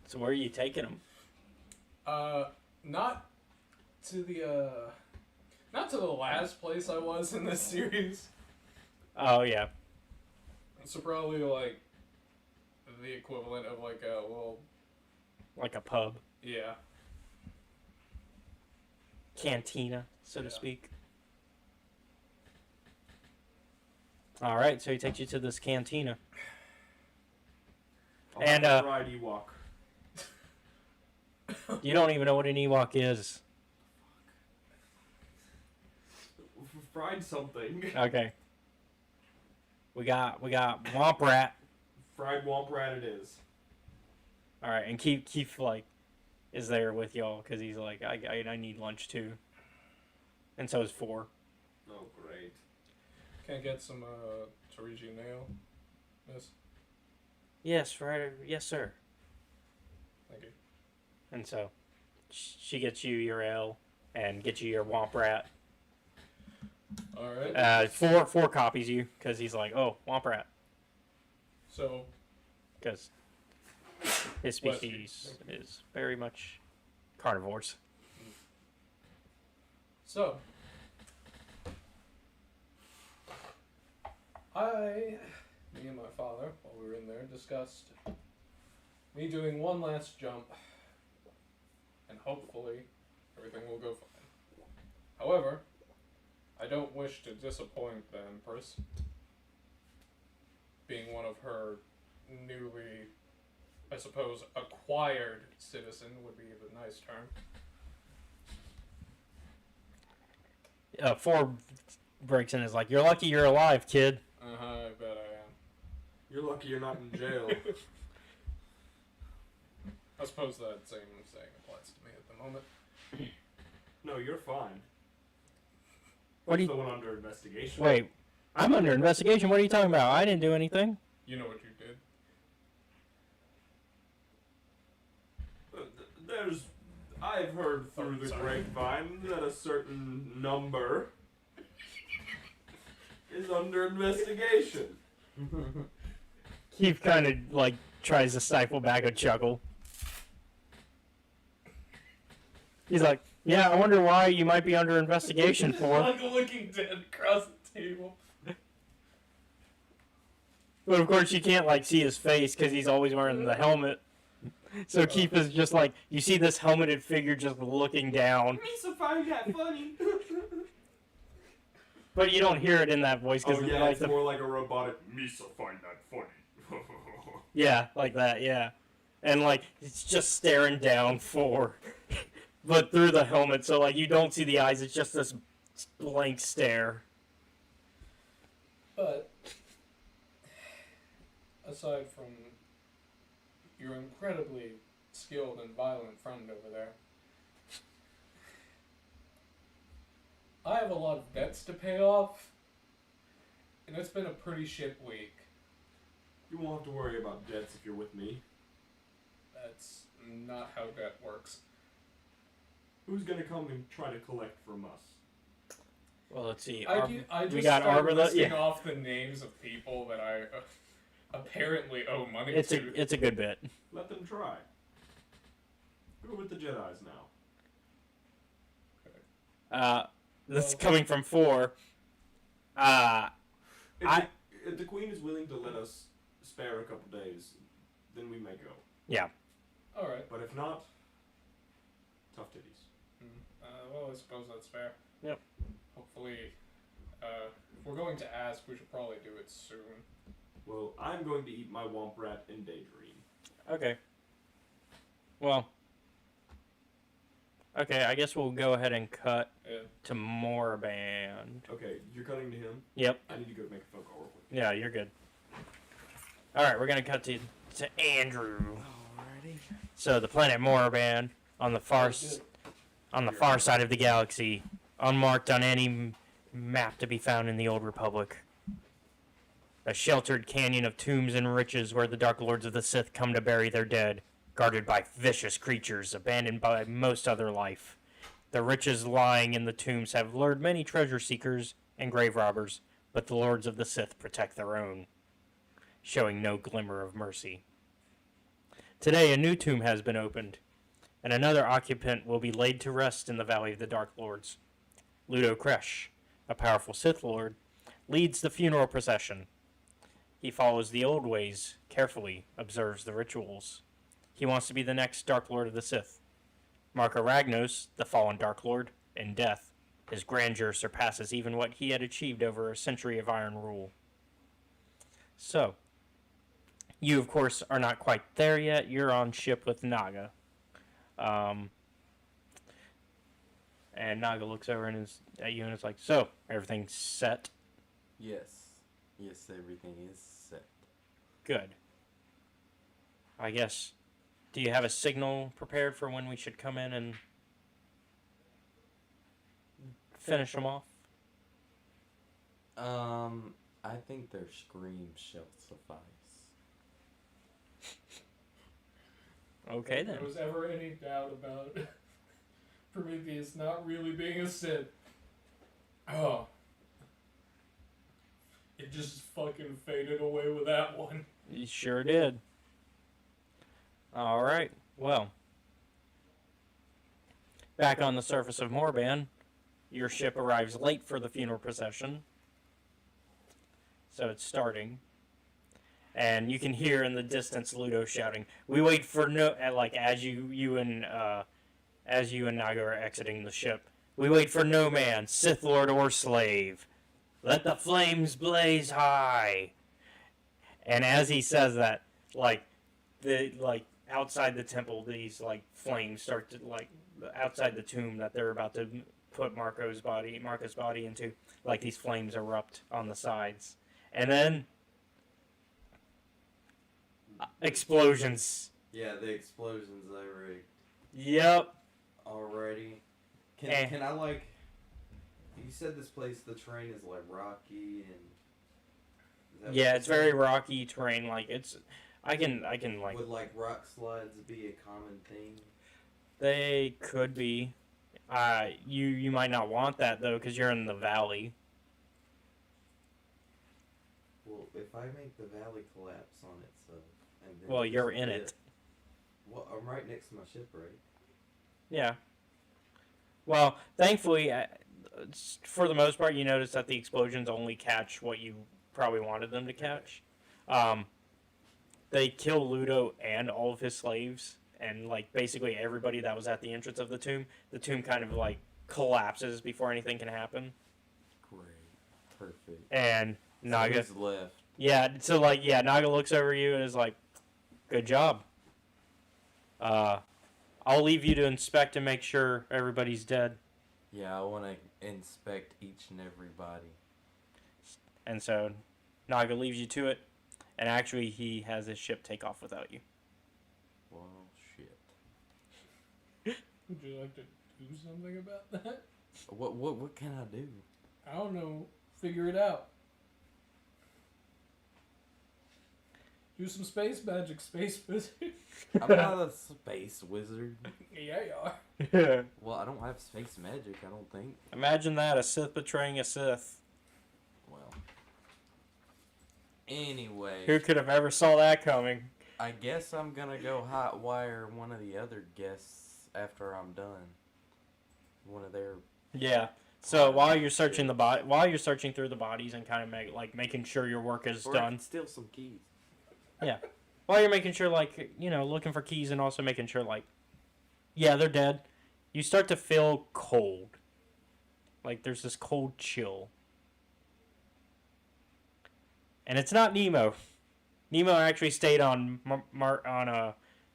So where are you taking him? Not to the last place I was in this series. Oh, yeah. So probably like the equivalent of like a little... Like a pub. Yeah. Cantina, so to speak. All right, so he takes you to this cantina. And fried Ewok. You don't even know what an Ewok is. Fried something. Okay. We got Womp Rat. Fried Womp Rat it is. All right, and Keith like is there with y'all because he's like I need lunch too. And so is 4. Oh great. Can I get some Toriji nail, miss? Yes, right. Yes, sir. Thank you. And so she gets you your ale and gets you your Womp Rat. All right. 4 copies you because he's like, oh, Womp Rat. So. Because his species is very much carnivores. So. Me and my father, while we were in there, discussed me doing one last jump, and hopefully everything will go fine. However, I don't wish to disappoint the Empress, being one of her newly, I suppose, acquired citizen would be the nice term. 4 breaks in and is like, you're lucky you're alive, kid. I bet I am. You're lucky you're not in jail. I suppose that same saying applies to me at the moment. No, you're fine. What do the you... one under investigation. Wait, I'm under investigation. What are you talking about? I didn't do anything. You know what you did. I've heard through the grapevine that a certain number is under investigation. Keith kind of like tries to stifle back a chuckle. He's like, yeah, I wonder why you might be under investigation for. Like looking dead across the table. But of course you can't like see his face because he's always wearing the helmet. So Keith is just like, you see this helmeted figure just looking down. Misa find that funny. But you don't hear it in that voice because it's more like a robotic. Misa find that funny. Yeah, like that. Yeah, and like it's just staring down but through the helmet, so like you don't see the eyes. It's just this blank stare. But aside from your incredibly skilled and violent friend over there, I have a lot of debts to pay off, and it's been a pretty shit week. You won't have to worry about debts if you're with me. That's not how debt works. Who's gonna come and try to collect from us? Well, let's see. I just we got started listing off the names of people that I apparently owe money to. It's a good bit. Let them try. Go with the Jedis now. This is coming from 4. If the Queen is willing to let us spare a couple days, then we may go. Yeah. Alright. But if not, tough titties. Well, I suppose that's fair. Yep. Hopefully, if we're going to ask, we should probably do it soon. Well, I'm going to eat my Womp Rat and daydream. Okay. Well. Okay, I guess we'll go ahead and cut to Moraband. Okay, you're cutting to him? Yep. I need to go make a phone call real quick. Yeah, you're good. Alright, we're gonna cut to Andrew. Alrighty. So the planet Moraband on the far side of the galaxy, unmarked on any map to be found in the Old Republic. A sheltered canyon of tombs and riches where the Dark Lords of the Sith come to bury their dead, guarded by vicious creatures, abandoned by most other life. The riches lying in the tombs have lured many treasure seekers and grave robbers, but the Lords of the Sith protect their own. showing no glimmer of mercy. Today, a new tomb has been opened, and another occupant will be laid to rest in the Valley of the Dark Lords. Ludo Kresh, a powerful Sith Lord, leads the funeral procession. He follows the old ways, carefully observes the rituals. He wants to be the next Dark Lord of the Sith. Marco Ragnos, the fallen Dark Lord, in death, his grandeur surpasses even what he had achieved over a century of iron rule. So, you of course are not quite there yet. You're on ship with Naga. And Naga looks over at you and is like, so, everything's set? Yes. Yes, everything is set. Good. I guess, do you have a signal prepared for when we should come in and finish them off? I think their screams shall suffice. Okay, If then. there was ever any doubt about Prometheus not really being a Sith, oh, it just fucking faded away with that one. You sure did. Alright, well. Back on the surface of Morban, your ship arrives late for the funeral procession. So it's starting. And you can hear in the distance Ludo shouting, "We wait for no," like as you and Naga are exiting the ship. "We wait for no man, Sith Lord or slave. Let the flames blaze high." And as he says that, outside the temple, these flames start to outside the tomb that they're about to put Marco's body into, these flames erupt on the sides, and then explosions. Yeah, the explosions I rigged. Yep. Already. Can I you said this place, the terrain is rocky and... Yeah, it's very rocky terrain. I can Would rock slides be a common thing? They could be. You might not want that though, because you're in the valley. Well, if I make the valley collapse on itself, and then Well, you're in it. Well, I'm right next to my ship, right? Yeah. Well, thankfully, for the most part, you notice that the explosions only catch what you probably wanted them to catch. They kill Ludo and all of his slaves, and basically everybody that was at the entrance of the tomb. The tomb kind of collapses before anything can happen. Great, perfect. And Naga. Who's left? Yeah. So Naga looks over you and is like, "Good job. I'll leave you to inspect and make sure everybody's dead." Yeah, I want to inspect each and every body. And so Naga leaves you to it, and actually he has his ship take off without you. Well, shit. Would you like to do something about that? What can I do? I don't know. Figure it out. Do some space magic, space wizard. I'm not a space wizard. Yeah, you are. Yeah. Well, I don't have space magic, I don't think. Imagine that, a Sith betraying a Sith. Well. Anyway. Who could have ever saw that coming? I guess I'm gonna go hot wire one of the other guests after I'm done. One of their... Yeah. So while you're searching while you're searching through the bodies and kind of making sure your work is or done. Steal some keys. Yeah. While you're making sure, looking for keys and also making sure, yeah, they're dead. You start to feel cold. There's this cold chill. And it's not Nemo. Nemo actually stayed on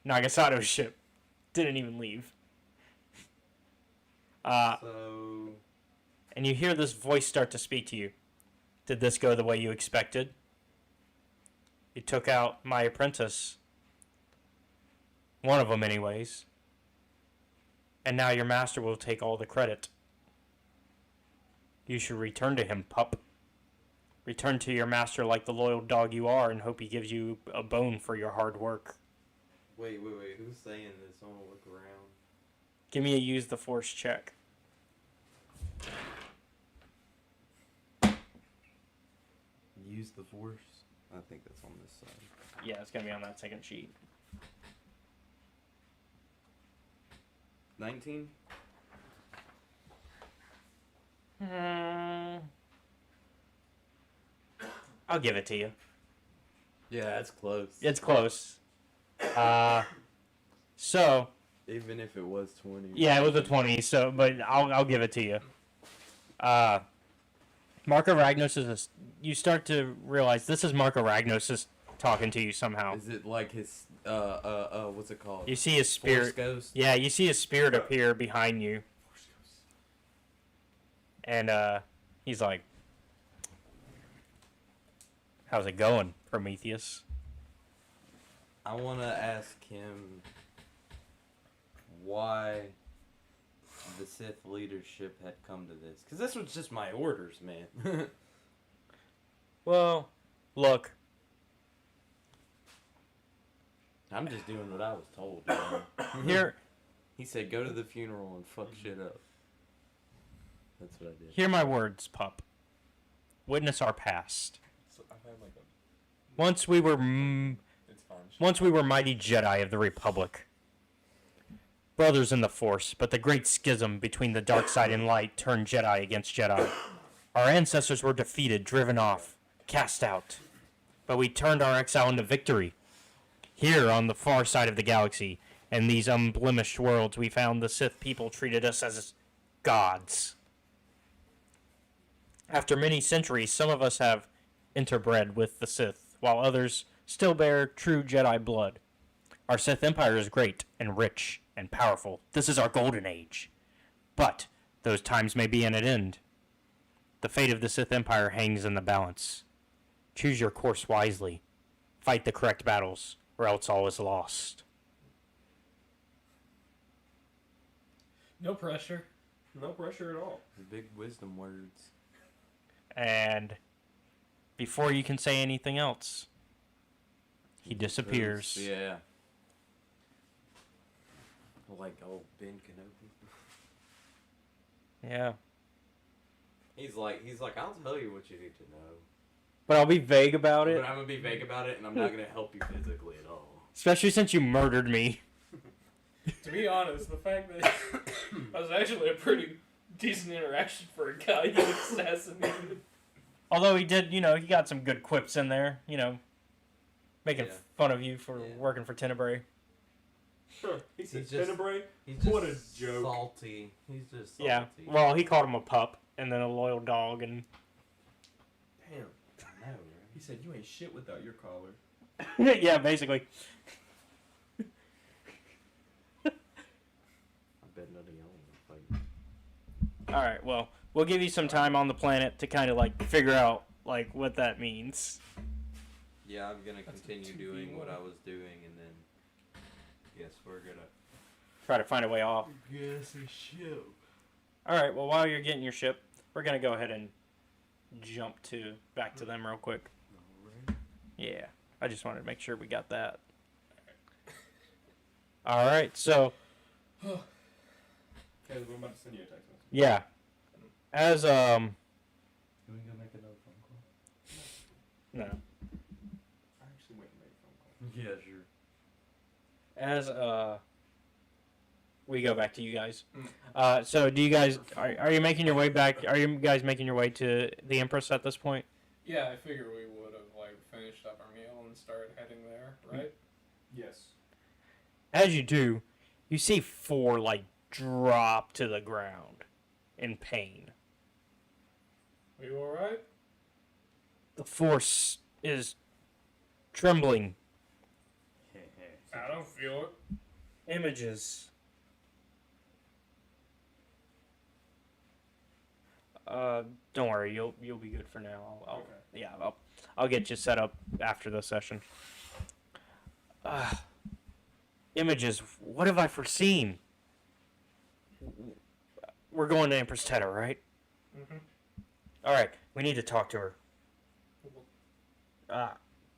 Nagasato's ship. Didn't even leave. And you hear this voice start to speak to you. Did this go the way you expected? You took out my apprentice. One of them, anyways. And now your master will take all the credit. You should return to him, pup. Return to your master like the loyal dog you are and hope he gives you a bone for your hard work. Wait. Who's saying this? I want to look around. Give me a use the force check. Use the force? I think that's on this side. Yeah, it's gonna be on that second sheet. 19? I'll give it to you. Yeah, that's close. It's close. So. Even if it was 20. Yeah, it was a 20. So, but I'll give it to you. Marco Ragnos is you start to realize this is Marco Ragnos is talking to you somehow. Is it like his what's it called? You see his spirit. Force ghost? Yeah, you see his spirit appear behind you. And he's like, "How's it going, Prometheus?" I want to ask him why the Sith leadership had come to this. Because this was just my orders, man. Well, look. I'm just doing what I was told. Man. Here. He said, go to the funeral and fuck shit up. That's what I did. Hear my words, pup. Witness our past. So I've had like a... Once we were mighty Jedi of the Republic. Brothers in the Force, but the great schism between the dark side and light turned Jedi against Jedi. Our ancestors were defeated, driven off, cast out. But we turned our exile into victory. Here on the far side of the galaxy, in these unblemished worlds, we found the Sith people treated us as gods. After many centuries, some of us have interbred with the Sith, while others still bear true Jedi blood. Our Sith Empire is great and rich and powerful. This is our golden age. But those times may be at an end. The fate of the Sith Empire hangs in the balance. Choose your course wisely. Fight the correct battles, or else all is lost. No pressure. No pressure at all. Big wisdom words. And before you can say anything else, he disappears. Yeah. Like old Ben Kenobi. Yeah. He's like, I'll tell you what you need to know. But I'll be vague about it. But I'm gonna be vague about it, and I'm not gonna help you physically at all. Especially since you murdered me. To be honest, the fact that that was actually a pretty decent interaction for a guy you assassinated. Although he did, he got some good quips in there, making fun of you for working for Tenebrae. He said He's just- Tenebrae? He's What just a joke. salty. He's just salty. Yeah, well, he called him a pup, and then a loyal dog, and... Damn. I know, right? He said, you ain't shit without your collar. Yeah, basically. I bet none of y'all want to fight. Alright, well, we'll give you some time on the planet to kind of, figure out, what that means. Yeah, I'm gonna continue doing what I was doing, and then guess we're gonna Try to find a way off. Yes, a ship. Alright, well, while you're getting your ship, we're going to go ahead and jump back to them real quick. Yeah, I just wanted to make sure we got that. Alright, so... Okay, we're about to send you a text message. Yeah. As, Can we go make another phone call? No. I actually went and made a phone call. Yeah, sure. As, we go back to you guys. So do you guys, are you making your way back, are you guys making your way to the Empress at this point? Yeah, I figure we would have finished up our meal and started heading there, right? Yes. As you do, you see 4, drop to the ground in pain. Are you alright? The Force is trembling. I don't feel it. Images. Don't worry, you'll be good for now. I'll get you set up after the session. Images. What have I foreseen? We're going to Empress Teta, right? Mm-hmm. All right, we need to talk to her.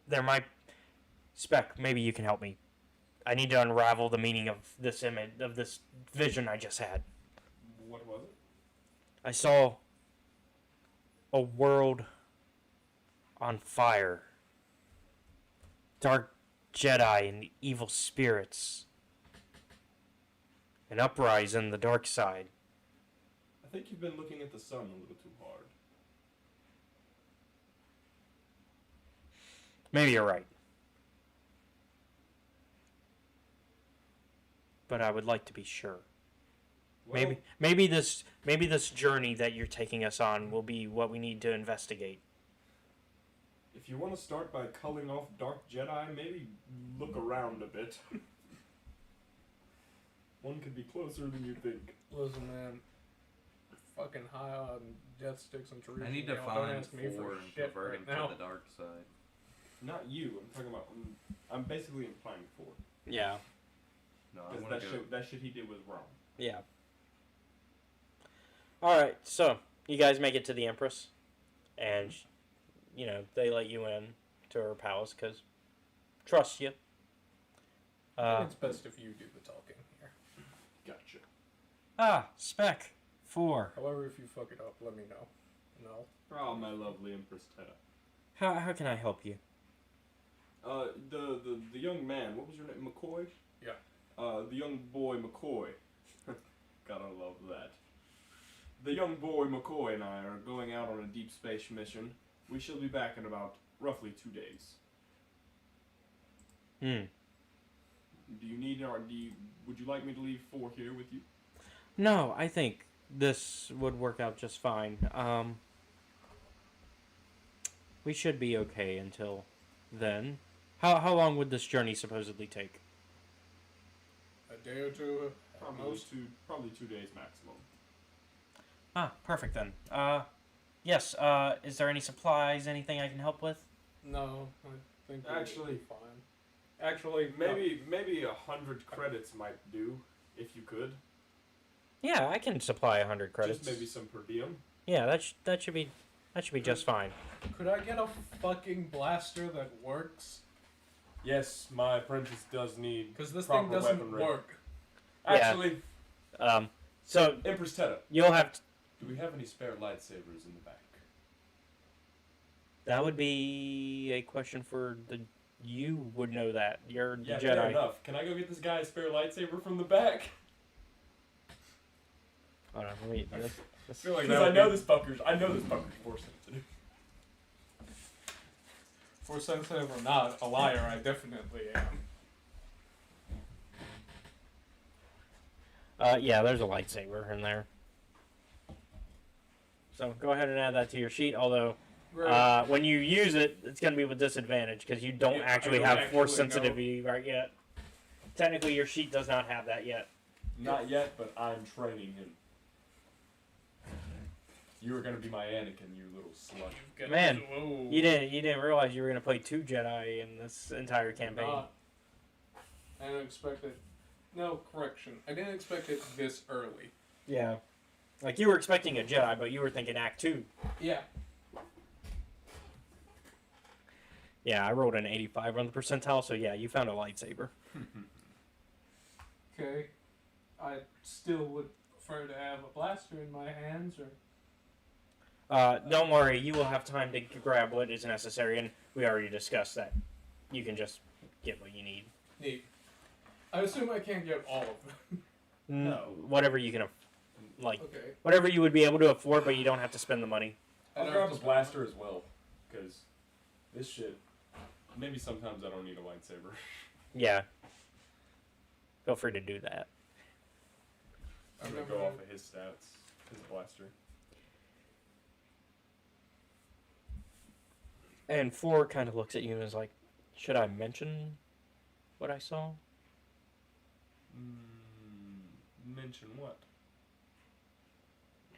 There might... Spec, maybe you can help me. I need to unravel the meaning of this image, of this vision I just had. What was it? I saw a world on fire dark Jedi and evil spirits. An uprise in the dark side. I think you've been looking at the sun a little too hard. Maybe you're right. But I would like to be sure. Well, Maybe this journey that you're taking us on will be what we need to investigate. if you want to start by culling off Dark Jedi, maybe look around a bit. One could be closer than you think. Listen, man. Fucking high on death sticks and trees. I need to don't find ask me for 4 and shit convert him right now. to the dark side. Not you. I'm talking about. I'm basically implying 4. Yeah. No, I Because want to go. that shit he did was wrong. Yeah. Alright, so, you guys make it to the Empress. And, you know, they let you in to her palace because trust you. It's best if you do the talking here. Gotcha. Spec 4. However, if you fuck it up, let me know. No. Oh, my lovely Empress Teta. How can I help you? The young man, what was your name? McCoy? Yeah. The young boy McCoy. Gotta love that. The young boy McCoy and I are going out on a deep space mission. We shall be back in about roughly 2 days. Do you need would you like me to leave 4 here with you? No, I think this would work out just fine. We should be okay until then. How long would this journey supposedly take? A day or two at most. Probably 2 days maximum. Perfect then. Yes, is there any supplies, anything I can help with? No, I think we'll Actually- be fine. Actually, Maybe 100 credits might do, if you could. Yeah, I can supply 100 credits. Just maybe some per diem. Yeah, that should be just fine. Could I get a fucking blaster that works? Yes, my apprentice does need Because this proper thing doesn't weaponry. work. Actually, So Empress Teta, you'll have to, do we have any spare lightsabers in the back? that would be a question for the. You would know that. You're the Yeah, Jedi. fair enough. Can I go get this guy a spare lightsaber from the back? Hold on, let me. I feel like I know this fucker's force sensitive. Force sensitive or not, a liar I definitely am. Yeah, there's a lightsaber in there. So go ahead and add that to your sheet. Although, when you use it, it's going to be with disadvantage because you don't actually have force sensitivity right yet. Technically, your sheet does not have that yet. Not yet, but I'm training him. You were gonna be my Anakin, you little slut. Man, Whoa. you didn't realize you were going to play 2 Jedi in this entire campaign. I didn't expect it. No, correction. I didn't expect it this early. Yeah. Like, you were expecting a Jedi, but you were thinking Act 2. Yeah. Yeah, I rolled an 85 on the percentile, so yeah, you found a lightsaber. Okay. I still would prefer to have a blaster in my hands, or... Don't worry, you will have time to grab what is necessary, and we already discussed that. You can just get what you need. Neat. I assume I can't get all of them. No. Whatever you can, Okay. whatever you would be able to afford, but you don't have to spend the money. I'll grab a blaster as well, because this shit, maybe sometimes I don't need a lightsaber. Yeah. Feel free to do that. I'm gonna go off of his stats, his blaster. And 4 kind of looks at you and is like, should I mention what I saw? Mention what?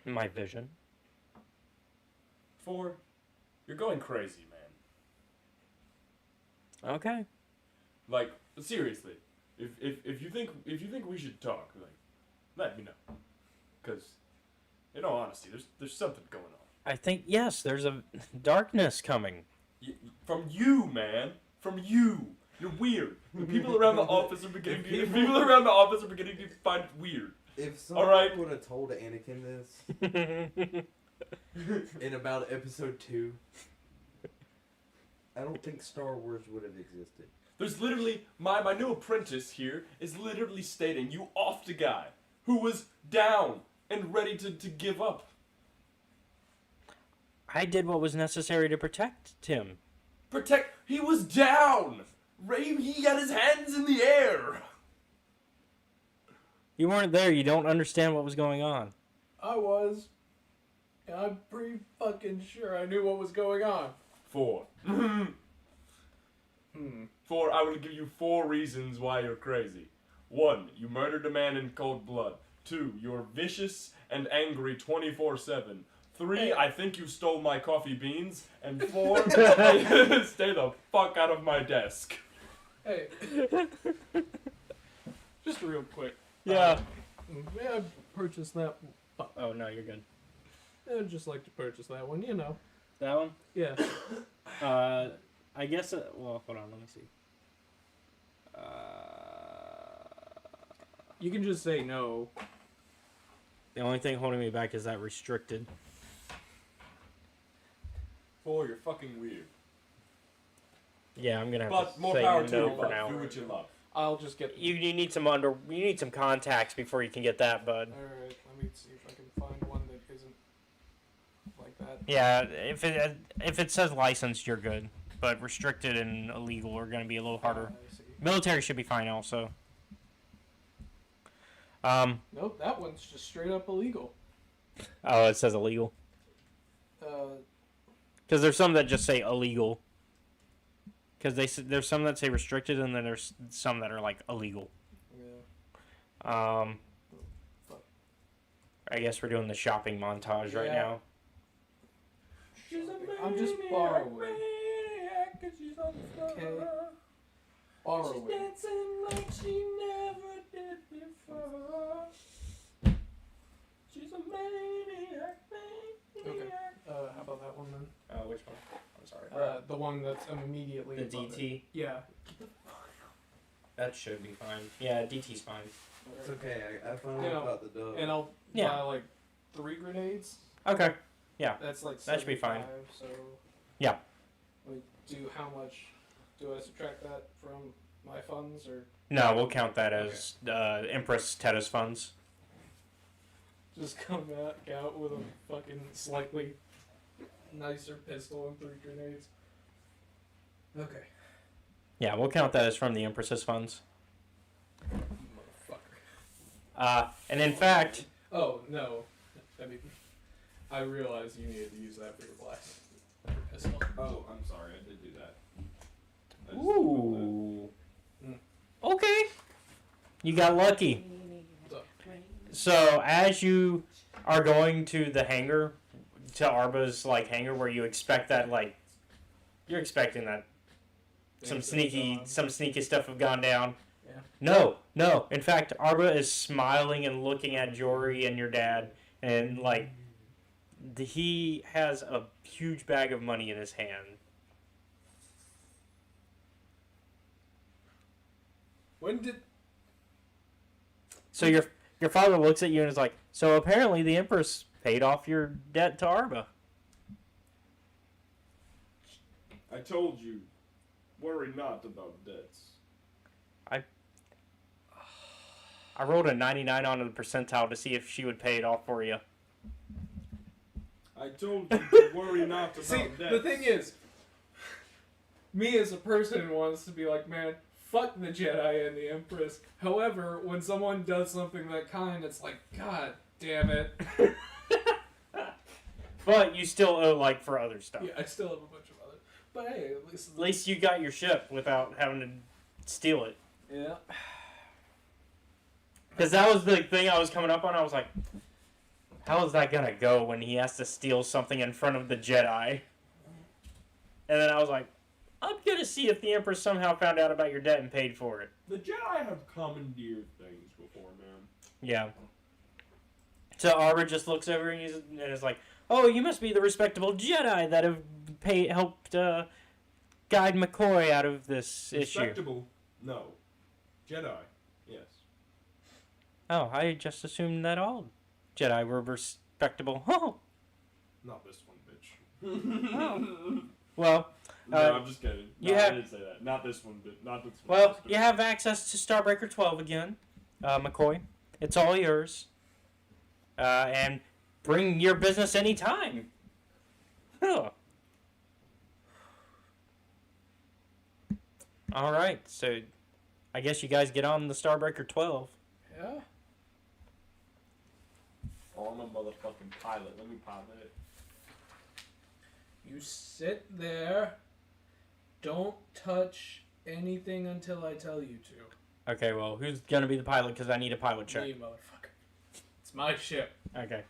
My vision. 4, you're going crazy, man. Okay. Like, seriously, if you think we should talk, like, let me know. Cause, in all honesty, there's something going on. I think, yes, there's a darkness coming. From you, man. From you. You're weird. The people around the office are beginning to find it weird. If someone would have told Anakin this in about episode 2, I don't think Star Wars would have existed. There's literally, my new apprentice here is literally stating you offed a guy who was down and ready to give up. I did what was necessary to protect Tim. He was down! He had his hands in the air! You weren't there, you don't understand what was going on. I was. And I'm pretty fucking sure I knew what was going on. 4. 4, I will give you 4 reasons why you're crazy. 1, you murdered a man in cold blood. 2, you're vicious and angry 24/7. 3, I think you stole my coffee beans. And 4, stay the fuck out of my desk. Hey. Just real quick. Yeah. May I purchase that? Oh, no, you're good. I'd just like to purchase that one, you know. That one? Yeah. I guess, well, hold on, let me see. You can just say no. The only thing holding me back is that restricted. 4, you're fucking weird. Yeah, I'm gonna have But to more say power to no you, for bud. now. Do what you love. I'll just get... You need some contacts before you can get that, bud. Alright, let me see if I can find one that isn't like that. Yeah, if it says licensed, you're good. But restricted and illegal are gonna be a little harder. I see. Military should be fine also. Nope, that one's just straight up illegal. Oh, it says illegal. Because there's some that just say illegal. Because there's some that say restricted, and then there's some that are like illegal. Yeah. I guess we're doing the shopping montage right now. I'm just borrowing. Okay. Borrowing. dancing like she never did before. She's a maniac. Okay. How about that one then? Which one? I'm sorry. The one that's immediately The above DT? it. Yeah. That should be fine. Yeah, DT's fine. It's okay. I found You know, out about the dove. And I'll buy like 3 grenades. Okay. Yeah. That's like That should be fine. 75, so Yeah. like, how much do I subtract that from my funds or No, we'll count that as Empress Teta's funds. just come out with a fucking slightly nicer pistol and 3 grenades? Okay. Yeah, we'll count that as from the Empress's funds. Motherfucker. And in fact... Oh, no. I mean, I realized you needed to use that for your blast. Your pistol. Oh, I'm sorry, I did do that. Ooh. Okay. You got lucky. So, as you are going to the hangar, to Arba's, like, hangar, where you expect that, like, you're expecting that some sneaky stuff have gone down. Yeah. No. In fact, Arba is smiling and looking at Jory and your dad, and, like, he has a huge bag of money in his hand. When did... So your father looks at you and is like, so apparently the Empress paid off your debt to Arba. I told you, worry not about debts. I rolled a 99 on the percentile to see if she would pay it off for you. I told you to worry not about See, debts. the thing is, me as a person wants to be like, man, fuck the Jedi and the Empress. However, when someone does something that kind, it's like, god damn it. But you still owe, like, for other stuff. Yeah, I still have a bunch of other. But hey, At least you got your ship without having to steal it. Yeah. Because that was the thing I was coming up on. I was like, how is that going to go when he has to steal something in front of the Jedi? And then I was like, I'm going to see if the Empress somehow found out about your debt and paid for it. The Jedi have commandeered things before, man. Yeah. So Arbor just looks over and is like, oh, you must be the respectable Jedi that have helped guide McCoy out of this issue. Respectable? No. Jedi? Yes. Oh, I just assumed that all Jedi were respectable. Oh. Not this one, bitch. Well, No, I'm just kidding. No, I didn't say that. Not this one. Not this one. Well, you have access to Starbreaker 12 again, McCoy. It's all yours. And bring your business anytime. Huh. All right, so I guess you guys get on the Starbreaker 12. Yeah. Oh, I'm a motherfucking pilot. Let me pilot it. You sit there. Don't touch anything until I tell you to. Okay, well, who's gonna be the pilot? Because I need a pilot check. Me, motherfucker. It's my ship. Okay.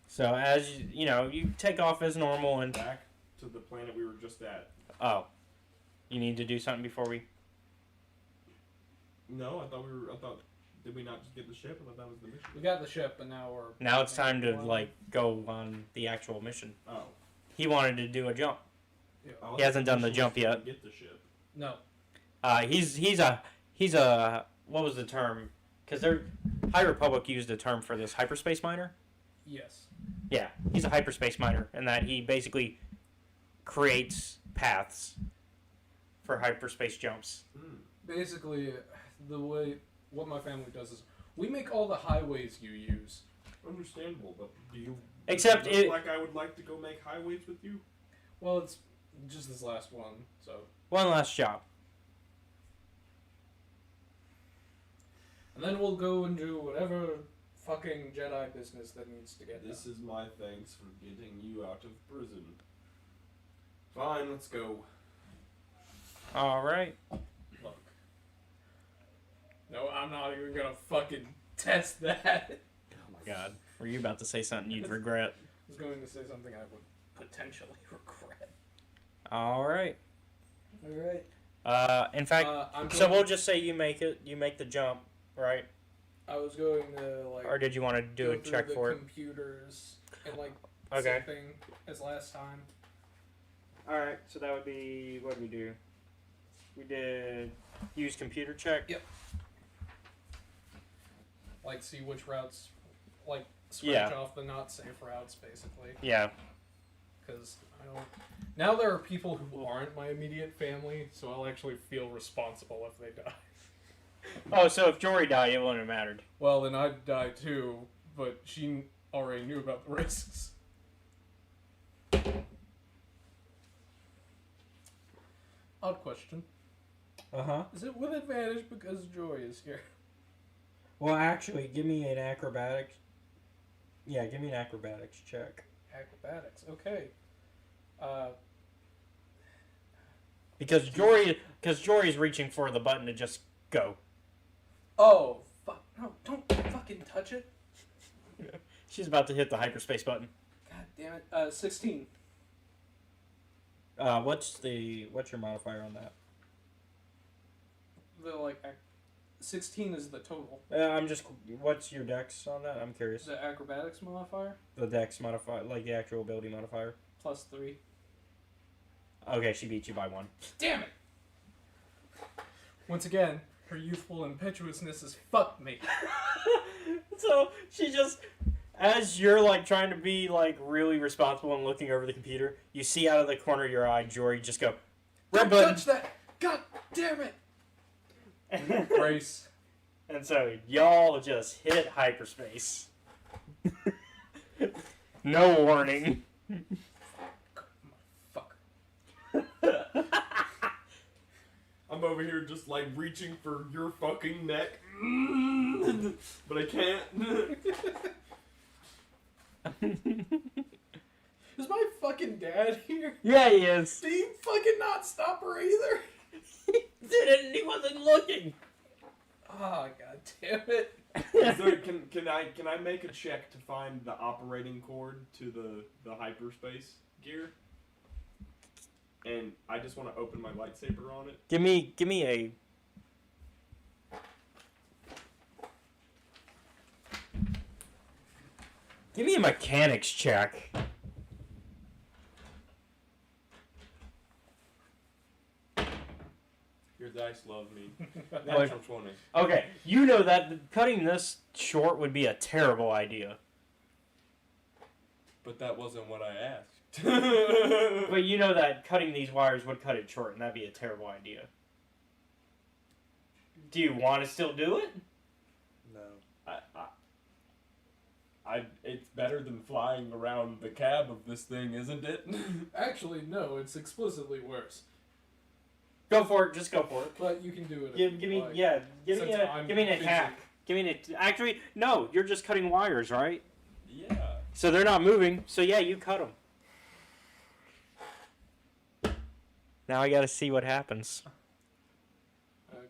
So as you take off as normal and Back to the planet we were just at. oh, you need to do something before we. No, I thought. Did we not just get the ship? I thought that was the mission. We got the ship, and now we're. Now it's time to go on the actual mission. Oh. He wanted to do a jump. Yeah. He hasn't done the jump yet. Get the ship. No. He's a what was the term? Because High Republic used a term for this, hyperspace miner. Yes. Yeah, he's a hyperspace miner, in that he basically creates paths for hyperspace jumps. Basically, what my family does is we make all the highways you use. Understandable, but do you? Except look like I would like to go make highways with you. Well, it's just this last one, so. One last job. And then we'll go and do whatever fucking Jedi business that needs to get done. This is my thanks for getting you out of prison. Fine, let's go. All right. Look. No, I'm not even gonna fucking test that. Oh my God, were you about to say something you'd regret? I was going to say something I would potentially regret. All right. Alright. In fact, so we'll just say you make the jump, right? I was going to, Or did you want to do a check for it? Computers and, Okay. same thing as last time. All right, so that would be, what did we do? We did use computer check? Yep. See which routes, scratch off the not safe routes, basically. Yeah. Because I don't. Now there are people who aren't my immediate family, so I'll actually feel responsible if they die. Oh, so if Jory died, it wouldn't have mattered. Well, then I'd die too, but she already knew about the risks. Odd question. Uh-huh. Is it with advantage because Joy is here? Well, actually, give me an acrobatics. Yeah, give me an acrobatics check. Acrobatics, okay. Because Jory's reaching for the button to just go. Oh, fuck. No, don't fucking touch it. She's about to hit the hyperspace button. God damn it. 16. What's your modifier on that? 16 is the total. What's your dex on that? I'm curious. The acrobatics modifier? The dex modifier, the actual ability modifier. +3. Okay, she beat you by 1. Damn it! Once again, her youthful impetuousness has fucked me. So she just, as you're trying to be really responsible and looking over the computer, you see out of the corner of your eye, Jory just go, red Don't button. touch that! God damn it! Brace. And so y'all just hit hyperspace. No warning. Fuck. I'm over here just reaching for your fucking neck. But I can't. Is my fucking dad here? Yeah, he is. Did he fucking not stop her either? He didn't. He wasn't looking. Oh, god damn it. So can I make a check to find the operating cord to the hyperspace gear? And I just want to open my lightsaber on it. Give me a mechanics check. Your dice love me. Natural 20. Okay, you know that cutting this short would be a terrible idea. But that wasn't what I asked. But you know that cutting these wires would cut it short, and that'd be a terrible idea. Do you want to still do it? No. It's better than flying around the cab of this thing, isn't it? Actually, no, it's explicitly worse. Go for it. Just go for it. But you can do it. Give me an attack. Give me an actually no. You're just cutting wires, right? Yeah. So they're not moving. So yeah, you cut them. Now I got to see what happens.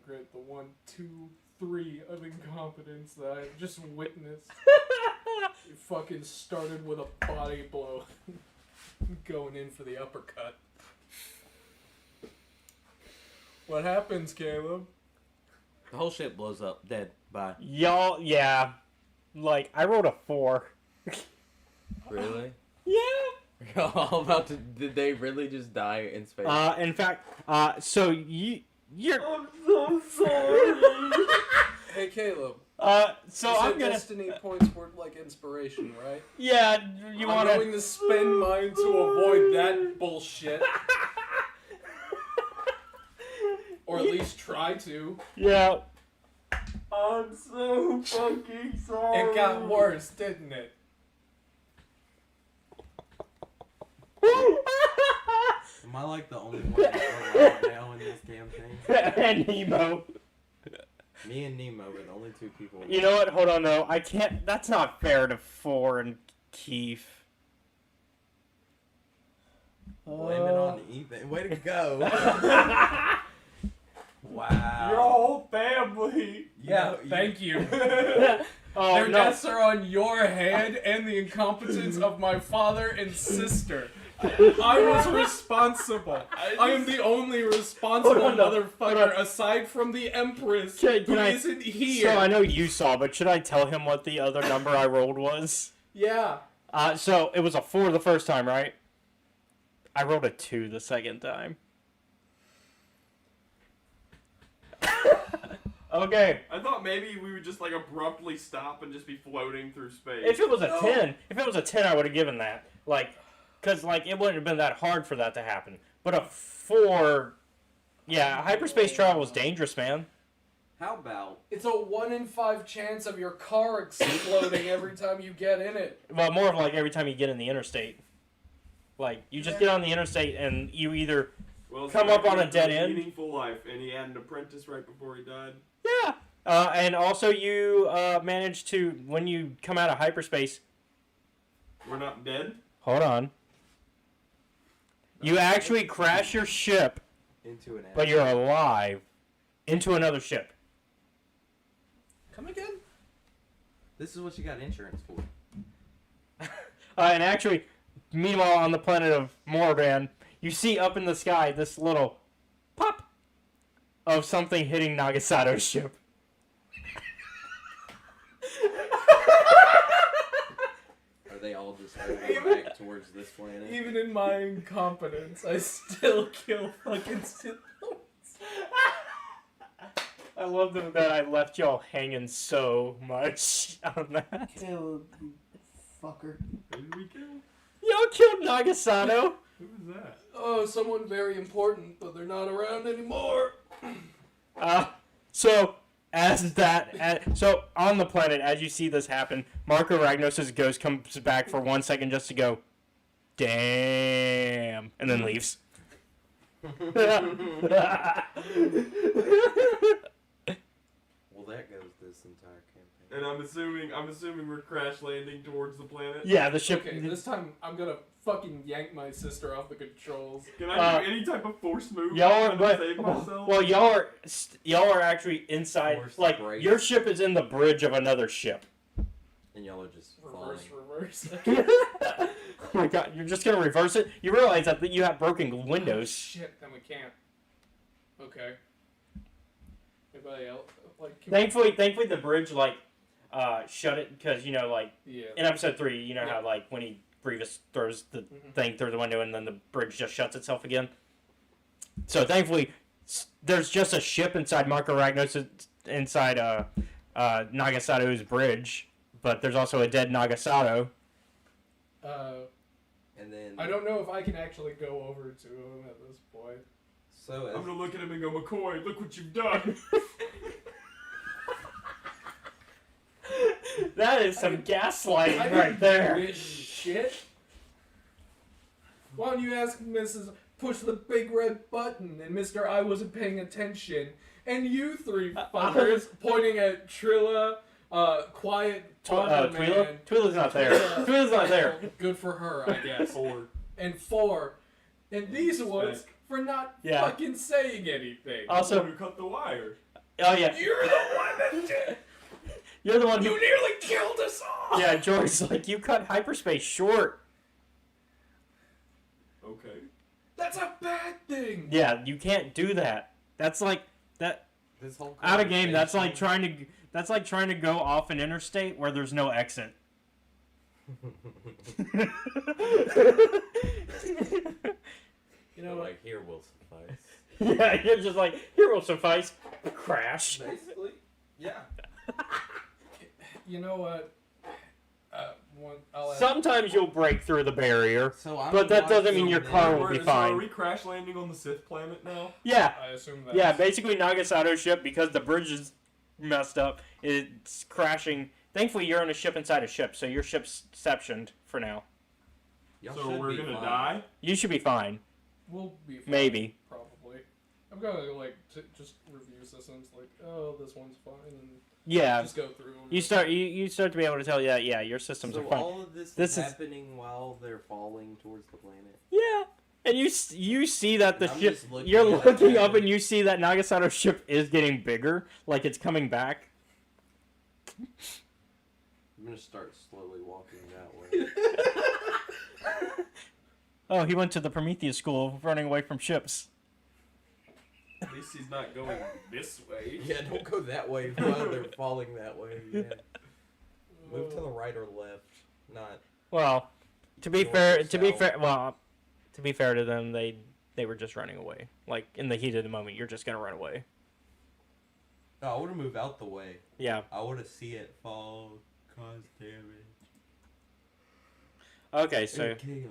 Great, the 1, 2, 3 of incompetence that I just witnessed. You fucking started with a body blow, going in for the uppercut. What happens, Caleb? The whole ship blows up, dead. Bye. Y'all, yeah. Like, I rolled a 4. Really? Yeah. All about to? Did they really just die in space? In fact, so you're. I'm so sorry. Hey, Caleb. So I'm gonna. Destiny points for like inspiration, right? Yeah, you want I'm going to spend mine to avoid that bullshit. Or at least try to. Yeah. I'm so fucking sorry. It got worse, didn't it? Am I like the only one right now in this campaign? And Nemo. Me and Nemo were the only 2 people. You know what? Hold on, though. I can't. That's not fair to 4 and Keith. Blame it on Ethan. Way to go. Wow. Your whole family. Yeah, thank you. Oh, Their no. deaths are on your head and the incompetence of my father and sister. I was responsible. I am the only responsible Hold on. motherfucker aside from the Empress who isn't here. So I know you saw, but should I tell him what the other number I rolled was? Yeah. So it was a 4 the first time, right? I rolled a 2 the second time. Okay. I thought maybe we would just like abruptly stop and just be floating through space. If it was a 10, I would have given that. Like, because like it wouldn't have been that hard for that to happen. But a 4, yeah, hyperspace travel is dangerous, man. How about? It's a 1 in 5 chance of your car exploding every time you get in it. Well, more of like every time you get in the interstate. Like, you just get on the interstate and you either come up on a dead end. Meaningful life, and he had an apprentice right before he died. Yeah. And also you manage to, when you come out of hyperspace... We're not dead? Hold on. You actually crash your ship, Into an but you're alive, into another ship. Come again? This is what you got insurance for. And actually, meanwhile, on the planet of Morban, you see up in the sky this little pop of something hitting Nagasato's ship. Are they all just moving back towards this planet? Even in my incompetence, I still kill fucking Sith Lords. I love that I left y'all hanging so much on that. Caleb, you fucker. Who did we kill? Y'all killed Nagasato. Who was that? Oh, someone very important, but they're not around anymore. So on the planet, as you see this happen, Marco Ragnos' ghost comes back for 1 second just to go, damn, and then leaves. Well, that goes this entire campaign. And I'm assuming we're crash landing towards the planet. Yeah, the ship. Okay, this time I'm gonna fucking yank my sister off the controls. Can I do any type of force move? Y'all to save myself? Well, y'all are actually inside. Force Like break. your ship is in the bridge of another ship. And y'all are just Reverse. Oh my god, you're just gonna reverse it? You realize that you have broken windows. Shit, then we can't. Okay. Anybody else? Like, Thankfully, the bridge shut it because in yeah. episode 3, you know how like when Grievous throws the thing through the window and then the bridge just shuts itself again. So thankfully, there's just a ship inside Marco Ragnos inside Nagasato's bridge, but there's also a dead Nagasato. And and then I don't know if I can actually go over to him at this point. So I'm gonna look at him and go, McCoy, look what you've done. That is some gaslighting right there. This shit. Why don't you ask Mrs. Push the big red button and Mr. I wasn't paying attention, and you three fuckers pointing at Trilla, quiet Twi'lek man. Twi'lek's not there. Twi'lek's not there. Good for her, I guess. And 4. And these ones for not fucking saying anything. Also, who cut the wire? Oh yeah. You're the one that did. You're the one who nearly killed us all. Yeah, George's like, you cut hyperspace short. Okay. That's a bad thing. Yeah, you can't do that. That's like that. This whole out of game. That's like trying to. That's like trying to go off an interstate where there's no exit. You know, like, here will suffice. Yeah, you're just like, here will suffice. Crash. Basically, yeah. You know what? Sometimes you'll break through the barrier, So but that doesn't mean your car will be So fine. are we crash landing on the Sith planet now? Yeah. I assume that. Yeah, basically Nagasato's ship, because the bridge is messed up, it's crashing. Thankfully, you're on a ship inside a ship, so your ship's sectioned for now. So we're gonna die? You should be fine. We'll be fine. Maybe. Probably. I'm gonna, like, just review systems, like, oh, this one's fine, and Yeah. just go through them. You start to be able to tell that, yeah, your systems are fine. all of this is happening while they're falling towards the planet? Yeah. And you see that the I'm ship, just looking you're at looking that. up and you see that Nagasato's ship is getting bigger, like it's coming back. I'm gonna start slowly walking that way. Oh, he went to the Prometheus school of running away from ships. At least he's not going this way. Yeah, don't go that way while they're falling that way. Yeah. Move to the right or left, not. Well, to be North fair, or to be south. fair, well, to be fair to them, they were just running away. Like in the heat of the moment, you're just gonna run away. No, I would have moved out the way. Yeah. I would have see it fall, cause damage. Okay, so And chaos.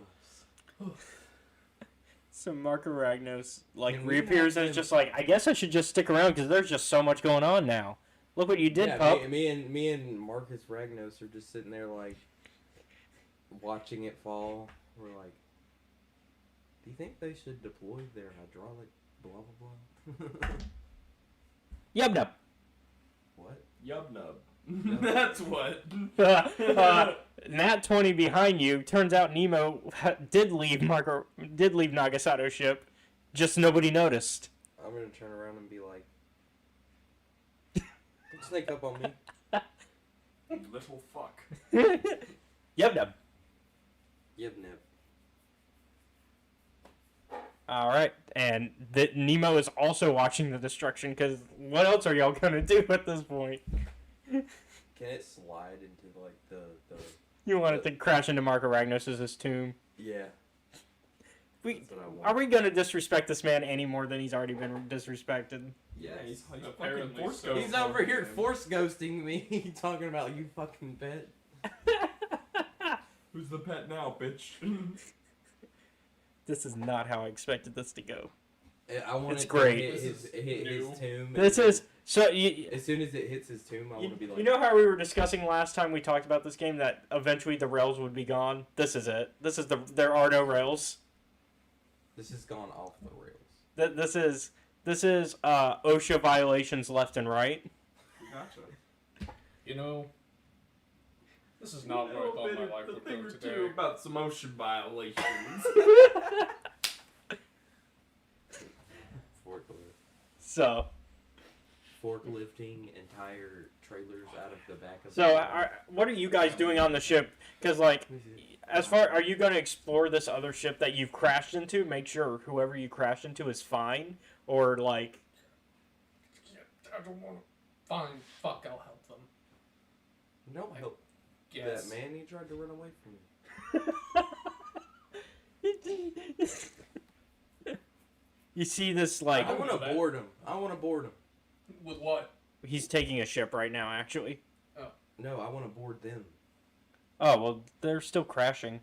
so Marco Ragnos like Can we reappears have and it's him- just like, I guess I should just stick around because there's just so much going on now. Look what you did, Yeah, pup. me and Marcus Ragnos are just sitting there like watching it fall. We're like, do you think they should deploy their hydraulic blah blah blah? Yub nub. What? Yub nub. That's what. Nat 20 behind you. Turns out Nemo did leave Nagasato's ship, just nobody noticed. I'm gonna turn around and be like, don't sneak up on me. Little fuck. Yub nub. Yep, nip. All right, and Nemo is also watching the destruction because what else are y'all gonna do at this point? Can it slide into like the You want it to crash into Marco Ragnos' tomb? Yeah. We That's what I want. are we gonna disrespect this man any more than he's already been disrespected? Yeah, he's Apparently fucking force so. ghost. he's over here force ghosting me, talking about you fucking pet. Who's the pet now, bitch? This is not how I expected this to go. I want It's it great. to hit This his, is hit his new. tomb. This and- is so. as soon as it hits his tomb, I want to be like. You know how we were discussing last time we talked about this game that eventually the rails would be gone. This is it. This is there are no rails. This has gone off the rails. This is OSHA violations left and right. Gotcha. You know, this is not what I thought my life a would thing go or two today. about some ocean violations. Forklift. So Forklifting entire trailers out of the back of. what are you guys doing on the ship? Because like, are you going to explore this other ship that you've crashed into? Make sure whoever you crashed into is fine, or like. I don't want to. Fine, fuck, I'll help them. No help. Yes. That man, he tried to run away from me. You see this like I want to board him. I want to board him. With what? he's taking a ship right now. Actually. No, I want to board them. Oh well, they're still crashing.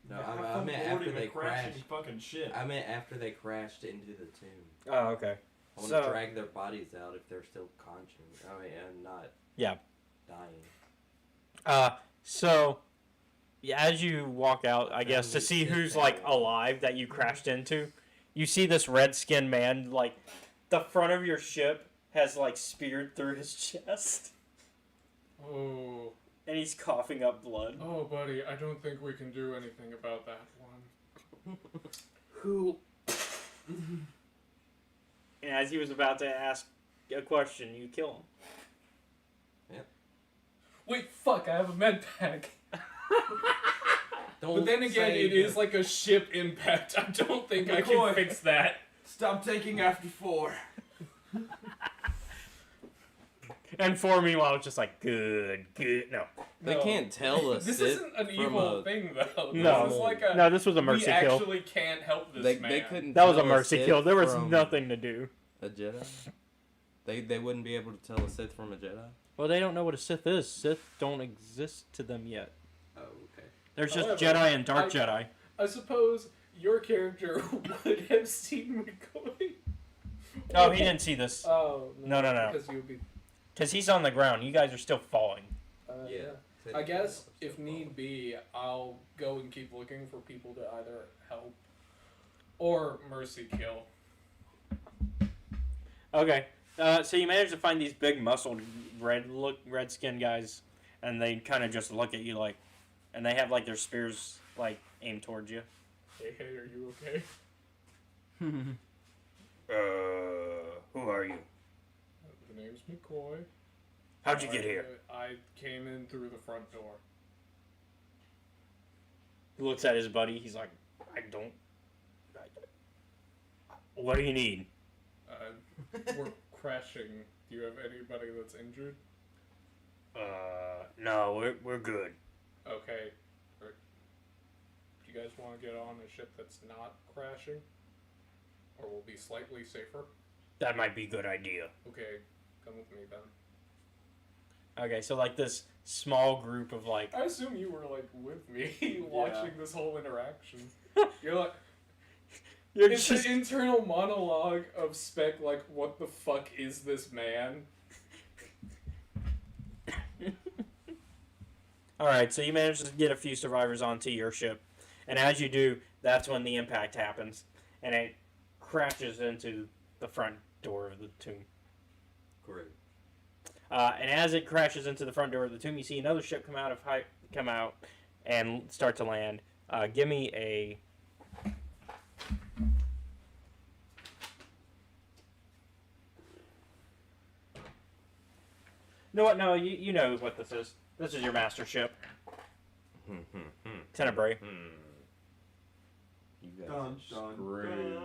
No, I meant after they crashed. Fucking shit. I meant after they crashed into the tomb. Oh, okay. I want to drag their bodies out if they're still conscious. I mean, and not dying. So, yeah, as you walk out, I guess, to see who's, like, alive that you crashed into, you see this red-skinned man, like, the front of your ship has, like, speared through his chest. Oh. And he's coughing up blood. Oh, buddy, I don't think we can do anything about that one. Who? And as he was about to ask a question, you kill him. Yep. Wait, fuck, I have a med pack. But then again, it is like a ship impact. I don't think I can fix that. Stop taking after 4. And 4, meanwhile, it's just like, good. No. They can't tell us. This isn't an evil thing, though. No. This is like a, no, this was a mercy kill. We actually can't help this man. They couldn't. That was a mercy kill. There was nothing to do. A Jedi? They wouldn't be able to tell a Sith from a Jedi? Well, they don't know what a Sith is. Sith don't exist to them yet. Oh, okay. There's just Jedi and Dark Jedi. I suppose your character would have seen McCoy. Oh, he didn't see this. Oh, no. Because you would be... Because he's on the ground. You guys are still falling. Yeah. I guess, if need be, I'll go and keep looking for people to either help or mercy kill. Okay. So you manage to find these big muscled red-skinned guys, and they kind of just look at you like, and they have like their spears like aimed towards you. Hey, are you okay? Who are you? The name's McCoy. How'd you get here? I came in through the front door. He looks at his buddy. He's like, what do you need? We're crashing. Do you have anybody that's injured? No, we're good. Okay. Do you guys want to get on a ship that's not crashing? Or will be slightly safer? That might be a good idea. Okay, come with me then. Okay, so like this small group of like... I assume you were like with me watching this whole interaction. You're like... It's an internal monologue of Spec like, what the fuck is this man? Alright, so you manage to get a few survivors onto your ship. And as you do, that's when the impact happens. And it crashes into the front door of the tomb. Great. And as it crashes into the front door of the tomb, you see another ship come out and start to land. Give me a... You know what? No, you know what this is. This is your master ship. Tenebrae. You guys are screwed.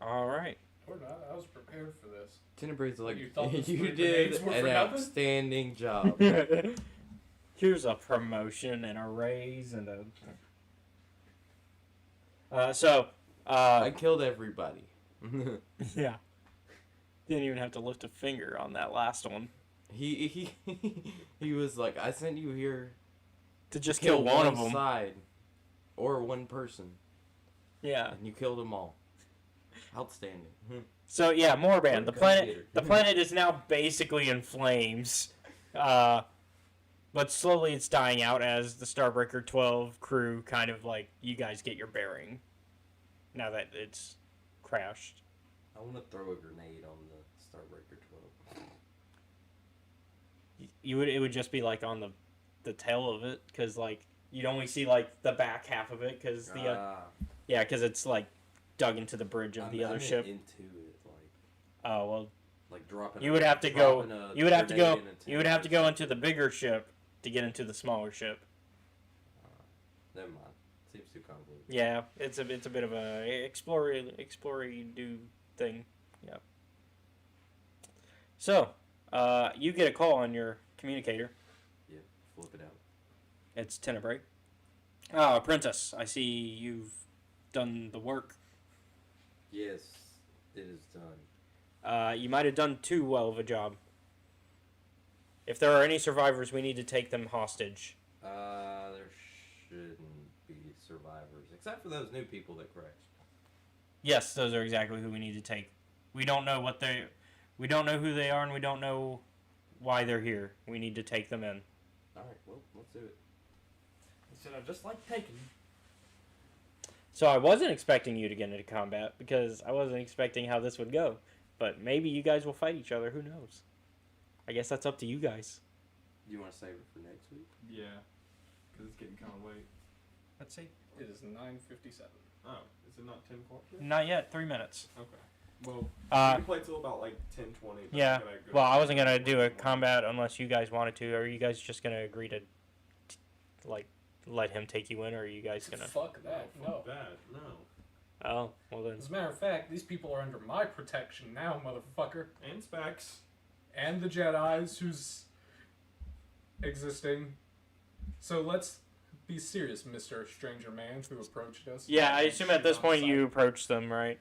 All right. Or not. I was prepared for this. Tenebrae's like, you did an outstanding job. Here's a promotion and a raise and a... I killed everybody. Yeah. Didn't even have to lift a finger on that last one. He was like, I sent you here to just kill one of them. Side or one person. Yeah. And you killed them all. Outstanding. So yeah, Morban, the planet is now basically in flames. But slowly it's dying out as the Starbreaker 12 crew kind of like, you guys get your bearing. Now that it's crashed. I want to throw a grenade on the Starbreaker 12. It would just be like on the tail of it, because like you'd only see like the back half of it, because because it's like dug into the bridge of the other ship. Into it, like. Oh well. Like dropping. You would have to go. You would have to go. You would have to go into the bigger ship to get into the smaller ship. Never mind. Seems too convoluted. Yeah, it's a bit of a explore do thing. Yeah. So, you get a call on your communicator. Yeah, flip it out. It's Tenebrae. Apprentice, I see you've done the work. Yes, it is done. You might have done too well of a job. If there are any survivors, we need to take them hostage. There shouldn't be survivors, except for those new people that crashed. Yes, those are exactly who we need to take. We don't know we don't know who they are, and we don't know why they're here. We need to take them in. All right, well, let's do it. Instead of just like taking. So I wasn't expecting you to get into combat because I wasn't expecting how this would go. But maybe you guys will fight each other. Who knows? I guess that's up to you guys. Do you want to save it for next week? Yeah, because it's getting kind of late. Let's see. It is 9:57. Oh, is it not 10 o'clock yet? Not yet. 3 minutes. Okay. Well, we can play till about like 10:20. Yeah. Well, I wasn't gonna do a combat unless you guys wanted to. Are you guys just gonna agree to, like, let him take you in, or are you guys gonna? Fuck that. No, No. fuck that. No. Oh, well then. As a matter of fact, these people are under my protection now, motherfucker. And Specs. And the Jedi's who's existing. So let's be serious, Mr. Stranger Man who approached us. Yeah, I assume at this point you approach them, right?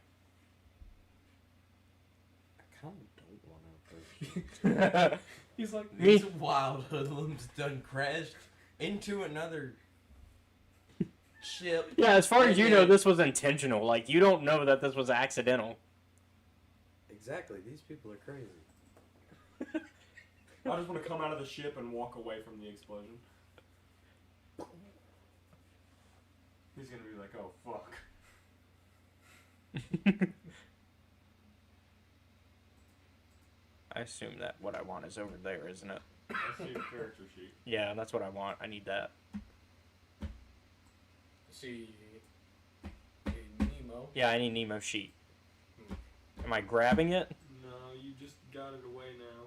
I kind of don't want to approach. He's like, These wild hoodlums done crashed into another ship. Yeah, as far as you know, this was intentional. Like, you don't know that this was accidental. Exactly, these people are crazy. I just want to come out of the ship and walk away from the explosion. He's gonna be like, oh fuck. I assume that what I want is over there, isn't it? I see your character sheet. Yeah, that's what I want. I need that. see a Nemo. Yeah, I need Nemo's sheet. Am I grabbing it? No, you just got it away now.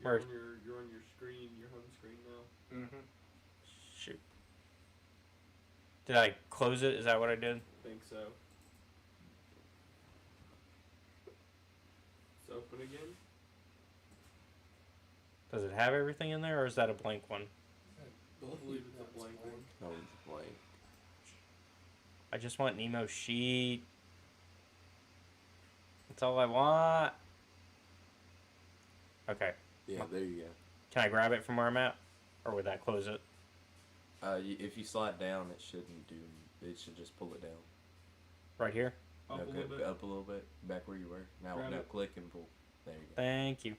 Where? You're on your screen, your home screen now. Mm-hmm. Shoot. Did I close it? Is that what I did? I think so. It's open again. Does it have everything in there, or is that a blank one? I believe it's a blank one. No, it's blank. I just want Nemo's sheet. That's all I want. Okay. Yeah, there you go. Can I grab it from where I'm at? Or would that close it? If you slide down, it shouldn't do. It should just pull it down. Right here? Up No, a little bit. Up a little bit. Back where you were. Now, Grab now it. click and pull. There you go. Thank you.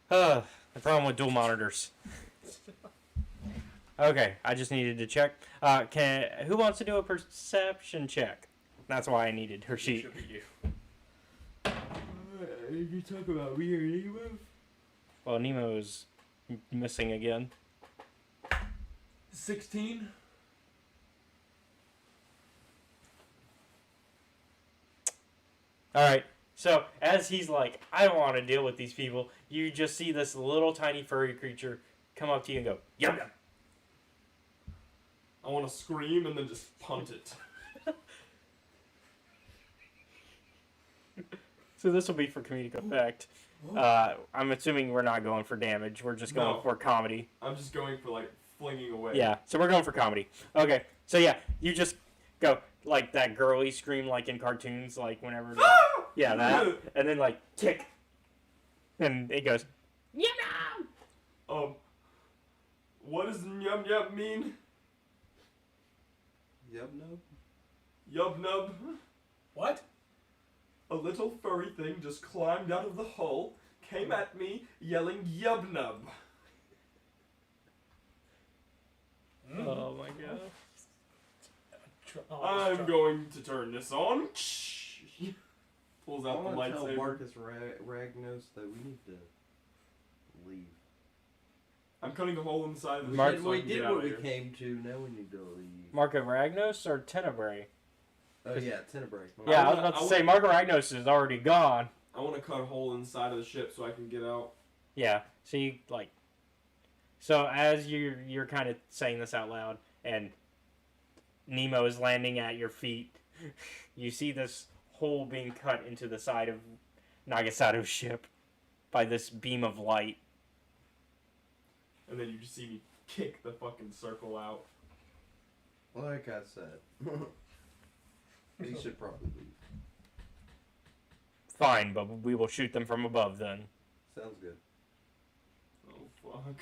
The problem with dual monitors. Okay, I just needed to check. Who wants to do a perception check? That's why I needed her sheet. Should be you. You talk about me or Nemo? Well, Nemo's missing again. 16. Alright, so as he's like, I don't want to deal with these people, you just see this little tiny furry creature come up to you and go, yep. I want to scream and then just punt it. So this will be for comedic effect. I'm assuming we're not going for damage, we're just going No. for comedy. I'm just going for like flinging away. Yeah, so we're going for comedy. Okay, so yeah, you just go like that girly scream like in cartoons, like whenever. Yeah, that. And then like kick. And it goes, yum. What does yum yum mean? Yub nub? Yub nub. What? A little furry thing just climbed out of the hull, came at me, yelling yub nub. Oh my god. I'm going to turn this on. Pulls I out the want to tell lightsaber. Marcus Ragnos that we need to leave. I'm cutting a hole in the side of the Mark- ship so I we can did get out what of we here. came to. Now we need to leave. Mark of Ragnos or Tenebrae? Oh yeah, Tenebrae. Yeah, I was wanna- about to I say Mark of Ragnos is already gone. I want to cut a hole in the side of the ship so I can get out. Yeah, so you like. So as you're kind of saying this out loud, and Nemo is landing at your feet, you see this hole being cut into the side of Nagasato's ship by this beam of light. And then you just see me kick the fucking circle out. Like I said, he should probably leave. Fine, but we will shoot them from above then. Sounds good. Oh fuck.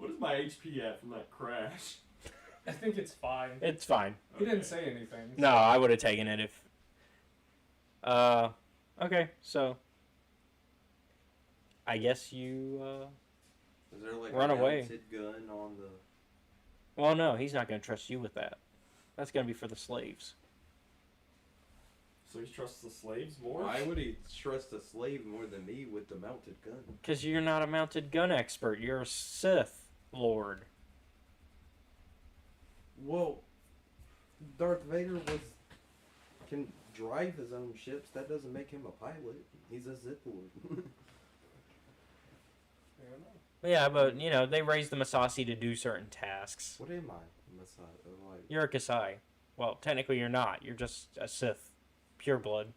What is my HP at from that crash? I think it's fine. It's fine. He didn't say anything. No, I would have taken it if. Okay, so. I guess you. Is there like run a away. mounted gun on the? Well, no, he's not going to trust you with that. That's going to be for the slaves. So he trusts the slaves more? Why would he trust a slave more than me with the mounted gun? Because you're not a mounted gun expert. You're a Sith Lord. Well, Darth Vader can drive his own ships. That doesn't make him a pilot. He's a Sith Lord. Yeah, but, you know, they raised the Masasi to do certain tasks. What am I? Messiah? Like, You're a Kasai. Well, technically you're not. You're just a Sith. Pureblood.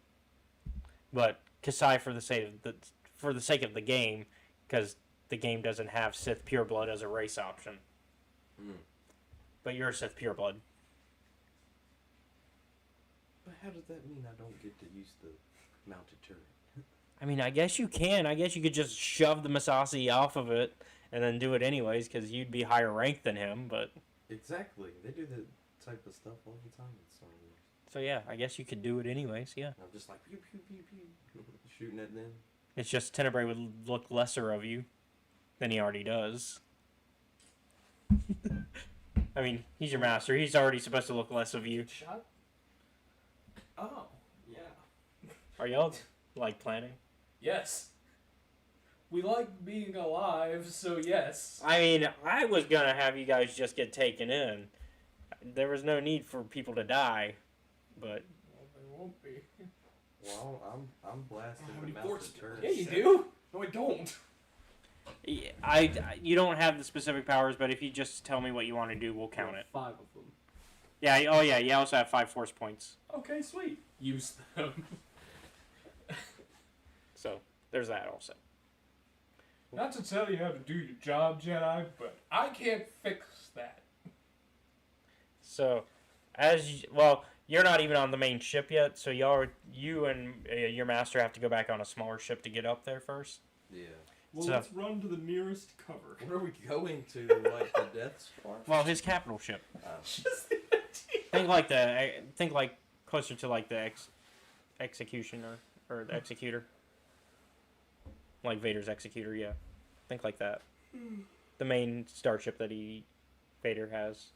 But Kasai for the sake of the game, because the game doesn't have Sith pureblood as a race option. But you're a Sith pureblood. but how does that mean I don't get to use the mounted turret? I mean, I guess you can. I guess you could just shove the Masasi off of it and then do it anyways, because you'd be higher ranked than him, but... Exactly. They do that type of stuff all the time in Star Wars. So yeah, I guess you could do it anyways, yeah. I'm just like, pew, pew, pew, pew. Shooting at them. It's just Tenebrae would look lesser of you than he already does. I mean, he's your master. He's already supposed to look less of you. Shot? Oh, yeah. Are y'all, like, planning? Yes. We like being alive, so yes. I mean, I was gonna have you guys just get taken in. There was no need for people to die, but... Well, there won't be. Well, I'm blasting the mounted turret. Yeah, you do. No, I don't. You don't have the specific powers, but if you just tell me what you want to do, we'll count it. 5 of them. Yeah, oh yeah, you also have 5 force points. Okay, sweet. Use them. So, there's that also. Not to tell you how to do your job, Jedi, but I can't fix that. So, you're not even on the main ship yet, so you and your master have to go back on a smaller ship to get up there first. Yeah. Well, So- let's run to the nearest cover. Where are we going to? Like the Death Star? Well, his capital ship. Just the idea. Think like closer to like the executioner or the executor. Like Vader's executor, yeah. Think like that. The main starship that Vader has.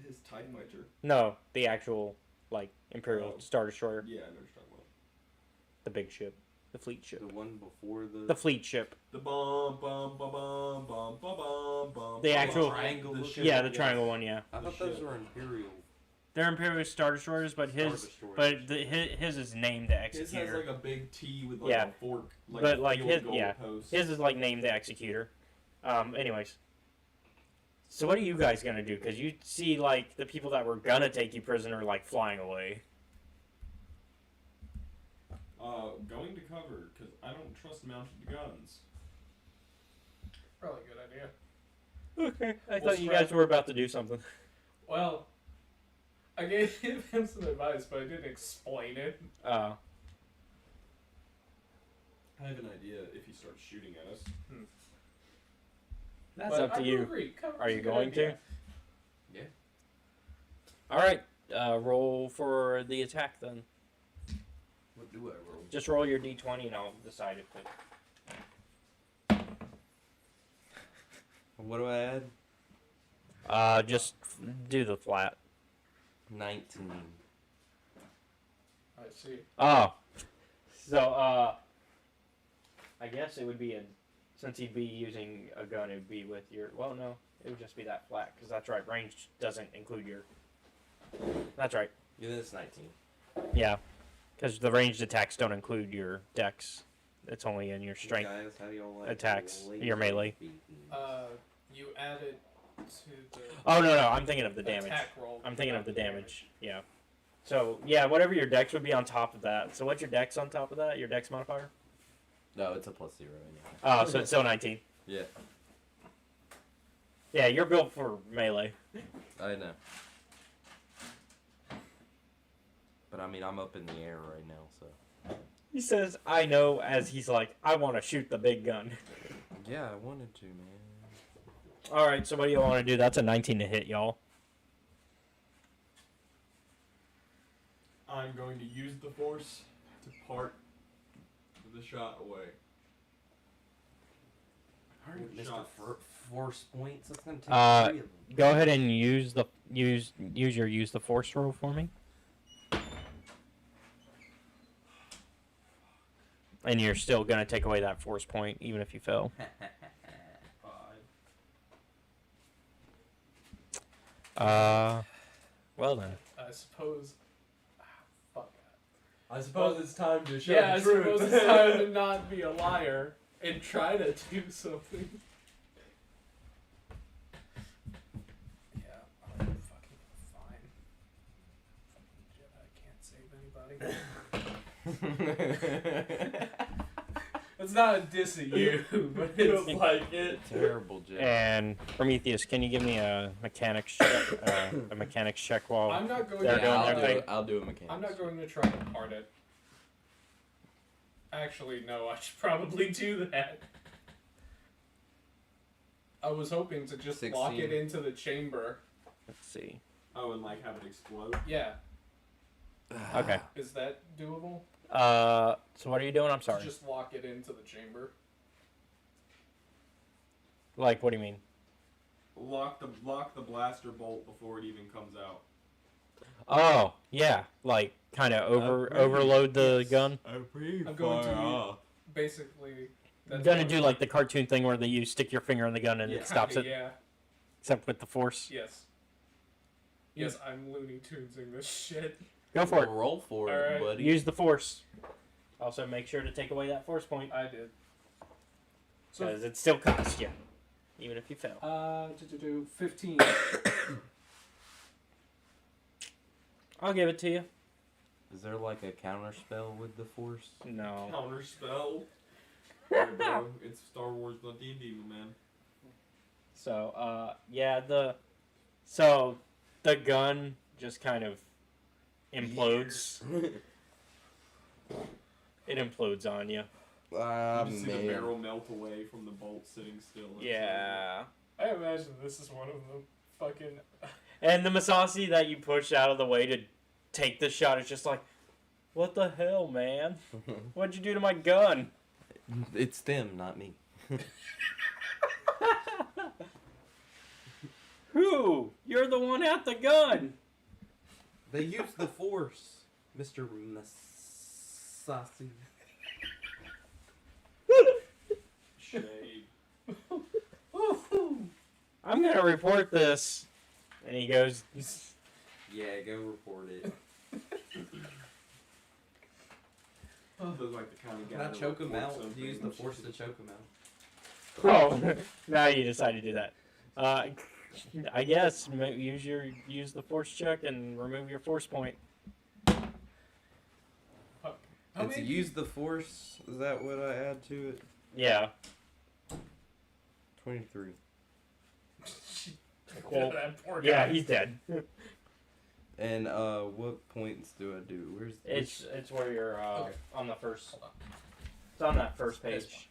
His TIE fighter. No, the actual like Imperial Star Destroyer, Yeah, I know what you're talking about. the big ship, the fleet ship, The one before the fleet ship. The bum bum bum bum bum bum bum bum. The actual triangle. Yeah, the triangle one, yeah. I thought those were Imperial. They're Imperial Star Destroyers, but his is named the His Executor. has like a big T with like Yeah. a fork. Like But, a like, field his- goal yeah. post. His is like named the Executor. Anyways. So what are you guys gonna do? Because you see like the people that were gonna take you prisoner like flying away. Going to cover because I don't trust mounted guns. Probably a good idea. Okay. I We'll thought you scrap- guys were about to do something. Well, I gave him some advice, but I didn't explain it. I have an idea if he starts shooting at us. That's But up to I do you. agree. Cover's Are a you good going idea. to? Yeah. All right. Roll for the attack then. What do I roll? Just roll your d20 and I'll decide if it. What do I add? Just do the flat. 19. I see. Oh. So, I guess it would be since he'd be using a gun, it would be with your, well, no, it would just be that flat, because that's right, range doesn't include your, that's right. Yeah, that's 19. Yeah, because the ranged attacks don't include your dex. It's only in your strength. Guys, how do y'all like attacks, laser your melee. beacons? You add it to the Oh, no, I'm thinking of the damage. attack roll. I'm thinking of the damage, yeah. So, yeah, whatever your dex would be on top of that. So what's your dex on top of that? Your dex modifier? No, it's a +0 anyway. Oh, so it's still 19. Yeah, Yeah, you're built for melee. I know. But I mean, I'm up in the air right now, so. He says, I know, as he's like, I want to shoot the big gun. Yeah, I wanted to, man. All right, so what do you want to do? That's a 19 to hit, y'all. I'm going to use the force to part the shot away. Mr. Force points. That's gonna take 3 of them. Go ahead and use the force roll for me. And you're still gonna take away that force point, even if you fail. 5. Well then. I suppose. Fuck. I suppose it's time to show Yeah, the I truth. suppose it's time to not be a liar and try to do something. Yeah, I'm fucking fine. Fucking Jedi can't save anybody. It's not a diss at you, but it's like it. Terrible Jedi. And Prometheus, can you give me a mechanics check while I'm not going they're to. doing their thing? I'll do a mechanics. I'm not going to try to part it. Actually, no, I should probably do that. I was hoping to just lock 16. it into the chamber. Let's see. Oh, and like have it explode. Yeah, Okay. is that doable? So what are you doing? I'm sorry. Just lock it into the chamber. Like, what do you mean? Lock the blaster bolt before it even comes out. Oh, yeah. Like, kind of overload the gun. I'm going to basically. I'm gonna do like the cartoon thing where you stick your finger in the gun and Yeah. it stops it, Yeah. except with the force. Yes. Yes, I'm Looney Tunesing this shit. Go for it. Roll for All it, right. buddy. Use the force. Also, make sure to take away that force point I did. because it still costs you, even if you fail. 15. I'll give it to you. Is there like a counter spell with the Force? No. Counter spell. Hey, bro, it's Star Wars, not D&D, my man. So, yeah, the gun just kind of implodes. It implodes on you. You just see the barrel melt away from the bolt sitting still. Yeah. I imagine this is one of the fucking. And the Masasi that you push out of the way to take the shot is just like, what the hell, man? What'd you do to my gun? It's them, not me. Who? You're the one at the gun. They use the Force, Mr. Masasi. Shade. I'm gonna report this. And he goes, Yeah, go report it. Feels like the kind of guy Can I that choke him reports out? something Use the when Force shit to is- choke him out. oh, now you decide to do that. I guess use the force check and remove your force point. It's use the Force. Is that what I add to it? Yeah. 23. Well, That poor guy. yeah, he's dead. And what points do I do? Where's It's where you're Okay. on the first. It's on that first page.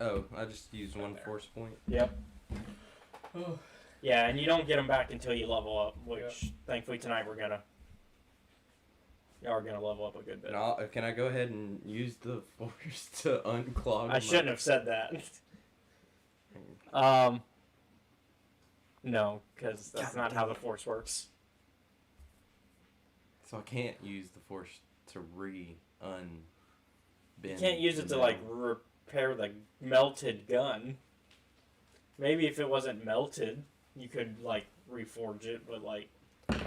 Oh, I just used one there. Force point. Yep. Oh, Yeah, and you don't get them back until you level up, which thankfully tonight we are gonna level up a good bit. No, can I go ahead and use the Force to unclog? I shouldn't have said that. No, because that's not how the force works. So I can't use the Force to unbend. You can't use it to like repair the melted gun. Maybe if it wasn't melted, you could like reforge it, but like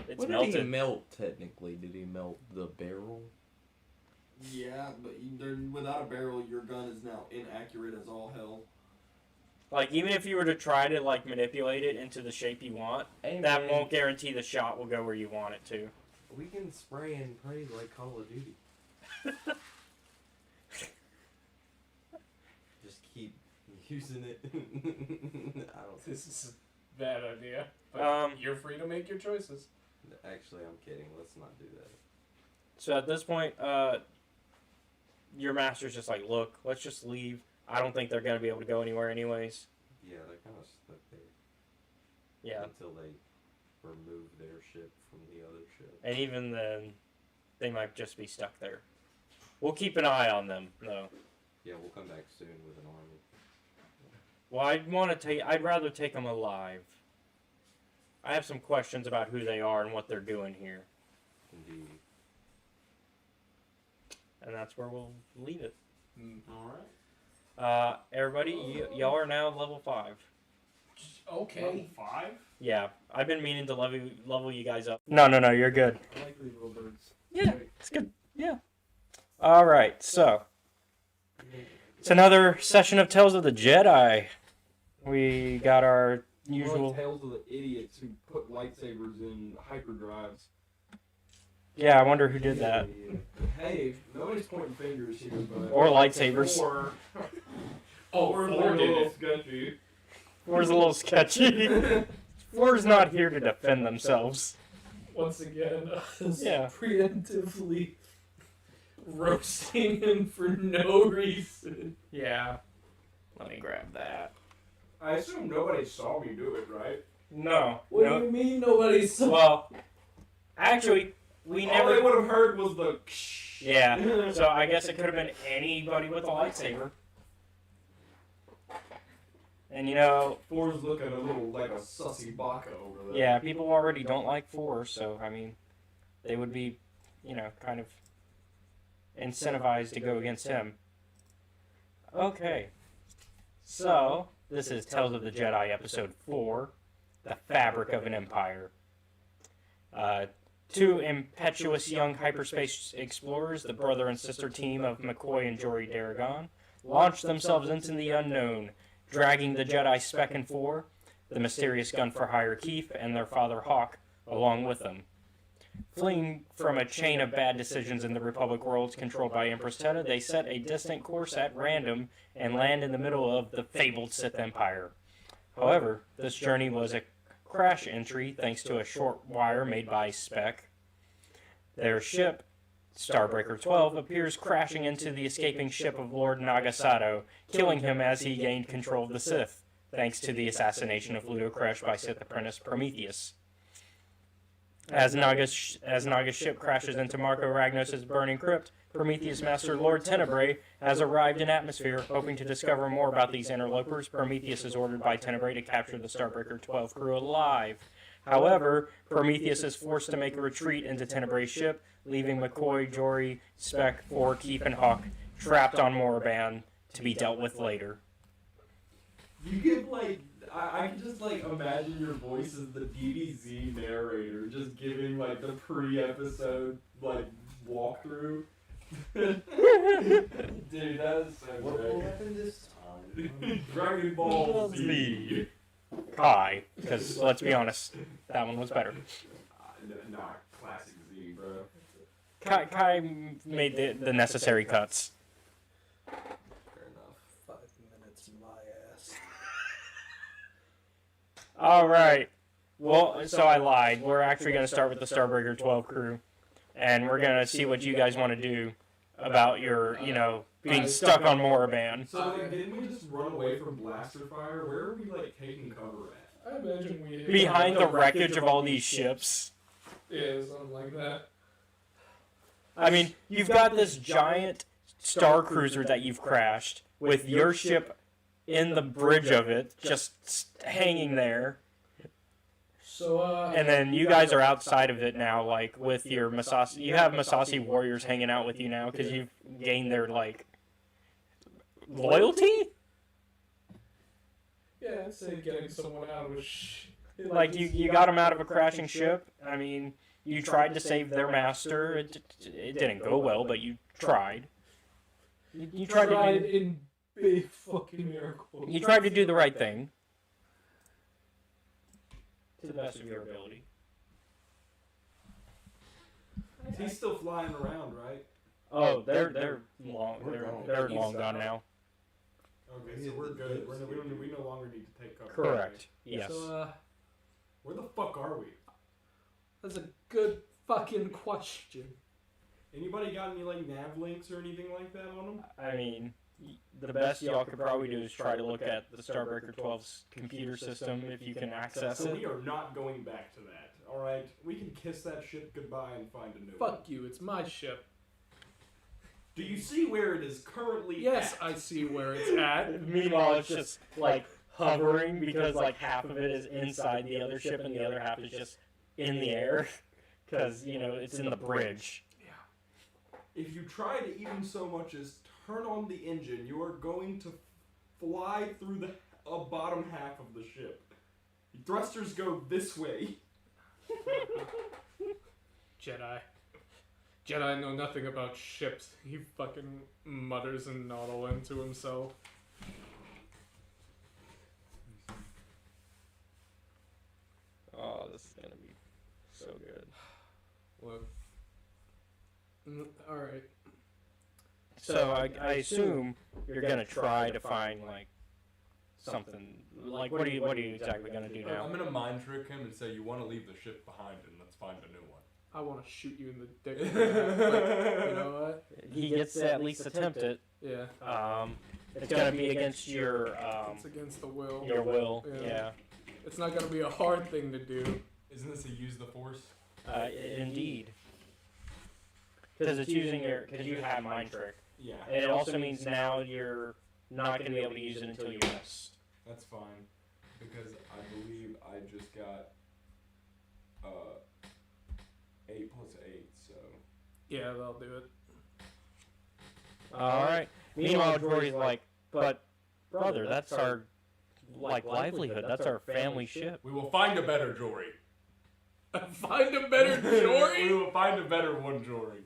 it's What melted. did he melt technically? Did he melt the barrel? Yeah, but without a barrel, your gun is now inaccurate as all hell. Like even if you were to try to like manipulate it into the shape you want, Hey, that man, won't guarantee the shot will go where you want it to. We can spray and pray like Call of Duty. Just keep using it. I don't. this is a bad idea. But you're free to make your choices. Actually, I'm kidding. Let's not do that. So at this point, your master's just like, look, let's just leave. I don't think they're gonna be able to go anywhere anyways. Yeah, they're kind of stuck there. Yeah. Until they remove their ship from the other ship. And even then, they might just be stuck there. We'll keep an eye on them, though. Yeah, we'll come back soon with an army. Well, I'd rather take them alive. I have some questions about who they are and what they're doing here. Indeed. And that's where we'll leave it. Alright. Everybody, y'all are now level 5. Okay. Level 5? Yeah, I've been meaning to level you guys up. No, you're good. I like these little birds. Yeah, it's good. Yeah. All right, so it's another session of Tales of the Jedi. We got our usual. Tales of the idiots who put lightsabers in hyperdrives. Yeah, I wonder who did that. Hey, nobody's pointing fingers here, but. Or lightsabers. Four did it. Four's a little sketchy. Four's not here to defend themselves. Once again, Yeah. preemptively roasting him for no reason. Yeah. Let me grab that. I assume nobody saw me do it, right? No. What do you mean nobody saw? Well, actually, we All they never. would have heard was the. Yeah. So I guess it could have been anybody with a lightsaber. And Four's looking a little like a sussy baka over there. yeah, people already don't like Four, so I mean, they would be, kind of incentivized to go against him. Okay. So, this is Tales of the Jedi Episode 4, The Fabric of an Empire. Two impetuous young hyperspace explorers, the brother and sister team of McCoy and Jory Daragon, launched themselves into the unknown, dragging the Jedi Spec and 4, the mysterious gun-for-hire Keef, and their father Hawk along with them. Fleeing from a chain of bad decisions in the Republic worlds controlled by Empress Teta, they set a distant course at random and land in the middle of the fabled Sith Empire. However, this journey was a crash entry thanks to a short wire made by Spec. Their ship, Starbreaker 12, appears crashing into the escaping ship of Lord Nagasato, killing him as he gained control of the Sith, thanks to the assassination of Ludo Kresh by Sith apprentice Prometheus. As Naga's ship crashes into Marco Ragnos' burning crypt, Prometheus Master Lord Tenebrae has arrived in atmosphere, hoping to discover more about these interlopers. Prometheus is ordered by Tenebrae to capture the Starbreaker 12 crew alive. However, Prometheus is forced to make a retreat into Tenebrae's ship, leaving McCoy, Jory, Spec, 4, Keef, and Hawk trapped on Moraban to be dealt with later. You could I can just imagine your voice as the DBZ narrator, just giving the pre-episode walkthrough. Dude, that is so What will great. happen this time? Dragon Ball Z. Kai, because let's be honest, that one was better. Nah, classic Z, bro. Kai made the necessary cuts. Fair enough. 5 minutes, my ass. All right. Well, so I lied. We're actually going to start with the Starbreaker 12 crew, and we're going to see what you guys want to do about your, being stuck on Moraban. So didn't we just run away from blaster fire? Where are we taking cover at? I imagine we Behind the wreckage of all these ships. Yeah, something like that. I mean, you've got this giant star cruiser that you've crashed with your ship in the bridge of it, just hanging there. So, And then you guys are outside of it now, with your Masasi. You have Masasi warriors hanging out with you now because you've gained their, loyalty? yeah, I'd say getting someone out of a You got them out of a crashing ship. I mean, you tried to save their master. It didn't go well, but you tried. You tried to do, in big fucking miracles. you tried to do the right thing. To the best of your ability. He's still flying around, right? Oh, they're long. They're long gone now. Okay, so we're good. We no longer need to take cover. Correct. Yes. So, Where the fuck are we? that's a good fucking question. Anybody got any nav links or anything like that on them? I mean, the best y'all could probably do is try to look at the Starbreaker 12's computer system if you can access So it. we are not going back to that. All right, we can kiss that ship goodbye and find a new one. Fuck you, it's my ship. Do you see where it is currently Yes, at? I see where it's at. Meanwhile, it's just like hovering because like half of it is inside the other ship and the other half is just in the air because it's in the bridge. If you try to even so much as turn on the engine, you are going to fly through the bottom half of the ship. The thrusters go this way. Jedi know nothing about ships. He fucking mutters and noddle into himself. Oh, this is gonna be so good. Look. Alright. So I assume you're gonna try to find like something. Like what are you exactly gonna do now? I'm gonna mind trick him and say you want to leave the ship behind and let's find a new one. I want to shoot you in the dick for that, but you know what? He gets to at least attempt it. Yeah. It's gonna be against your It's against the will. your will. Yeah. It's not gonna be a hard thing to do. Isn't this a use the force? Indeed. Because it's using because you have mind trick. Yeah. And it also means now you're not going to be able to use it until you rest. That's fine, because I believe I just got 8 plus 8, so. Yeah, they'll do it. Alright. Meanwhile, Jory's like, but brother, that's our livelihood. That's our family ship. We will find a better Jory. Find a better Jory? We will find a better one Jory.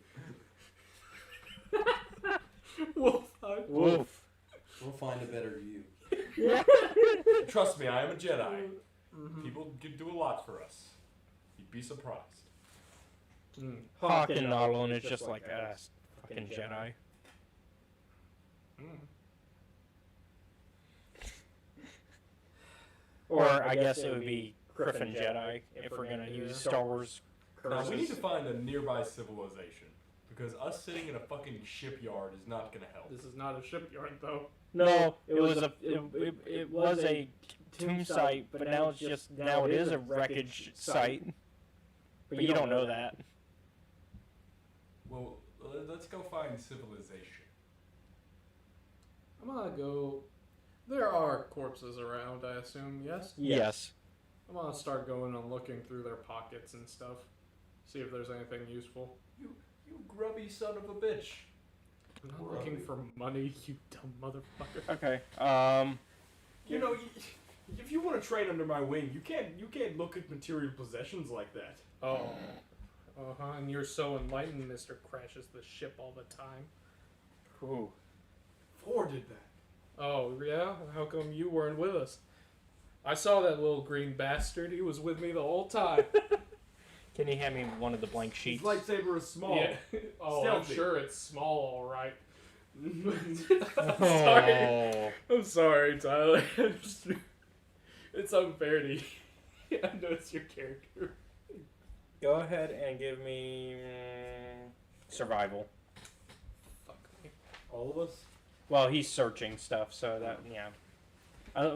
Wolf. We'll find a better you. Trust me, I am a Jedi. People can do a lot for us. You'd be surprised. Hawk and Noddle, and it's just like, fucking Jedi. Or I guess it would be Griffin Jedi if we're going to use Star Wars Now, curses. we need to find a nearby civilization, because us sitting in a fucking shipyard is not going to help. This is not a shipyard, though. No, it was a tomb site, but now it is a wreckage site. But you don't know that. Well, let's go find civilization. I'm gonna go. There are corpses around, I assume, yes? Yes. I'm gonna start going and looking through their pockets and stuff. See if there's anything useful. You grubby son of a bitch. I'm not looking for money, you dumb motherfucker. Okay. You know, if you want to train under my wing, you can't look at material possessions like that. Oh. Uh-huh, and you're so enlightened, Mr. Crashes the ship all the time. Ooh. Four did that. Oh, yeah? How come you weren't with us? I saw that little green bastard. He was with me the whole time. Can you hand me one of the blank sheets? His lightsaber is small. Yeah. Oh, Stealthy. I'm sure it's small, all right. Oh. I'm sorry, Tyler. It's unfair to you. I know it's your character. Go ahead and give me survival. Fuck me. All of us? Well, he's searching stuff, so that yeah.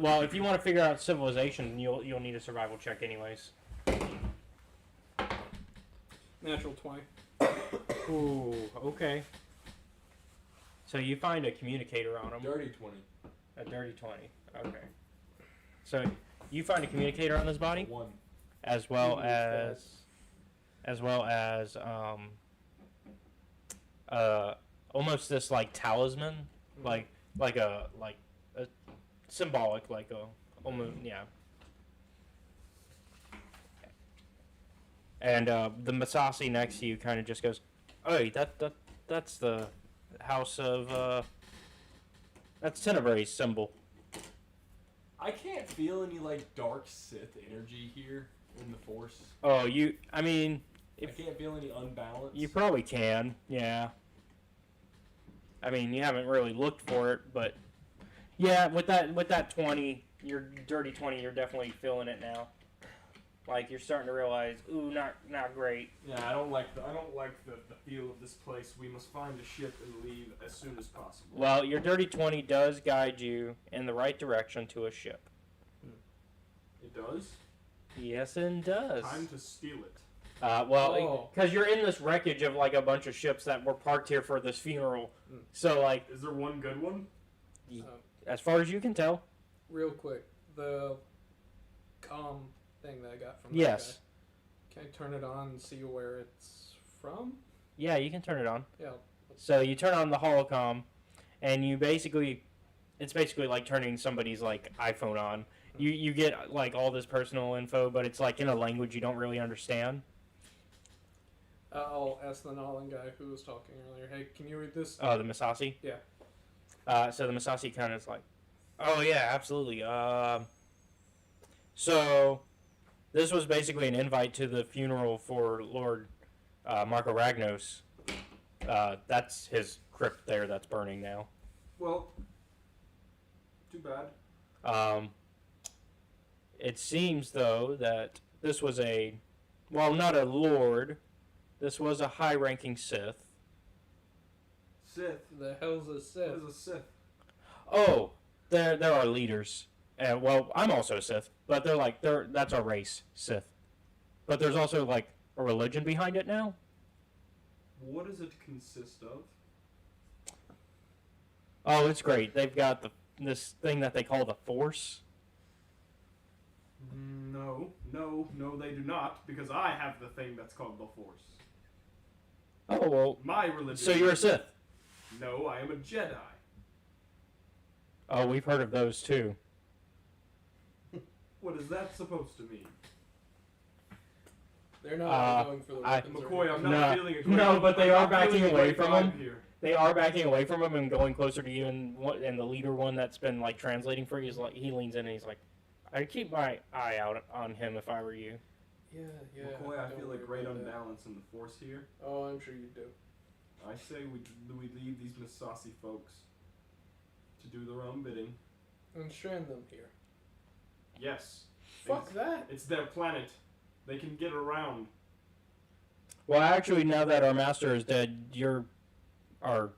Well, if you want to figure out civilization, you'll need a survival check anyways. Natural 20. Ooh, okay. So you find a communicator on him. Dirty 20. A dirty 20. Okay. So you find a communicator on his body, 1. as well as almost this like talisman, like a symbolic, like a almost yeah. And the Masasi next to you kind of just goes, "Oh, that's the house of that's Tenebrae's symbol." I can't feel any like dark Sith energy here in the Force. Oh, I mean, I can't feel any unbalance. you probably can, yeah. I mean, you haven't really looked for it, but yeah, with that 20, your dirty 20, you're definitely feeling it now. Like you're starting to realize, ooh, not great. Yeah, I don't like the feel of this place. We must find a ship and leave as soon as possible. Well, your dirty 20 does guide you in the right direction to a ship. It does? Yes, it does. Time to steal it. Well, because you're in this wreckage of like a bunch of ships that were parked here for this funeral. So like, is there one good one? As far as you can tell. Real quick, the comm thing that I got from that yes. guy. Can I turn it on and see where it's from? Yeah, you can turn it on. Yeah. So you turn on the holocom, and it's basically like turning somebody's like iPhone on. You get like all this personal info, but it's like in a language you don't really understand. I'll ask the Nolan guy who was talking earlier. Hey, can you read this? Oh, the Masasi? Yeah. So the Masasi kind of is like, oh yeah, absolutely. So this was basically an invite to the funeral for Lord Marco Ragnos. That's his crypt there that's burning now. Well, too bad. It seems, though, that this was not a lord, this was a high-ranking Sith. Sith? The hell's a Sith? What is a Sith? Oh, there are leaders. Well, I'm also a Sith, but that's our race, Sith. But there's also, like, a religion behind it now. What does it consist of? Oh, it's great. They've got this thing that they call the Force. No, they do not, because I have the thing that's called the Force. Oh, well. My religion. So you're a Sith? No, I am a Jedi. Oh, we've heard of those, too. What is that supposed to mean? They're not going for the weapons. McCoy, I'm not feeling a great... No, but they are backing away from him. Here. They are backing away from him and going closer to you, and the leader one that's been, like, translating for you, is like, he leans in and he's like, I'd keep my eye out on him if I were you. Yeah. McCoy, I feel a great unbalance in the Force here. Oh, I'm sure you do. I say we leave these Masasi folks to do their own bidding. And strand them here. Yes. Fuck that. It's their planet. They can get around. Well, actually, now that our master is dead, you're our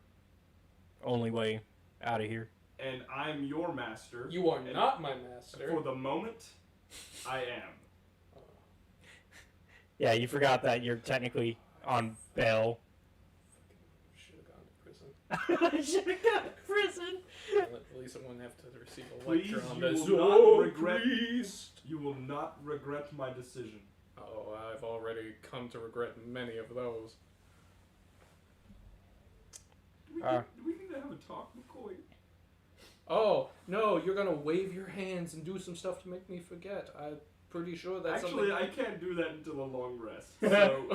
only way out of here. And I'm your master. You are not my master. For the moment, I am. Yeah, you forgot that you're technically on bail. Should have gone to prison. I should have gone to prison. At least I wouldn't have to receive a lecture on this. You will not regret my decision. Oh, I've already come to regret many of those. Do we need to have a talk, McCoy? Oh, no, you're gonna wave your hands and do some stuff to make me forget. I'm pretty sure that's Actually, something... I can't do that until a long rest. So.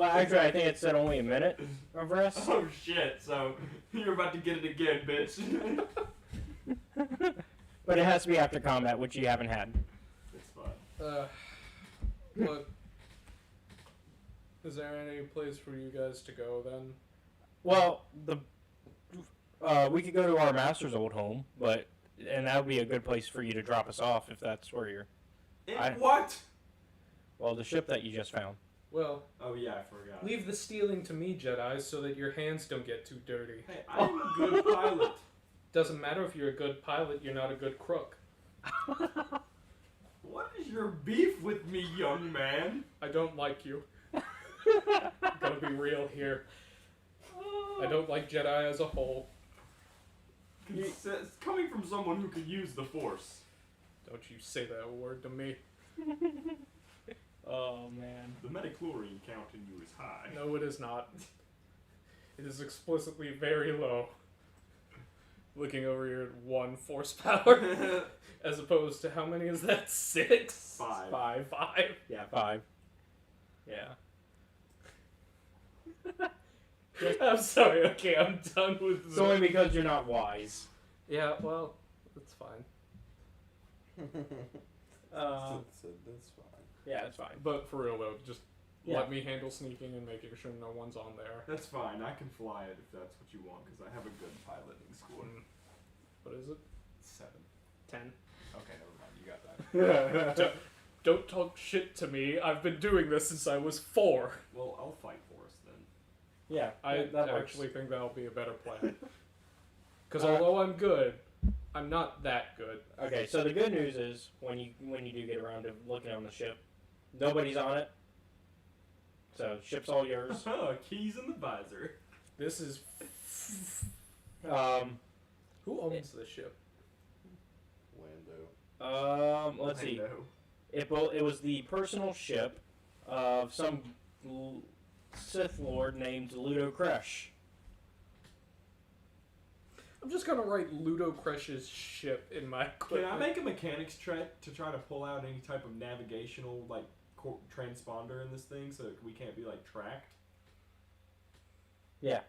Actually, I think it said only a minute of rest. Oh, shit. So, you're about to get it again, bitch. But it has to be after combat, which you haven't had. It's fine. But is there any place for you guys to go then? Well, we could go to our master's old home, and that would be a good place for you to drop us off if that's where you're. What? Well, the ship that you just found. Well. Oh yeah, I forgot. Leave the stealing to me, Jedi, so that your hands don't get too dirty. Hey, I'm a good pilot. Doesn't matter if you're a good pilot, you're not a good crook. What is your beef with me, young man? I don't like you. Gotta be real here. I don't like Jedi as a whole. It's coming from someone who could use the Force. Don't you say that word to me. Oh, man. The metachlorine count in you is high. No, it is not. It is explicitly very low. Looking over here at 1 force power. As opposed to how many is that? 6? 5. 5. Yeah, 5. Yeah. I'm sorry, okay, I'm done with this. It's only because you're not wise. Yeah, well, that's fine. That's fine. Yeah, it's fine. But for real though, just let me handle sneaking and making sure no one's on there. That's fine. I can fly it if that's what you want, because I have a good piloting score. What is it? 7. 10. Okay, never mind. You got that. Don't talk shit to me. I've been doing this since I was 4. Well, I'll fight for us then. Yeah, I that works. actually think that'll be a better plan. Because although I'm good, I'm not that good. Okay, so the good news is when you do get around to looking on the ship, nobody's on it. So ship's all yours. Keys in the visor. This is... Who owns the ship? Lando. Let's see. It was the personal ship of some Sith Lord named Ludo Kresh. I'm just gonna write Ludo Kresh's ship in my equipment. Can I make a mechanics check to try to pull out any type of navigational like transponder in this thing so that we can't be like tracked? Yeah.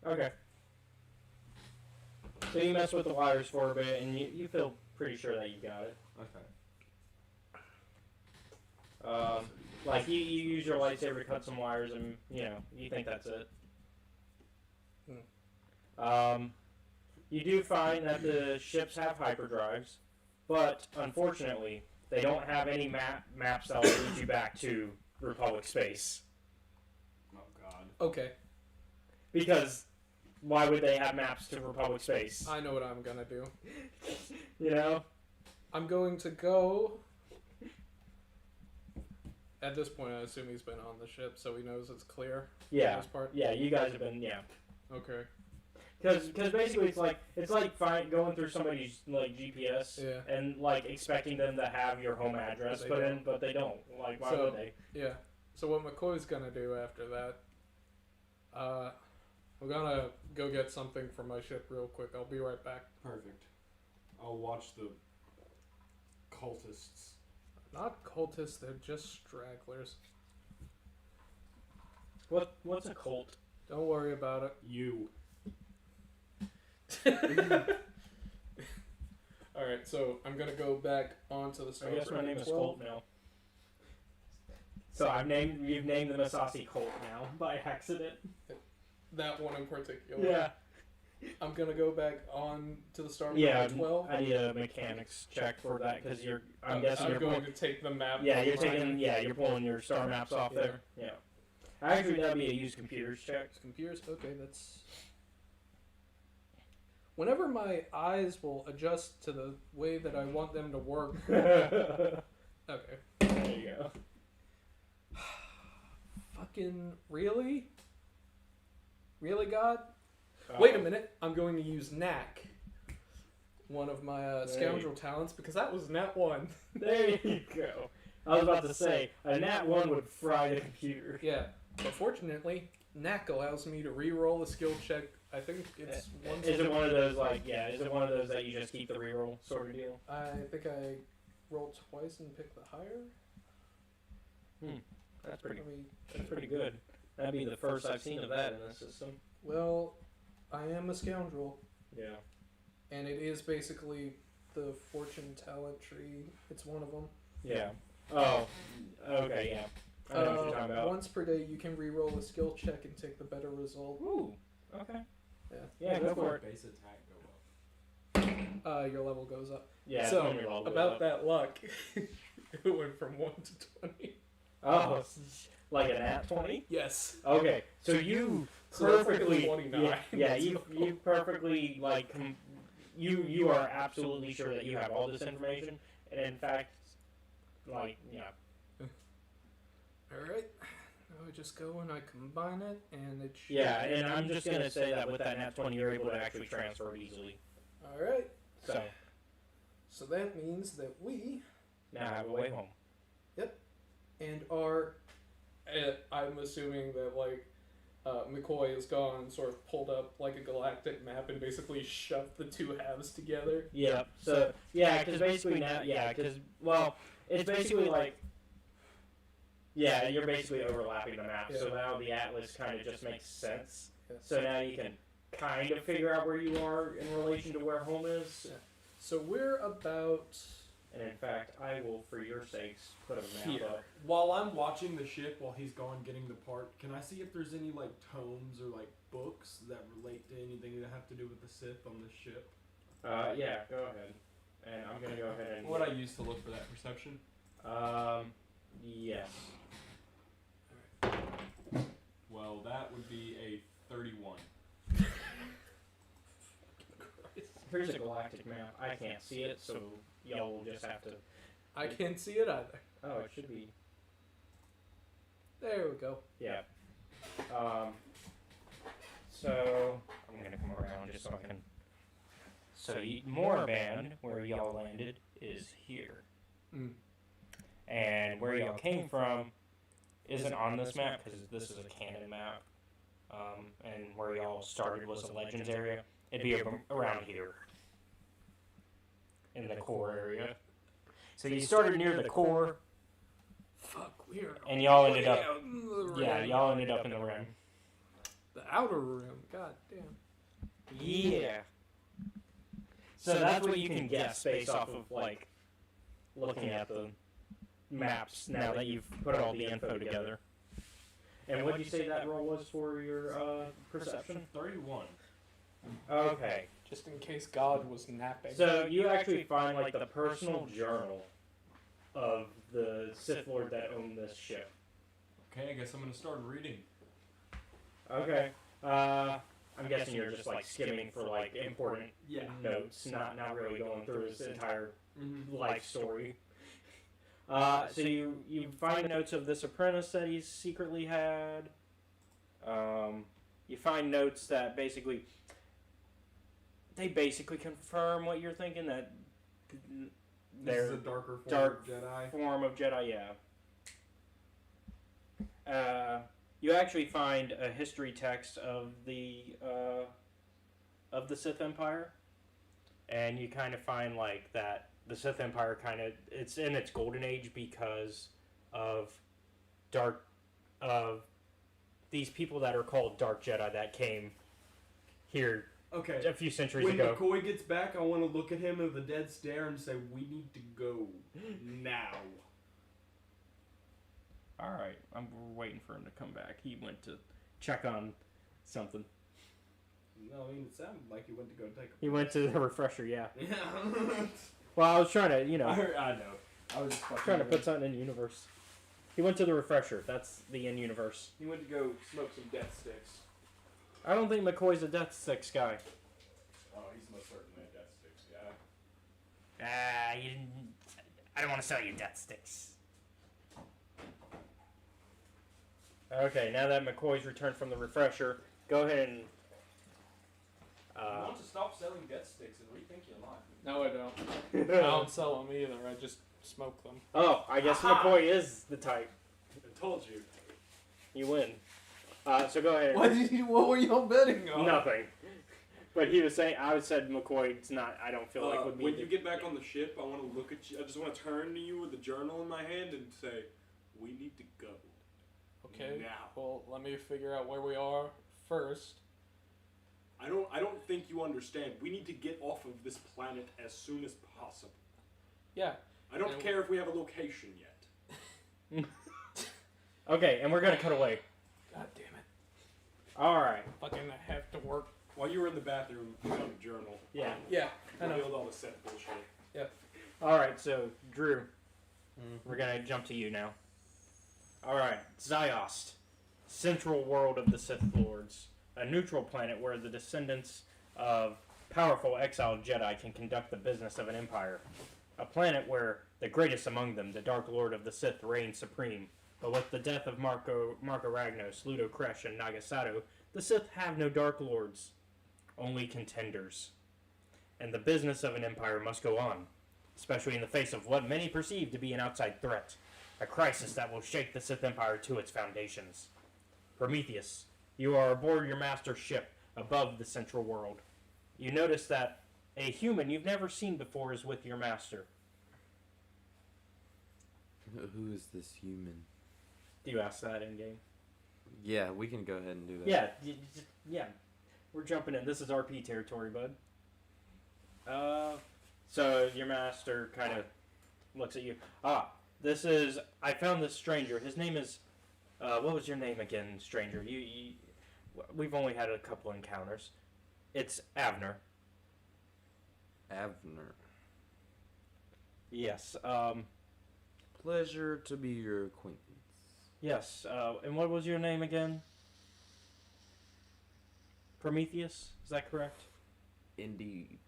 Okay. So you mess with the wires for a bit, and you feel pretty sure that you got it. Okay. Like you use your lightsaber to cut some wires, and you think that's it. You do find that the ships have hyperdrives, but unfortunately, they don't have any maps that will lead you back to Republic space. Oh God. Okay. Because why would they have maps to Republic space? I know what I'm gonna do. I'm going to go... At this point, I assume he's been on the ship, so he knows it's clear. Yeah. For this part. Yeah, you guys have been, Okay. Because basically it's like going through somebody's like GPS and like expecting them to have your home address put in, but they don't. Like, why would they? Yeah. So what McCoy's gonna do after that? We're gonna go get something from my ship real quick. I'll be right back. Perfect. I'll watch the cultists. Not cultists, they're just stragglers. What's a cult? Don't worry about it. You. Alright, so I'm gonna go back onto the Star. I guess my name is Colt now. So you've named the Masasi Colt now by accident. That one in particular. Yeah. I'm gonna go back on to the Star 12. I need a mechanics check for that because I'm guessing you're going to take the map. Yeah, you're pulling your star maps off there. Yeah. Actually, that'd be a use computers check. Computers? Okay, that's... Whenever my eyes will adjust to the way that I want them to work. Okay. There you go. Fucking really? Really, God? Wait a minute. I'm going to use Knack. One of my scoundrel talents, because that was Nat 1. There you go. I was about to say, a Nat 1 would fry the computer. Yeah. But fortunately, Knack allows me to re-roll a skill check. I think it's once. Is it one of those is it one of those that you just keep the re-roll sort of deal? I think I rolled twice and picked the higher. That's pretty good. That'd be the first I've seen of that in the system. Well, I am a scoundrel. Yeah. And it is basically the fortune talent tree. It's one of them. Yeah. Oh. Okay. Yeah. I know what you're talking about. Once per day, you can re-roll a skill check and take the better result. Ooh. Okay. Yeah. Yeah. Go for it. Base attack go up. Your level goes up. Yeah. So about that luck, it went from 1 to 20. Oh. Like an at 20? Yes. Okay. So you perfectly. You perfectly you are absolutely sure that you have all this information, and in fact, All right. Now I just go and I combine it, and it should... Yeah, and I'm just going to say that with that nat 20, you're able to actually transfer it easily. All right. So that means that we... now have a way home. Yep. And are... I'm assuming that, McCoy has gone and sort of pulled up, a galactic map and basically shoved the two halves together. Yeah. So, because basically now... Yeah, because, it's basically yeah, you're basically overlapping the map, so now the atlas kind of just makes sense. Yeah. So now you can kind of figure out where you are in relation to where home is. Yeah. So we're about And in fact, I will, for your sakes, put a map Here. up. While I'm watching the ship, while he's gone getting the part, can I see if there's any like tomes or like books that relate to anything that have to do with the Sith on this ship? Yeah, go ahead. And I'm gonna go ahead and. What I use to look for that perception? Yes. Well, that would be a 31. Here's a galactic map. I can't see it, so y'all will just have to. I can't see it either. Oh, it should be. There we go. Yeah. So I'm gonna come around just so I can. So Moraband, where y'all landed, is here, and where y'all came from isn't on this map because this is a canon map, and where y'all started was a Legends area. It'd be around here, in the core area. So you started near the core. Fuck, weird. And y'all ended up. Yeah, y'all ended up in the rim. The outer rim. God damn. Yeah. So that's what you can guess based off of like looking at the maps now that you've put all the info together. And what did you say that roll was for your perception? 31. Okay. Just in case God was napping. So you actually find like the personal journal of the Sith Lord that owned this ship. Okay, I guess I'm gonna start reading. Okay. I'm guessing you're just like skimming for like important notes, not really going through his entire life story. So you find notes of this apprentice that he's secretly had. You find notes that basically confirm what you're thinking, that This is a darker form of Jedi, yeah. You actually find a history text of the Sith Empire, and you kind of find like that the Sith Empire it's in its golden age because of these people that are called Dark Jedi that came here a few centuries ago. When McCoy gets back, I want to look at him with a dead stare and say, "We need to go now." All right, we're waiting for him to come back. He went to check on something. No, I mean, it sounded like he went to go take He went to the refresher, yeah. Yeah. Well, I was trying to, I know. I was just trying to put something in universe. He went to the refresher. That's the in-universe. He went to go smoke some death sticks. I don't think McCoy's a death sticks guy. Oh, he's most certainly a death sticks guy. I don't want to sell you death sticks. Okay, now that McCoy's returned from the refresher, go ahead and... You want to stop selling death sticks and rethink your life. No, I don't. I don't sell them either. I just smoke them. Oh, I guess McCoy is the type. I told you. You win. So go ahead. What were y'all betting on? Nothing. But he was saying, I said McCoy, it's not, I don't feel like would be... When you get back on the ship, I want to look at you. I just want to turn to you with a journal in my hand and say, "We need to go." Okay. Now. Well, let me figure out where we are first. I don't think you understand. We need to get off of this planet as soon as possible. Yeah. I don't care if we have a location yet. Okay, and we're gonna cut away. God damn it. Alright. Fucking have to work. While you were in the bathroom, you got a journal. Yeah. Yeah. I know. Revealed all the set bullshit. Yeah. Alright, so, Drew. We're gonna jump to you now. Alright, Ziost. Central world of the Sith Lords. A neutral planet where the descendants of powerful exiled Jedi can conduct the business of an empire. A planet where the greatest among them, the Dark Lord of the Sith, reigns supreme. But with the death of Marco Ragnos, Ludo Kresh, and Nagasato, the Sith have no Dark Lords, only contenders. And the business of an empire must go on, especially in the face of what many perceive to be an outside threat, a crisis that will shake the Sith Empire to its foundations. Prometheus, you are aboard your master's ship above the central world. You notice that a human you've never seen before is with your master. Who is this human? Do you ask that in game? Yeah, we can go ahead and do that. Yeah, yeah. We're jumping in. This is RP territory, bud. So your master kind of looks at you. I found this stranger. His name is, what was your name again, stranger? We've only had a couple encounters. It's Avner. Avner. Yes. Pleasure to be your acquaintance. Yes. And what was your name again? Prometheus? Is that correct? Indeed.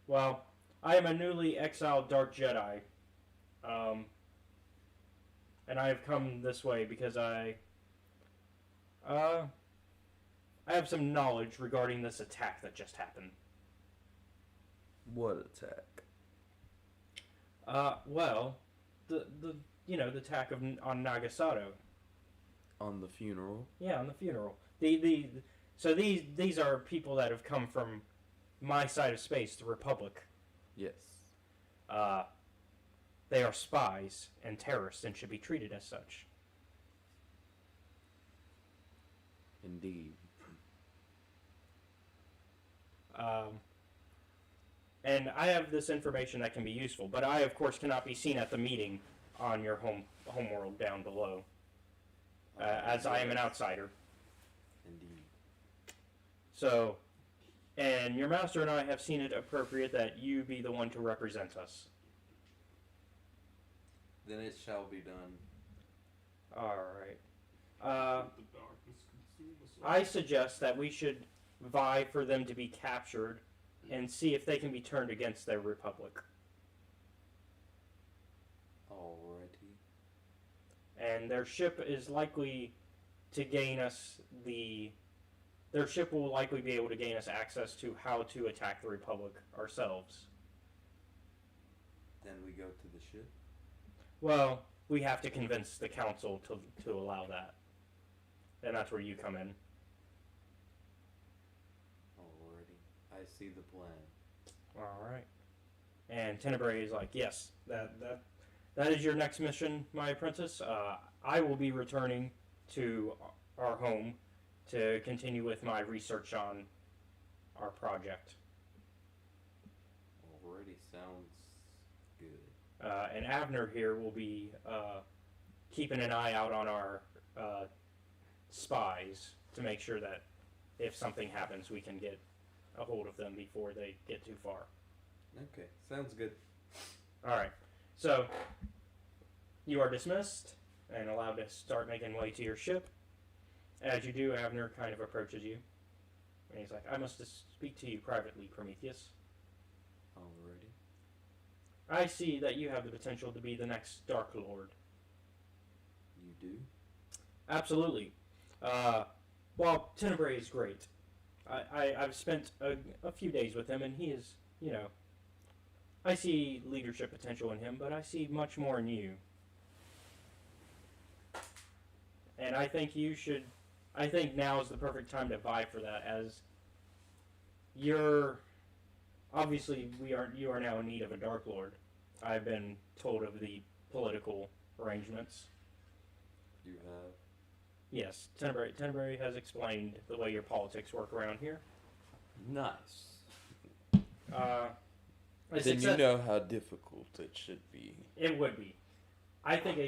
Well, I am a newly exiled Dark Jedi. And I have come this way because I have some knowledge regarding this attack that just happened. What attack? Well, the attack on Nagasato. On the funeral? Yeah, on the funeral. So these are people that have come from my side of space, the Republic. Yes. They are spies and terrorists and should be treated as such. Indeed. And I have this information that can be useful, but I, of course, cannot be seen at the meeting on your homeworld down below, as I am an outsider. Indeed. So, and your master and I have seen it appropriate that you be the one to represent us. Then it shall be done. Alright. The darkness consume us all. I suggest that we should vie for them to be captured and see if they can be turned against their republic. Alrighty. And their ship is likely to gain us their ship will likely be able to gain us access to how to attack the Republic ourselves. Then we go to the ship? Well, we have to convince the council to allow that. And that's where you come in. Alrighty. I see the plan. Alright. And Tenebrae is like, yes, that is your next mission, my apprentice. I will be returning to our home to continue with my research on our project. Already sounds good. And Avner here will be keeping an eye out on our spies to make sure that if something happens, we can get a hold of them before they get too far. Okay, sounds good. Alright, so you are dismissed and allowed to start making way to your ship. As you do, Avner kind of approaches you. And he's like, I must speak to you privately, Prometheus. Alrighty. I see that you have the potential to be the next Dark Lord. You do? Absolutely. Well, Tenebrae is great. I've spent a few days with him, and he is, I see leadership potential in him, but I see much more in you. And I think now is the perfect time to vie for that, as obviously you are now in need of a Dark Lord. I've been told of the political arrangements. You have? Yes, Tenebrae has explained the way your politics work around here. Nice. Then you know how difficult it should be. It would be. I think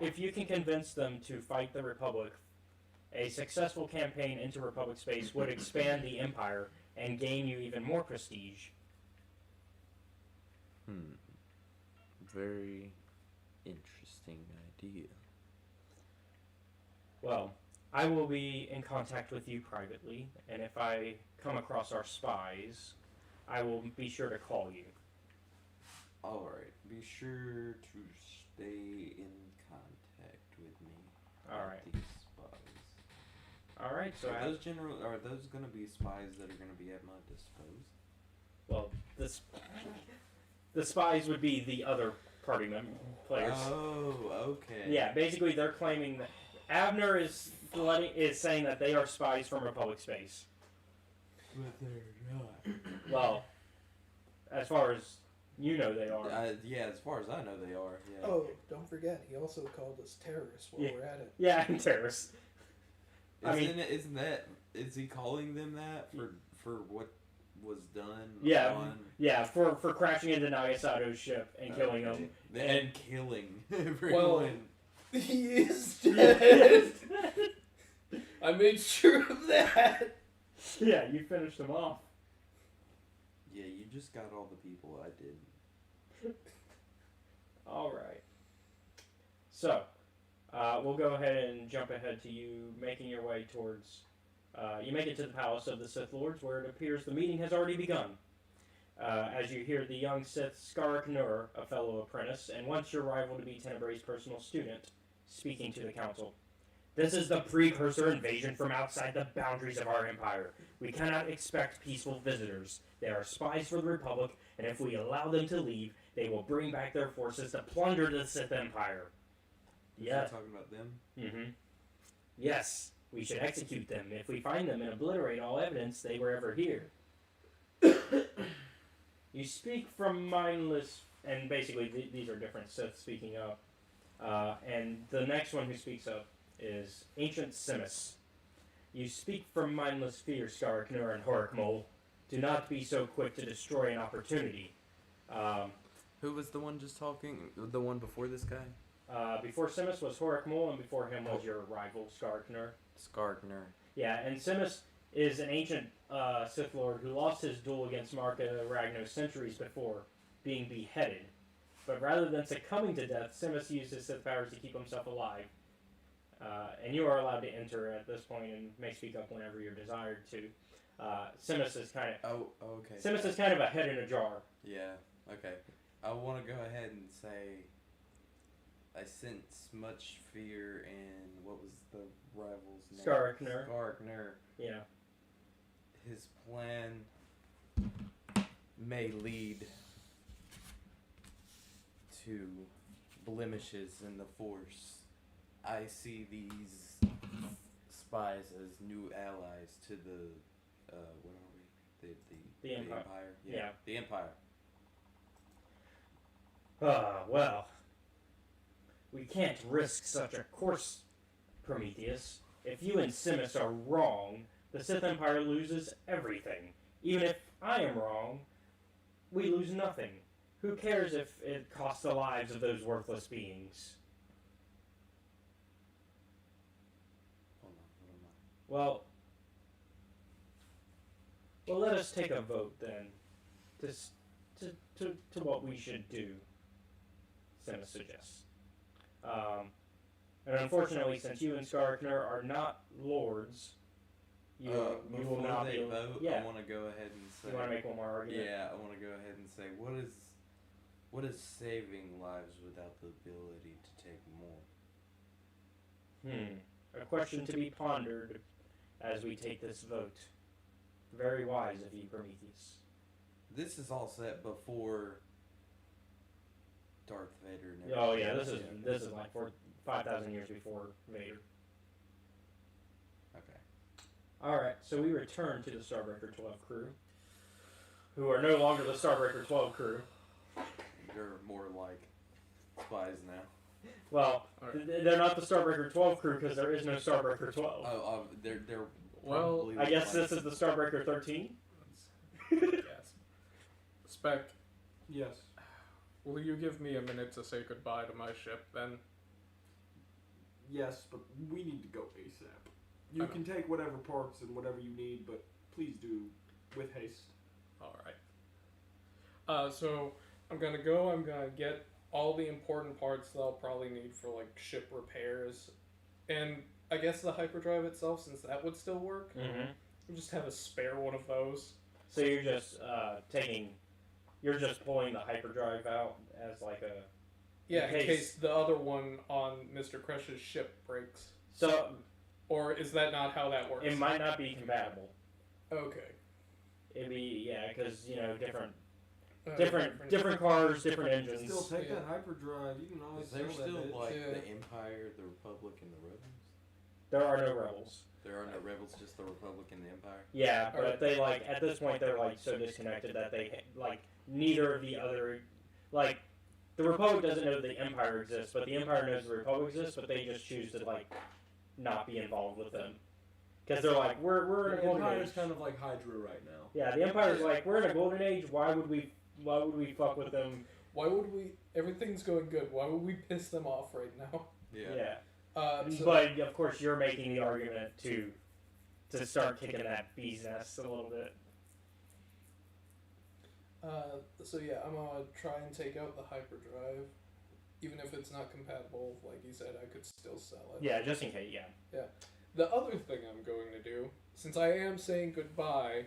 if you can convince them to fight the Republic, a successful campaign into Republic space would expand the Empire and gain you even more prestige. Very interesting idea. Well, I will be in contact with you privately, and if I come across our spies, I will be sure to call you. Alright, be sure to stay in contact with me. Alright. These spies. Alright, so are those gonna be spies that are gonna be at my disposal? well, the spies would be the other party players. Oh, okay. Yeah, basically they're claiming that Avner is saying that they are spies from Republic space. But they're not. Well, as far as you know, they are. Yeah, as far as I know, they are. Yeah. Oh, don't forget, he also called us terrorists while we're at it. Yeah, and terrorists. Is he calling them that for what was done. Yeah, on... yeah, for crashing into Nagasato's ship and killing him. And killing everyone. Well, he is dead. I made sure of that. Yeah, you finished him off. Yeah, you just got all the people I did. All right. So, we'll go ahead and jump ahead to you making your way towards. You make it to the palace of the Sith Lords, where it appears the meeting has already begun. As you hear the young Sith Skark Nur, a fellow apprentice, and once your rival to be Tenebrae's personal student, speaking to the council. This is the precursor invasion from outside the boundaries of our empire. We cannot expect peaceful visitors. They are spies for the Republic, and if we allow them to leave, they will bring back their forces to plunder the Sith Empire. Yeah. Talking about them? Mm-hmm. Yes, we should execute them if we find them and obliterate all evidence they were ever here. You speak from mindless, and basically these are different Sith speaking up. And the next one who speaks up is Ancient Simus. You speak from mindless fear, Skark Nur and Horik Mole. Do not be so quick to destroy an opportunity. Who was the one just talking? The one before this guy? Before Simus was Horik Mole, and before him was your rival, Skark Nur. Skark Nur. Yeah, and Simus is an ancient Sith Lord who lost his duel against Marka Ragnos centuries before, being beheaded. But rather than succumbing to death, Simus used his Sith powers to keep himself alive. And you are allowed to enter at this point and may speak up whenever you're desired to. Simus is kind of... okay. Simus is kind of a head in a jar. Yeah, okay. I want to go ahead and say I sense much fear in, what was the rival's name? Skark Nur. Skark Nur. Yeah. His plan may lead to blemishes in the Force. I see these spies as new allies to the, what are we? The Empire. Yeah. The Empire. Well. We can't risk such a course, Prometheus. If you and Simus are wrong, the Sith Empire loses everything. Even if I am wrong, we lose nothing. Who cares if it costs the lives of those worthless beings? Hold on, what am I? Well, let us take a vote then, to what we should do, Simus suggests. And unfortunately, since you and Skark Nur are not lords, you will not be able... Vote, Yeah. I want to go ahead and say... You want to make one more argument? Yeah, I want to go ahead and say, what is saving lives without the ability to take more? A question to be pondered as we take this vote. Very wise of you, Prometheus. This is all set before Darth Vader and Oh everything. yeah, this is like 5,000 years before Vader. Okay. Alright, so we return to the Starbreaker 12 crew, who are no longer the Starbreaker 12 crew. They're more like spies now. Well, they're not the Starbreaker 12 crew because there is no Starbreaker 12. They're Well, probably I guess like this is the Starbreaker 13? Yes. Spec, Yes. will you give me a minute to say goodbye to my ship then? Yes, but we need to go ASAP. You can take whatever parts and whatever you need, but please do with haste. Alright. So, I'm gonna get all the important parts that I'll probably need for, like, ship repairs. And I guess the hyperdrive itself, since that would still work, we'll just have a spare one of those. So you're just you're just pulling the hyperdrive out as like a... Yeah, in case the other one on Mr. Crush's ship breaks. So... Or is that not how that works? It might not be compatible. Okay. It'd be, yeah, because, you know, different cars, different engines. Still take that hyperdrive. You can always Is there sell that still bitch. like the Empire, the Republic, and the Rebels? There are no rebels. There are no rebels, just the Republic and the Empire. Yeah, but they like at this point they're like so disconnected that they like neither of the other like the Republic doesn't know the Empire exists, but the Empire knows the Republic exists, but they just choose to like not be involved with them Because they're like, we're in a The golden Empire's age. kind of like Hydra right now. Yeah, the Empire's like, we're in a golden age. Why would we fuck with them? Why would we? Everything's going good. Why would we piss them off right now? Yeah. So, But of course, you're making the argument to start kicking that bee's nest a little bit. so yeah, I'm gonna try and take out the hyperdrive, even if it's not compatible. Like you said, I could still sell it. Yeah, just in case. Yeah. Yeah. The other thing I'm going to do, since I am saying goodbye,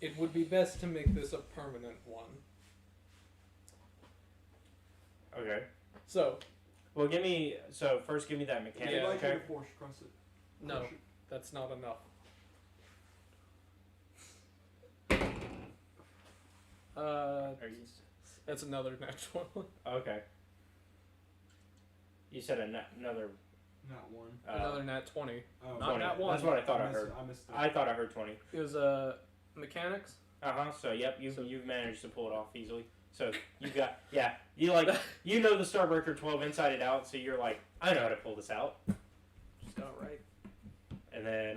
it would be best to make this a permanent one. Okay. So. Well, first give me that mechanic. Yeah, okay. Force cross it. No, that's not enough. That's another natural one. Okay. You said another. Not one. Another nat 20. Oh, Not nat 1. That's what I thought I heard. I missed it. I thought I heard 20. It was mechanics. So yep, you've managed to pull it off easily. So you got you know the Starbreaker 12 inside and out. So you're like, I know how to pull this out. Just got it right. And then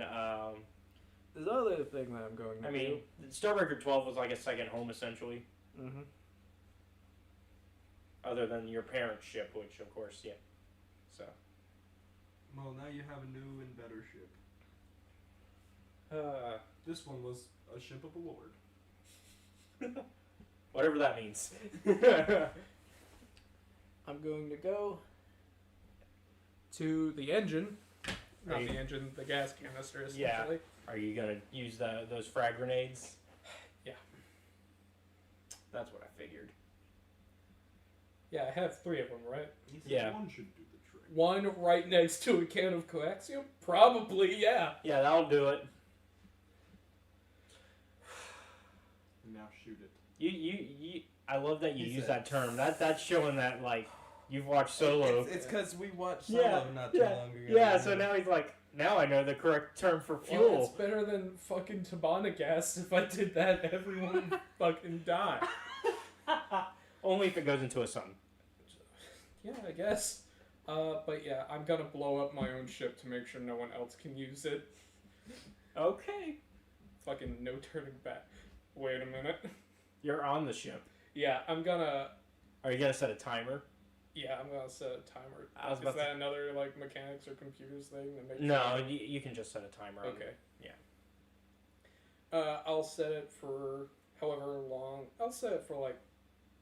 There's other thing that I'm going to do. Starbreaker 12 was like a second home essentially. Mm-hmm. Other than your parents' ship, which of course, yeah. So. Well, now you have a new and better ship. This one was a ship of the Lord. Whatever that means. I'm going to go to the engine. Not the engine, the gas canister, essentially. Yeah. Are you going to use those frag grenades? Yeah. That's what I figured. Yeah, I have 3 of them, right? Yeah. One should do the trick. One right next to a can of coaxium? Probably, yeah. Yeah, that'll do it. Now shoot it. You I love that you use that term. That's showing that like you've watched Solo. It's because we watched Solo not too long ago. Yeah, so now he's like, now I know the correct term for fuel. Well, it's better than fucking Tabana gas. If I did that, everyone would fucking die. Only if it goes into a sun. Yeah, I guess. But yeah, I'm gonna blow up my own ship to make sure no one else can use it. Okay. Fucking no turning back. Wait a minute. You're on the ship. Yeah, I'm gonna... Are you gonna set a timer? Yeah, I'm gonna set a timer. I was Is about that another, like, mechanics or computers thing? That makes No, you can just set a timer. Okay. Yeah. I'll set it for however long... I'll set it for, like,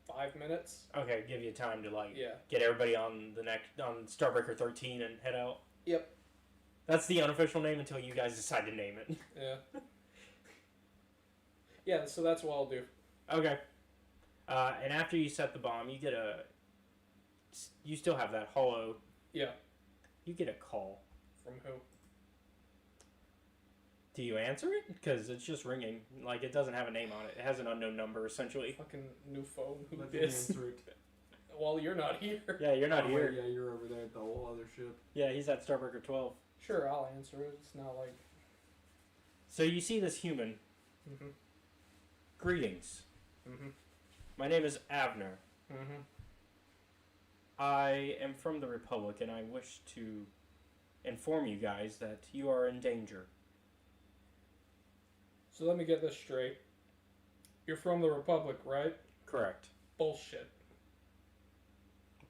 5 minutes. Okay, give you time to, like, Yeah. get everybody on on Starbreaker 13 and head out. Yep. That's the unofficial name until you guys decide to name it. Yeah. Yeah, so that's what I'll do. Okay. And after you set the bomb, you get you still have that hollow. Yeah. You get a call. From who? Do you answer it? Because it's just ringing. Like, it doesn't have a name on it. It has an unknown number, essentially. Fucking new phone. Who Let me this? answer it. Well, you're not here. Yeah, you're not Oh, here. Yeah, you're over there at the whole other ship. Yeah, he's at Starbreaker 12. Sure, I'll answer it. It's not like... So you see this human. Mm-hmm. Greetings. Mm-hmm. My name is Avner. Mm-hmm. I am from the Republic, and I wish to inform you guys that you are in danger. So let me get this straight. You're from the Republic, right? Correct. Bullshit.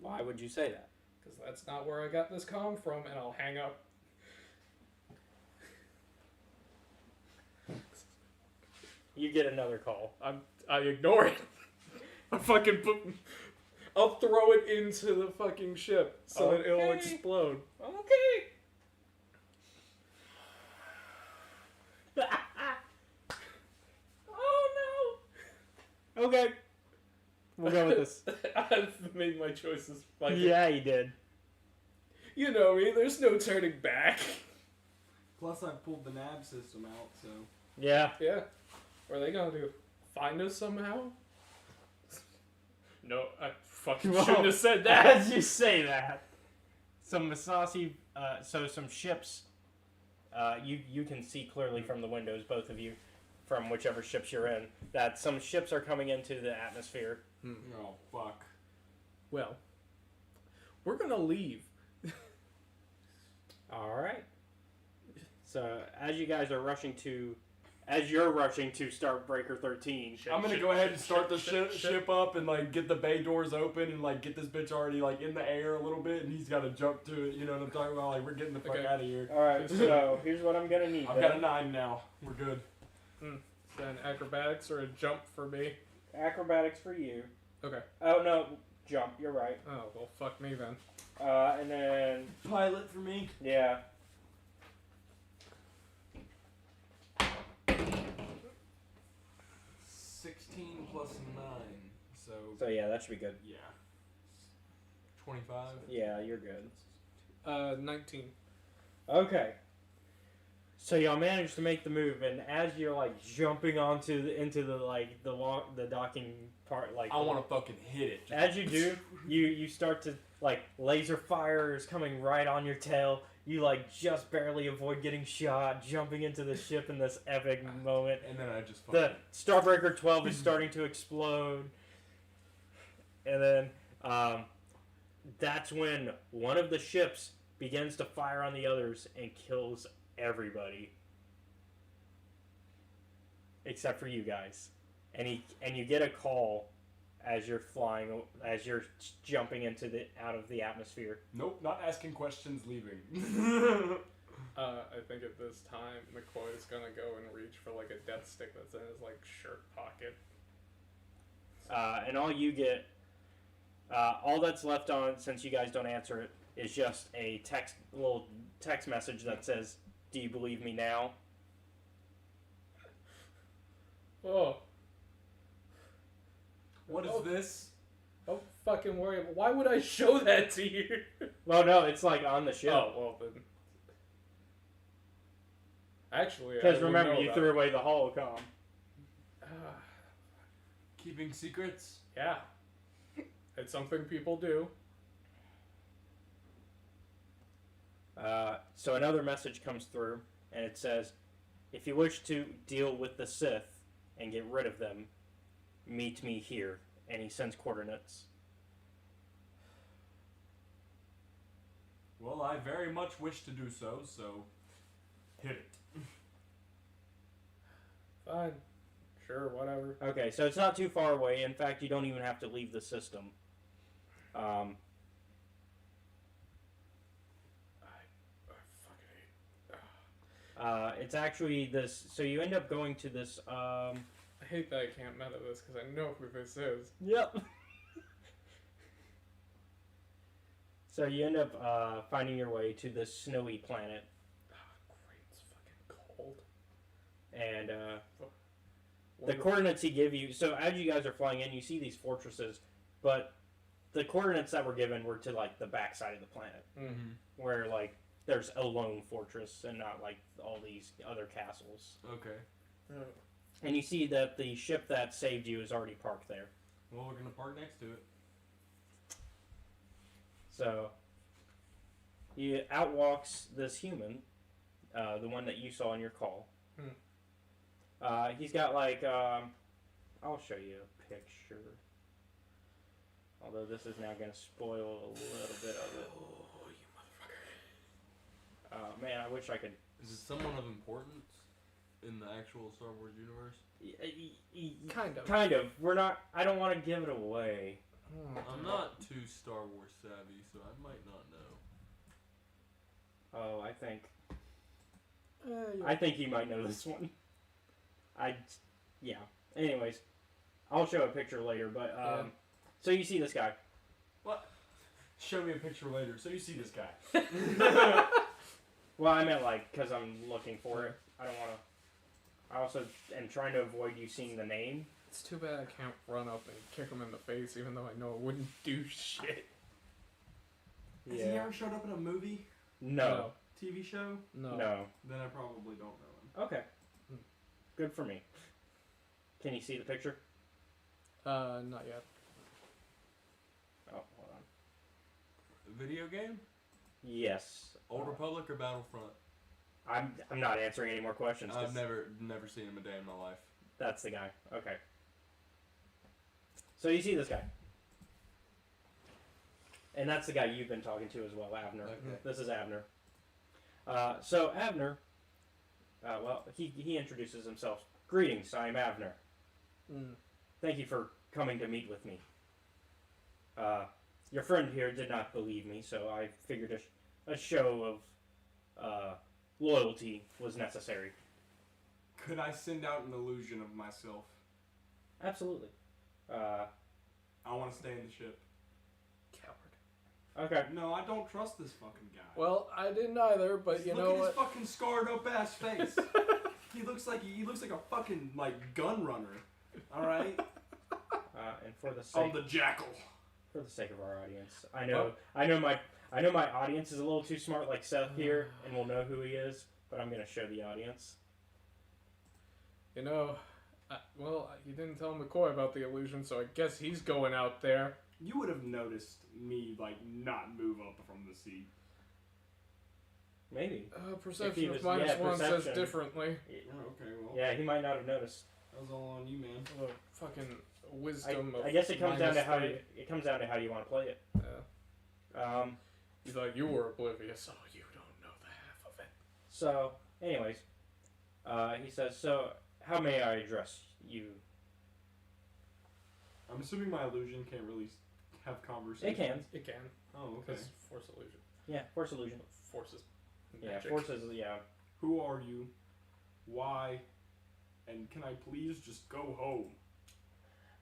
Why would you say that? Because that's not where I got this comm from, and I'll hang up. You get another call. I ignore it. I'll throw it into the fucking ship so that it'll Okay. explode. Okay. Oh no. Okay. We'll go with this. I've made my choices. Like Yeah, you did. You know me, there's no turning back. Plus, I pulled the nav system out, so. Yeah. Yeah. What are they gonna do? Find us somehow? No, I fucking Whoa. shouldn't have said that. As you say that, some Masasi, some ships, you can see clearly from the windows, both of you, from whichever ships you're in, that some ships are coming into the atmosphere. Oh, fuck. Well, we're gonna leave. All right. So as you guys are rushing to, as you're rushing to start Breaker 13, I'm gonna go ahead and start the ship up and like get the bay doors open and like get this bitch already like in the air a little bit, and he's got to jump to it. You know what I'm talking about? Like we're getting the fuck out of here. All right. So here's what I'm gonna need. I've got a 9 now. We're good. Then acrobatics or a jump for me. Acrobatics for you. Okay. Oh no, jump. You're right. Oh well, fuck me then. And then Pilot for me. yeah. 16 plus 9, So yeah, that should be good. yeah, 25. Yeah, you're good. 19. Okay. So y'all managed to make the move, and as you're like jumping into the docking part, like I want to fucking hit it. as you do, you start to like laser fire is coming right on your tail. You like just barely avoid getting shot, jumping into the ship in this epic moment. And then I just fucking... The Starbreaker 12 is starting to explode, and then that's when one of the ships begins to fire on the others and kills everybody except for you guys. And you get a call as you're flying, as you're jumping out of the atmosphere. Nope, not asking questions, leaving. I think at this time McCoy's gonna go and reach for like a death stick that's in his like shirt pocket. And all you get, all that's left on, since you guys don't answer it, is just a little text message that says, "Do you believe me now?" Oh. What is this? Don't fucking worry. Why would I show that to you? Well, no, it's like on the ship. Oh, well then. Actually, because remember, you threw away the holocom. Keeping secrets? Yeah. It's something people do. So another message comes through, and it says, "If you wish to deal with the Sith and get rid of them, meet me here." And he sends coordinates. Well, I very much wish to do so, so hit it. Fine. Sure, whatever. Okay, so it's not too far away. In fact, you don't even have to leave the system. I fucking hate. It's actually this. So you end up going to this. I hate that I can't meta this because I know who this is. Yep. So you end up finding your way to this snowy planet. Oh, great, it's fucking cold. And the coordinates he give you. So as you guys are flying in, you see these fortresses, but the coordinates that were given were to like the backside of the planet, where like there's a lone fortress and not like all these other castles. Okay. And you see that the ship that saved you is already parked there. Well, we're gonna park next to it. So, he outwalks this human, the one that you saw on your call. He's got like, I'll show you a picture. Although this is now going to spoil a little bit of it. Oh, you motherfucker. Man, I wish I could... Is it someone of importance in the actual Star Wars universe? Kind of. Kind of. We're not... I don't want to give it away. I'm not too Star Wars savvy, so I might not know. Oh, I think... Yeah. I think you might know this one. Yeah. Anyways, I'll show a picture later, but, so you see this guy. What? Show me a picture later. So you see this guy. Well, I meant like, because I'm looking for it. I don't want to... I also am trying to avoid you seeing the name. It's too bad I can't run up and kick him in the face, even though I know it wouldn't do shit. Has he ever showed up in a movie? No. TV show? No. Then I probably don't know him. Okay. Good for me. Can you see the picture? Not yet. Oh, hold on. Video game? Yes. Old Republic or Battlefront? I'm not answering any more questions. I've never seen him a day in my life. That's the guy. Okay. So you see this guy. And that's the guy you've been talking to as well, Abner. Okay. This is Abner. So Abner, Well, he introduces himself. Greetings, I am Avner. Thank you for coming to meet with me. Your friend here did not believe me, so I figured a show of loyalty was necessary. Could I send out an illusion of myself? Absolutely. I want to stay in the ship. Coward. Okay. No, I don't trust this fucking guy. Well, I didn't either, but you know Look at what? his fucking scarred up ass face. He looks like a fucking like gun runner. All right. And for the sake I'm the jackal. For the sake of our audience, I know my audience is a little too smart, like Seth here, and will know who he is. But I'm gonna show the audience. You know, you didn't tell McCoy about the illusion, so I guess he's going out there. You would have noticed me like not move up from the seat. Maybe. Perception of -1 says differently. Oh, okay, well. Yeah, he might not have noticed. That was all on you, man. Fucking wisdom. I guess it comes down to how you want to play it. Yeah. You thought you were oblivious. Oh, you don't know the half of it. So, anyways, he says, "So, how may I address you?" I'm assuming my illusion can't really have conversation. It can. It can. Oh, okay. Because force illusion. Yeah, force illusion. Force is Yeah, magic. force is, yeah. Who are you? Why? And can I please just go home?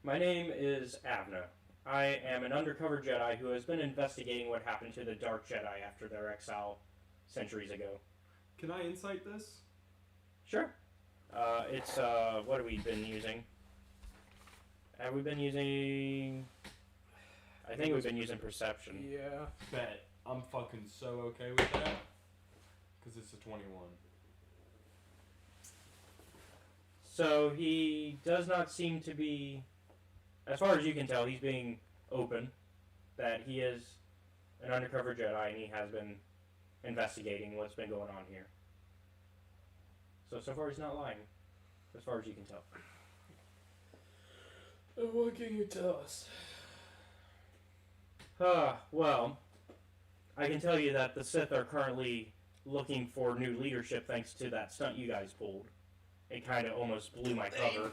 My name is Avna. I am an undercover Jedi who has been investigating what happened to the Dark Jedi after their exile centuries ago. Can I insight this? Sure. It's, what have we been using? Have we been using... I think we've been using perception. Yeah. Bet. I'm fucking so okay with that. Because it's a 21. So he does not seem to be, as far as you can tell, he's being open that he is an undercover Jedi and he has been investigating what's been going on here. So far he's not lying, as far as you can tell. What can you tell us? Well, I can tell you that the Sith are currently looking for new leadership thanks to that stunt you guys pulled. It kind of almost blew my cover.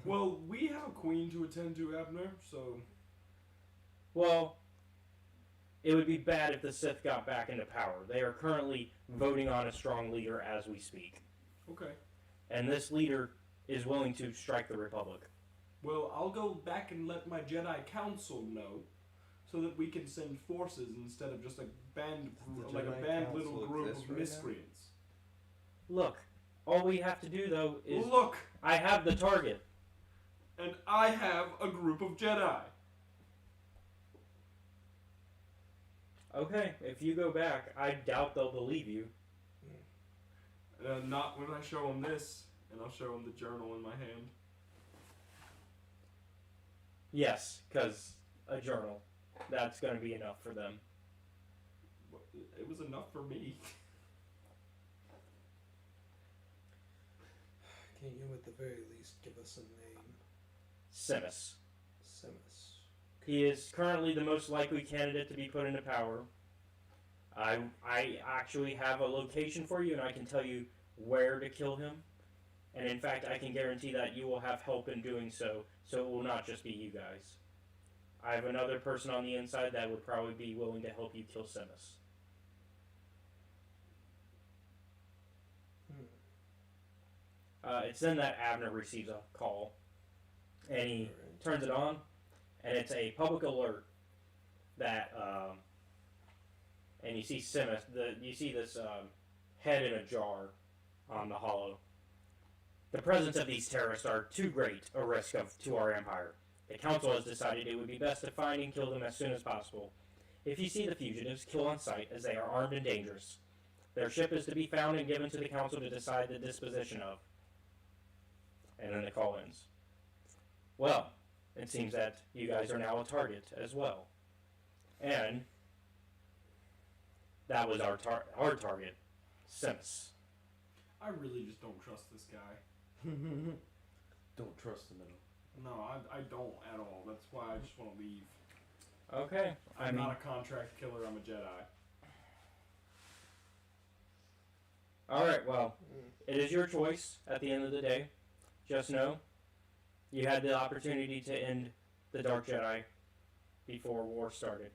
Well, we have a queen to attend to, Abner, so... Well, it would be bad if the Sith got back into power. They are currently voting on a strong leader as we speak. Okay. And this leader is willing to strike the Republic. Well, I'll go back and let my Jedi Council know, so that we can send forces instead of just a band, little group of miscreants. Look, all we have to do though is look. I have the target, and I have a group of Jedi. Okay, if you go back, I doubt they'll believe you. Not when I show them this, and I'll show them the journal in my hand. Yes, because a journal. That's going to be enough for them. It was enough for me. Can you, at the very least, give us a name? Simus. Simus. He is currently the most likely candidate to be put into power. I actually have a location for you, and I can tell you where to kill him. And in fact, I can guarantee that you will have help in doing so, so it will not just be you guys. I have another person on the inside that would probably be willing to help you kill Simus. It's then that Abner receives a call, and he turns it on, and it's a public alert that, and you see Simus, you see this head in a jar on the hollow. The presence of these terrorists are too great a risk to our empire. The council has decided it would be best to find and kill them as soon as possible. If you see the fugitives, kill on sight, as they are armed and dangerous. Their ship is to be found and given to the council to decide the disposition of. And then the call ends. Well, it seems that you guys are now a target as well. And that was our target, Simus. I really just don't trust this guy. Don't trust him at all. No, I don't at all. That's why I just want to leave. Okay. I'm not a contract killer, I'm a Jedi. Alright, well, is your choice at the end of the day. Just know you had the opportunity to end the Dark Jedi before war started.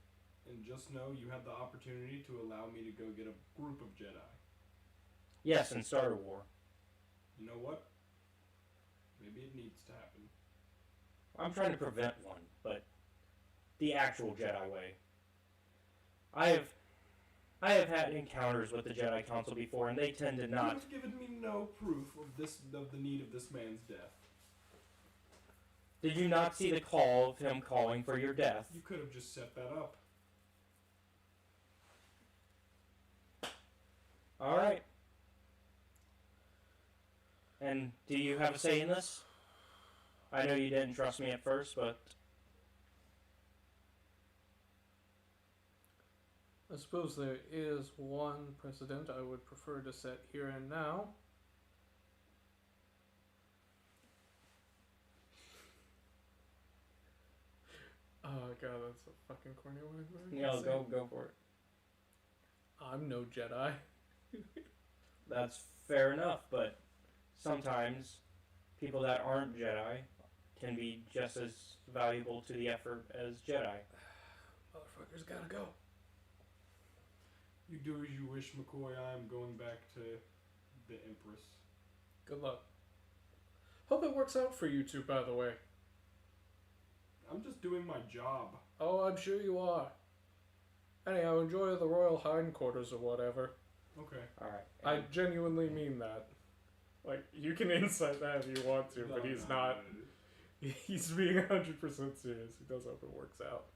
And just know you had the opportunity to allow me to go get a group of Jedi. Yes, and start a war. You know what? Maybe it needs to happen. I'm trying to prevent one, but the actual Jedi way. I have had encounters with the Jedi Council before, and they tend to You not. have given me no proof of the need of this man's death. Did you not see the call of him calling for your death? You could have just set that up. All right. And do you have a say in this? I know you didn't trust me at first, but I suppose there is one precedent I would prefer to set here and now. Oh god, that's a fucking corny word. yeah, go for it. I'm no Jedi. That's fair enough, but sometimes people that aren't Jedi can be just as valuable to the effort as Jedi. Motherfuckers gotta go. You do as you wish, McCoy. I am going back to the Empress. Good luck. Hope it works out for you two, by the way. I'm just doing my job. Oh, I'm sure you are. Anyhow, enjoy the royal hindquarters or whatever. Okay. Alright. I genuinely mean that. Like, you can insight that if you want to, but he's not. He's being 100% serious. He does hope it works out.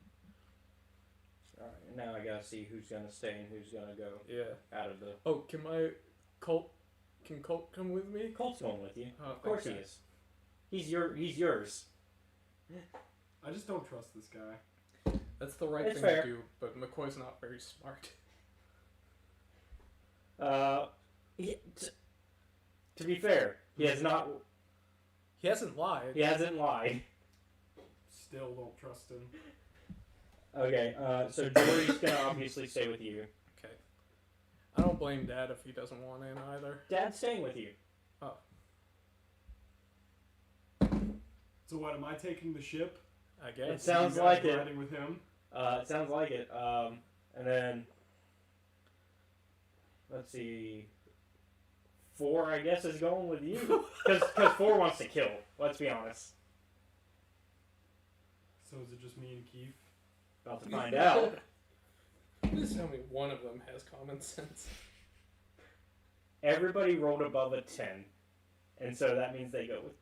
Alright, and now I gotta see who's gonna stay and who's gonna go out of the... Oh, can Colt come with me? Colt's going with you. Oh, of course he is. He's yours. I just don't trust this guy. That's the right It's thing fair. to do, but McCoy's not very smart. To be fair, he has not... He hasn't lied. He hasn't lied. Still don't trust him. Okay, so Jory's gonna obviously stay with you. Okay. I don't blame Dad if he doesn't want in either. Dad's staying with you. Oh. So what, am I taking the ship? I guess. It sounds You guys like it. riding with him? It sounds like it. And then... Let's see... 4, I guess, is going with you. Because 4 wants to kill, let's be honest. So is it just me and Keith? About to find out. Please tell me one of them has common sense. Everybody rolled above a 10. And so that means they go with...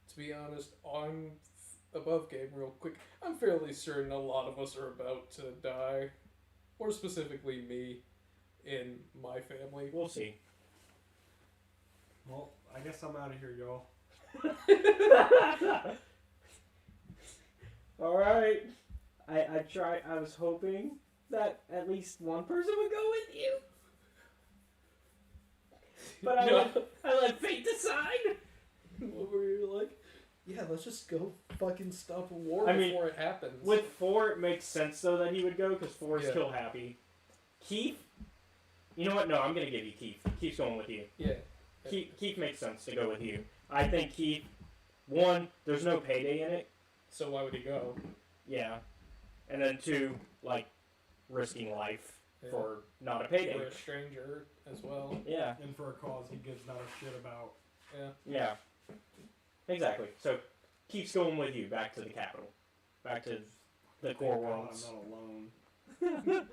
To be honest, I'm above game real quick. I'm fairly certain a lot of us are about to die. Or specifically me in my family. We'll see. Well, I guess I'm out of here, y'all. Alright. I was hoping that at least one person would go with you. But I let fate decide. What were you like? Yeah, let's just go fucking stop a war I mean, before it happens. With 4, it makes sense though that he would go because 4 is Yeah. kill happy. Keith, you know what? No, I'm gonna give you Keith. Keith's going with you. Yeah. Keith makes sense to go with you. I think Keith, 1, there's no payday in it. So why would he go? Yeah, and then 2, like risking life Yeah. for not a payday. For a stranger as well. Yeah. And for a cause he gives not a shit about. Yeah. Yeah. Exactly. So Keith's going with you back to the capital, back to the core Thank God worlds. I'm not alone.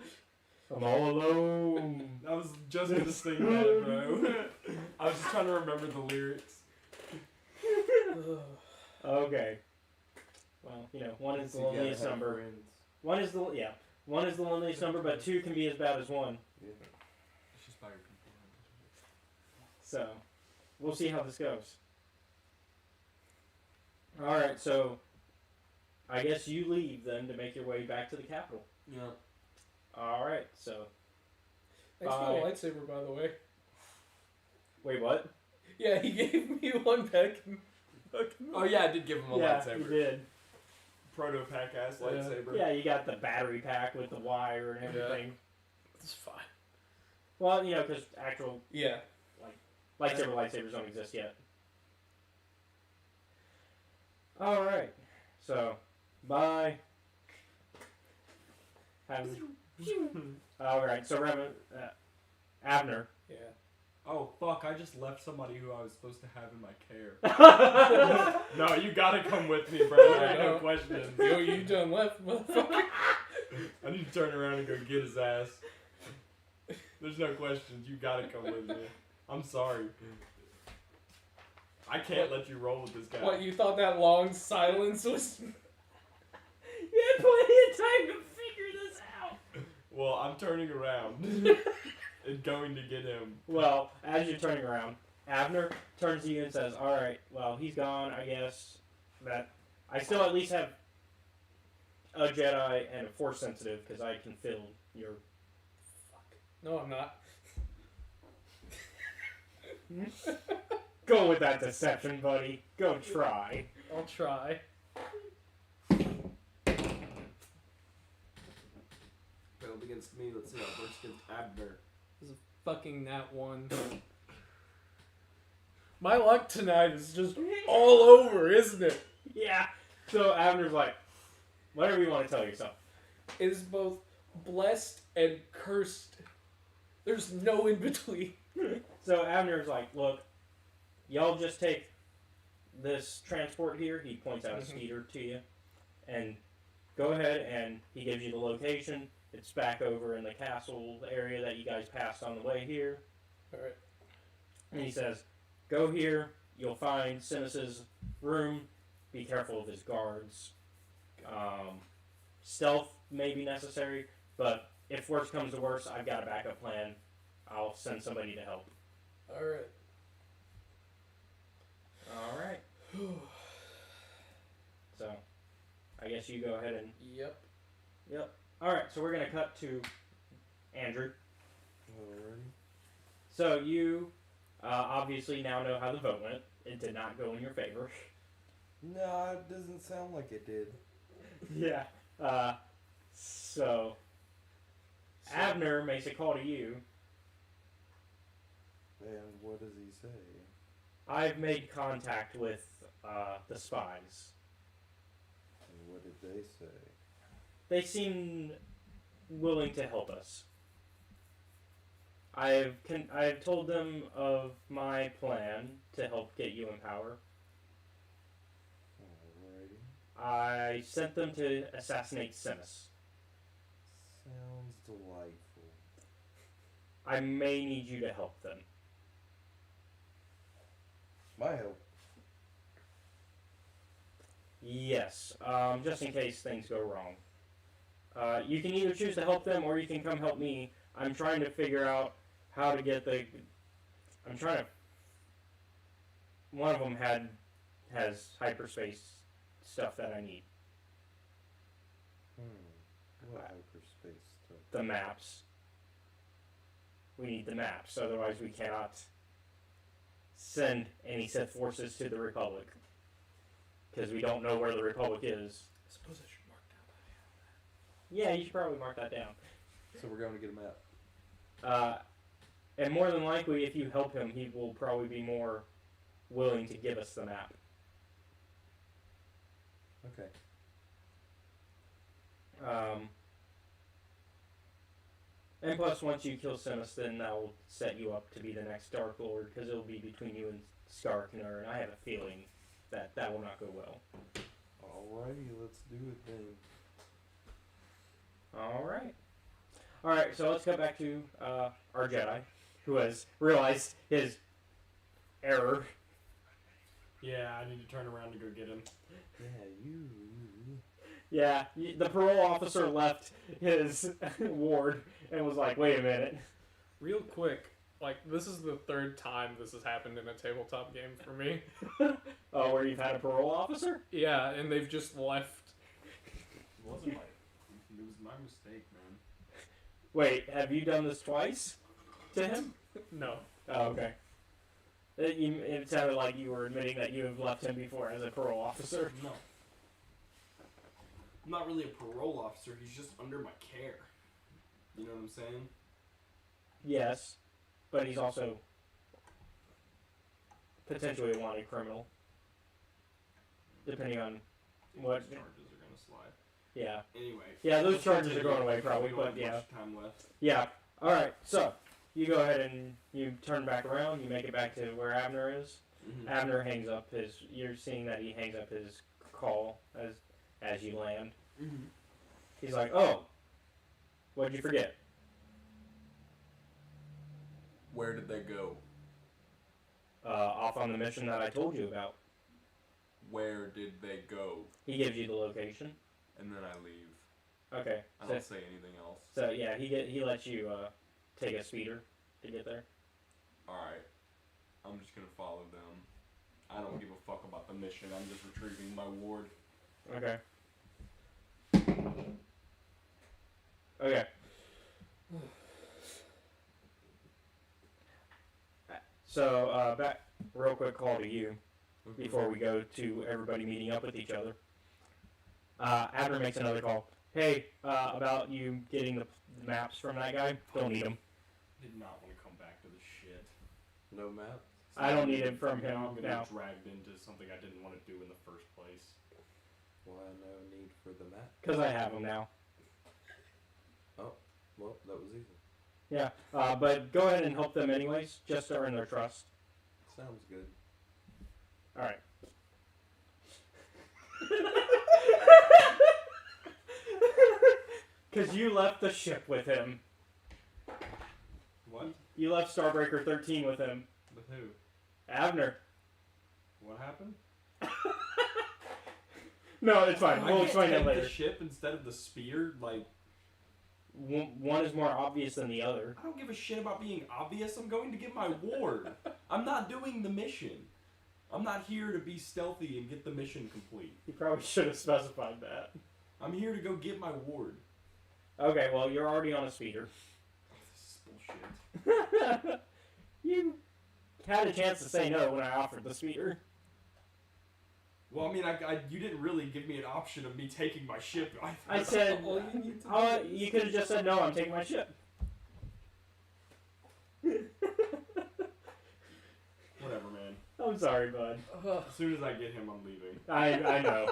I'm all alone. I was just gonna sing that, bro. I was just trying to remember the lyrics. Okay. Well, you know, 1 is the loneliest number. One is the loneliest number, but 2 can be as bad as 1. Yeah. It's just by your people. So, we'll see how this goes. Alright, so I guess you leave then to make your way back to the capital. Yeah. Alright, so. Thanks for the lightsaber, by the way. Wait, what? Yeah, he gave me one back. Oh yeah, I did give him a lightsaber. You did. Proto pack ass lightsaber. Yeah, you got the battery pack with the wire and everything. It's fine. Well, you know, because actual Yeah. lightsabers don't exist yet. All right. So, bye. All right. So, Abner. Yeah. Oh fuck! I just left somebody who I was supposed to have in my care. No, you gotta come with me, bro. There ain't no questions. Yo, you done left, motherfucker. I need to turn around and go get his ass. There's no questions. You gotta come with me. I'm sorry. I can't let you roll with this guy. What, you thought that long silence was... You had plenty of time to figure this out. Well, I'm turning around and going to get him. Well, as you're turning around, Abner turns to you and says, all right, well, he's gone, I guess. That I still at least have a Jedi and a Force sensitive, because I can fill your... No, I'm not. Go with that deception, buddy. Go try. I'll try. Failed against me. Let's see how it works against Abner. This is fucking that one. My luck tonight is just all over, isn't it? Yeah. So Abner's like, whatever you want to tell yourself. It is both blessed and cursed. There's no in between. So Abner's like, look, y'all just take this transport here. He points out a speeder to you. And go ahead, and he gives you the location. It's back over in the castle area that you guys passed on the way here. Alright. And he says, go here. You'll find Sinis's room. Be careful of his guards. Stealth may be necessary, but if worse comes to worse, I've got a backup plan. I'll send somebody to help. Alright. Alright. So, I guess you go ahead and... Yep. Alright, so we're going to cut to Andrew. Alrighty. So you obviously now know how the vote went. It did not go in your favor. No, it doesn't sound like it did. Yeah. So Abner makes a call to you. And what does he say? I've made contact with the spies. And what did they say? They seem willing to help us. I've told them of my plan to help get you in power. Alrighty. I sent them to assassinate Sinis. Sounds delightful. I may need you to help them. My help. Yes, just in case things go wrong. You can either choose to help them or you can come help me. I'm trying to figure out how to get the... One of them has hyperspace stuff that I need. What hyperspace stuff? The maps. We need the maps, otherwise we cannot send any Sith forces to the Republic. Because we don't know where the Republic is. I suppose I should mark down that. Yeah, you should probably mark that down. So we're going to get a map. And more than likely, if you help him, he will probably be more willing to give us the map. Okay. And plus, once you kill Sinis, then that will set you up to be the next Dark Lord, because it'll be between you and Skarkner, and I have a feeling that that will not go well. Alrighty, let's do it then. Alright, so let's go back to our Jedi, who has realized his error. Yeah, I need to turn around to go get him. Yeah, you. Yeah, the parole officer left his ward and was like, wait a minute. Real quick, like, this is the third time this has happened in a tabletop game for me. Oh, where you've had a parole officer? Yeah, and they've just left. It wasn't it was my mistake, man. Wait, have you done this twice to him? No. Oh, okay. It sounded like you were admitting that you have left him before as a parole officer. No. I'm not really a parole officer, he's just under my care. You know what I'm saying? yes, but he's also potentially a wanted criminal, depending on what charges are gonna slide. Yeah. Anyway. Yeah, those charges are going away probably, We don't but have yeah. much time left. Yeah. All right. So you go ahead and you turn back around. You make it back to where Abner is. Mm-hmm. Abner hangs up his. You're seeing that he hangs up his call as you land. Mm-hmm. He's like, "Oh, what'd you forget?" Where did they go? Off on the mission that I told you about. Where did they go? He gives you the location. And then I leave. Okay. I don't say anything else. So yeah, he lets you take a speeder to get there. Alright. I'm just gonna follow them. I don't give a fuck about the mission. I'm just retrieving my ward. Okay. Okay. So, back, real quick call to you before we go to everybody meeting up with each other. Abner makes another call. Hey, about you getting the maps from that guy. Don't need them. Did not want to come back to the shit. No map? I don't need it from him I'm gonna now. get dragged into something I didn't want to do in the first place. Why no need for the map? Because I have them now. Oh, well, that was easy. Yeah, but go ahead and help them anyways, just to earn their trust. Sounds good. Alright. Because you left the ship with him. What? You left Starbreaker 13 with him. With who? Abner. What happened? No, it's fine. We'll explain that the later. ship instead of the spear? Like, one is more obvious than the other. I don't give a shit about being obvious. I'm going to get my ward. I'm not doing the mission. I'm not here to be stealthy and get the mission complete. You probably should have specified that. I'm here to go get my ward. Okay, well, you're already on a speeder. This is bullshit. You had a chance to say no when I offered the speeder. Well, I mean, you didn't really give me an option of me taking my ship. I said, you could have just said, no, I'm taking my ship. Whatever, man. I'm sorry, bud. As soon as I get him, I'm leaving. I know.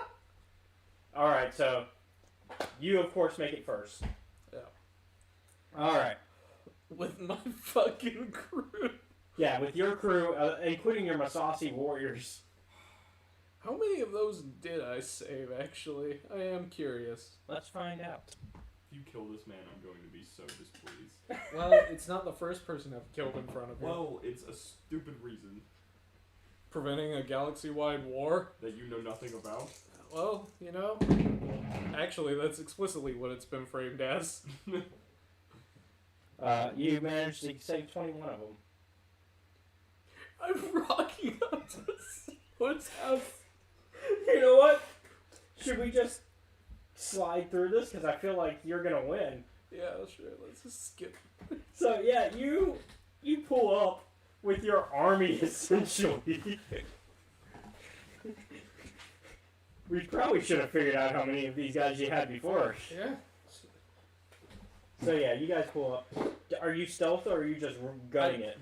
Alright, so you, of course, make it first. Yeah. Alright. With my fucking crew. Yeah, with your crew, including your Masasi warriors. How many of those did I save, actually? I am curious. Let's find out. If you kill this man, I'm going to be so displeased. Well, it's not the first person I've killed in front of you. Well, it's a stupid reason. Preventing a galaxy-wide war? That you know nothing about? Well, you know, actually, that's explicitly what it's been framed as. You managed to save 21 of them. I'm rocking up to someone's house. You know what? Should we just slide through this? Because I feel like you're going to win. Yeah, sure. Let's just skip. So, yeah, you pull up with your army, essentially. We probably should have figured out how many of these guys you had before. Yeah. So, yeah, you guys pull up. Are you stealth or are you just gunning it?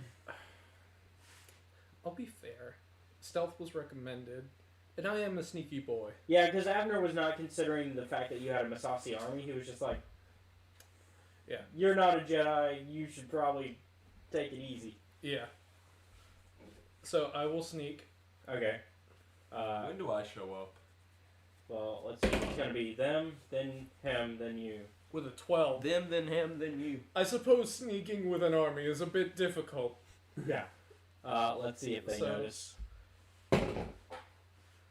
I'll be fair. Stealth was recommended, and I am a sneaky boy. Yeah, because Abner was not considering the fact that you had a Masasi army. He was just like, yeah, you're not a Jedi. You should probably take it easy. Yeah. So I will sneak. Okay. When do I show up? Well, let's see. It's going to be them, then him, then you. With a 12. Them, then him, then you. I suppose sneaking with an army is a bit difficult. Yeah. Let's see if they notice.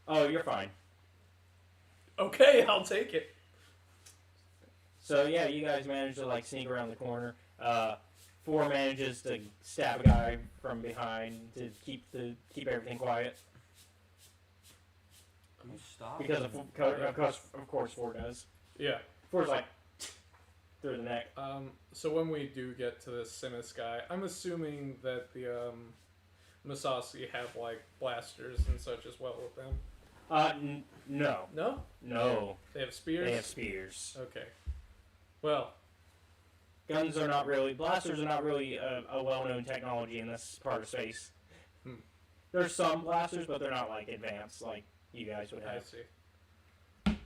Oh, you're fine. Okay, I'll take it. So yeah, you guys managed to like sneak around the corner. 4 manages to stab a guy from behind to keep everything quiet. You stop. Because of course 4 does. Yeah. 4's like through the neck. So when we do get to this Sinis guy, I'm assuming that the Masasi have like blasters and such as well with them. No. No? No. They have spears? They have spears. Okay. Well. Blasters are not really a well-known technology in this part of space. There's some blasters, but they're not like advanced like you guys would have. I see.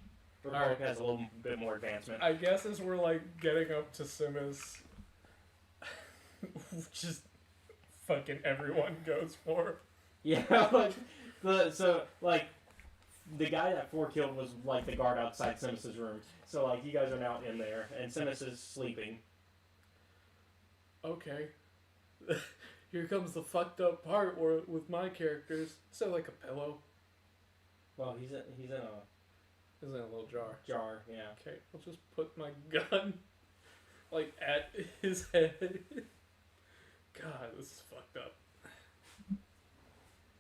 Republic has a little bit more advancement. I guess as we're like getting up to Simmons, just fucking everyone goes for. Yeah, like the guy that 4 killed was like the guard outside Simmons' room. So like you guys are now in there, and Simmons is sleeping. Okay. Here comes the fucked up part where with my characters. So like a pillow. Well, he's in a little jar. Jar, yeah. Okay, I'll just put my gun like at his head. God, this is fucked up.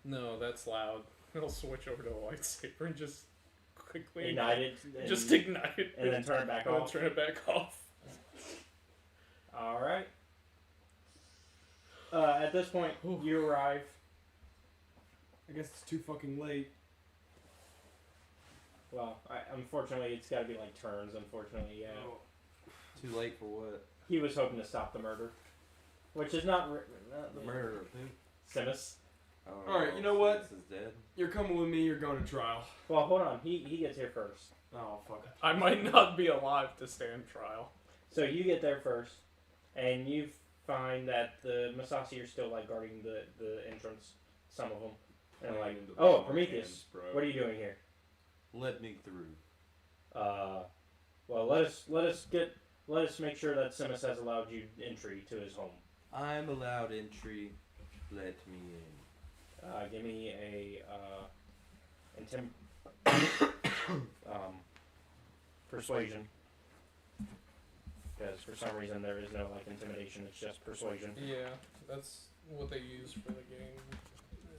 No, that's loud. I'll switch over to a lightsaber and just quickly ignite it. Ignite it. And then turn it back off. Turn it back off. Alright. At this point, you arrive. I guess it's too fucking late. Well, unfortunately, it's got to be like turns. Unfortunately, yeah. Oh. Too late for what? He was hoping to stop the murder, which is not The murder of who? Simus. Oh, All right, you know what? Simus is dead. You're coming with me. You're going to trial. Well, hold on. He gets here first. Oh fuck. I might not be alive to stand trial. So you get there first, and you find that the Masashi are still like guarding the entrance. Some of them, and like, oh, Prometheus, what are you doing here? Let me through. Well, let us make sure that Simus has allowed you entry to his home. I'm allowed entry. Let me in. Give me a persuasion, because for some reason there is no like intimidation. It's just persuasion. Yeah, that's what they use for the game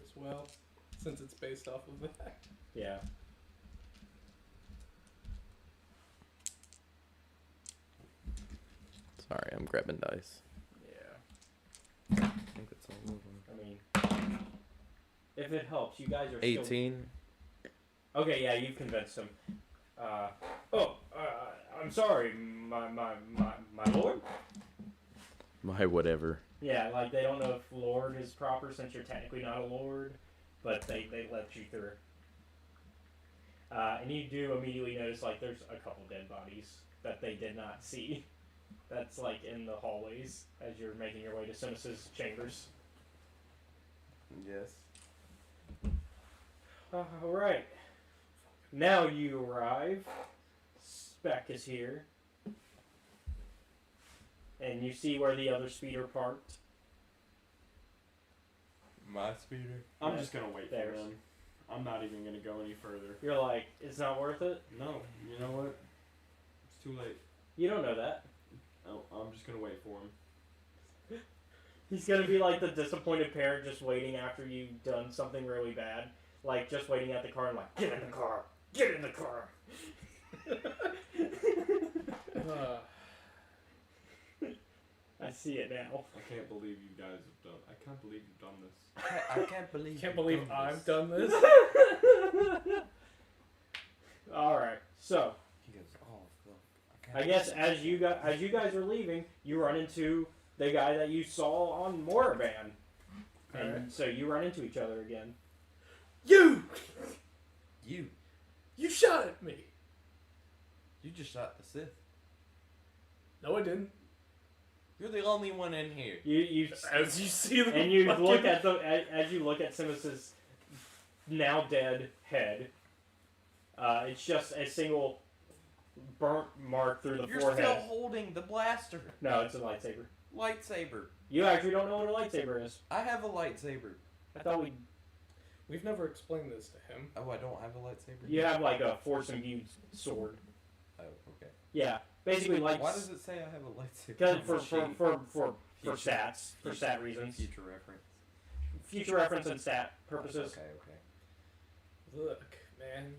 as well, since it's based off of that. Yeah. Sorry, I'm grabbing dice. Yeah. I think it's all of them. I mean, if it helps, you guys are 18. Still... Okay, yeah, you've convinced him. I'm sorry, my lord? My whatever. Yeah, like, they don't know if lord is proper since you're technically not a lord, but they let you through. And you do immediately notice, like, there's a couple dead bodies that they did not see. That's, like, in the hallways as you're making your way to Simus's chambers. Yes. Alright. Now you arrive. Spec is here. And you see where the other speeder parked. My speeder? I'm just gonna wait Theirs. for them. I'm not even gonna go any further. You're like, it's not worth it? No, you know what? It's too late. You don't know that. No, I'm just gonna wait for him. He's gonna be like the disappointed parent just waiting after you've done something really bad. Like, just waiting at the car and like, get in the car! Get in the car! I see it now. I can't believe you guys have done. I can't believe you've done this. I can't believe. Can't believe I've done this. Alright, so He goes, oh, fuck. I guess as you guys are leaving, you run into the guy that you saw on Moraban. And Alright. so you run into each other again. You shot at me. You just shot the Sith. No, I didn't. You're the only one in here. You As you see the and you fucking- look at as you look at Simus's now dead head. It's just a single burnt mark through the You're forehead. still holding the blaster. No, it's a lightsaber. Lightsaber. You actually don't know what a lightsaber is. I have a lightsaber. I thought We've never explained this to him. Oh, I don't have a lightsaber? you have like a force imbued sword. Oh, okay. Yeah, basically like. Why does it say I have a lightsaber? Because for Future. stats, for stat reasons, Future reference. future reference and stat purposes. Okay, okay. Look, man.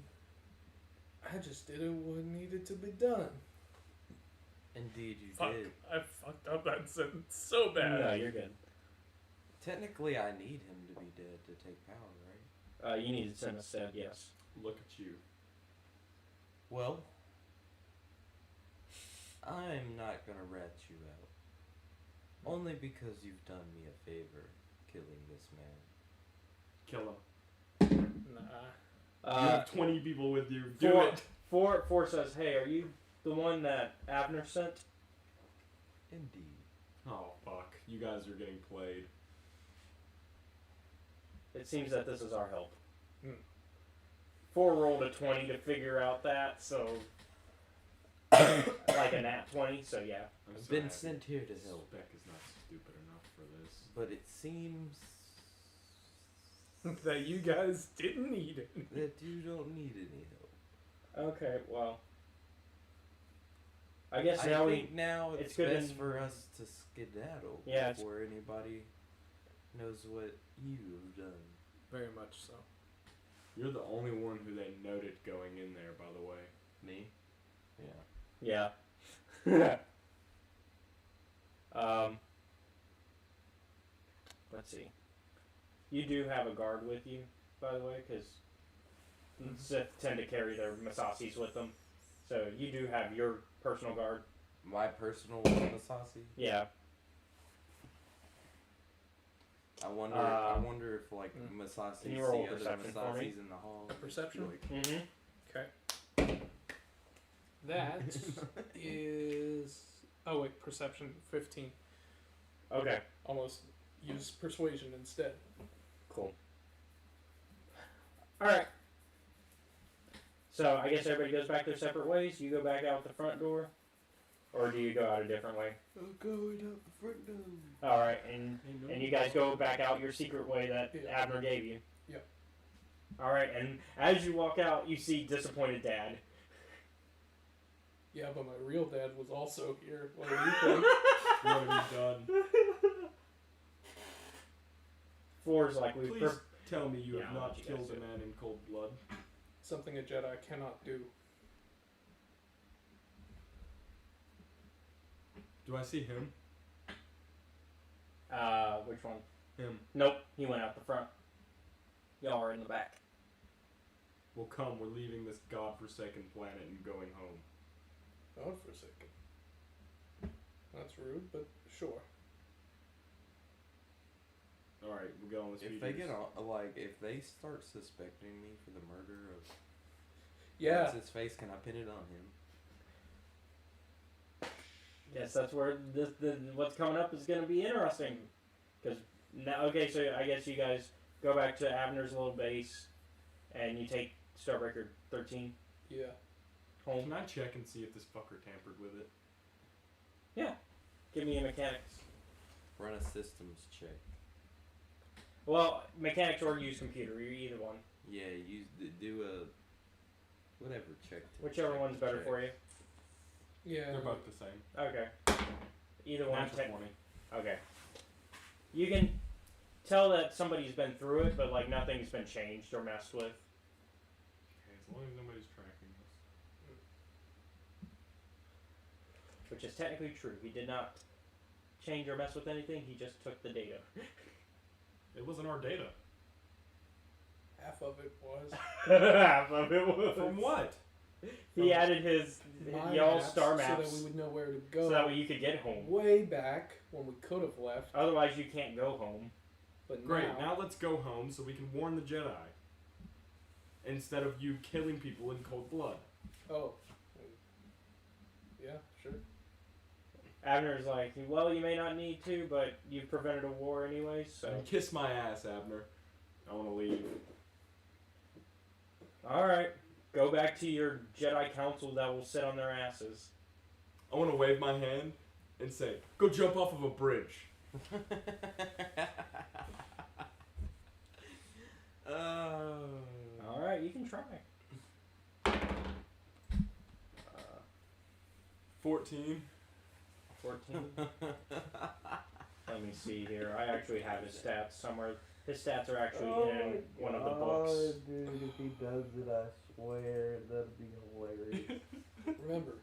I just did what needed to be done. Indeed, you Fuck. did. I fucked up that sentence so bad. No, you're good. Technically, I need him to be dead to take power, right? You needed Simus said yes. Look at you. Well, I'm not gonna rat you out. Only because you've done me a favor, killing this man. Kill him. Nah. You have 20 people with you. Do it. Four says, "Hey, are you the one that Abner sent?" Indeed. Oh, fuck. You guys are getting played. It seems that this is our help. Hmm. 4 rolled a 20 to figure out that, so like a nat 20. So yeah. I've been sent here to help. Spec is not stupid enough for this. But it seems that you guys didn't need it. that you don't need any help. Okay, well, I guess I now think now it's good best in- for us to skedaddle Yeah, it's- before anybody knows what you've done. Very much so. You're the only one who they noted going in there, by the way. Me? Yeah. Yeah. Let's see. You do have a guard with you, by the way, because Sith tend to carry their Masasis with them. So you do have your personal guard. My personal Masasi? Yeah. I wonder if like Masasis can see you roll other perception for me? Masasis in the hall. Perception? Like, Mm-hmm. Okay. That is. Oh wait, perception 15. Okay. Almost use persuasion instead. Cool. All right. So I guess everybody goes back their separate ways. You go back out the front door, or do you go out a different way? I'm going out the front door. All right, and you guys go back out your secret way that Yeah. Abner gave you. Yep. All right, and as you walk out, you see disappointed Dad. Yeah, but my real dad was also here. What do you think? What have you done? 4's like we. Please tell me you Yeah, have I'll not let you guys killed do a it. man in cold blood. Something a Jedi cannot do. Do I see him? Which one? Him. Nope, he went out the front. Y'all are in the back. Well, come, we're leaving this godforsaken planet and going home. God forsaken. That's rude, but sure. Alright, we'll get on this If they get on, like, if they start suspecting me for the murder of Yeah. what's his face, can I pin it on him? Yes, that's where what's coming up is going to be interesting. Because now, okay, so I guess you guys go back to Abner's little base, and you take Starbreaker 13 Yeah. home. Can I check and see if this fucker tampered with it? Yeah. Give me a mechanics. Run a systems check. Well, mechanics or use computer, either one. Yeah, do a whatever check. Whichever check one's better check. for you. Yeah. They're both the same. Okay. Either one. Natural 20. Okay. You can tell that somebody's been through it, but like nothing's been changed or messed with. Okay, as long as nobody's tracking us. Which is technically true. He did not change or mess with anything, he just took the data. It wasn't our data. Half of it was. Half of it was. From what? He added his My y'all maps star so maps that we would know where to go. so that way you could get home. Way back when we could have left, Otherwise, you can't go home. but Great, now, now let's go home so we can warn the Jedi. Instead of you killing people in cold blood. Oh. Yeah, sure. Abner's like, well, you may not need to, but you've prevented a war anyway, so. And kiss my ass, Abner. I want to leave. Alright. Go back to your Jedi Council that will sit on their asses. I want to wave my hand and say, go jump off of a bridge. Alright, you can try. 14. 14. Let me see here. I actually have his stats somewhere. His stats are actually in one of the books. Dude, if he does it, I swear that'd be hilarious. Remember,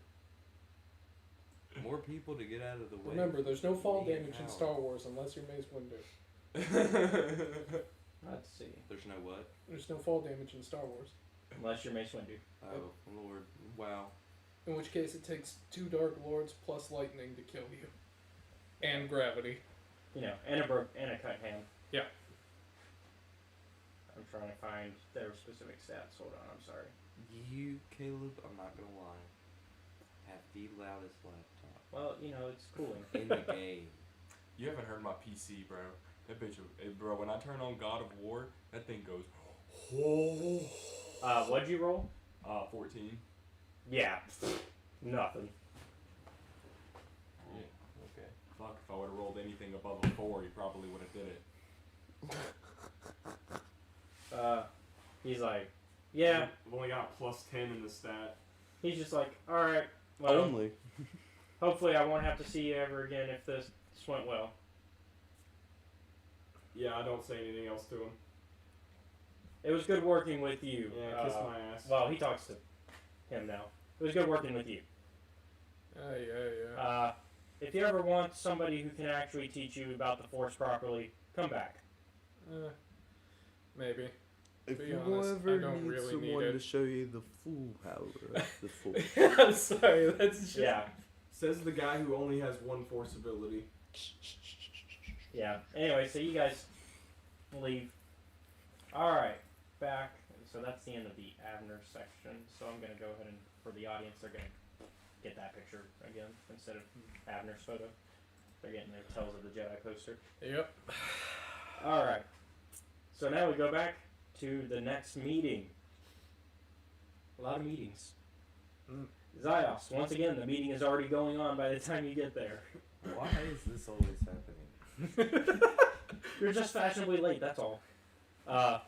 More people to get out of the way. remember, there's no fall Leave damage in out. Star Wars unless you're Mace Windu. Let's see. There's no what? There's no fall damage in Star Wars. Unless you're Mace Windu. Oh, Lord. Wow. In which case, it takes 2 Dark Lords plus lightning to kill you. And gravity. You know, and a cut hand. Yeah. I'm trying to find their specific stats. Hold on, I'm sorry. You, Caleb, I'm not gonna lie, have the loudest laptop Well, you know, it's cooling. in the game. You haven't heard my PC, bro. That bitch, bro. When I turn on God of War, that thing goes. What'd you roll? 14. Yeah. Nothing. Yeah. Okay. Fuck, if I would have rolled anything above a 4, he probably would have did it. He's like, yeah. I've only got a plus 10 in the stat. He's just like, alright, well, hopefully I won't have to see you ever again if this went well. Yeah, I don't say anything else to him. It was good working with you. Yeah, kiss my ass. Well, he talks to him now. It was good working with you. Yeah. If you ever want somebody who can actually teach you about the Force properly, come back. Maybe. If Be you honest, ever I don't need really someone need to it. show you the full power of the Force. I'm sorry, that's just... Yeah. Says the guy who only has one Force ability. Yeah. Anyway, so you guys leave. Alright, back. So that's the end of the Abner section. So I'm going to go ahead and, for the audience, they're going to get that picture again instead of Abner's photo. They're getting their Tales of the Jedi poster. Yep. Alright. So now we go back to the next meeting. A lot of meetings. Zios, once again, the meeting is already going on by the time you get there. Why is this always happening? You're just fashionably late, that's all. Am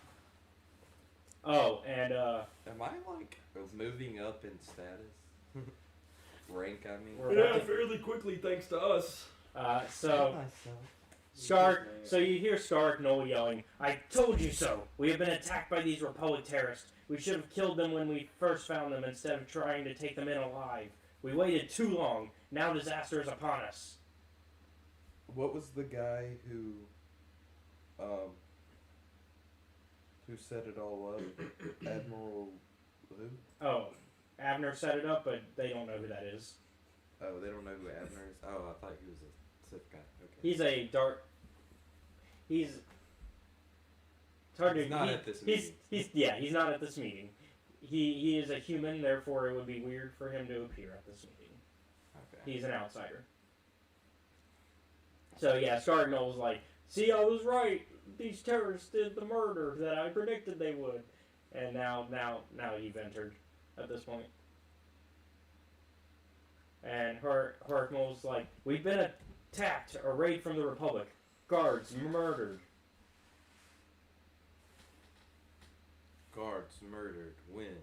I like moving up in status? Rank, I mean. Yeah, fairly quickly thanks to us. Scark, so you hear Scark Noel yelling, "I told you so! We have been attacked by these Republic terrorists. We should have killed them when we first found them instead of trying to take them in alive. We waited too long. Now disaster is upon us." What was the guy who set it all up? Admiral who? Oh, Abner set it up, but they don't know who that is. Oh, they don't know who Abner is? Oh, I thought he was a Sith guy. Okay. He's a dark... It's hard to... He's not at this meeting. He's not at this meeting. He is a human, therefore it would be weird for him to appear at this meeting. Okay. He's an outsider. So yeah, Scark Noel's like, "See, I was right. These terrorists did the murder that I predicted they would." And now you've entered at this point. And Scark Noel's like, "We've been attacked, a raid from the Republic. Guards murdered." Guards murdered. When?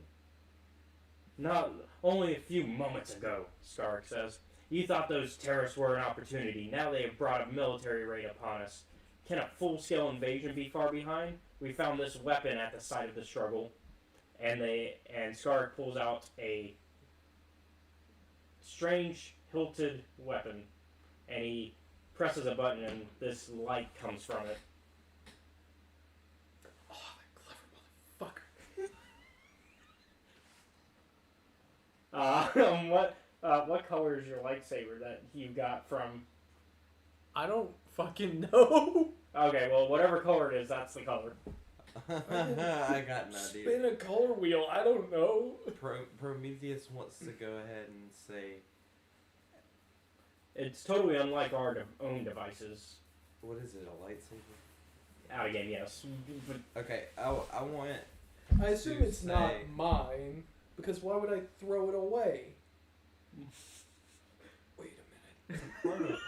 "Not only a few moments ago," Stark says. "You thought those terrorists were an opportunity. Now they have brought a military raid upon us. Can a full-scale invasion be far behind? We found this weapon at the site of the struggle." And Stark pulls out a strange hilted weapon, and he presses a button, and this light comes from it. Oh, that clever motherfucker. What color is your lightsaber that you got from? I don't fucking know. Okay, well, whatever color it is, that's the color. I got an idea. Spin a color wheel. I don't know. Prometheus wants to go ahead and say, It's totally unlike our own devices. what is it, a lightsaber? Out of game, yes. But Okay, I want I assume to it's say- not mine, because why would I throw it away? Wait a minute. Prototype.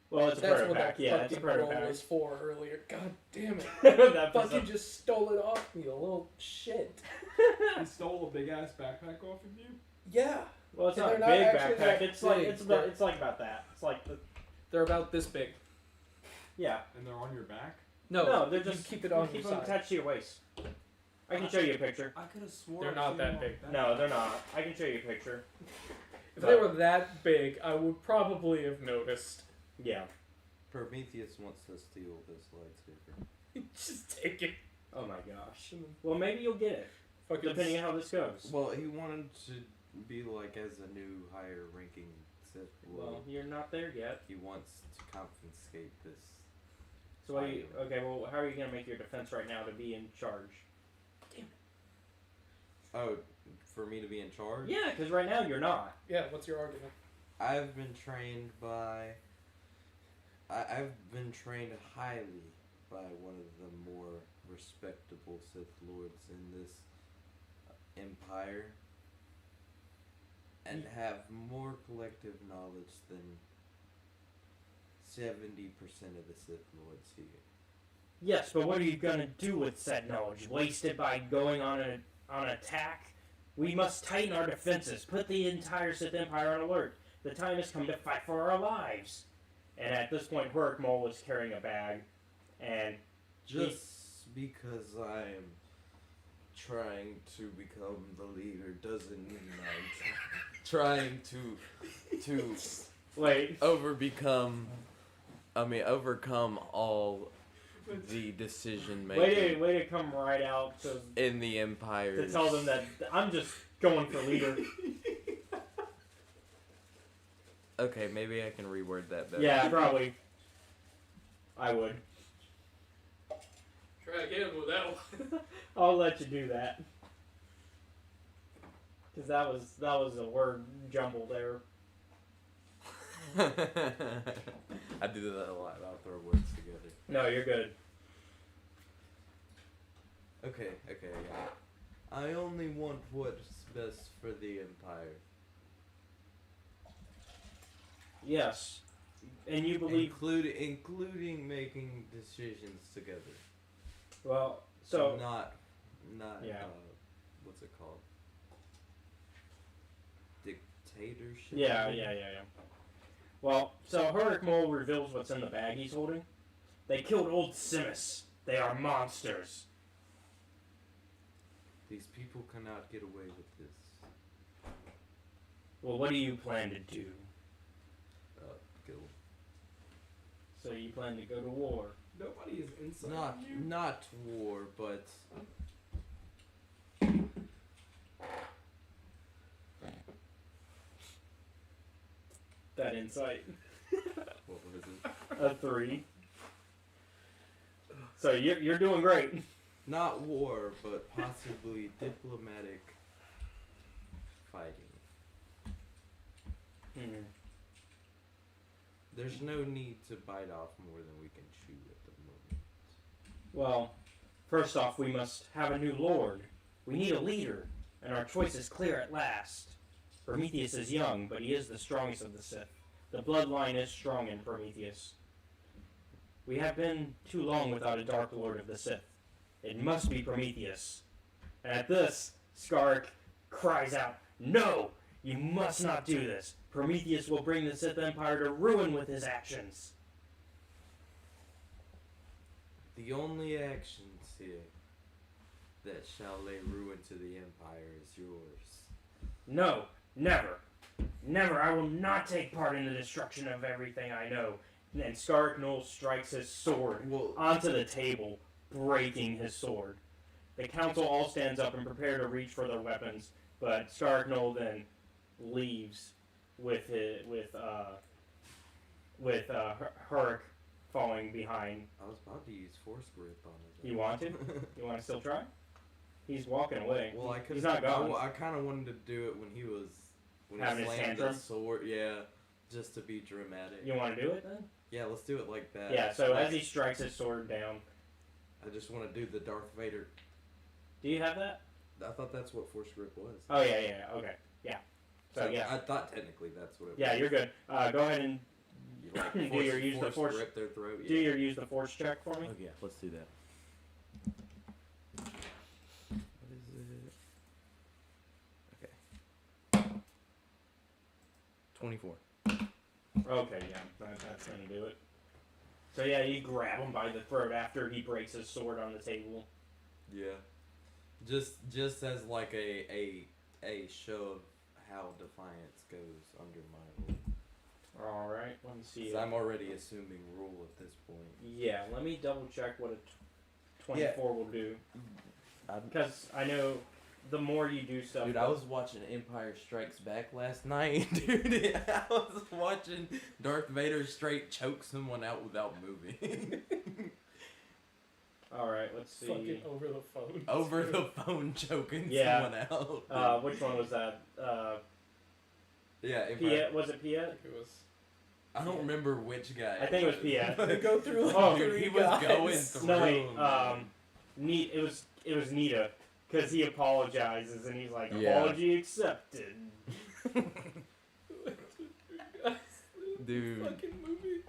well, it's a That's what prototype. that Yeah, it's a fucking roll prototype. was for earlier. God damn it. That was Fucking just stole it off me, a little shit. He stole a big ass backpack off of you? Yeah. well, it's And not a they're big not actually backpack. that It's like big. it's like about that. It's like the They're about this big. yeah. And they're on your back? No, they're you just keep it on keep your them side. attached to your waist. I can show you a picture. I could have sworn They're not that big. No, they're not. I can show you a picture. If they were that big, I would probably have noticed. Yeah. Prometheus wants to steal this lightsaber. Just take it. Oh my gosh. Well, maybe you'll get it, Fucking depending on how this goes. Well, he wanted to be like as a new higher ranking Sith Sith Well, will. you're not there yet. He wants to confiscate this. So what are you, okay, well, how are you going to make your defense right now to be in charge? Damn it. Oh, for me to be in charge? Yeah, because right now you're not. Yeah, what's your argument? I've been trained highly by one of the more respectable Sith Lords in this empire, and have more collective knowledge than 70% of the Sith Lords here. Yes, but what are you going to do with said knowledge? Waste it by going on an attack? We must tighten our defenses, put the entire Sith Empire on alert. The time has come to fight for our lives. And at this point, Hurk Mole is carrying a bag, and just because I am trying to become the leader doesn't mean I'm trying to wait, overcome all the decision making way to come right out in the empire to tell them that I'm just going for leader. Okay, maybe I can reword that better. Yeah, probably. I would. Try again with that one. I'll let you do that. Because that was a word jumble there. I do that a lot. I'll throw words together. No, you're good. Okay, yeah. I only want what's best for the empire. Yes. And you believe... Including making decisions together. Well, so... Not yeah. What's it called? Dictatorship? Yeah. Well, so Hurk Mole reveals what's in the bag he's holding. They killed old Simus. They are monsters. These people cannot get away with this. Well, what do you plan to do? Kill. So you plan to go to war? Nobody is inside Not war, but That insight. what was it? A 3. So you're doing great. Not war, but possibly diplomatic fighting. There's no need to bite off more than we can chew at the moment. Well, first off, we must have a new lord. We need a leader, and our choice is clear at last. Prometheus is young, but he is the strongest of the Sith. The bloodline is strong in Prometheus. We have been too long without a Dark Lord of the Sith. It must be Prometheus. And at this, Skark cries out, "No! You must not do this! Prometheus will bring the Sith Empire to ruin with his actions." The only actions here that shall lay ruin to the Empire is yours. No, never. Never. I will not take part in the destruction of everything I know. And Skark Knoll strikes his sword onto the table, breaking his sword. The council all stands up and prepare to reach for their weapons, but Skark Knoll then leaves with Hurk falling behind. I was about to use force grip on it. You want to? You want to still try? He's walking away. Well, he's not gone. I kind of wanted to do it when he having his slammed tantrum? the sword. Yeah, just to be dramatic. You want to do it then? Yeah, let's do it like that. Yeah. So as he strikes his sword down, I just want to do the Darth Vader. Do you have that? I thought that's what force grip was. Oh yeah. Okay. Yeah. So yeah. I thought technically that's what it was. Yeah, you're good. Go ahead and do your use the force. Rip their throat. Yeah. Do your use the force check for me. Oh yeah, let's do that. What is it? Okay. 24. Okay, yeah, that's gonna do it. So yeah, you grab him by the throat after he breaks his sword on the table. Yeah. Just as like a show of how defiance goes under my rule. All right, let me see. 'Cause I'm already assuming rule at this point. Yeah, let me double check what a 24 will do. Because I know the more you do stuff. Dude, I was watching Empire Strikes Back last night, dude. I was watching Darth Vader straight choke someone out without moving. All right, let's see. Fucking over the phone. Over the phone choking someone out. Which one was that? Yeah, Piet, was it Piet? It was. I don't remember which guy. I think it was Piet. They go through. Dude, he was going through. No wait, it was Nita, because he apologizes and he's like, apology accepted. Dude. Fucking movie.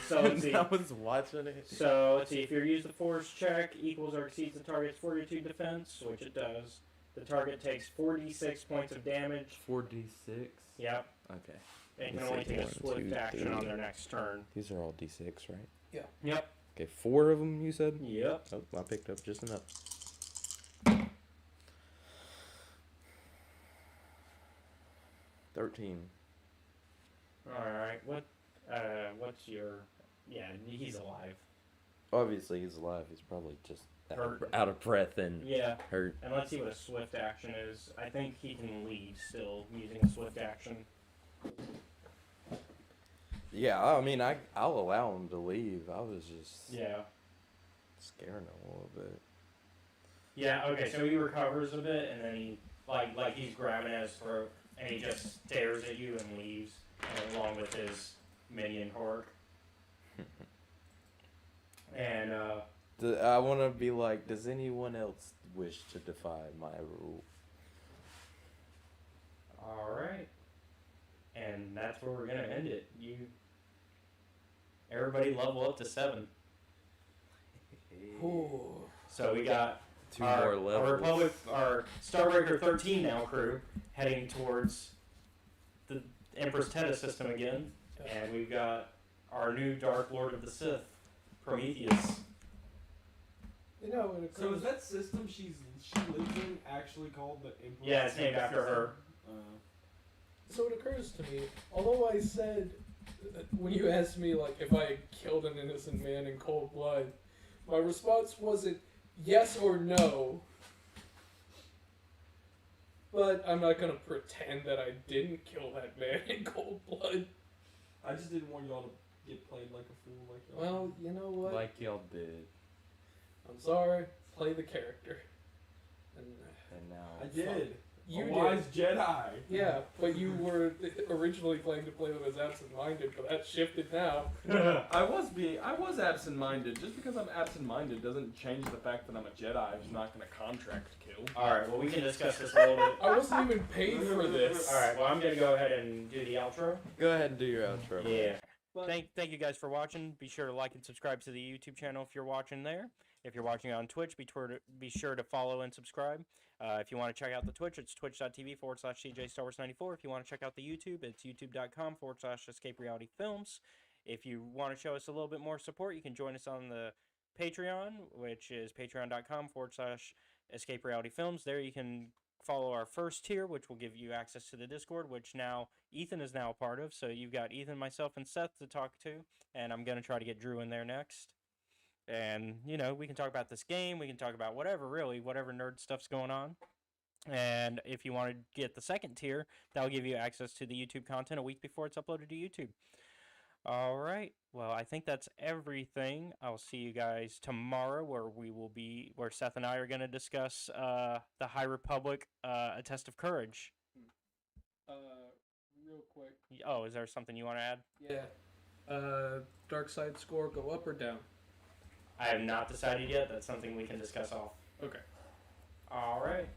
So let's see. I was watching it. So let's see. If you use the force check equals or exceeds the target's 42 defense, which it does, the target takes 46 points of damage. 4d6. Yep. Okay. And can only take a swift action on their next turn. These are all d6, right? Yeah. Yep. Okay, 4 of them you said? Yep. Oh, I picked up just enough. 13. Alright, what's your... Yeah, he's alive. Obviously he's alive. He's probably just Hurt. out of breath and hurt. And let's see what a swift action is. I think he can leave still using a swift action. Yeah, I mean, I'll allow him to leave. I was just scaring him a little bit. Yeah, okay, so he recovers a bit, and then he, like he's grabbing at his throat, and he just stares at you and leaves, along with his minion Hork. And, I want to be like, does anyone else wish to defy my rule? Alright. And that's where we're gonna end it. Everybody level up to 7. So we got Two more levels. our Starbreaker 13 now crew heading towards the Empress Teta system again, and we've got our new Dark Lord of the Sith, Prometheus. You know, So is that system she lives in actually called the Emperor? Yeah, it's named after her. So it occurs to me, although I said, when you asked me, like, if I had killed an innocent man in cold blood, my response wasn't yes or no. But I'm not going to pretend that I didn't kill that man in cold blood. I just didn't want y'all to get played like a fool like y'all. Well, you know what? Like y'all did. I'm sorry. Play the character. And now I did. You a wise Jedi. Yeah, but you were originally planning to play them as absent-minded, but that shifted now. I was absent-minded. Just because I'm absent-minded doesn't change the fact that I'm a Jedi who's not going to contract kill. Alright, well we can discuss this a little bit. I wasn't even paid for this. Alright, well I'm going to go ahead and do the outro. Go ahead and do your outro. Yeah. Thank you guys for watching. Be sure to like and subscribe to the YouTube channel if you're watching there. If you're watching on Twitch, be sure to follow and subscribe. If you want to check out the Twitch, it's twitch.tv/CJ Star Wars 94. If you want to check out the YouTube, it's youtube.com/Escape Reality Films. If you want to show us a little bit more support, you can join us on the Patreon, which is patreon.com/Escape Reality Films. There you can follow our first tier, which will give you access to the Discord, which now Ethan is now a part of. So you've got Ethan, myself, and Seth to talk to, and I'm going to try to get Drew in there next. And, you know, we can talk about this game, we can talk about whatever, really, whatever nerd stuff's going on. And if you want to get the second tier, that'll give you access to the YouTube content a week before it's uploaded to YouTube. Alright, well, I think that's everything. I'll see you guys tomorrow, where Seth and I are going to discuss the High Republic, A Test of Courage. Real quick. Oh, is there something you want to add? Yeah. Dark side score, go up or down? I have not decided yet. That's something we can discuss off. Okay. Alright.